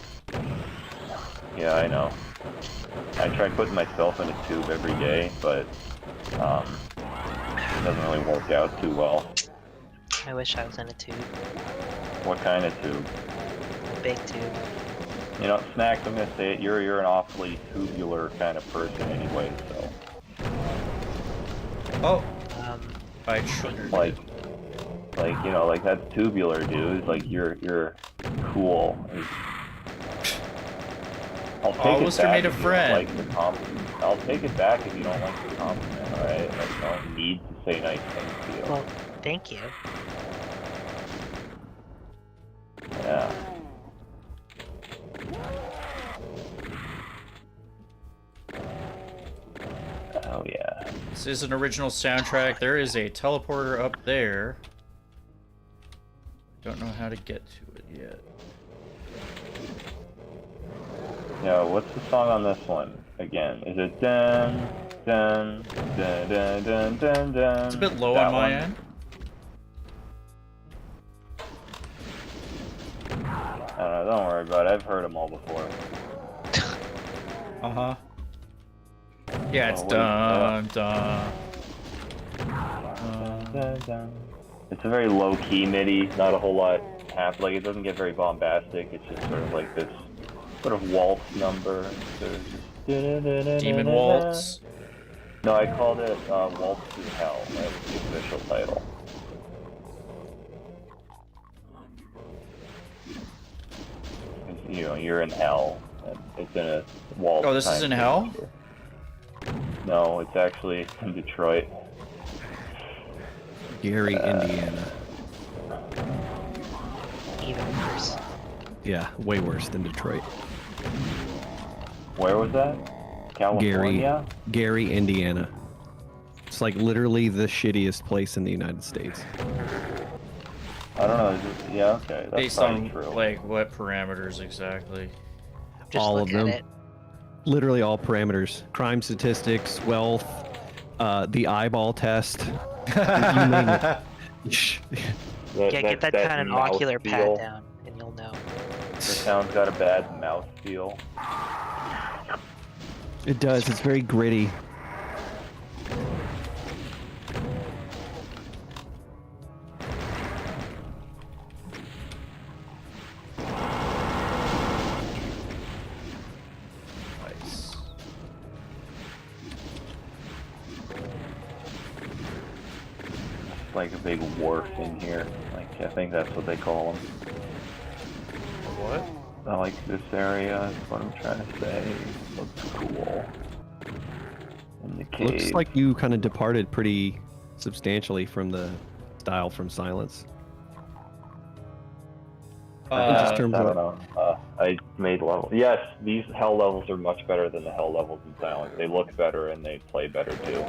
Yeah, I know. I try putting myself in a tube every day, but it doesn't really work out too well. I wish I was in a tube. What kind of tube? A big tube. You know, Snacks, I'm gonna say it, you're an awfully tubular kind of person anyway, so... Oh! Um, I triggered Like, it. you know, like that's tubular, dude. Like you're cool. I'll take it Wilster back made a if you don't friend. like the compliment. I'll take it back if you don't like the compliment. All right, like you don't need to say nice things to you. well, thank you. Yeah. Oh yeah. This is an original soundtrack. There is a teleporter up there. Don't know how to get to it yet. Yeah. What's the song on this one again? Is it dun dun dun dun dun dun dun? It's a bit low That on my one? end. I don't know. Don't worry about it. I've heard them all before. Uh-huh. Yeah, it's Oh, wait, dun dun. Dun, dun. It's a very low-key MIDI, not a whole lot happening. Like, it doesn't get very bombastic. It's just sort of like this sort of waltz number. Sort of Demon Waltz. No, I called it Waltz to Hell. That was the official title. You know, you're in hell. And it's in a waltz. Oh, this is time in hell? signature. No, it's actually in Detroit. Gary, Indiana. Even worse. Yeah, way worse than Detroit. Where was that? California? Gary, Indiana. It's like literally the shittiest place in the United States. I don't know. Is it, yeah, okay. That's Based probably on, true. like, what parameters exactly? Just All look of at them. it. Literally all parameters. Crime statistics, wealth, the eyeball test. You name it. Yeah, get that kind of mouth ocular feel. pad down, and you'll know. The town's got a bad mouth feel. It does. It's very gritty. like a big wharf in here. Like I think that's what they call them. What? Like this area is what I'm trying to say. Looks cool. In the cave. Looks like you kind of departed pretty substantially from the style from Silence. In just terms I of don't know. I made level. Yes, these hell levels are much better than the hell levels in Silence. They look better and they play better too.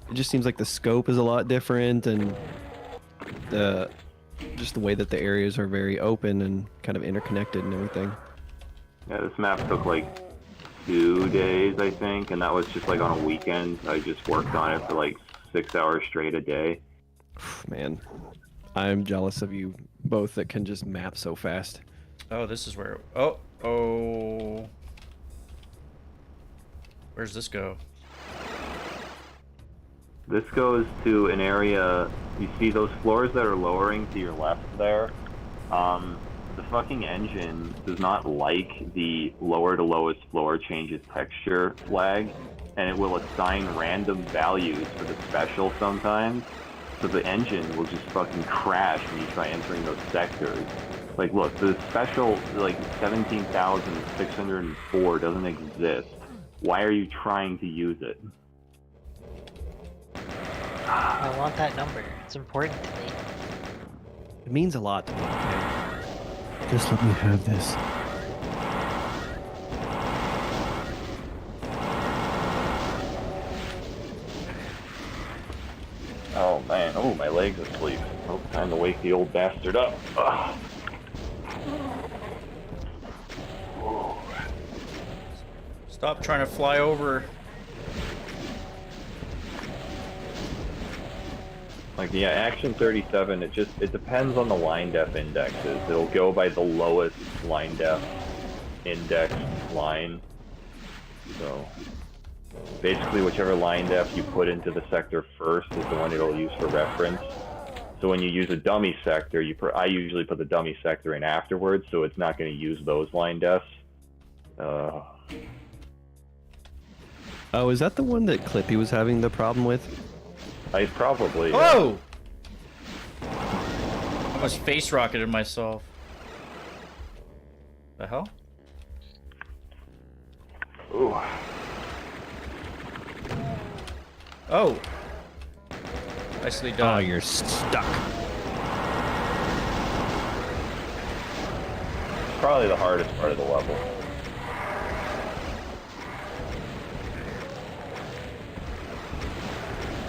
it just seems like the scope is a lot different, and just the way that the areas are very open and kind of interconnected and everything. Yeah, this map took like 2 days, I think, and that was just like on a weekend. I just worked on it for like 6 hours straight a day. Man, I'm jealous of you both that can just map so fast. Oh, this is where. Oh. Where's this go? This goes to an area. You see those floors that are lowering to your left there? The fucking engine does not like the lower to lowest floor changes texture flag, and it will assign random values for the special sometimes. So the engine will just fucking crash when you try entering those sectors. Like, look, the special, like, 17,604 doesn't exist. Why are you trying to use it? I want that number. It's important to me. It means a lot to me. Just let me have this. Oh man, oh, my leg's asleep. Oh, time to wake the old bastard up. Ugh. Stop trying to fly over. Like, yeah, Action 37, it depends on the line def indexes. It'll go by the lowest line def index line. So, basically, whichever line def you put into the sector first is the one it'll use for reference. So when you use a dummy sector, I usually put the dummy sector in afterwards, so it's not going to use those line defs. Oh, is that the one that Clippy was having the problem with? I probably... Oh! I almost face rocketed myself. The hell? Ooh. Oh! Nicely done. Oh, you're stuck. Probably the hardest part of the level.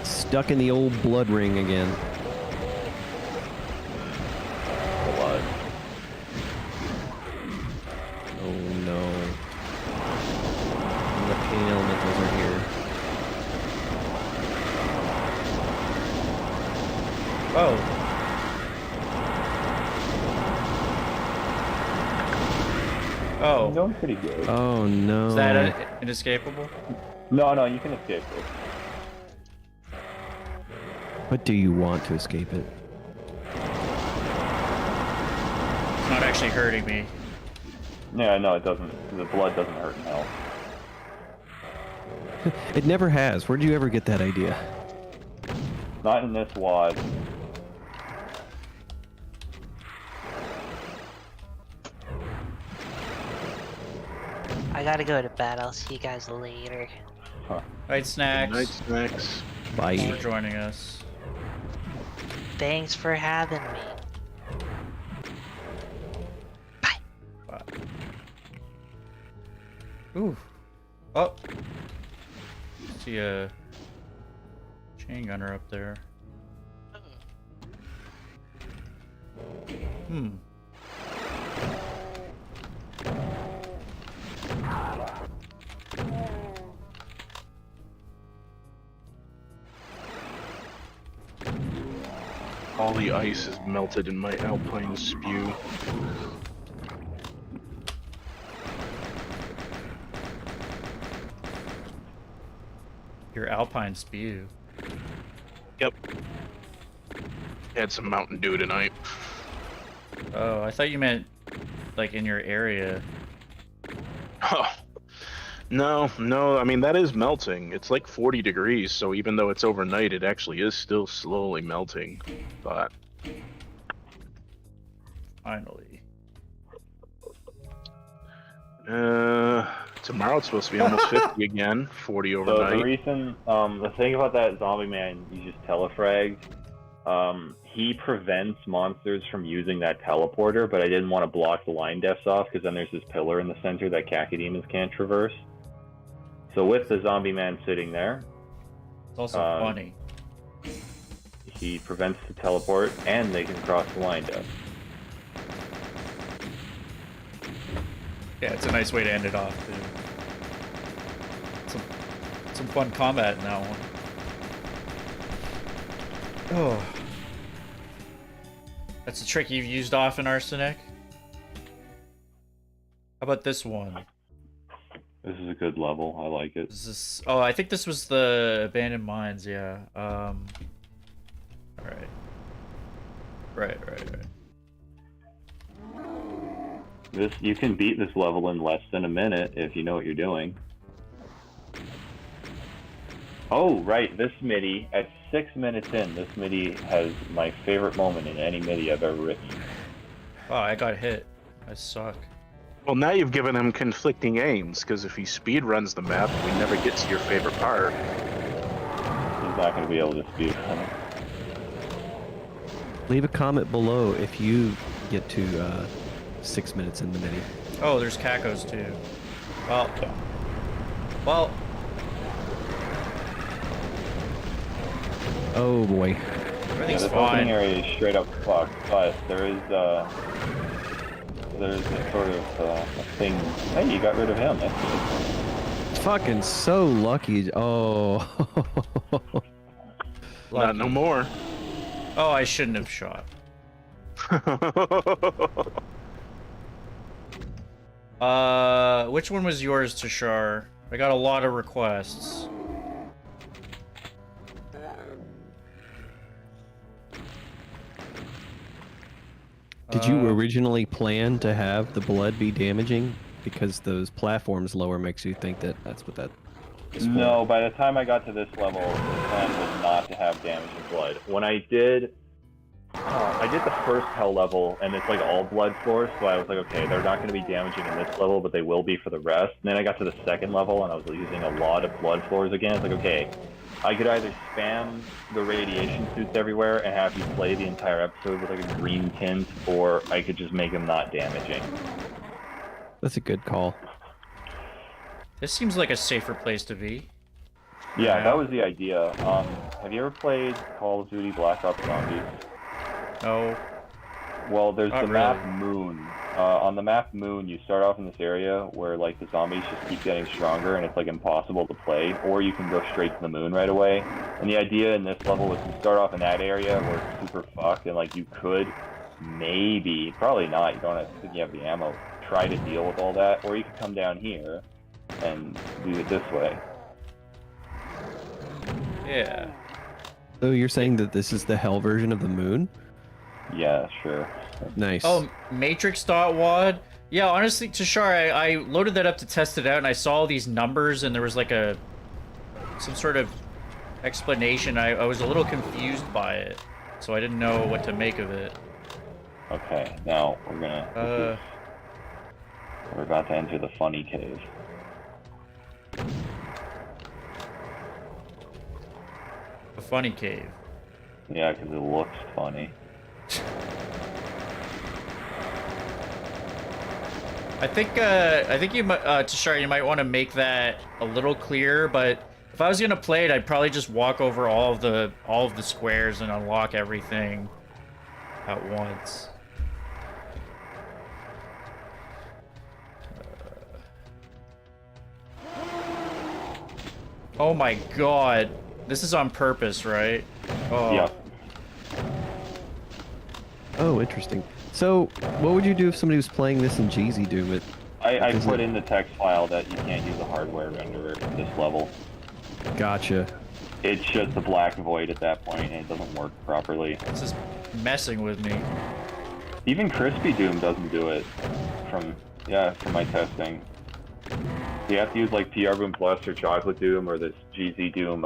Stuck in the old blood ring again. Blood. Oh no. The pain elementals are here. Oh. Oh. I'm doing pretty good. Oh no. Is that inescapable? No, you can escape it. But do you want to escape it? It's not actually hurting me. Yeah, no, it doesn't. The blood doesn't hurt in hell. It never has. Where'd you ever get that idea? Not in this wad. I gotta go to bed. I'll see you guys later. Night snacks. Night snacks. Bye. Thanks for joining us. Thanks for having me. Bye. Wow. Ooh. Oh. See a chain gunner up there. Hmm. All the ice is melted in my alpine spew. Your alpine spew. Yep. Had some Mountain Dew tonight. Oh, I thought you meant like in your area. Oh, No, no, I mean, that is melting. It's like 40 degrees, so even though it's overnight, it actually is still slowly melting. But Finally. tomorrow it's supposed to be almost 50 again, 40 So the overnight. reason, the thing about that zombie man you just telefragged, he prevents monsters from using that teleporter, but I didn't want to block the line defs off because then there's this pillar in the center that cacodemons can't traverse. So with the zombie man sitting there, It's also funny. he prevents the teleport and they can cross the line def. Yeah, it's a nice way to end it off, too. Some fun combat in that one. Oh. That's a trick you've used often, Arsenic? How about this one? This is a good level. I like it. Is this... Oh, I think this was the Abandoned Mines, yeah. Alright. Right. This you can beat this level in less than a minute if you know what you're doing. Oh, right, this MIDI, at 6 minutes in, this MIDI has my favorite moment in any MIDI I've ever written. Oh, I got hit. I suck. Well, now you've given him conflicting aims, because if he speed runs the map, we never get to your favorite part. He's not going to be able to speed run it. Leave a comment below if you get to 6 minutes in the mini. Oh, there's cacos, too. Well... Oh boy. Yeah, Everything's this fine. opening area is straight up fucked, but there's a sort of a thing. Hey, you got rid of him. That's good. Fucking so lucky. Oh. Not no more. Oh, I shouldn't have shot. Which one was yours, Tashar? I got a lot of requests. Did you originally plan to have the blood be damaging? Because those platforms lower makes you think that that's what that is for. No, by the time I got to this level, the plan was not to have damage and blood. When I did the first hell level, and it's like all blood floors, so I was like, okay, they're not going to be damaging in this level, but they will be for the rest. And then I got to the second level, and I was using a lot of blood floors again. It's like, okay, I could either spam the radiation suits everywhere and have you play the entire episode with like a green tint, or I could just make them not damaging. That's a good call. This seems like a safer place to be. Yeah, that was the idea. Have you ever played Call of Duty Black Ops Zombies? No. Well, there's Not the map Moon. On the map Moon, you start off in this area where like the zombies just keep getting stronger and it's like impossible to play, or you can go straight to the moon right away. And the idea in this level was to start off in that area where it's super fucked and like you could maybe, probably not, you don't think you have the ammo, try to deal with all that, or you could come down here and do it this way. Yeah. So you're saying that this is the hell version of the moon? Yeah, sure. Nice. Oh, Matrix.wad? Yeah, honestly, Tashar, I loaded that up to test it out, and I saw all these numbers, and there was like some sort of explanation. I was a little confused by it, so I didn't know what to make of it. Okay, now we're about to enter the funny cave. A funny cave. Yeah, because it looks funny. I think you might, Tashar, you might want to make that a little clearer. But if I was gonna play it, I'd probably just walk over all of the squares and unlock everything at once. Oh my God, this is on purpose, right? Oh. Yeah. Oh, interesting. So, what would you do if somebody was playing this in Jeezy Doom it? I put in the text file that you can't use a hardware renderer at this level. Gotcha. It's just a black void at that point, and it doesn't work properly. This is messing with me. Even Crispy Doom doesn't do it from my testing. You have to use like PR Boom Plus or Chocolate Doom or this GZ Doom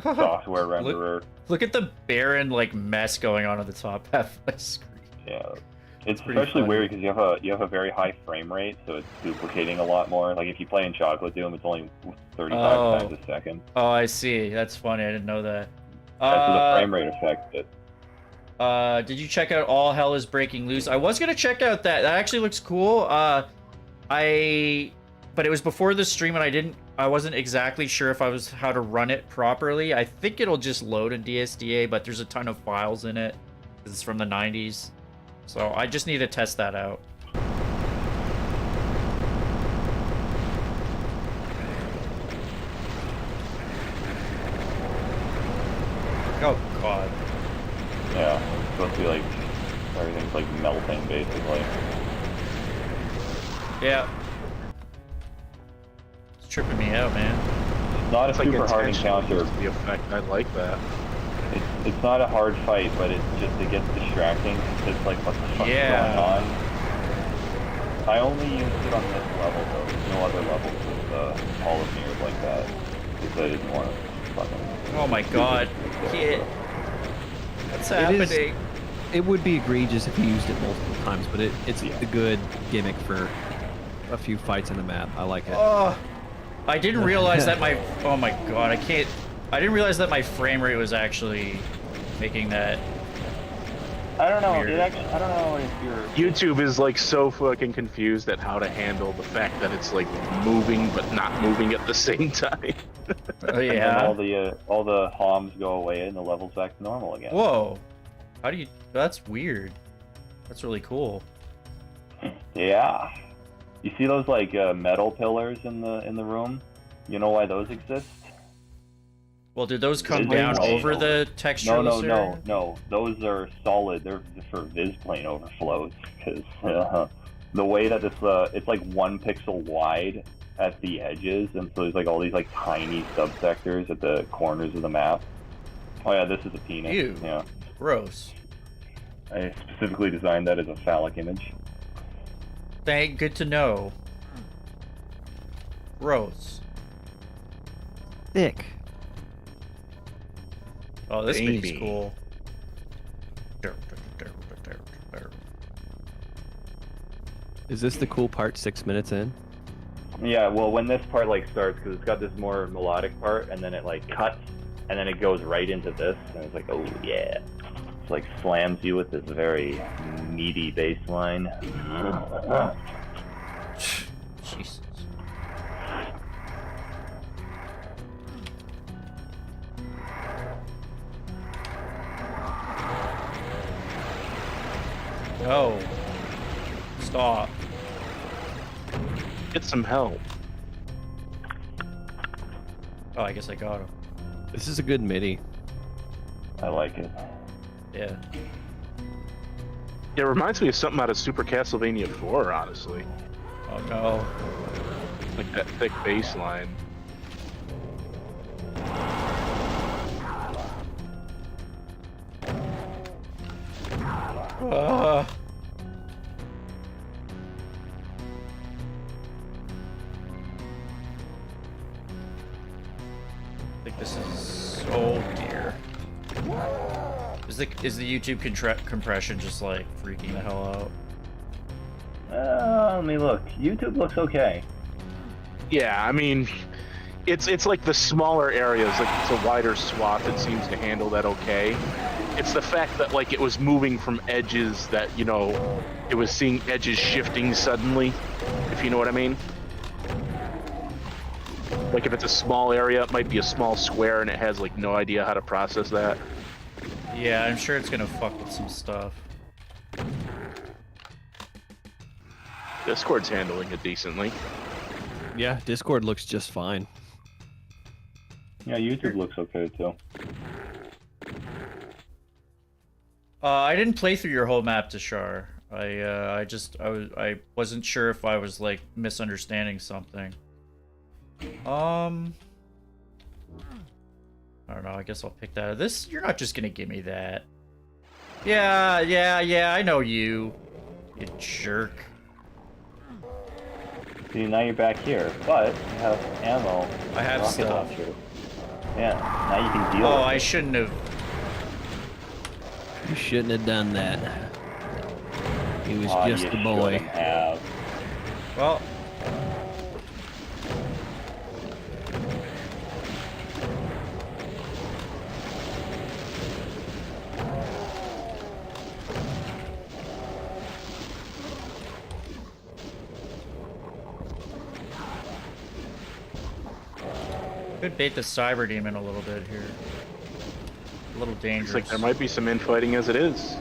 software renderer. Look at the barren like mess going on the top half of my screen. Yeah, it's pretty especially funny. weird because you have a very high frame rate, so it's duplicating a lot more. Like if you play in Chocolate Doom, it's only 35 times a second. Oh, I see. That's funny. I didn't know that. That's the frame rate effect. Did you check out All Hell is Breaking Loose? I was gonna check out that. That actually looks cool. But it was before the stream, and I wasn't exactly sure if how to run it properly. I think it'll just load in DSDA, but there's a ton of files in it. It's from the 90s. So I just need to test that out. Oh, God. Yeah, it's supposed to be like, everything's like melting, basically. Yeah. It's tripping me out, man. It's not a It's like super hard intentional encounter. use of the effect. I like that. It's not a hard fight, but it gets distracting because it's like, what the fuck's going on? I only used it on this level, though. There's no other levels with all of mirrors like that. Because I didn't want to fucking... Oh my God. Kid. What's happening? It would be egregious if you used it multiple times, but it's a good gimmick for a few fights in the map. I like it. Oh, I didn't realize that my... Oh my God, I can't... I didn't realize that my frame rate was actually making that... I don't know, weird. I don't know if you're... YouTube is like so fucking confused at how to handle the fact that it's like moving but not moving at the same time. Oh, And then yeah. all the HOMs go away and the level's back to normal again. Whoa. How do you... That's weird. That's really cool. Yeah. You see those like metal pillars in the room? You know why those exist? Well, did those come They down wait. over the texture? No. Those are solid. They're for Visplane overflows. Because the way that it's like 1 pixel wide at the edges, and so there's like all these like tiny subsectors at the corners of the map. Oh yeah, this is a penis. Ew. Yeah. Gross. I specifically designed that as a phallic image. Good to know. Gross. Thick. Oh, this Baby. Midi's cool. Is this the cool part 6 minutes in? Yeah, well, when this part like starts, because it's got this more melodic part, and then it like cuts, and then it goes right into this, and it's like, oh yeah, it's like slams you with this very meaty bass line. Jesus. No. Stop. Get some help. Oh, I guess I got him. This is a good MIDI. I like it. Yeah. It reminds me of something out of Super Castlevania 4, honestly. Oh no. Like that thick bass line. I think this is so dear. Is the YouTube compression just like freaking the hell out? Let me look. YouTube looks okay. Yeah, I mean, it's like the smaller areas, like it's a wider swath that seems to handle that okay. It's the fact that like it was moving from edges that, you know, it was seeing edges shifting suddenly, if you know what I mean. Like if it's a small area, it might be a small square and it has like no idea how to process that. Yeah, I'm sure it's gonna fuck with some stuff. Discord's handling it decently. Yeah, Discord looks just fine. Yeah, YouTube looks okay too. I didn't play through your whole map, Tashar. I wasn't sure if I was like misunderstanding something. I don't know. I guess I'll pick that. This, you're not just gonna give me that. Yeah. I know you. You jerk. See, now you're back here, but you have ammo. I have rocket stuff. launcher. Yeah, now you can deal Oh, with I it. shouldn't have. You shouldn't have done that. He was Aw, just you a boy. shouldn't have. Well, could bait the Cyber Demon a little bit here. A little dangerous. Looks like there might be some infighting as it is.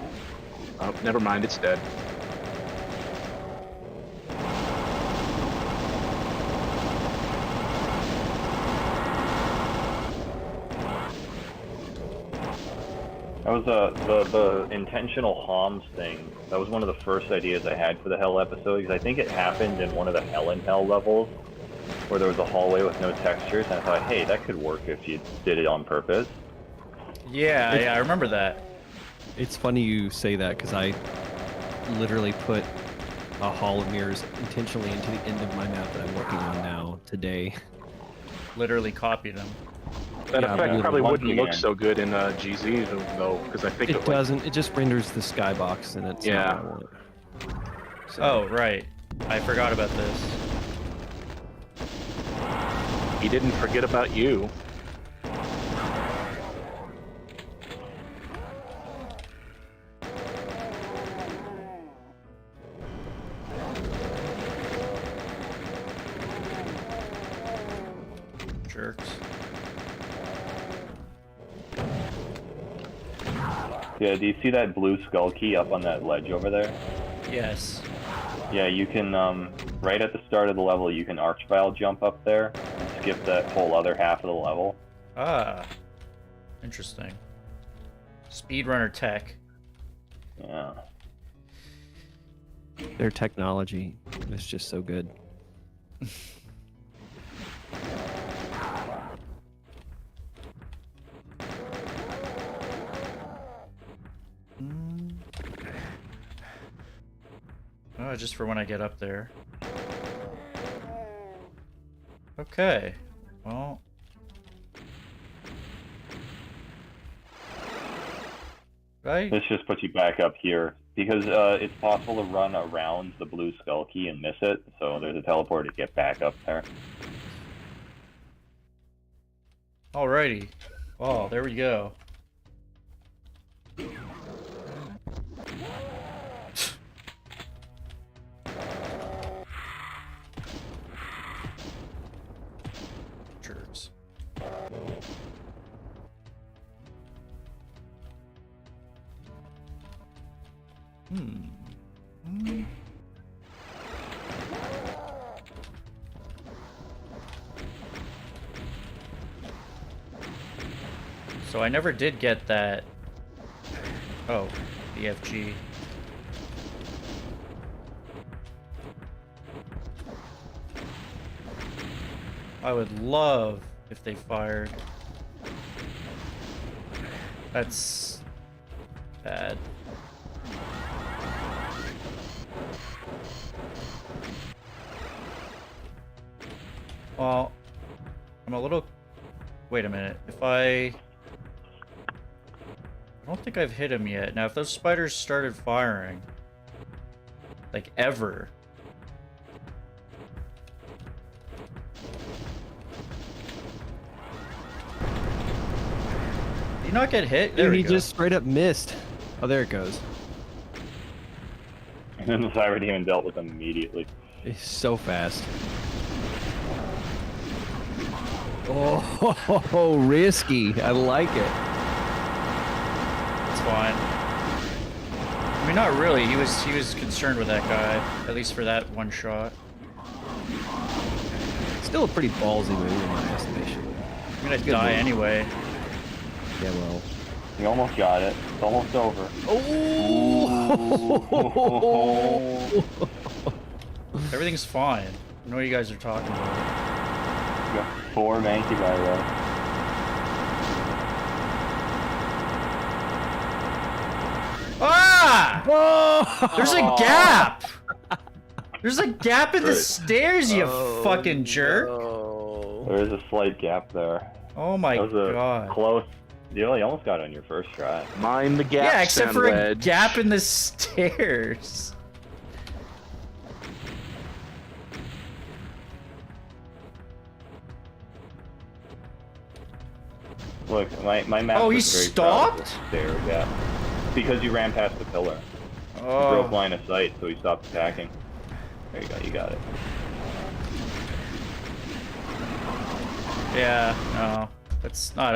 Oh, never mind, it's dead. That was the intentional HOMS thing. That was one of the first ideas I had for the Hell episode, because I think it happened in one of the Hell in Hell levels, where there was a hallway with no textures, and I thought, hey, that could work if you did it on purpose. Yeah, I remember that. It's funny you say that because I literally put a hall of mirrors intentionally into the end of my map that I'm working on now today. Literally copied him. That Yeah, effect but- probably Once wouldn't look again. so good in GZ though, because I think It like, doesn't. It just renders the skybox and it's Yeah. not what I want. So, Oh, right. I forgot about this. he didn't forget about you. Jerks. Yeah, do you see that blue skull key up on that ledge over there? Yes. Yeah, you can, right at the start of the level, you can archvile jump up there and skip that whole other half of the level. Ah. Interesting. Speedrunner tech. Yeah. their technology is just so good. Oh, just for when I get up there. Okay. Well. Right? This just puts you back up here because it's possible to run around the blue skull key and miss it. So there's a teleport to get back up there. Alrighty. Oh, there we go. Jerks. So I never did get that. Oh, BFG. I would love if they fired. That's bad. Well, I'm a little... Wait a minute. If I don't think I've hit him yet. Now, if those spiders started firing, like ever... Did you not get hit? There Dude, we he go. just straight up missed. Oh, there it goes. And then the Cyber Demon dealt with them immediately. It's so fast. Oh, risky. I like it. It's fine. I mean, not really. He was concerned with that guy, at least for that one shot. Still a pretty ballsy move in my estimation. I'm gonna die anyway. Yeah, well. You almost got it. It's almost over. Oh! Everything's fine. I know what you guys are talking about. You got 4 Mankey by the way. Ah! Oh! There's a gap! There's a gap in the stairs, you fucking jerk. No. There is a slight gap there. Oh my That was a god. close. You almost got it on your first try. Mind the gap. Yeah, except for a Sandwich. gap in the stairs. Look, my map. Oh, he was very proud of stopped? the stair gap. Because you ran past the pillar. You broke line of sight, so he stopped attacking. There you go. You got it. Yeah, no. It's not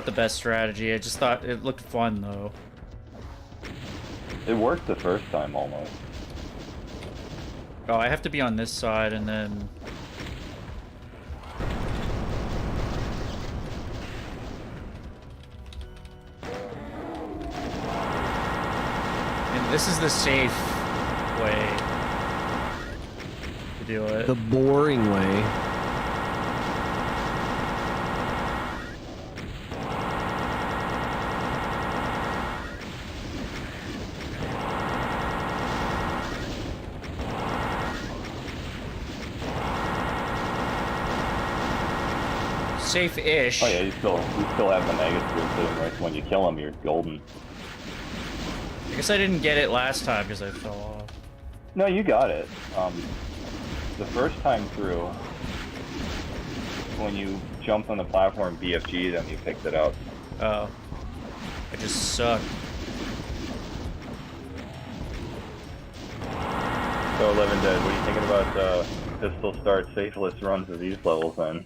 the best strategy. I just thought it looked fun though. It worked the first time almost. Oh, I have to be on this side and then... And this is the safe way to do it. The boring way. Safe-ish. Oh yeah, you still have the negative sitting right when you kill him. You're golden. I guess I didn't get it last time because I fell off. No, you got it. The first time through, when you jumped on the platform BFG, then you picked it up. Oh. I just suck. So, Living Dead, what are you thinking about pistol start safeless runs of these levels then?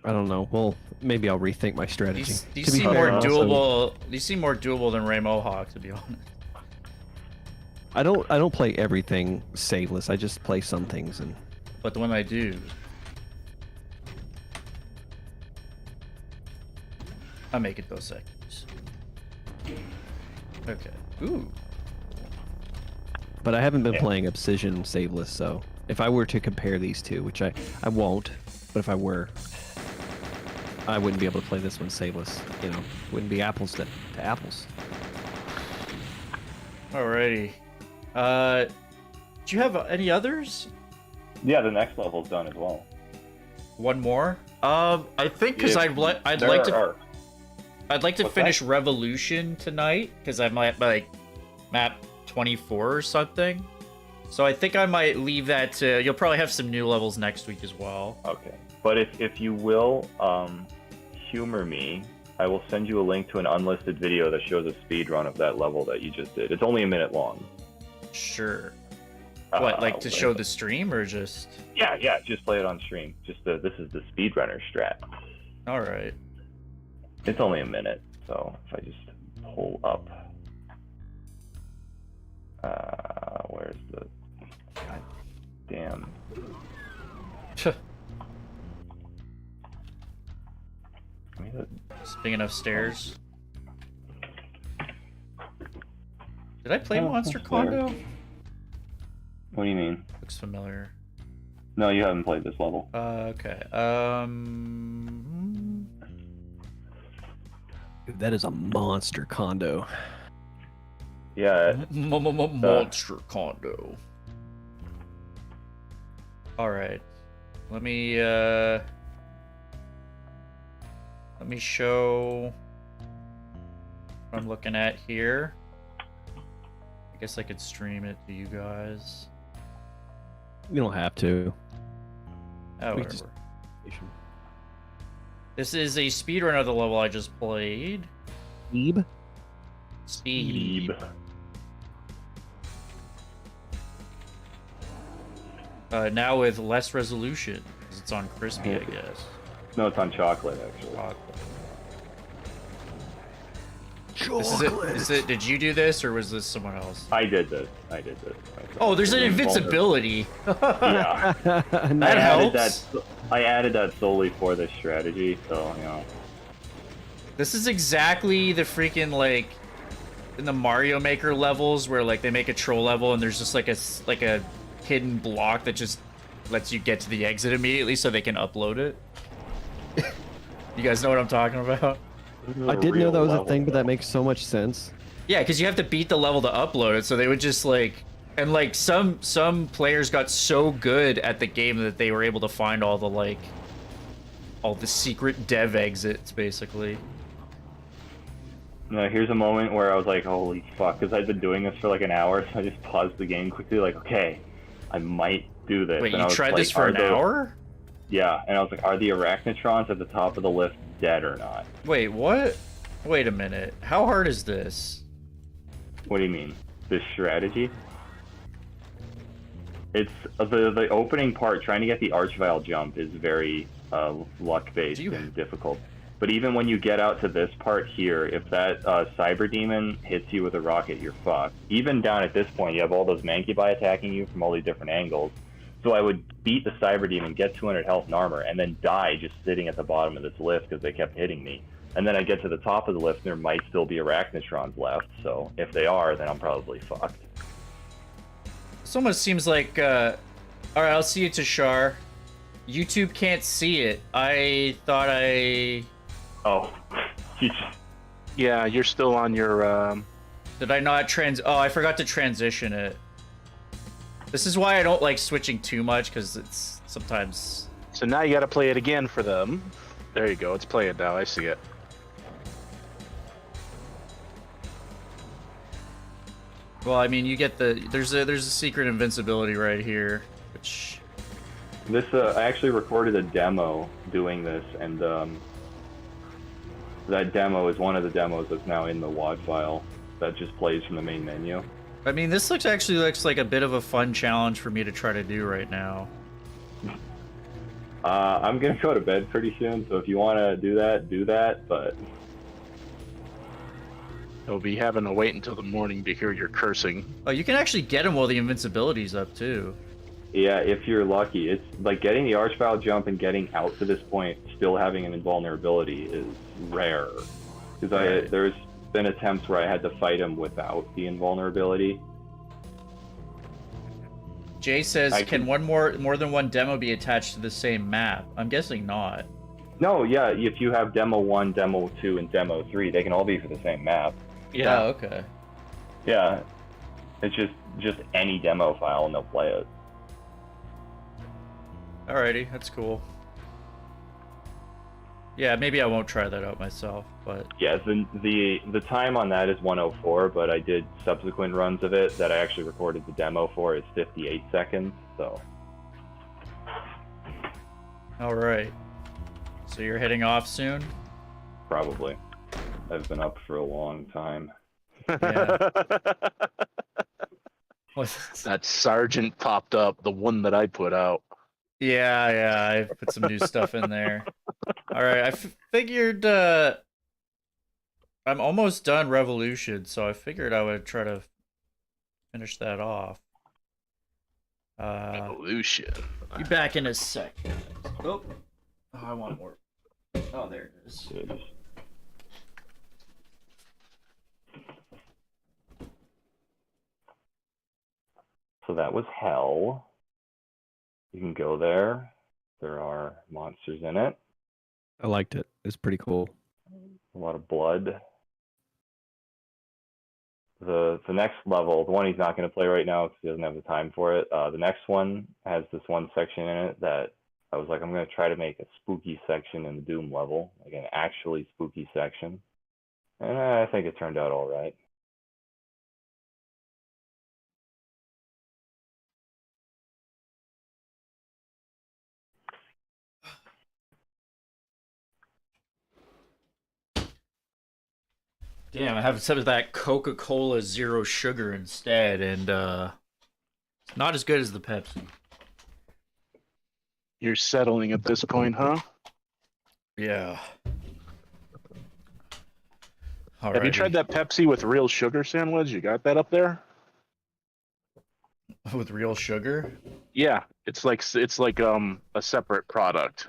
I don't know. Well, maybe I'll rethink my strategy. These To be seem fair, more also, doable. These seem more doable than Ray Mohawk, to be honest. I don't play everything saveless. I just play some things, and But the one I do, I make it those seconds. Okay. Ooh. but I haven't been Yeah. playing Abscission saveless. So if I were to compare these two, which I won't, but if I were, I wouldn't be able to play this one saveless. You know, wouldn't be apples to apples. Alrighty. Do you have any others? Yeah, the next level's done as well. One more? I think because Yeah, I'd like There to are. I'd like to What's finish that? Revolution tonight because I'm at like map 24 or something. So I think I might leave that to. You'll probably have some new levels next week as well. Okay. But if you will humor me, I will send you a link to an unlisted video that shows a speed run of that level that you just did. It's only a minute long. Sure. What, like to wait. show the stream or just? Yeah, just play it on stream. Just this is the speedrunner strat. All right. It's only a minute, so if I just pull up, where's the? God damn. I mean, Speaking of stairs. Did I play Monster Condo? What do you mean? Looks familiar. No, you haven't played this level. Okay. Dude, that is a monster condo. Yeah, Monster Condo. All right. Let me show what I'm looking at here. I guess I could stream it to you guys. You don't have to. Oh, We whatever. just- This is a speedrun of the level I just played. Ebe? Speed. Now with less resolution, because it's on crispy, I guess. no, it's on chocolate actually. This is it. Did you do this, or was this someone else? I did this. Oh, there's an invincibility. Yeah. That helps. I added that solely for this strategy, so you know. This is exactly the freaking like in the Mario Maker levels where like they make a troll level and there's just like a hidden block that just lets you get to the exit immediately so they can upload it. You guys know what I'm talking about? I didn't know that was a thing, but that makes so much sense. Yeah, because you have to beat the level to upload it, so they would just like And like some players got so good at the game that they were able to find all the secret dev exits, basically. No, here's a moment where I was like, holy fuck, because I'd been doing this for like an hour, so I just paused the game quickly, like, okay, I might do this. Wait, and you tried this for an hour? Yeah, and I was like, are the arachnotrons at the top of the lift dead or not? Wait, what? Wait a minute. How hard is this? What do you mean? This strategy? It's the opening part, trying to get the Archvile jump is very luck-based and difficult. But even when you get out to this part here, if that Cyber Demon hits you with a rocket, you're fucked. Even down at this point, you have all those Mancubi attacking you from all these different angles. So I would beat the Cyber Demon, get 200 health and armor, and then die just sitting at the bottom of this lift because they kept hitting me. And then I get to the top of the lift, and there might still be Arachnotrons left. So if they are, then I'm probably fucked. This almost seems like, alright, I'll see you, Tashar. YouTube can't see it. I thought I... Oh. Yeah, you're still on your, Did I not Oh, I forgot to transition it. This is why I don't like switching too much, because it's sometimes... So now you gotta play it again for them. There you go, it's playing now, I see it. Well, I mean, you get the... There's a secret invincibility right here, which... This, I actually recorded a demo doing this, and that demo is one of the demos that's now in the WAD file that just plays from the main menu. I mean, this actually looks like a bit of a fun challenge for me to try to do right now. I'm gonna go to bed pretty soon, so if you want to do that, but... They'll be having to wait until the morning to hear your cursing. Oh, you can actually get him while the invincibility's up, too. Yeah, if you're lucky. It's like getting the Archvile jump and getting out to this point, still having an invulnerability is rare. Because there's been attempts where I had to fight him without the invulnerability. Jay says, can more than one demo be attached to the same map? I'm guessing not. No, yeah, if you have Demo 1, Demo 2, and Demo 3, they can all be for the same map. Yeah. Oh, okay. Yeah. It's just any demo file and they'll play it. Alrighty, that's cool. Yeah, maybe I won't try that out myself, but... Yeah, the time on that is 104, but I did subsequent runs of it that I actually recorded the demo for is 58 seconds, so... Alright. So you're heading off soon? Probably. I've been up for a long time. Yeah. That Sergeant popped up, the one that I put out. Yeah, I put some new stuff in there. Alright, I figured, I'm almost done Revolution, so I figured I would try to finish that off. Revolution. Be back in a sec. Oh, I want more. Oh, there it is. So that was hell. You can go there. There are monsters in it. I liked it. It's pretty cool. A lot of blood. The next level, the one he's not going to play right now because he doesn't have the time for it. The next one has this one section in it that I was like, I'm going to try to make a spooky section in the Doom level, like an actually spooky section. And I think it turned out all right. Damn, I have some of that Coca-Cola Zero Sugar instead, and it's not as good as the Pepsi. You're settling at this point, huh? Yeah. Have you tried that Pepsi with real sugar sandwich? You got that up there? With real sugar? Yeah, it's like a separate product.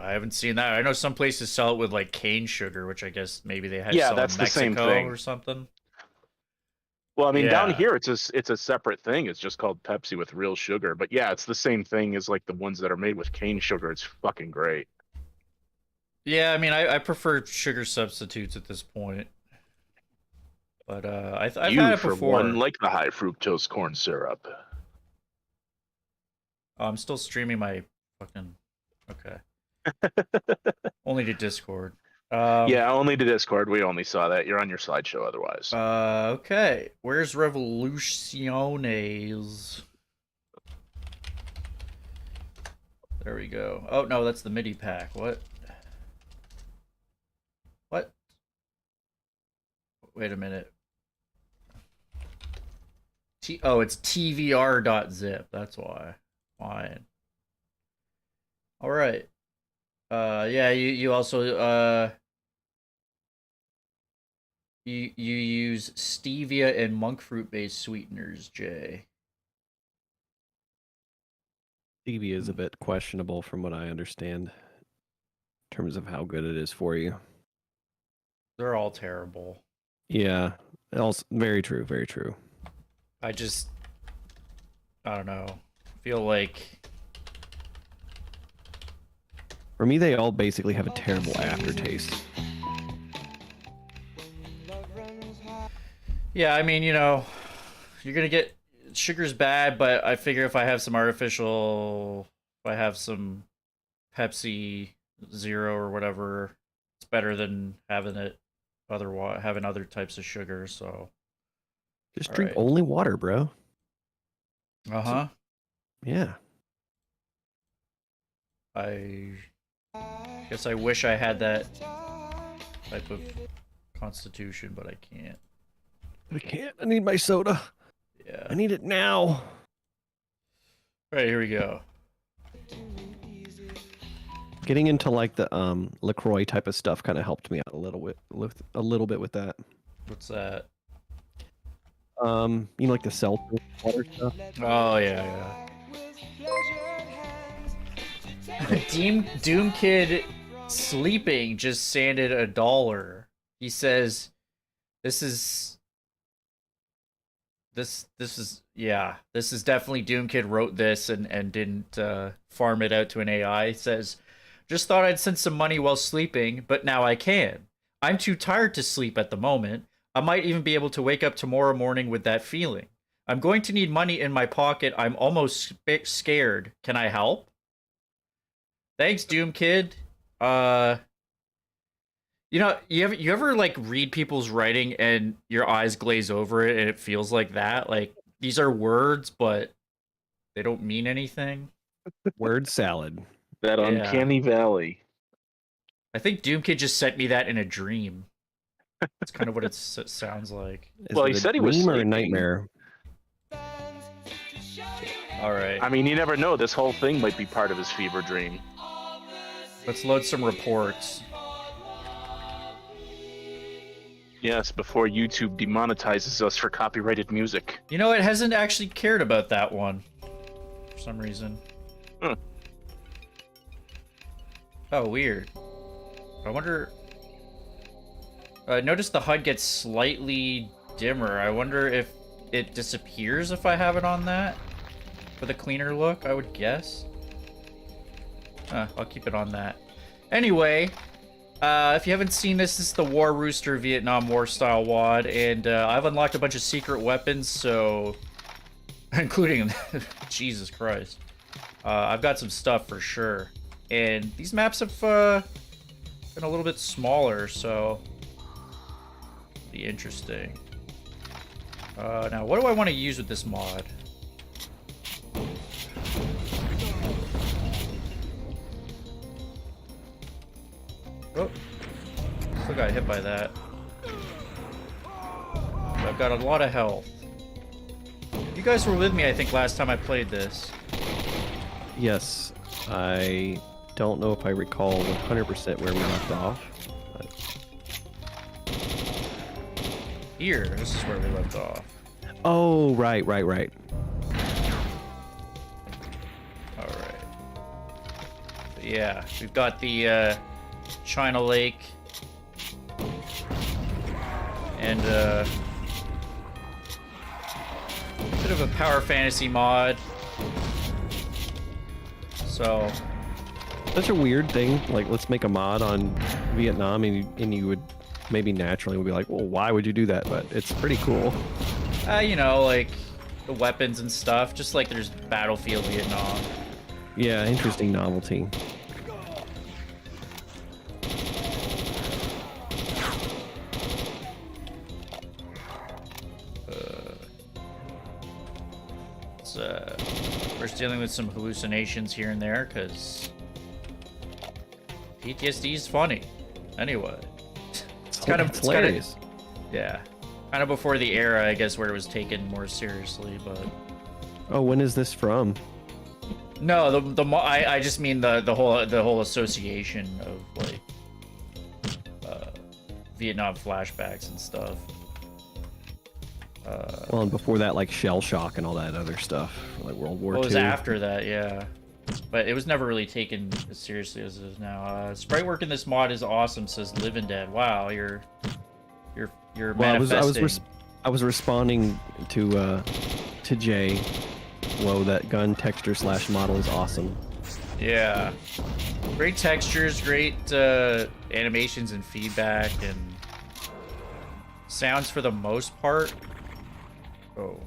I haven't seen that. I know some places sell it with like cane sugar, which I guess maybe they had Yeah, sell that's in the Mexico same thing. or something. Well, I mean, down Yeah. here it's a separate thing. It's just called Pepsi with real sugar. But yeah, it's the same thing as like the ones that are made with cane sugar. It's fucking great. Yeah, I mean, I prefer sugar substitutes at this point. But I've you, had it for before. one, like the high fructose corn syrup. Oh, I'm still streaming my fucking. Okay. Only to Discord. Yeah, only to Discord. We only saw that. You're on your slideshow otherwise. Okay. Where's Revoluciones? There we go. Oh no, that's the Midi pack. What? What? Wait a minute. Oh, it's tvr.zip. That's why. Fine. All right. Yeah, you also you use stevia and monk fruit based sweeteners, Jay. Stevia is a bit questionable from what I understand in terms of how good it is for you. They're all terrible. Yeah, also very true, very true. I don't know. Feel like For me, they all basically have a terrible aftertaste. yeah, I mean, you know, you're gonna get sugar's bad, but I figure if I have some artificial, if I have some Pepsi Zero or whatever, it's better than having it otherwise, having other types of sugar. So Just All drink right. only water, bro. uh-huh. Yeah. I guess I wish I had that type of constitution, but I can't. I can't. I need my soda. Yeah. I need it now. All right, here we go. Getting into like the LaCroix type of stuff kind of helped me out a little bit with that. What's that? You know, like the seltzer water stuff. Oh yeah. Doomkid sleeping just sanded $1. He says, "This is definitely Doomkid wrote this and didn't farm it out to an AI." He says, "Just thought I'd send some money while sleeping, but now I can. I'm too tired to sleep at the moment. I might even be able to wake up tomorrow morning with that feeling. I'm going to need money in my pocket. I'm almost scared. Can I help?" Thanks, Doomkid. You know, you ever like read people's writing and your eyes glaze over it and it feels like that? Like these are words, but they don't mean anything. Word salad. That Yeah. uncanny valley. I think Doomkid just sent me that in a dream. That's kind of what it sounds like. Is Well, it he a said he was dream or a sleeping. nightmare. All right, I mean, you never know. This whole thing might be part of his fever dream. let's load some reports. Yes, before YouTube demonetizes us for copyrighted music. You know, it hasn't actually cared about that one for some reason. Hmm. Oh, weird. I wonder. Notice the HUD gets slightly dimmer. I wonder if it disappears if I have it on that for the cleaner look. I would guess. I'll keep it on that. Anyway. If you haven't seen this, this is the War Rooster Vietnam War style WOD, and I've unlocked a bunch of secret weapons, so including Jesus Christ. I've got some stuff for sure, and these maps have been a little bit smaller, so be interesting. Now, what do I want to use with this mod? Oh, still got hit by that. I've got a lot of health. You guys were with me, I think, last time I played this. Yes, I don't know if I recall 100% where we left off. But... Here, this is where we left off. Oh, right. Alright. Yeah, we've got the China Lake. And bit of a power fantasy mod. So Such a weird thing. Like, let's make a mod on Vietnam, and you would maybe naturally we'll be like, well, why would you do that? But it's pretty cool. You know, like the weapons and stuff, just like there's Battlefield Vietnam. Yeah, interesting novelty. We're dealing with some hallucinations here and there because PTSD is funny. Anyway, it's kind of hilarious. Yeah, kind of before the era, I guess, where it was taken more seriously. But Oh, when is this from? no, I just mean the whole association of like Vietnam flashbacks and stuff. Well, and before that, like Shell Shock and all that other stuff, like World War II. It was after that, yeah. But it was never really taken as seriously as it is now. Sprite work in this mod is awesome, says Living Dead. Wow, you're manifesting. I was responding to Jay. Whoa, that gun texture / model is awesome. Yeah, great textures, great animations and feedback, and sounds for the most part. Oh,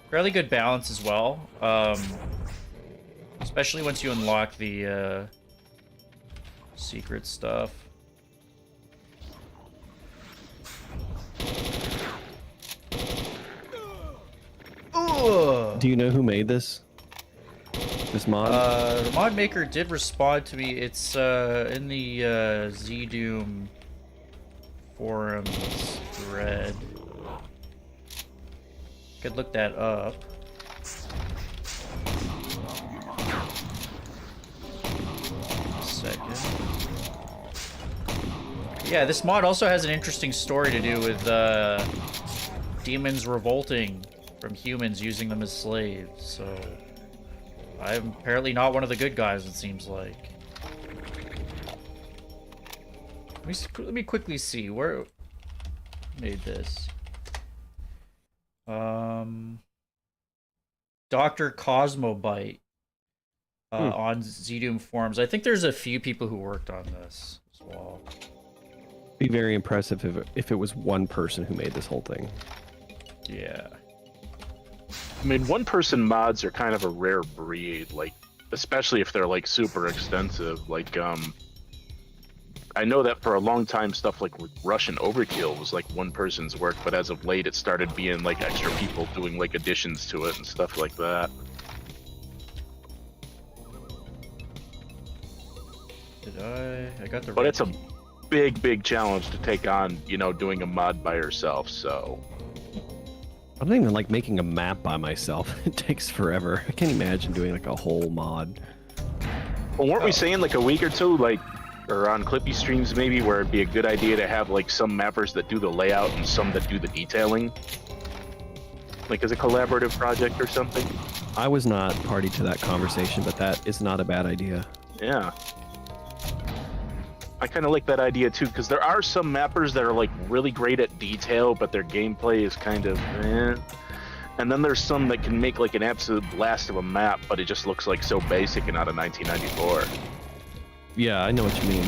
fairly good balance as well. Especially once you unlock the secret stuff. Ooh. Do you know who made this mod? The mod maker did respond to me. It's in the ZDoom forums thread. Could look that up. Second. Yeah, this mod also has an interesting story to do with demons revolting from humans, using them as slaves. So I'm apparently not one of the good guys, it seems like. Let me quickly see where made this. Dr. Cosmobite on ZDoom forums. I think there's a few people who worked on this as well. Be very impressive if it was one person who made this whole thing. Yeah. I mean, one-person mods are kind of a rare breed, like, especially if they're, like, super extensive. Like, I know that for a long time, stuff like Russian Overkill was, like, one person's work, but as of late, it started being, like, extra people doing, like, additions to it and stuff like that. I got the... But it's a big challenge to take on, you know, doing a mod by yourself, so... I don't even like making a map by myself. It takes forever. I can't imagine doing like a whole mod. Well, weren't we saying like a week or two, like, or on Clippy streams maybe, where it'd be a good idea to have like some mappers that do the layout and some that do the detailing? Like as a collaborative project or something? I was not party to that conversation, but that is not a bad idea. Yeah. I kind of like that idea too, because there are some mappers that are like really great at detail, but their gameplay is kind of eh. And then there's some that can make like an absolute blast of a map, but it just looks like so basic and out of 1994. Yeah, I know what you mean.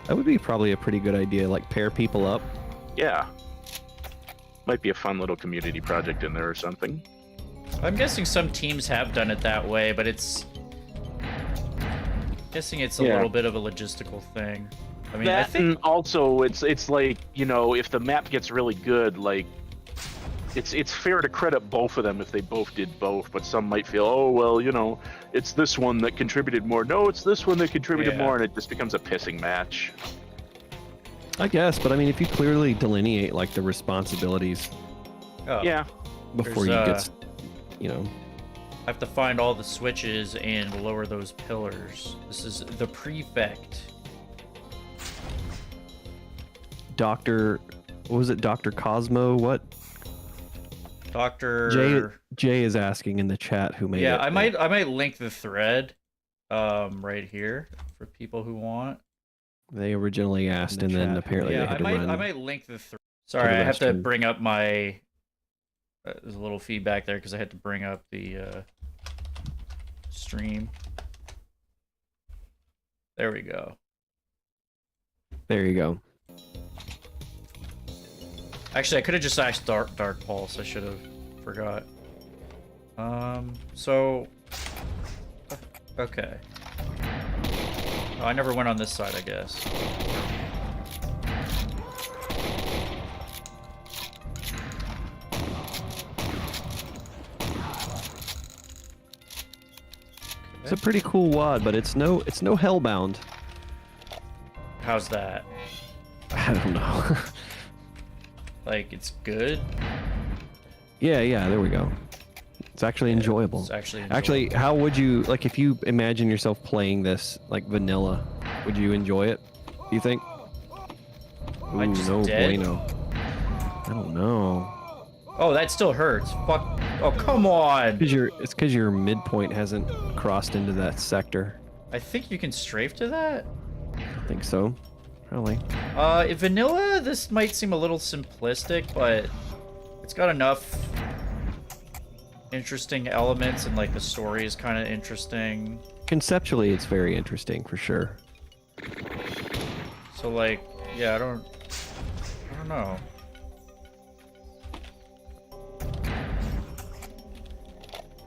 That would be probably a pretty good idea, like pair people up. Yeah. Might be a fun little community project in there or something. I'm guessing some teams have done it that way, but guessing it's a little bit of a logistical thing. I mean, I think and also it's like, you know, if the map gets really good, like it's fair to credit both of them if they both did both, but some might feel, oh well, you know, it's this one that contributed more. No, it's this one that contributed more, and it just becomes a pissing match. I guess, but I mean, if you clearly delineate like the responsibilities Yeah. before you get, you know. I have to find all the switches and lower those pillars. This is the prefect. What was it, Dr. Cosmo? What? Jay is asking in the chat who made it. Yeah, I might link the thread right here for people who want. They originally asked, and then apparently they had to run. I might link the thread. Sorry, I have to bring up my... there's a little feedback there because I had to bring up the stream. There we go. There you go. Actually, I could have just asked Dark Pulse. I should have forgot. So... Okay. Oh, I never went on this side, I guess. It's a pretty cool wad, but it's no Hellbound. How's that? I don't know. Like, it's good? yeah, there we go. It's actually enjoyable. It's actually enjoyable. Actually, how would you, like, if you imagine yourself playing this, like, vanilla, would you enjoy it, do you think? I Ooh, just no dead? bueno. I don't know. Oh, that still hurts. Fuck. Oh, come on. It's because your midpoint hasn't crossed into that sector. I think you can strafe to that? I think so. Probably. In vanilla, this might seem a little simplistic, but it's got enough interesting elements, and like the story is kind of interesting. Conceptually, it's very interesting for sure. So like, yeah, I don't know.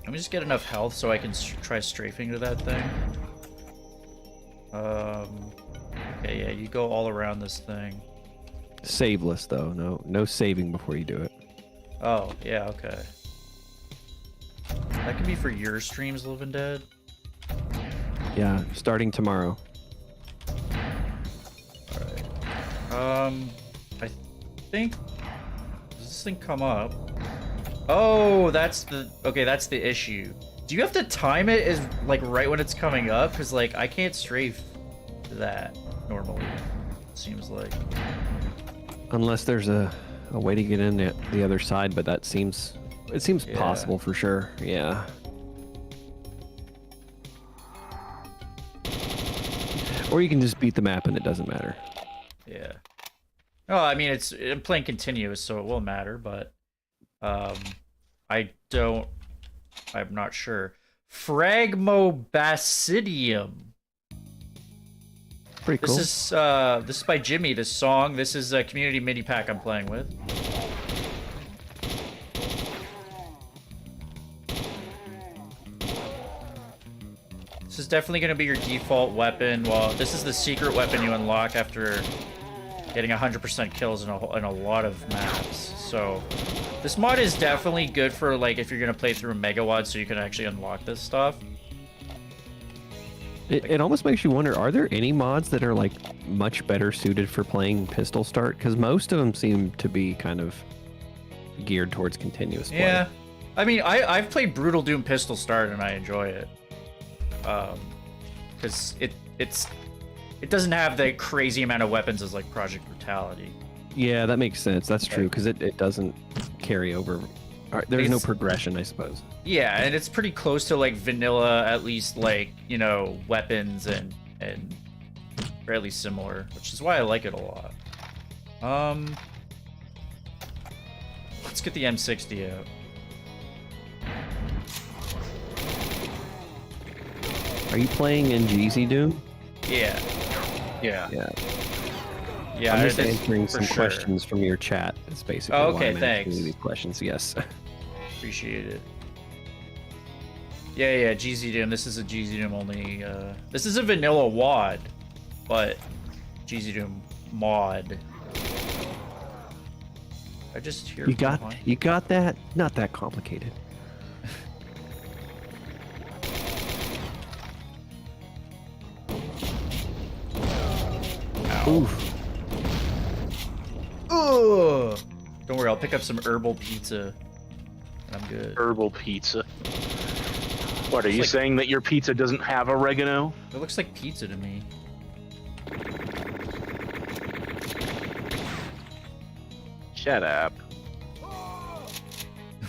Let me just get enough health so I can try strafing to that thing. Okay, yeah, you go all around this thing. Saveless though, no saving before you do it. Oh, yeah, okay. That can be for your streams, Living Dead. Yeah, starting tomorrow. Alright. I think... Does this thing come up? Oh, that's the issue. Do you have to time it as, like, right when it's coming up? Because, like, I can't strafe that normally, it seems like. Unless there's a way to get in the other side, but that seems Yeah. possible for sure. Yeah. Or you can just beat the map and it doesn't matter. Yeah. Oh, I mean, I'm playing continuous, so it will matter, but I'm not sure. Phragmobasidium. Pretty cool. This is by Jimmy, this song. This is a community MIDI pack I'm playing with. This is definitely going to be your default weapon. Well, this is the secret weapon you unlock after getting 100% kills in a lot of maps. So this mod is definitely good for, like, if you're going to play through a Megawad so you can actually unlock this stuff. It almost makes you wonder, are there any mods that are like much better suited for playing pistol start? Because most of them seem to be kind of geared towards continuous play. Yeah. I mean, I've played Brutal Doom Pistol Start and I enjoy it. Because it doesn't have the crazy amount of weapons as like Project Brutality. Yeah, that makes sense. That's true, because it doesn't carry over. There's no progression, I suppose. Yeah, and it's pretty close to like vanilla, at least, like, you know, weapons and fairly similar, which is why I like it a lot. Let's get the M60 out. Are you playing in Jeezy Doom? Yeah. Yeah. Yeah, I'm just it's answering for some sure. questions from your chat. It's basically Oh, why okay, I'm asking thanks. you these questions. Yes. Appreciate it. Yeah, GZ Doom. This is a GZ Doom only. This is a vanilla WAD, but GZ Doom mod. I just hear. You got that? Not that complicated. Oof. Ugh. Don't worry, I'll pick up some herbal pizza. I'm good. Herbal pizza. What, are you like- saying that your pizza doesn't have oregano? It looks like pizza to me. Shut up.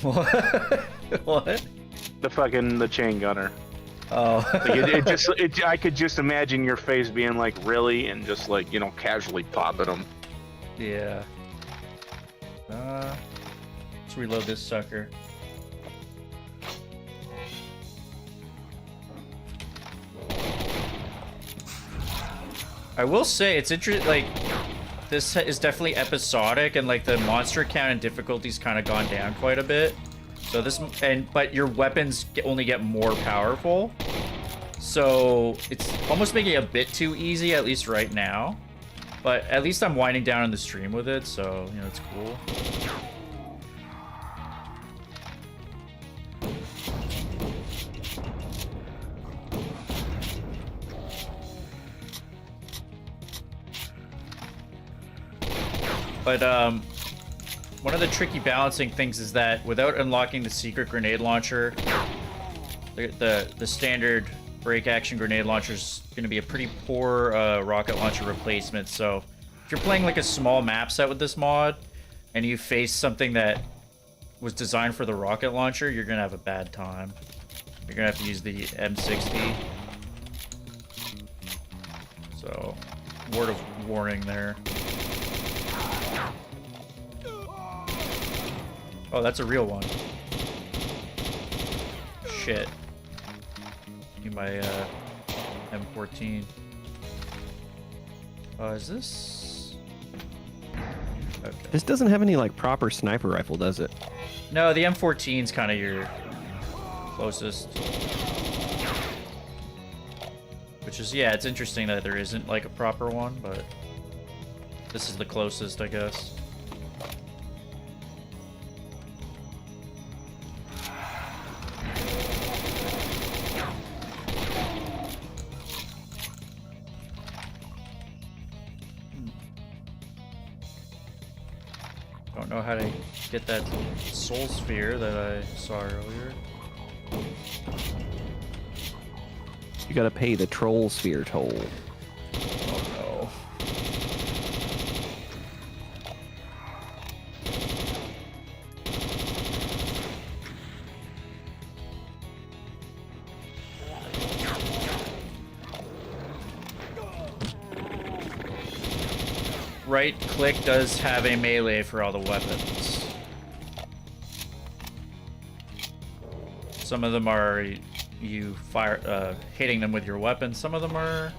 What? What? The chain gunner. Oh. Like I could just imagine your face being like, really? And just like, you know, casually popping them. Yeah. Let's reload this sucker. I will say it's interesting. Like, this is definitely episodic, and like the monster count and difficulty's kind of gone down quite a bit. So this, but your weapons only get more powerful. So it's almost making it a bit too easy, at least right now. But at least I'm winding down in the stream with it, so you know it's cool. But one of the tricky balancing things is that without unlocking the secret grenade launcher, the standard break action grenade launcher is going to be a pretty poor rocket launcher replacement. So if you're playing like a small map set with this mod and you face something that was designed for the rocket launcher, you're going to have a bad time. You're going to have to use the M60. So word of warning there. Oh, that's a real one. Shit. Need my M14. Is this? Okay. This doesn't have any like proper sniper rifle, does it? No, the M14's kind of your closest. Which is, yeah, it's interesting that there isn't like a proper one, but this is the closest, I guess. Don't know how to get that soul sphere that I saw earlier. You gotta pay the troll sphere toll. Oh no. Right click does have a melee for all the weapons. Some of them are you fire hitting them with your weapon. Some of them are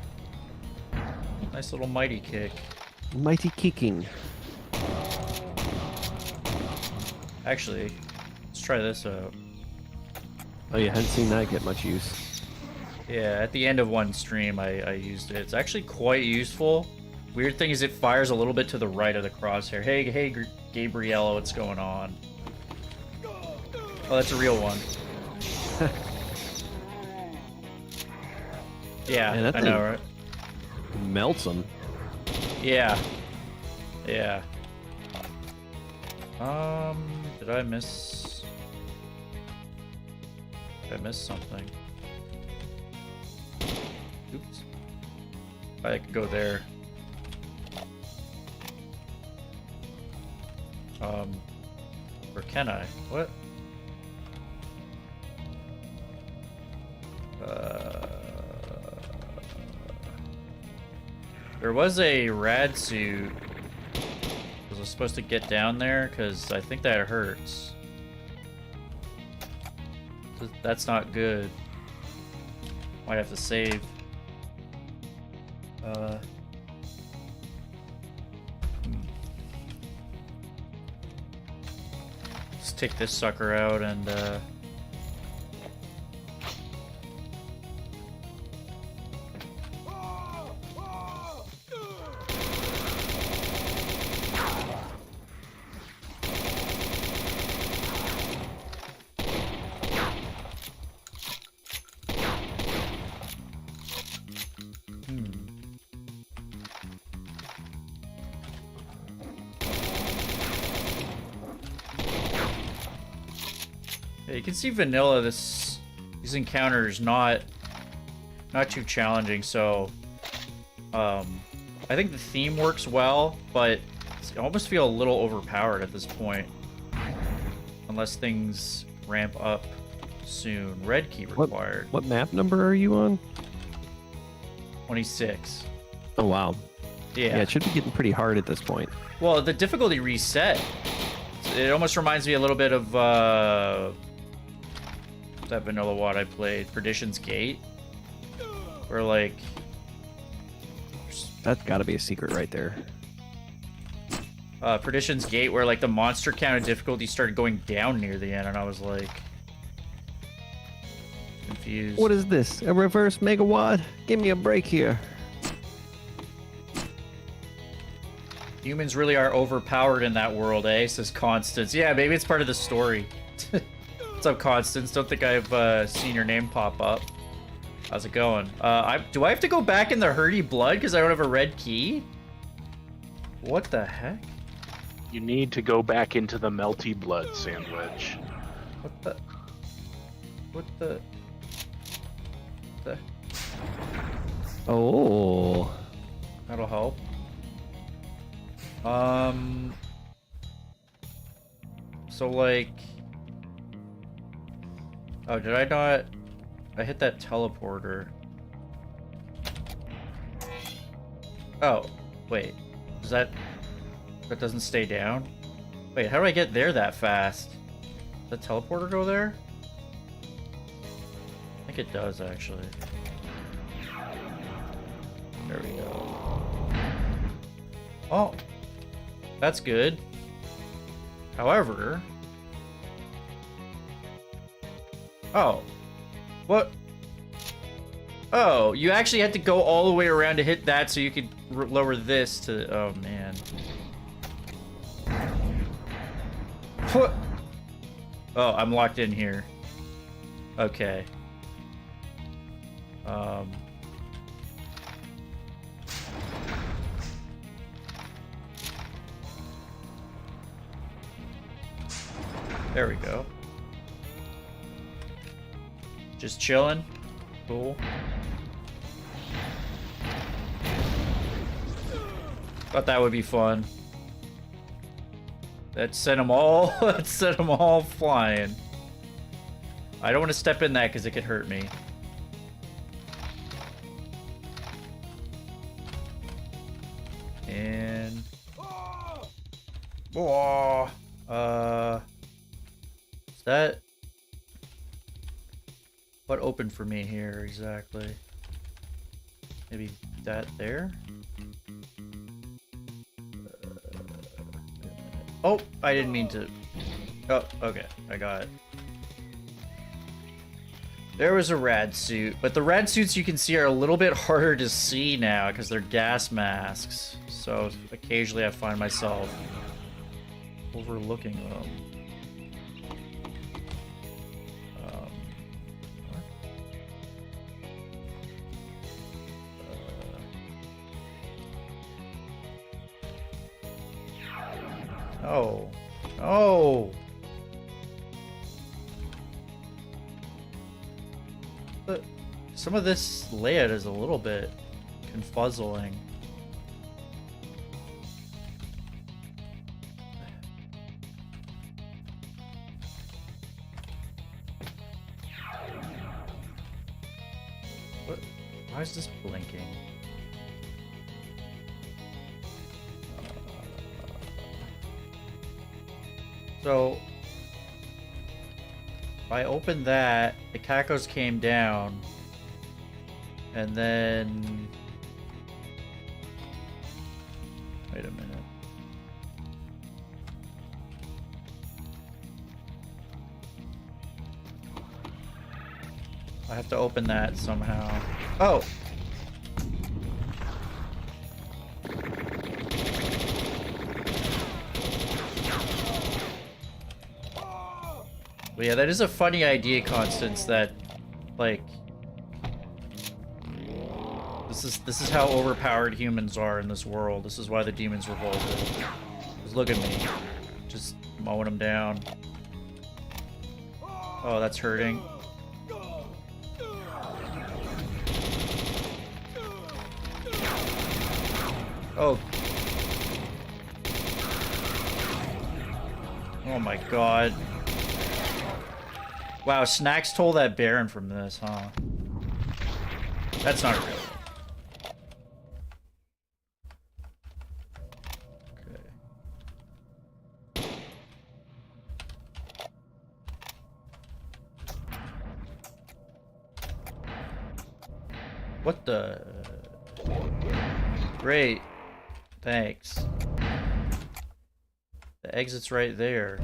nice little mighty kick. Mighty kicking. Actually, let's try this out. Oh, you hadn't seen that get much use. Yeah, at the end of one stream I used it. It's actually quite useful. Weird thing is it fires a little bit to the right of the crosshair. Hey, Gabriella, what's going on? Oh, that's a real one. Yeah, Man, that I know, thing right? Melts them. Yeah. Yeah. Did I miss... Did I miss something? Oops. I could go there. Or can I? What? There was a rad suit. Was I supposed to get down there? Because I think that hurts. That's not good. Might have to save. Let's take this sucker out and yeah, you can see vanilla. These encounters not too challenging. So, I think the theme works well, but I almost feel a little overpowered at this point, unless things ramp up soon. Red key required. What map number are you on? 26. Oh wow. Yeah. Yeah, it should be getting pretty hard at this point. Well, the difficulty reset. It almost reminds me a little bit of that vanilla WAD I played, Perdition's Gate, where like That's got to be a secret right there. Perdition's Gate, where like the monster count and difficulty started going down near the end, and I was like confused. What is this? A reverse megawatt? Give me a break here. Humans really are overpowered in that world, eh? Says Constance. Yeah, maybe it's part of the story. What's up, Constance? Don't think I've seen your name pop up. How's it going? Do I have to go back in the Hurdy Blood because I don't have a red key? What the heck? You need to go back into the melty blood sandwich. What the? What the? Oh. That'll help. So like... Oh, did I not... I hit that teleporter. Oh, wait. Does that... That doesn't stay down? Wait, how do I get there that fast? Does the teleporter go there? I think it does, actually. There we go. Oh. That's good. However... Oh. What? Oh, you actually had to go all the way around to hit that so you could lower this to... Oh, man. What? Oh, I'm locked in here. Okay. There we go. Just chilling. Cool. Thought that would be fun. That sent them all. That sent them all flying. I don't want to step in that because it could hurt me. And is that what opened for me here exactly? Maybe that there? Oh, I didn't mean to. Oh, okay, I got it. There was a rad suit, but the rad suits you can see are a little bit harder to see now because they're gas masks. So occasionally I find myself overlooking them. Oh. Oh! But some of this layout is a little bit confuzzling. What? Why is this blinking? So, if I opened that, the cacos came down, and then... Wait a minute. I have to open that somehow. Oh! But yeah, that is a funny idea, Constance, that, like, this is how overpowered humans are in this world. This is why the demons revolted. Just look at me. Just mowing them down. Oh, that's hurting. Oh. Oh my god. Wow, Snax stole that Baron from this, huh? That's not real. Okay. What the... Great. Thanks. The exit's right there.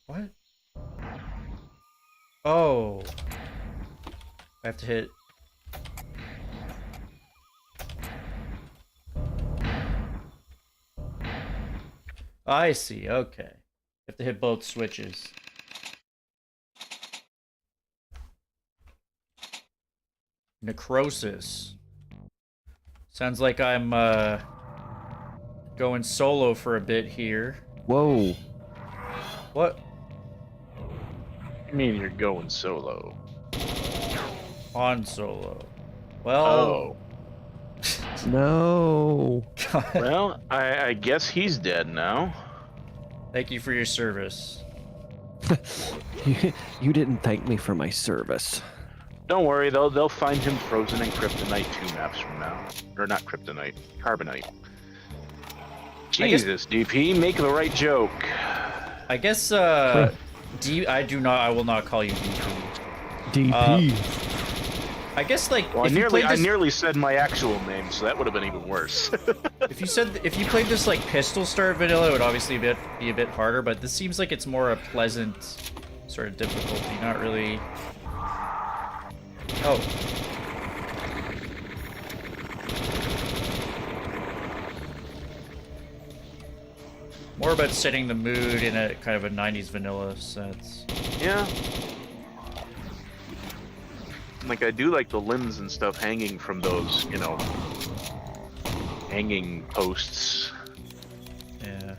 What? Oh. I have to hit. I see, okay. You have to hit both switches. Necrosis. Sounds like I'm going solo for a bit here. Whoa. What? You mean you're going solo? On solo. Well. Oh. No. Well, I guess he's dead now. Thank you for your service. You didn't thank me for my service. Don't worry, they'll find him frozen in Kryptonite 2 maps from now. Or not Kryptonite, Carbonite. Jesus, DP, make the right joke. I guess I will not call you DP. DP. I guess like Well, if I nearly said my actual name, so that would have been even worse. if you played this like pistol start vanilla, it would obviously be a bit harder, but this seems like it's more a pleasant sort of difficulty, not really. Oh. More about setting the mood in a kind of a 90s vanilla sense. Yeah. Like, I do like the limbs and stuff hanging from those, you know, hanging posts. Yeah.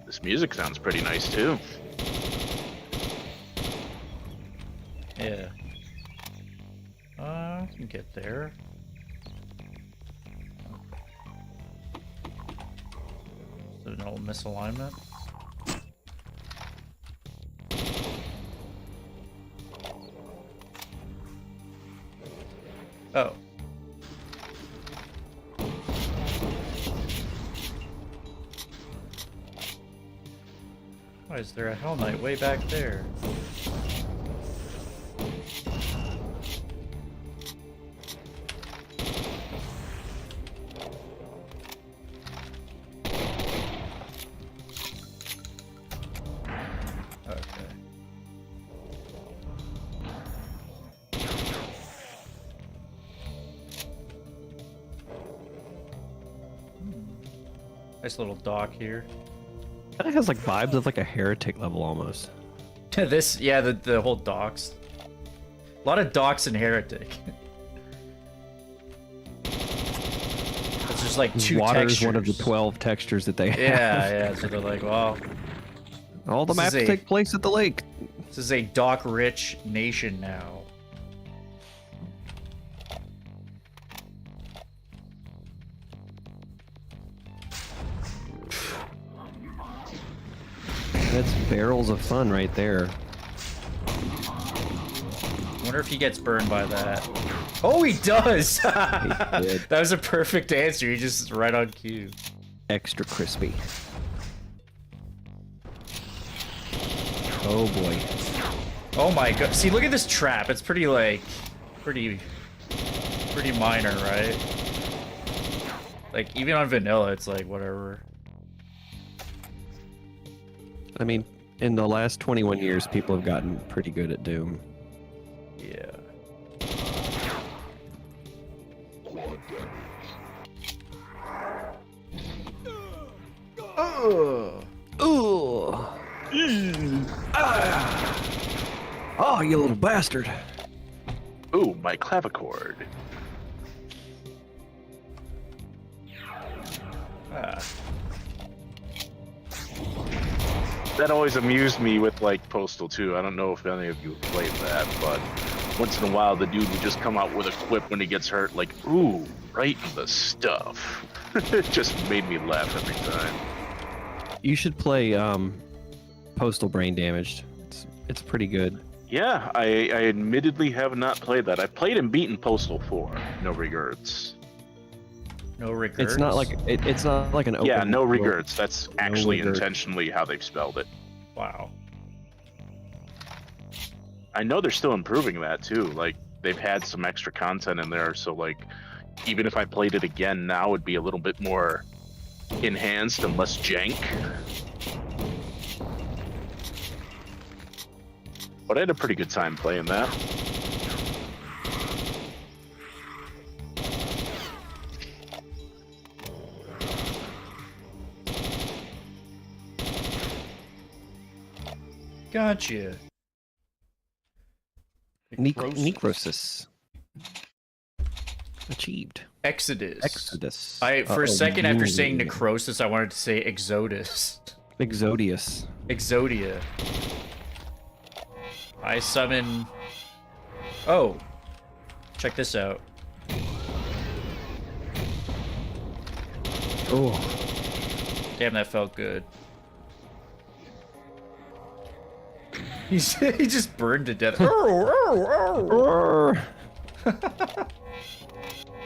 This music sounds pretty nice, too. Yeah. I can get there. Is it an old misalignment? Oh. Why is there a Hell Knight way back there? Okay. Nice little dock here. That has like vibes of like a heretic level almost. This, yeah, the whole docks. A lot of docks and heretic. It's just like two Water textures. is one of the 12 textures that they have. Yeah, so they're like, well, All the This is maps a- take place at the lake. this is a dock-rich nation now. That's barrels of fun right there. Wonder if he gets burned by that. Oh, he does! did. That was a perfect answer. He just right on cue. Extra crispy. Oh boy. Oh my god. See, look at this trap. It's pretty, like, pretty minor, right? Like, even on vanilla, it's like, whatever. I mean, in the last 21 years, people have gotten pretty good at Doom. Yeah. Ooh. Oh, you little bastard. Ooh, my clavichord. Ah. That always amused me with, like, Postal 2. I don't know if any of you have played that, but once in a while the dude would just come out with a quip when he gets hurt, like, ooh, right in the stuff. It just made me laugh every time. You should play Postal Brain Damaged. It's pretty good. Yeah, I admittedly have not played that. I played and beaten Postal 4. No regrets. No regrets. It's not like it's not like an open. Yeah, no world. regrets. That's actually regrets. intentionally how they've spelled it. Wow. I know they're still improving that too. Like they've had some extra content in there, so like even if I played it again now, it'd be a little bit more enhanced and less jank. But I had a pretty good time playing that. Gotcha. Necrosis. Achieved. Exodus. Exodus. For a second after saying Unity. necrosis, I wanted to say Exodus. Exodius. Exodia. I summon. Oh, check this out. Oh, Damn, that felt good. He just burned to death. The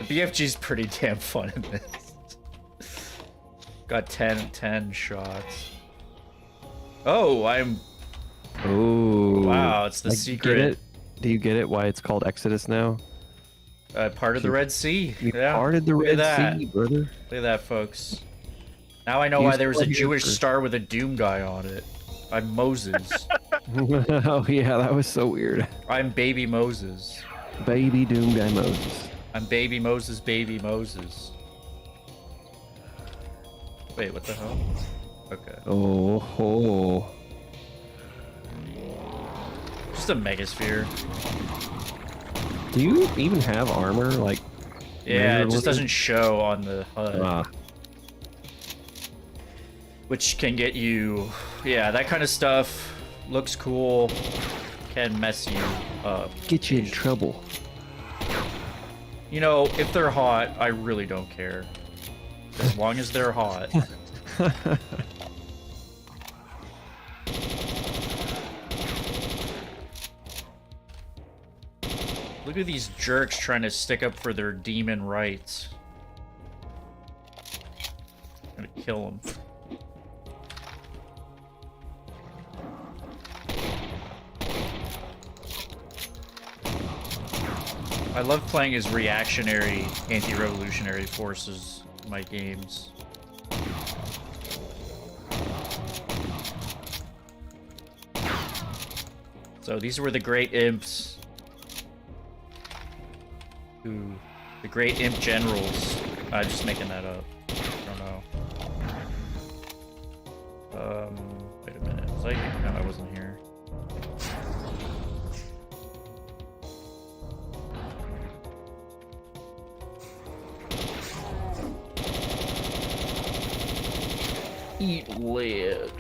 BFG's pretty damn fun in this. Got 10 shots. Oh, I'm. oh. Wow, it's the Like, secret. Get it? Do you get it? Why it's called Exodus now? Part of the Red Sea. You Yeah. parted the Look at Red that. Sea, brother. Look at that, folks. Now I know You why there was a still Jewish here for- star with a Doom guy on it. I'm Moses. Oh yeah, that was so weird. I'm baby Moses. Baby Doom Guy Moses. I'm baby Moses, baby Moses. Wait, what the hell? Okay. Oh, oh. Just a megasphere. Do you even have armor? Like, Yeah, it just looking? doesn't show on the HUD. Ah, Which can get you... Yeah, that kind of stuff looks cool. Can mess you up. get you in trouble. You know, if they're hot, I really don't care. As long as they're hot. Look at these jerks trying to stick up for their demon rights. I'm gonna kill them. I love playing as reactionary, anti-revolutionary forces in my games. So these were the great imps. Who, the great imp generals. I'm just making that up. I don't know. Wait a minute. Was I? No, I wasn't here. Eat lead.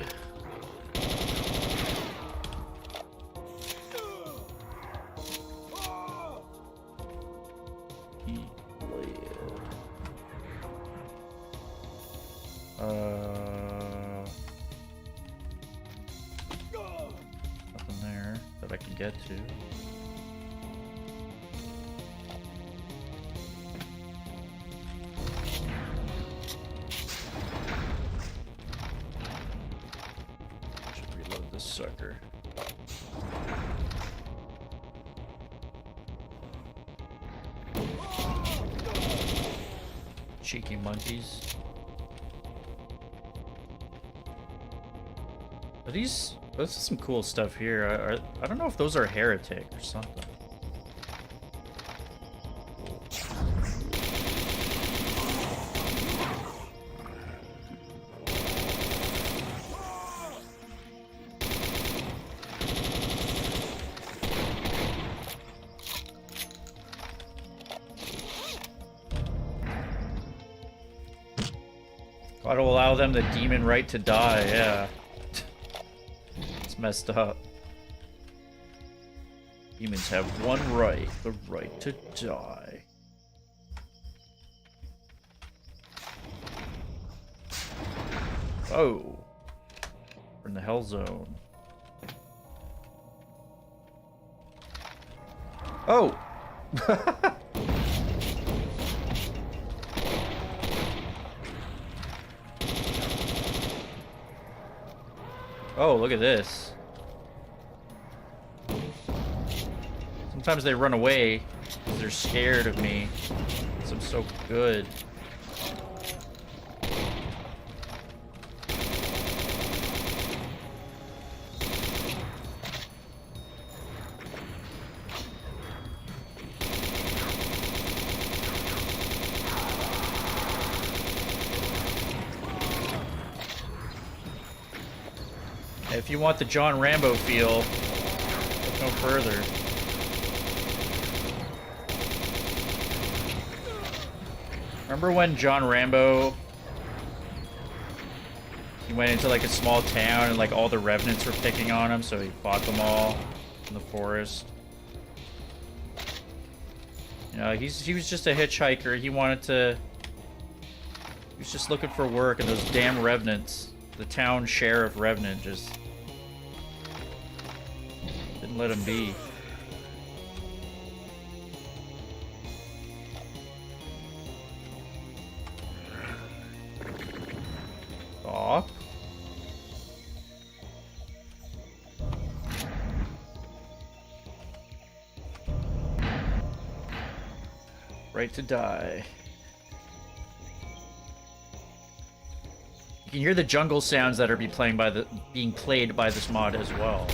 Eat lead. Nothing there that I can get to. Should reload this sucker. Cheeky monkeys. Are these? This is some cool stuff here. I don't know if those are heretic or something. Gotta allow them the demon right to die, yeah. It's messed up. Humans have one right, the right to die. Oh. We're in the hell zone. Oh! Oh, look at this. Sometimes they run away because they're scared of me. Because I'm so good. If you want the John Rambo feel, look no further. Remember when John Rambo, he went into like a small town and like all the revenants were picking on him, so he fought them all in the forest. You know, he was just a hitchhiker. He was just looking for work, and those damn revenants, the town sheriff revenant, just didn't let him be. Stop. Right to die. You can hear the jungle sounds that are being played by this mod as well.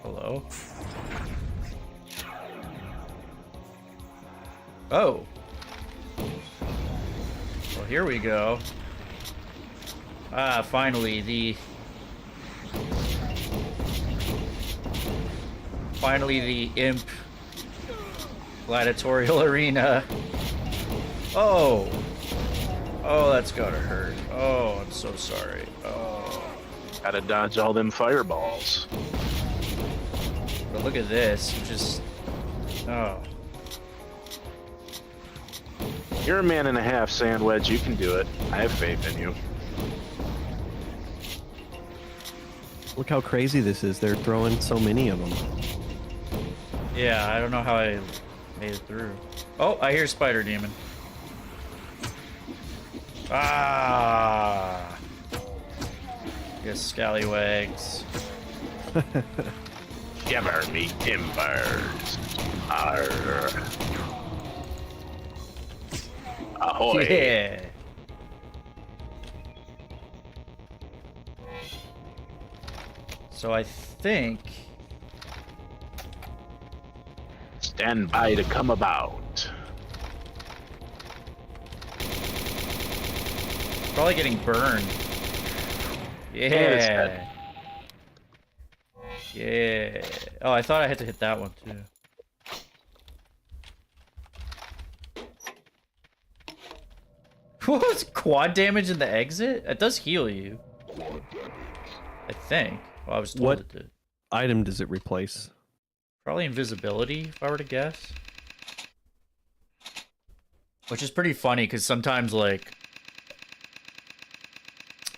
Hello. Oh. Well, here we go. Ah, finally the imp gladiatorial arena. Oh. Oh, that's gotta hurt. Oh, I'm so sorry. Oh. Gotta dodge all them fireballs. But look at this. Just. Oh. You're a man and a half, Sandwedge. You can do it. I have faith in you. Look how crazy this is. They're throwing so many of them. Yeah, I don't know how I made it through. Oh, I hear Spider Demon. Ah! Yes, scallywags. Shiver me timbers. Arr. Ahoy. Yeah. So I think. Stand by to come about. Probably getting burned. Yeah. Yeah. Oh, I thought I had to hit that one too. What's quad damage in the exit? It does heal you. I think. Well, I was told What it did. item does it replace? Probably invisibility, if I were to guess. Which is pretty funny, because sometimes, like,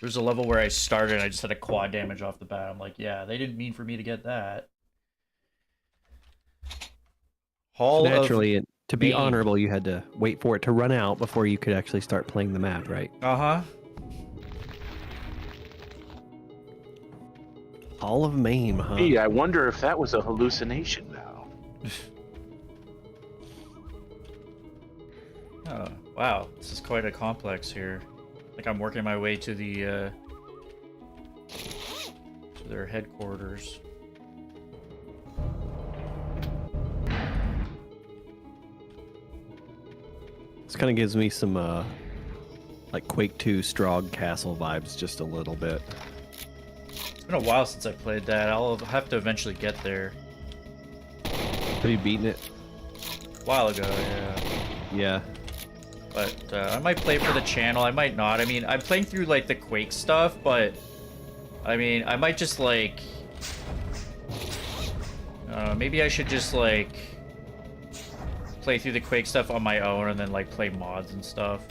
there's a level where I started and I just had a quad damage off the bat. I'm like, yeah, they didn't mean for me to get that. Hall Naturally, to be Maine. honorable, you had to wait for it to run out before you could actually start playing the map, right? Uh-huh. All of Mame, huh? Hey, I wonder if that was a hallucination now. Oh, wow. This is quite a complex here. Like I'm working my way to the, to their headquarters. This kind of gives me some, like Quake 2 Strogg Castle vibes just a little bit. It's been a while since I played that. I'll have to eventually get there. Have you beaten it? A while ago, yeah. Yeah. But I might play for the channel. I might not. I mean, I'm playing through like the Quake stuff, but I mean, I might just like maybe I should just like play through the Quake stuff on my own and then like play mods and stuff.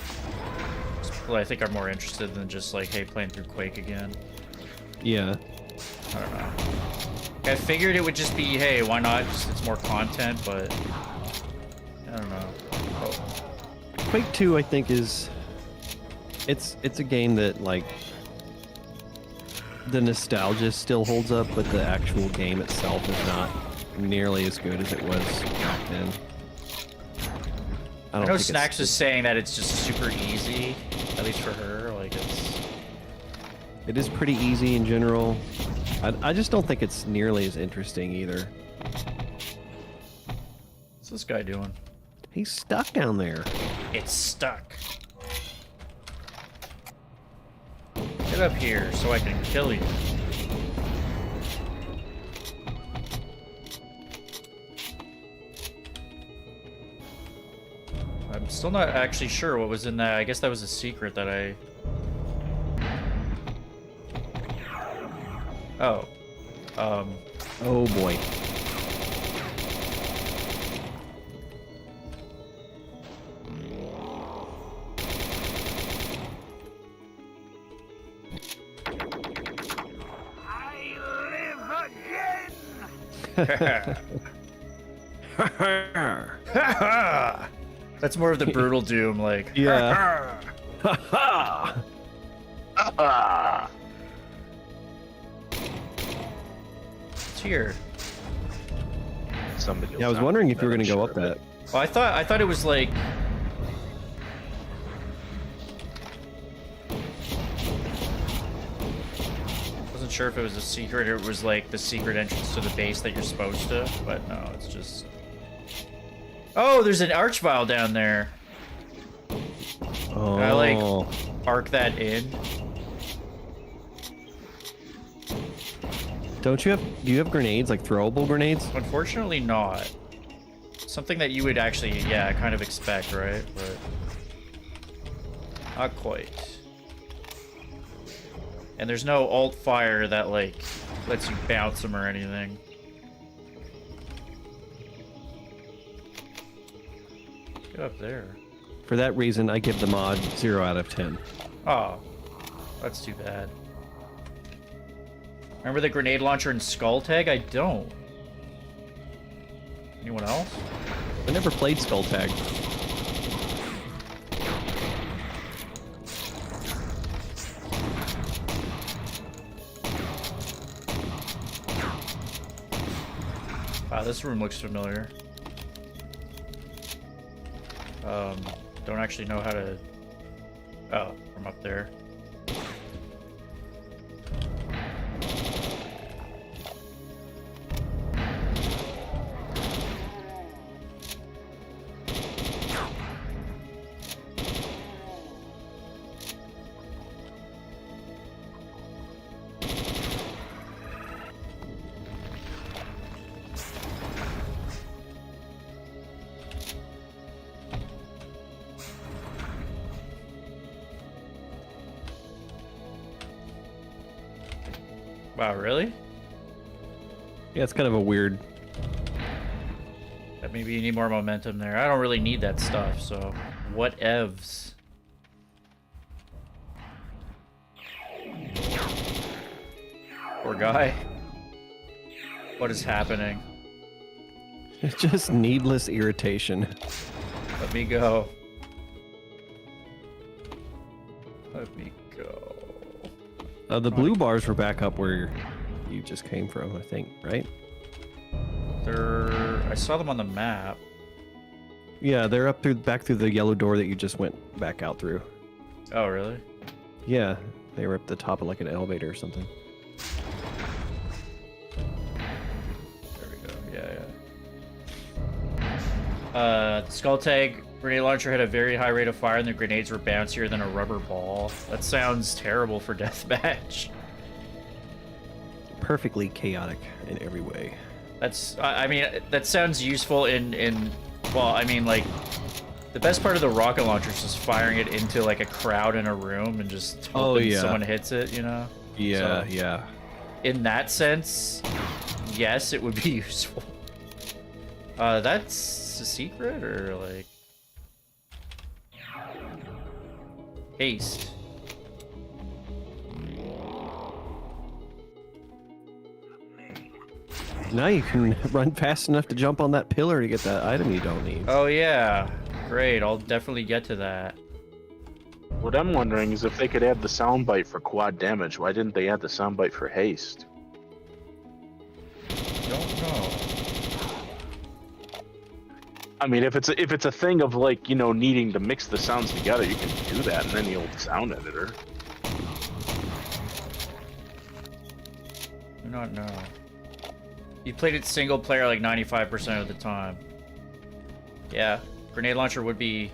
People I think are more interested than just like, hey, playing through Quake again. Yeah. I don't know. I figured it would just be, hey, why not? Just, it's more content, but I don't know. Oh. Quake 2, I think, is It's a game that like the nostalgia still holds up, but the actual game itself is not nearly as good as it was back then. I know think Snax was saying that it's just super easy, at least for her. Like it is pretty easy in general. I just don't think it's nearly as interesting either. What's this guy doing? He's stuck down there. It's stuck. Get up here so I can kill you. I'm still not actually sure what was in that. I guess that was a secret that I... Oh. Oh boy. That's more of the brutal Doom, like. Yeah. It's here. Somebody. Yeah, I was wondering if you were gonna go up that. Well, I thought it was like. Wasn't sure if it was a secret or it was like the secret entrance to the base that you're supposed to, but no, it's just. Oh, there's an archvile down there. Oh. Can I like arc that in? Do you have grenades, like throwable grenades? Unfortunately not. Something that you would actually, yeah, kind of expect, right? But not quite. And there's no alt fire that like lets you bounce them or anything. Get up there. For that reason, I give the mod 0 out of 10. Oh, that's too bad. Remember the grenade launcher in Skull Tag? I don't. Anyone else? I never played Skull Tag. Wow, this room looks familiar. Don't actually know how to... Oh, from up there. Wow, really? Yeah, it's kind of a weird... Maybe you need more momentum there. I don't really need that stuff, so... Whatevs. Poor guy. What is happening? It's just needless irritation. Let me go. Let me go. The blue bars were back up where you just came from, I think, right? I saw them on the map. Yeah, they're up back through the yellow door that you just went back out through. Oh, really? Yeah, they were up the top of like an elevator or something. There we go. Yeah. The Skull Tag grenade launcher had a very high rate of fire, and the grenades were bouncier than a rubber ball. That sounds terrible for deathmatch. Perfectly chaotic in every way. I mean, that sounds useful in well, I mean, like, the best part of the rocket launcher is just firing it into, like, a crowd in a room and just hoping someone hits it, you know? Yeah, So, yeah. in that sense, yes, it would be useful. That's a secret, or, like... Haste. Now you can run fast enough to jump on that pillar to get that item you don't need. Oh, yeah. Great, I'll definitely get to that. What I'm wondering is if they could add the soundbite for quad damage, why didn't they add the soundbite for haste? Don't know. I mean, if it's a thing of like, you know, needing to mix the sounds together, you can do that in any old sound editor. Do not know. You played it single player like 95% of the time. Yeah, grenade launcher would be...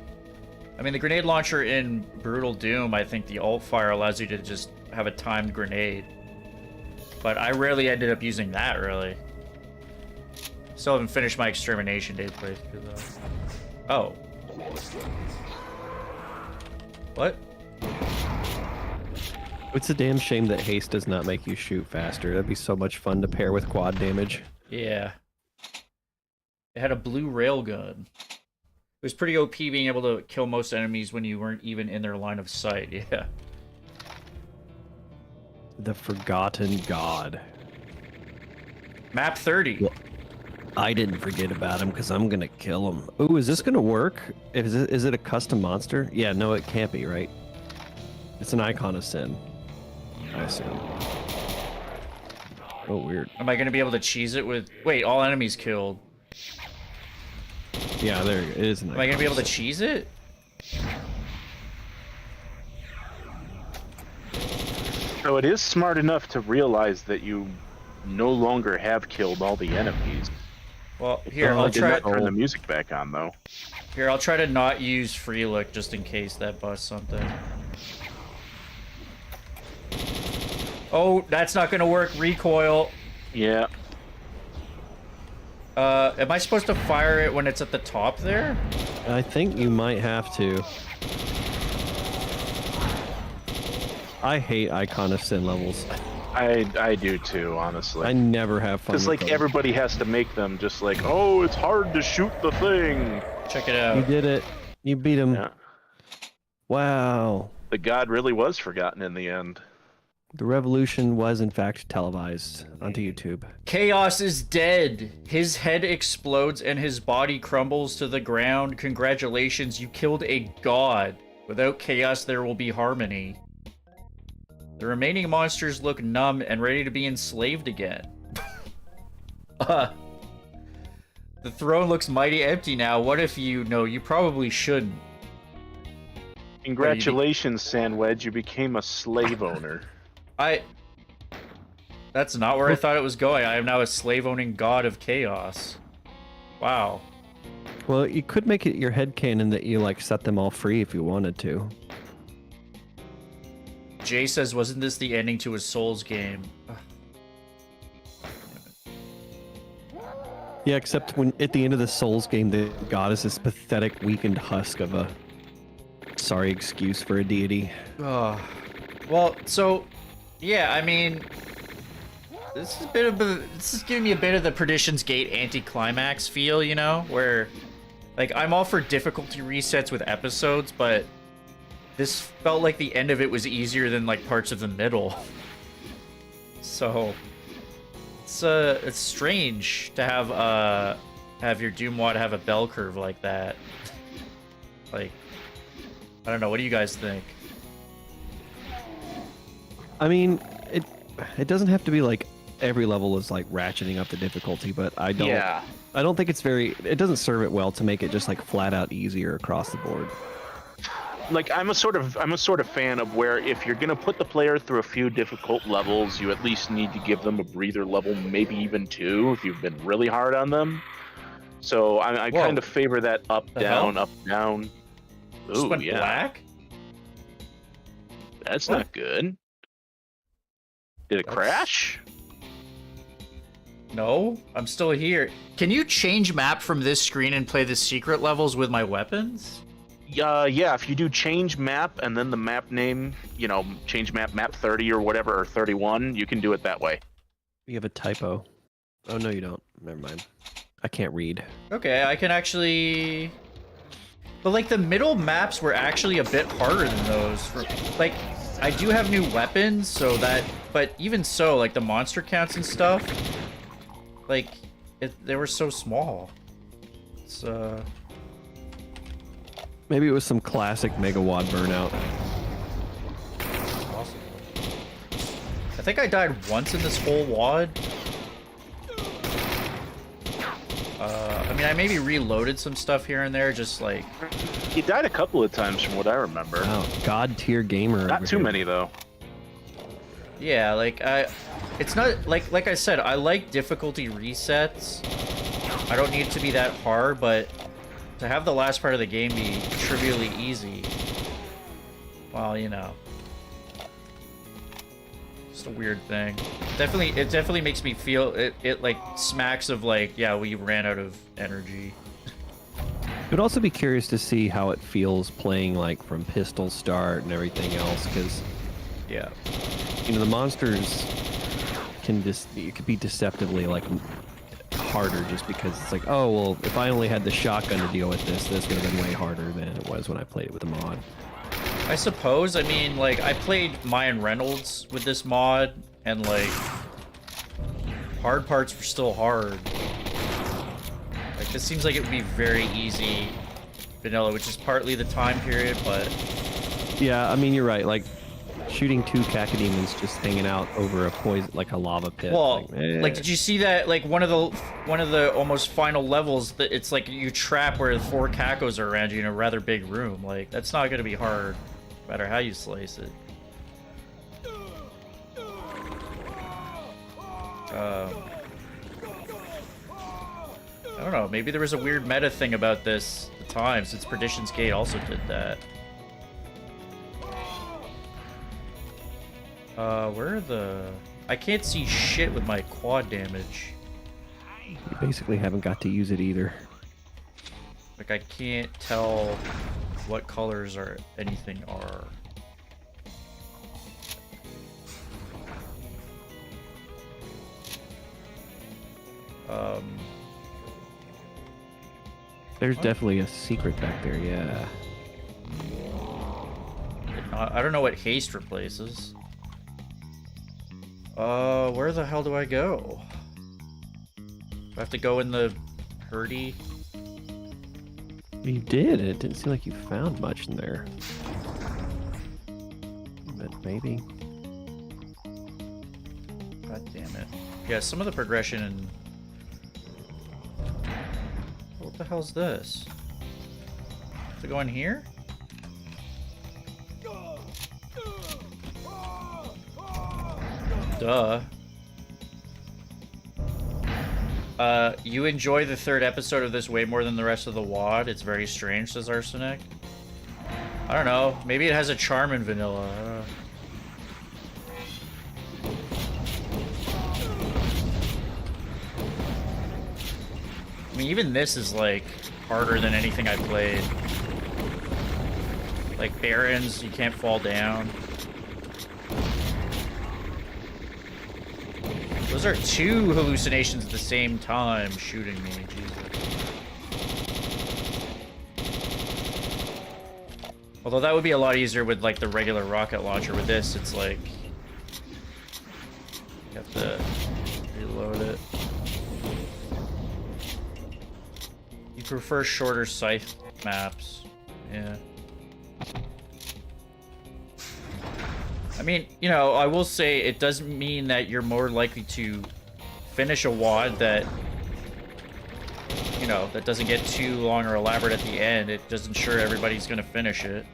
I mean, the grenade launcher in Brutal Doom, I think the alt fire allows you to just have a timed grenade. But I rarely ended up using that, really. Still haven't finished my extermination day playthrough, though. Oh. What? It's a damn shame that haste does not make you shoot faster. That'd be so much fun to pair with quad damage. Yeah. It had a blue railgun. It was pretty OP being able to kill most enemies when you weren't even in their line of sight, yeah. The Forgotten God. Map 30. Well, I didn't forget about him because I'm gonna kill him. Ooh, is this gonna work? Is it a custom monster? Yeah, no, it can't be, right? It's an icon of sin, I assume. Oh, weird. Am I gonna be able to cheese it with... Wait, all enemies killed. Yeah, there it is. Am I gonna be able to cheese it? So it is smart enough to realize that you no longer have killed all the enemies. Well, here, I'll Did try... not turn the music back on, though. Here, I'll try to not use free look just in case that busts something. Oh, that's not gonna work. Recoil. Yeah. Am I supposed to fire it when it's at the top there? I think you might have to. I hate icon of sin levels. I do too, honestly. I never have fun Because with like them. everybody has to make them just like, oh, it's hard to shoot the thing. Check it You out. did it. You beat him. Yeah. Wow. The god really was forgotten in the end. The revolution was in fact televised onto YouTube. Chaos is dead. His head explodes and his body crumbles to the ground. Congratulations, you killed a god. Without chaos, there will be harmony. The remaining monsters look numb and ready to be enslaved again. The throne looks mighty empty now. What if you... No, you probably shouldn't. Congratulations, Sandwedge, you became a slave owner. That's not where I thought it was going. I am now a slave-owning god of chaos. Wow. Well, you could make it your headcanon that you like set them all free if you wanted to. Jay says, wasn't this the ending to a Souls game? Ugh. Yeah, except when at the end of the Souls game, the god is this pathetic, weakened husk of a sorry excuse for a deity. Ugh. Well, so, yeah, I mean, this is giving me a bit of the Perdition's Gate anticlimax feel, you know, where, like, I'm all for difficulty resets with episodes, but this felt like the end of it was easier than like parts of the middle. So it's strange to have your Doom Mod have a bell curve like that. Like, I don't know. What do you guys think? I mean, it doesn't have to be like every level is like ratcheting up the difficulty, but I don't think it doesn't serve it well to make it just like flat out easier across the board. Like I'm a sort of fan of where if you're gonna put the player through a few difficult levels, you at least need to give them a breather level, maybe even two if you've been really hard on them. So I kind of favor that up down. Just Ooh, went yeah. black? That's What? not good. Did it crash? No, I'm still here. Can you change map from this screen and play the secret levels with my weapons? Yeah, if you do change map and then the map name, you know, change map 30 or whatever, or 31, you can do it that way. You have a typo. Oh, no, you don't. Never mind. I can't read. Okay, I can actually... But, like, the middle maps were actually a bit harder than those. Like, I do have new weapons, so that... But even so, like, the monster counts and stuff, like, they were so small. It's, Maybe it was some classic megawatt burnout. think I died once in this whole WOD. I mean, I maybe reloaded some stuff here and there, just like... He died a couple of times from what I remember. Oh, god tier gamer. Not over too here. many though. Yeah, like, it's not, like I said, I like difficulty resets. I don't need it to be that hard, but to have the last part of the game be trivially easy, well, you know. It's a weird thing. It definitely makes me feel, it like smacks of like, yeah, we ran out of energy. I'd also be curious to see how it feels playing like from pistol start and everything else, because Yeah. you know the monsters it could be deceptively like harder just because it's like, oh well, if I only had the shotgun to deal with this would have been way harder than it was when I played it with the mod. I suppose. I mean, like, I played Mayan Reynolds with this mod, and, like, hard parts were still hard. Like, this seems like it would be very easy vanilla, which is partly the time period, but... Yeah, I mean, you're right. Like, shooting 2 cacodemons just hanging out over a poison, like a lava pit. Well, eh. like, did you see that, like, one of the almost final levels, that it's like you trap where 4 cacos are around you in a rather big room. Like, that's not gonna be hard, no matter how you slice it. I don't know, maybe there was a weird meta thing about this at the time, since Perdition's Gate also did that. Where are the... I can't see shit with my quad damage. You basically haven't got to use it either. Like, I can't tell what colors or anything are. There's definitely a secret back there, yeah. I don't know what haste replaces. Where the hell do I go? Do I have to go in the hurdy? You did. It didn't seem like you found much in there. But maybe. God damn it. Yeah, some of the progression and... What the hell's this? To go in here? Duh. You enjoy the 3rd episode of this way more than the rest of the WOD. It's very strange, says Arsenic. I don't know. Maybe it has a charm in vanilla. I don't know. I mean, even this is, like, harder than anything I played. Like, Barons, you can't fall down. Those are 2 hallucinations at the same time shooting me, Jesus. Although that would be a lot easier with, like, the regular rocket launcher. With this, it's like... You have to reload it. You prefer shorter scythe maps. Yeah. I mean, you know, I will say it doesn't mean that you're more likely to finish a WOD that, you know, that doesn't get too long or elaborate at the end. It doesn't ensure everybody's gonna finish it.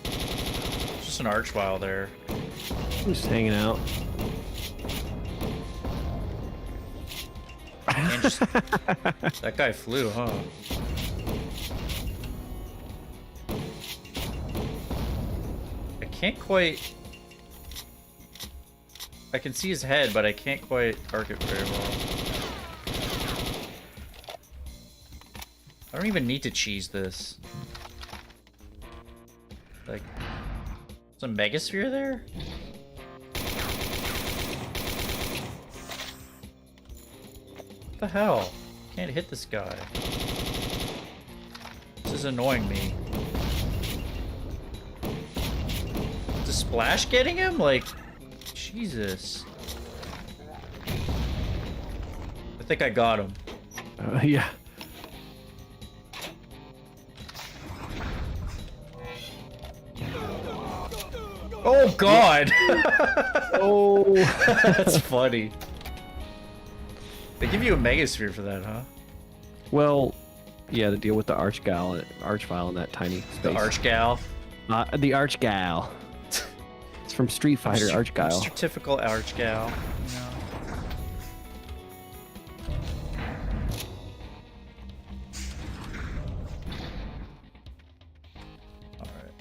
Just an archvile there. Just hanging out. And just, that guy flew, huh? I can't quite... I can see his head, but I can't quite arc it very well. I don't even need to cheese this. Like, some megasphere there? What the hell? Can't hit this guy. This is annoying me. Is the splash getting him? Like, Jesus. I think I got him. Yeah. God! Oh. That's funny. They give you a Megasphere for that, huh? Well, yeah, to deal with the Archvile in that tiny space. The Archgal. The Archgal. It's from Street Fighter, Archgal. Just your typical Archgal. You know? Alright.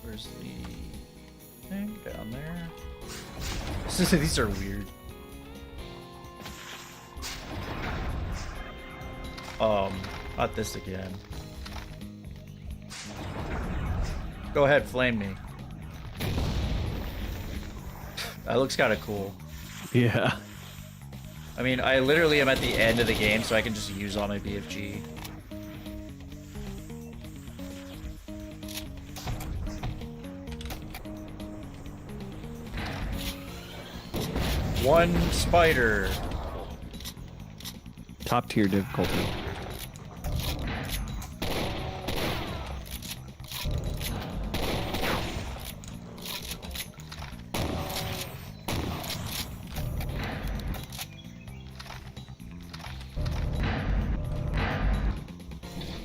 Where's the thing? Down there. These are weird. Not this again. Go ahead, flame me. That looks kind of cool. Yeah. I mean, I literally am at the end of the game, so I can just use all my BFG. One spider. Top tier difficulty.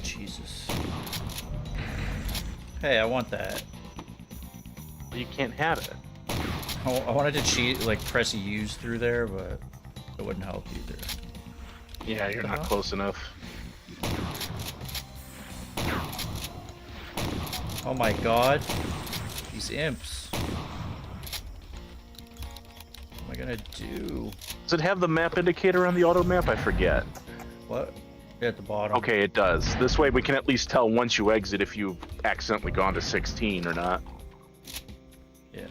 Jesus. Hey, I want that. You can't have it. I wanted to cheat, like press use through there, but it wouldn't help either. Yeah, you're not close enough. Oh my god. These imps. What am I gonna do? Does it have the map indicator on the auto map? I forget. What? At the bottom. Okay, it does. This way we can at least tell once you exit if you've accidentally gone to 16 or not. Yeah.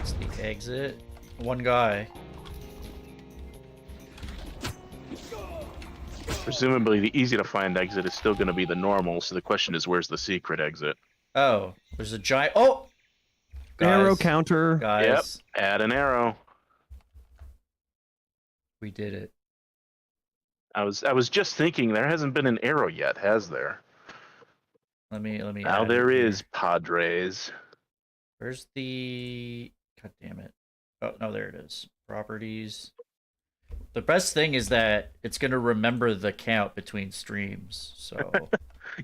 It's the exit. One guy. Presumably the easy to find exit is still going to be the normal, so the question is where's the secret exit? Oh, there's a giant. Oh! Arrow Guys, counter. Guys, Yep, add an arrow. we did it. I was just thinking there hasn't been an arrow yet, has there? Let me. Now add there it here. is, Padres. Where's the? God damn it! Oh no, there it is. Properties. The best thing is that it's gonna remember the count between streams. So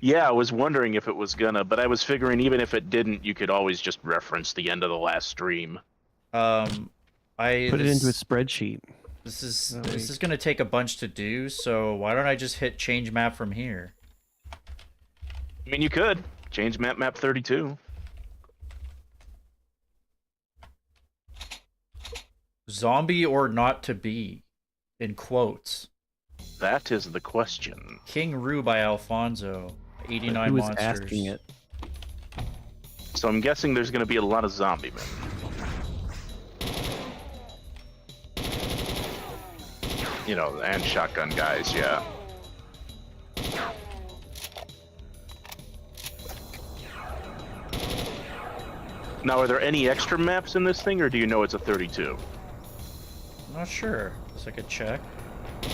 Yeah, I was wondering if it was gonna, but I was figuring even if it didn't, you could always just reference the end of the last stream. I Put it into a spreadsheet. This is gonna take a bunch to do. So why don't I just hit change map from here? I mean, you could change map 32. Zombie or not to be, in quotes. That is the question. King Roo by Alfonso. 89 Who was monsters. asking it? So I'm guessing there's going to be a lot of zombie men. You know, and shotgun guys, yeah. Now, are there any extra maps in this thing, or do you know it's a 32? I'm not sure. Guess I could check.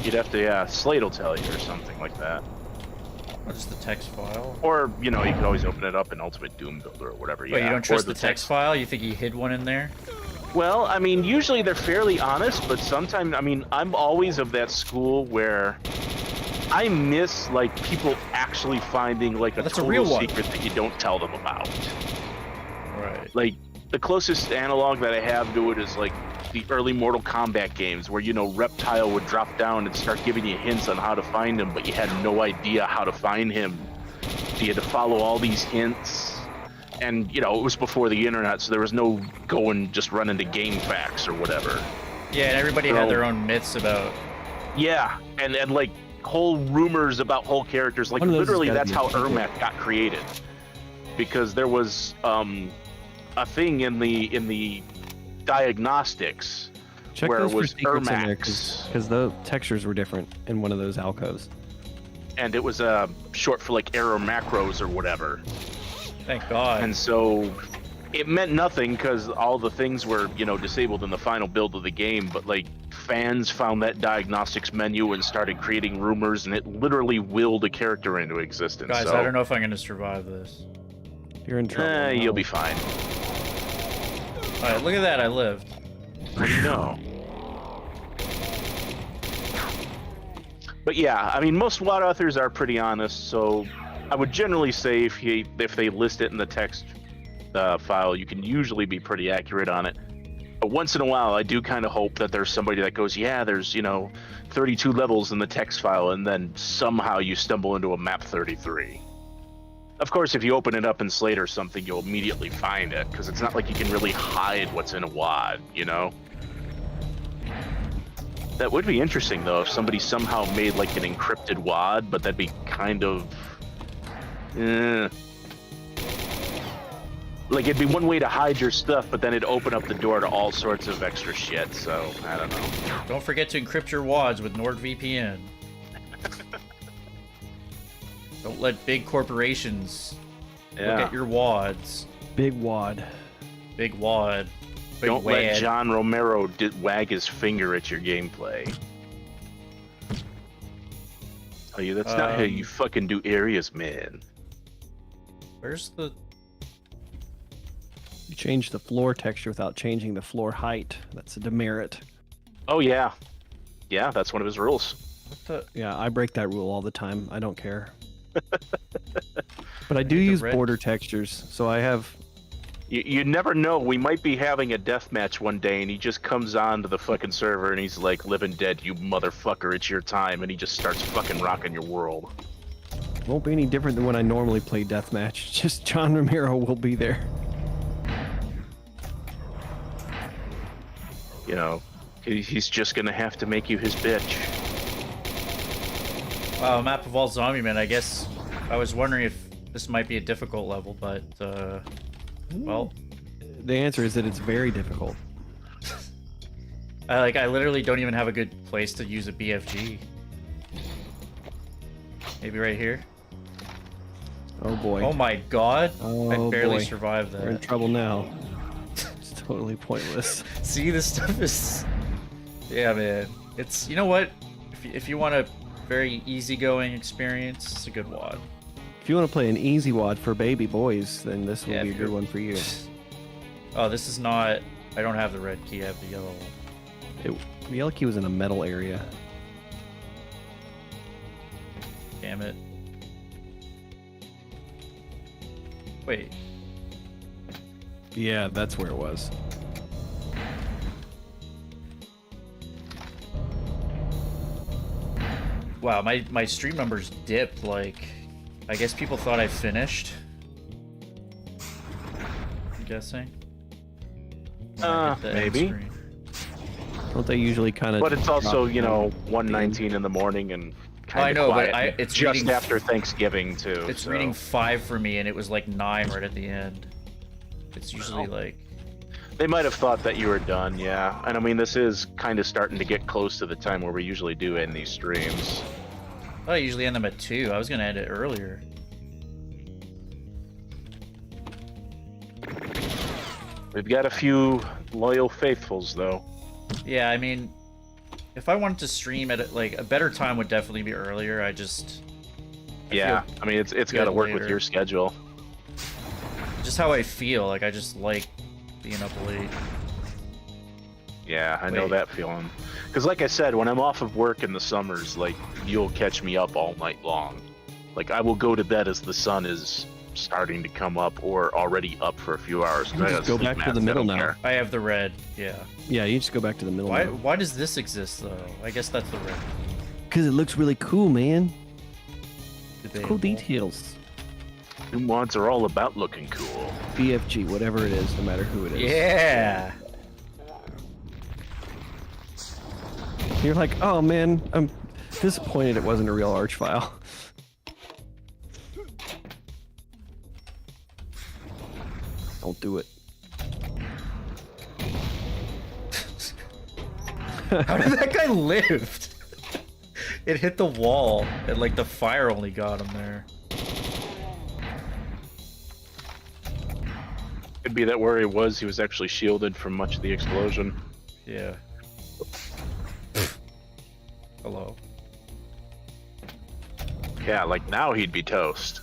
You'd have to, yeah, Slate will tell you or something like that. What is the text file? Or, you know, you could always open it up in Ultimate Doom Builder or whatever. Wait, yeah. you don't trust Or the text file? You think he hid one in there? Well, I mean, usually they're fairly honest, but sometimes, I mean, I'm always of that school where I miss, like, people actually finding, like, a That's a total real one. secret that you don't tell them about. Right. Like, the closest analog that I have to it is, like, the early Mortal Kombat games where, you know, Reptile would drop down and start giving you hints on how to find him, but you had no idea how to find him. So you had to follow all these hints. And, you know, it was before the internet, so there was no going just running to game facts or whatever. Yeah, and everybody had their own myths about... Yeah, and like, whole rumors about whole characters. Like, One of those has literally, gotta that's be how a secret. Ermac got created. Because there was a thing in the diagnostics Check where those it for was secrets in there, Ermac's. because the textures were different in one of those alcoves. And it was short for, like, error macros or whatever. Thank God. And so it meant nothing because all the things were, you know, disabled in the final build of the game. But, like, fans found that diagnostics menu and started creating rumors, and it literally willed a character into existence. Guys, so, I don't know if I'm gonna survive this. You're in trouble. you'll now. be fine. All right, look at that. I lived. What do you know? But yeah, I mean, most WOD authors are pretty honest, so I would generally say if they list it in the text file, you can usually be pretty accurate on it. But once in a while, I do kind of hope that there's somebody that goes, yeah, there's, 32 levels in the text file, and then somehow you stumble into a map 33. Of course, if you open it up in Slate or something, you'll immediately find it, because it's not like you can really hide what's in a WOD, That would be interesting, though, if somebody somehow made, like, an encrypted WOD, but that'd be kind of... Like, it'd be one way to hide your stuff, but then it'd open up the door to all sorts of extra shit, so, I don't know. Don't forget to encrypt your WADs with NordVPN. Don't let big corporations look at your WADs. Big wad. Big WAD. Big Don't let WAD. John Romero wag his finger at your gameplay. Tell you, that's not how you fucking do areas, man. Where's the... You change the floor texture without changing the floor height. That's a demerit. Oh, yeah. Yeah, that's one of his rules. What the... Yeah, I break that rule all the time. I don't care. But I do the use red- border textures, so I have... You never know. We might be having a deathmatch one day, and he just comes on to the fucking server, and he's like, "Live and dead, you motherfucker, it's your time," and he just starts fucking rocking your world. Won't be any different than when I normally play deathmatch. Just John Romero will be there. He's just gonna have to make you his bitch. Wow, Map of All Zombie Men. I guess I was wondering if this might be a difficult level, but, well... The answer is that it's very difficult. I literally don't even have a good place to use a BFG. Maybe right here? Oh boy. Oh my god! Oh, I barely boy. survived We're in that. trouble now. It's totally pointless. See, this stuff is... Yeah, man. It's... You know what? If you want a very easygoing experience, it's a good WOD. If you want to play an easy WOD for baby boys, then this will Yeah, be a if good you're- one for you. Oh, this is not... I don't have the red key, I have the yellow one. The yellow key was in a metal area. Damn it. Wait. Yeah, that's where it was. Wow, my stream numbers dipped, like... I guess people thought I finished. I'm guessing. When I hit the end Maybe. screen. Don't they usually kind of... But it's also, 1:19 in the morning and kind I of know, quiet. but it's just reading... after Thanksgiving too. It's so. reading 5 for me, and it was like 9 right at the end. It's usually like... They might have thought that you were done, yeah. And I mean, this is kind of starting to get close to the time where we usually do end these streams. I usually end them at 2. I was gonna end it earlier. We've got a few loyal faithfuls, though. Yeah, I mean, if I wanted to stream at a better time would definitely be earlier. I Yeah, feel I mean, it's got to good work with later. your schedule. just how I feel. Like I just like being up late. Yeah, I know Wait. that feeling. Because like I said, when I'm off of work in the summers, like, you'll catch me up all night long. Like, I will go to bed as the sun is starting to come up or already up for a few hours. You just go back to the middle now. I have the red. Yeah. Yeah, you just go back to the middle. Why does this exist though? I guess that's the red. Because it looks really cool, man. Debatable. Cool details. New mods are all about looking cool. BFG, whatever it is, no matter who it is. Yeah. You're like, oh man, I'm disappointed it wasn't a real arch file. Don't do it. How did that guy live? It hit the wall, and like the fire only got him there. Could be that where he was actually shielded from much of the explosion. Yeah. Hello. Yeah, like now he'd be toast.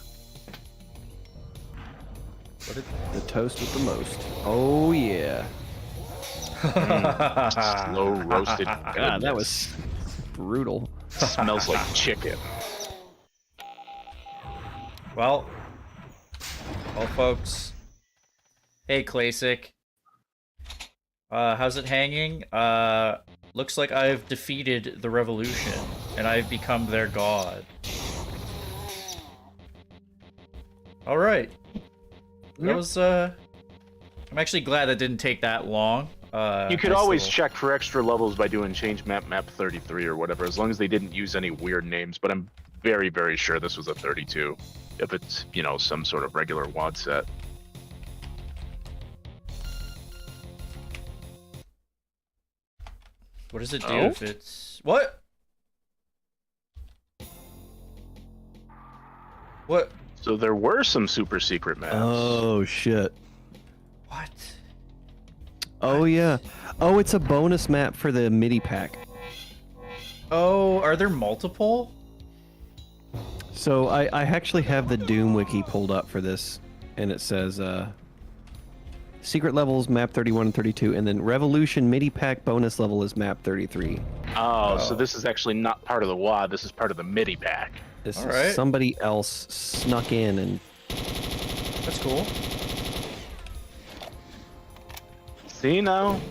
What did... The toast with the most. Oh yeah. Slow roasted. God, that was brutal. Smells like chicken. Well, folks. Hey, Classic. How's it hanging? Looks like I've defeated the revolution, and I've become their god. All right. That was, I'm actually glad that didn't take that long. You could nice always little- check for extra levels by doing change map 33 or whatever, as long as they didn't use any weird names, but I'm very, very sure this was a 32. If it's, you know, some sort of regular WAD set. What does it do Oh? if it's... What? What? So there were some super secret maps. Oh shit. What? Oh yeah. Oh, it's a bonus map for the MIDI pack. Oh, are there multiple? So I actually have the Doom wiki pulled up for this, and it says secret levels map 31 and 32, and then Revolution MIDI pack bonus level is map 33. Oh, so this is actually not part of the WAD, this is part of the MIDI pack. This All is right. somebody else snuck in and That's cool. See now?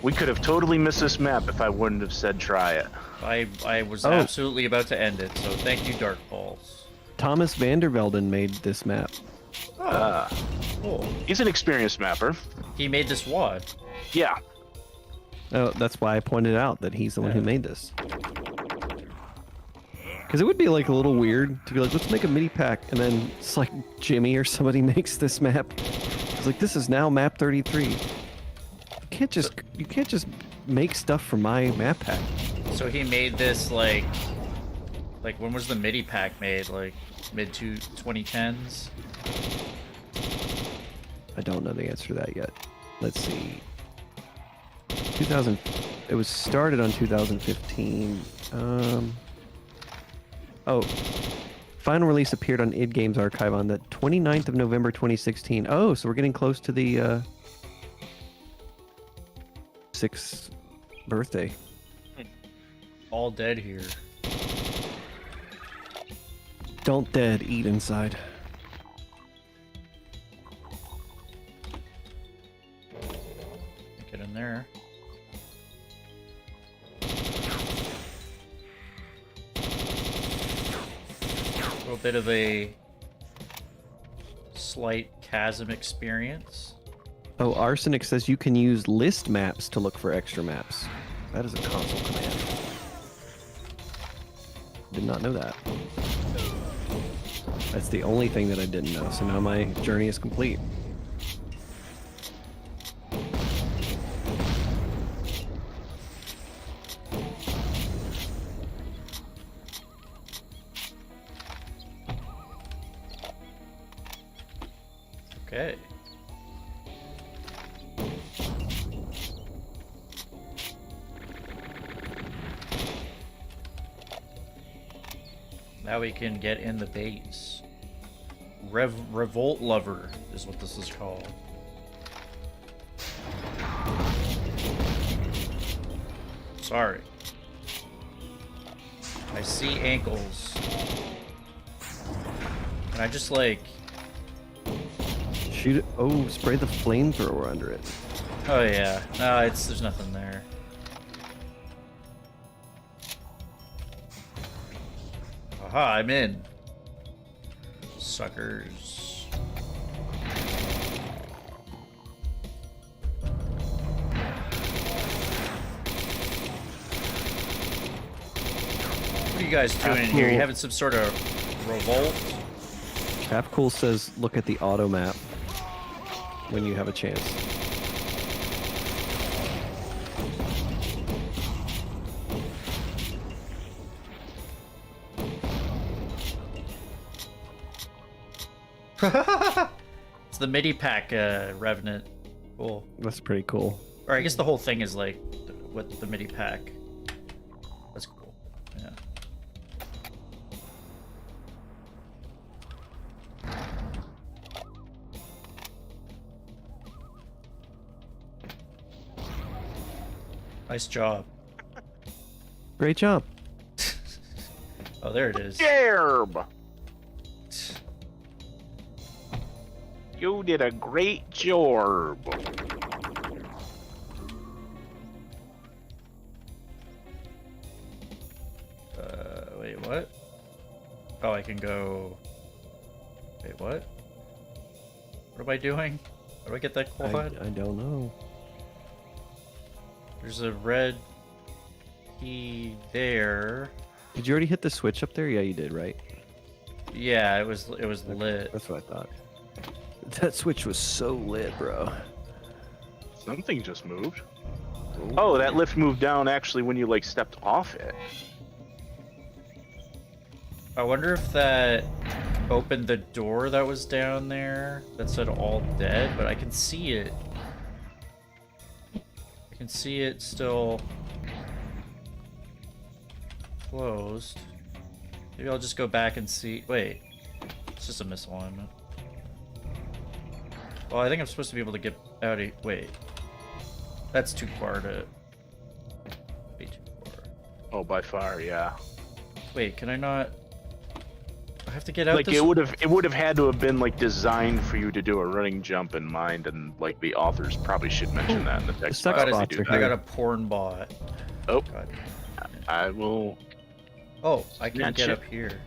We could have totally missed this map if I wouldn't have said try it. I was Oh. absolutely about to end it, so thank you, Dark Pulse. Thomas Vandervelden made this map. Cool. He's an experienced mapper. He made this WAD. Yeah. Oh, that's why I pointed out that he's the one who Yeah. made this. Because it would be like a little weird to be like, let's make a MIDI pack, and then it's like Jimmy or somebody makes this map. It's like, this is now map 33. You can't just make stuff for my map pack. So he made this like when was the MIDI pack made? Like mid 2010s? I don't know the answer to that yet. Let's see. 2000. It was started on 2015. Oh, final release appeared on id Games Archive on the 29th of November 2016. Oh, so we're getting close to the 6th birthday. All dead here. Don't dead, eat inside. Get in there. A little bit of a slight chasm experience. Oh, Arsenic says you can use list maps to look for extra maps. That is a console command. Did not know that. That's the only thing that I didn't know, so now my journey is complete. Okay. Now we can get in the base. Revolt Lover is what this is called. Sorry. I see ankles. Can I just like... Shoot it. Oh, spray the flamethrower under it. Oh yeah. No, there's nothing there. Aha, I'm in. Suckers. What are you guys doing in here? You having some sort of revolt? Half Cool says look at the auto map when you have a chance. It's the MIDI pack, Revenant. Cool. That's pretty cool. Or I guess the whole thing is like with the MIDI pack. That's cool. Nice job. Great job. Oh, there it is. Gerb! You did a great job. Wait, what? Oh, I can go... Wait, what? What am I doing? How do I get that quad? I don't know. There's a red key there. Did you already hit the switch up there? Yeah, you did, right? Yeah, it was lit. That's what I thought. That switch was so lit, bro. Something just moved. Oh, that lift moved down actually when you like stepped off it. I wonder if that opened the door that was down there that said all dead, but I can see it. I can see it still closed. Maybe I'll just go back and see. Wait, it's just a misalignment. Well, I think I'm supposed to be able to get out of. Wait, that's too far to. Way too far. Oh, by far, yeah. Wait, can I not? I have to get out. Like this... it would have had to have been like designed for you to do a running jump in mind, and like the authors probably should mention that in the text. Suck file spots when they do are that. I got a porn bot. Oh, God. I will. Oh, I can Yeah, get chip. up here.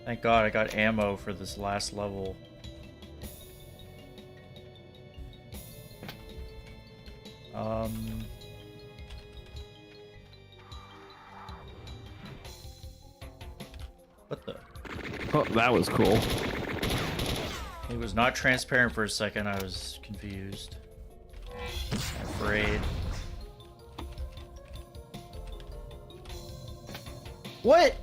Thank God I got ammo for this last level. What the? Oh, that was cool. It was not transparent for a second. I was confused. Afraid. What?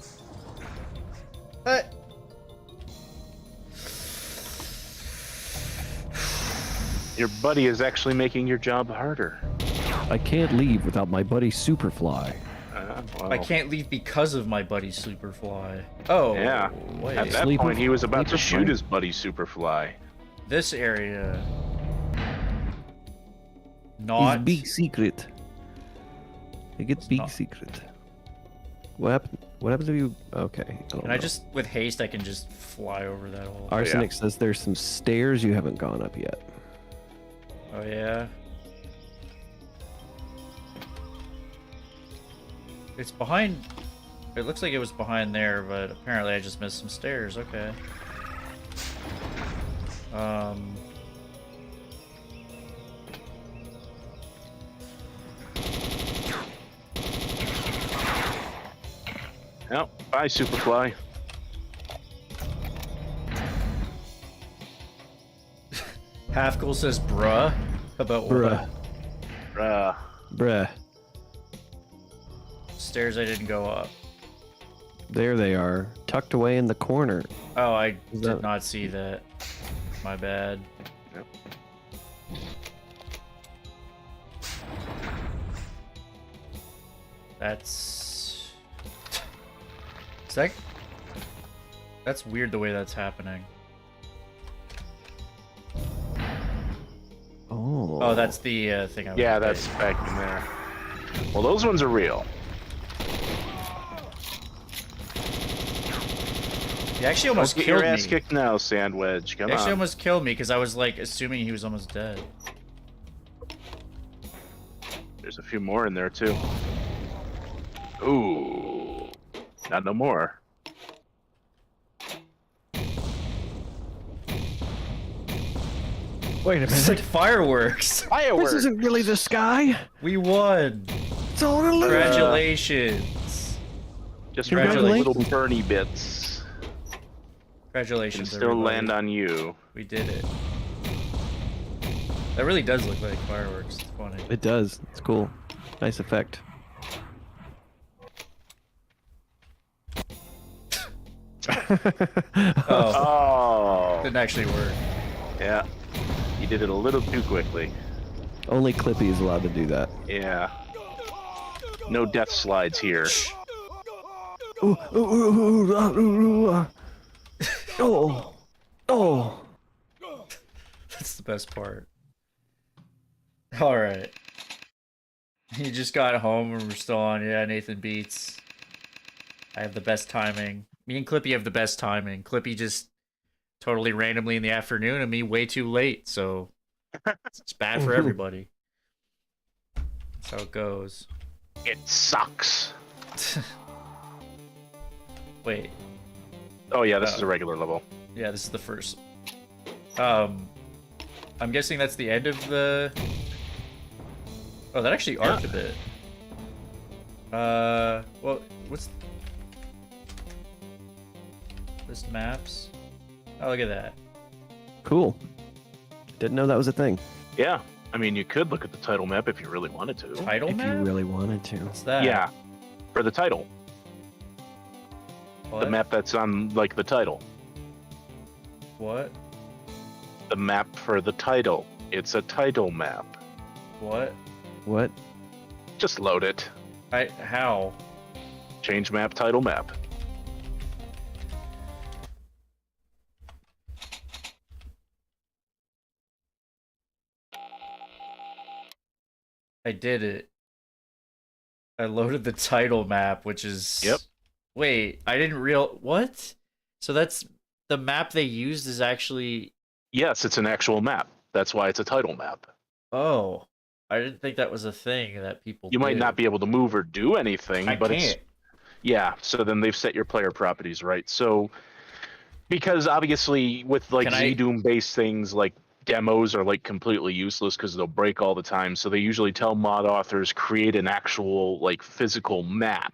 Your buddy is actually making your job harder. I can't leave without my buddy Superfly. Well, I can't leave because of my buddy Superfly. Oh, Yeah. wait. At that Sleep point, with- he was about to sleep with shoot mine. his buddy Superfly. This area. It's Not. big secret. I get big not. secret. What happened? What happens if you? Okay. don't And I know. just, with haste, I can just fly over that hole. Arsenic says there's some stairs you haven't gone up yet. Oh, yeah? It's behind... It looks like it was behind there, but apparently I just missed some stairs. Okay. Yep. Bye, Superfly. Halfcool says, bruh. About what? Bruh. Bruh. Stairs I didn't go up. There they are, tucked away in the corner. Oh, I Is did that- not see that. My bad. Yep. That's... Is that... That's weird the way that's happening. Oh. Oh, that's the thing I was Yeah, that's back in there. Well, those ones are real. He actually almost Get killed your ass me. kicked now, Sandwich. Come He actually on. almost killed me because I was like assuming he was almost dead. There's a few more in there too. Ooh, not no more. Wait a It's like fireworks. Fireworks. This isn't really the sky. We won. It's all an illusion. Congratulations. Just Congratulations. little Bernie bits can Congratulations. still everybody. land on you. We did it. That really does look like fireworks. It's funny. It does. It's cool. Nice effect. Oh, Oh, didn't actually work. yeah. You did it a little too quickly. Only Clippy is allowed to do that. Yeah. No death slides here. Ooh, ooh, ooh, ooh, ooh, oh, oh. That's the best part. All right. You just got home and we're still on. Yeah, Nathan beats. I have the best timing. Me and Clippy have the best timing. Clippy just totally randomly in the afternoon and me way too late, so it's bad for everybody. That's how it goes. It sucks. Wait. Oh yeah, this is a regular level. Yeah, this is the first. I'm guessing that's the end of the... Oh, that actually arced a bit. Well, what's... List maps? Oh, look at that. Cool. Didn't know that was a thing. Yeah, I mean, you could look at the title map if you really wanted to. Title If map? you really wanted to. What's that? Yeah, for the title. What? The map that's on, like, the title. What? The map for the title. It's a title map. What? What? Just load it. How? Change map, title map. I did it. I loaded the title map, which is... Yep. Wait, I didn't What? So that's... The map they used is actually... Yes, it's an actual map. That's why it's a title map. Oh. I didn't think that was a thing that people You might did. not be able to move or do anything, I but can't. it's... Yeah, so then they've set your player properties right. So, because obviously with like Can I- Z-Doom based things, like demos are like completely useless because they'll break all the time. So they usually tell mod authors create an actual like physical map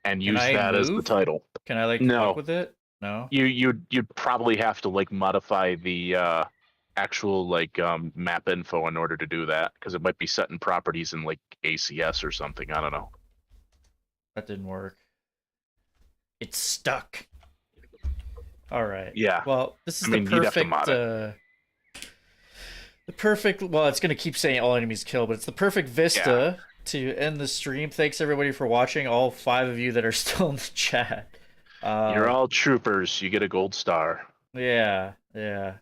and use I that as the move? title. Can I, like, No. fuck with it? No? You'd probably have to like modify the actual like map info in order to do that because it might be set in properties in like ACS or something. I don't know. That didn't work. It's stuck. All right. Yeah. Well, this is I mean, the you'd have to perfect. mod The perfect. Well, it's gonna keep saying all enemies kill, but it's the perfect vista to end the stream. Thanks everybody for watching. All 5 of you that are still in the chat. You're all troopers. You get a gold star. Yeah. Yeah.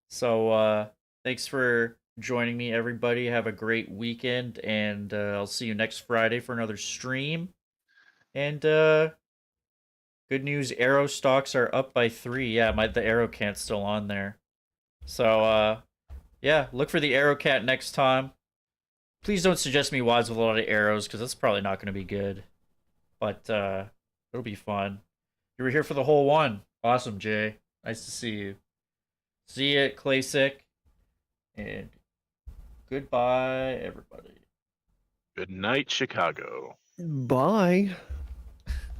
So thanks for joining me, everybody. Have a great weekend, and I'll see you next Friday for another stream. And good news, arrow stocks are up by 3. Yeah, the arrow cat's still on there. So, yeah, look for the arrow cat next time. Please don't suggest me WADs with a lot of arrows, because that's probably not going to be good. But, it'll be fun. You were here for the whole one. Awesome, Jay. Nice to see you. See you, Classic. And goodbye, everybody. Good night, Chicago. Bye.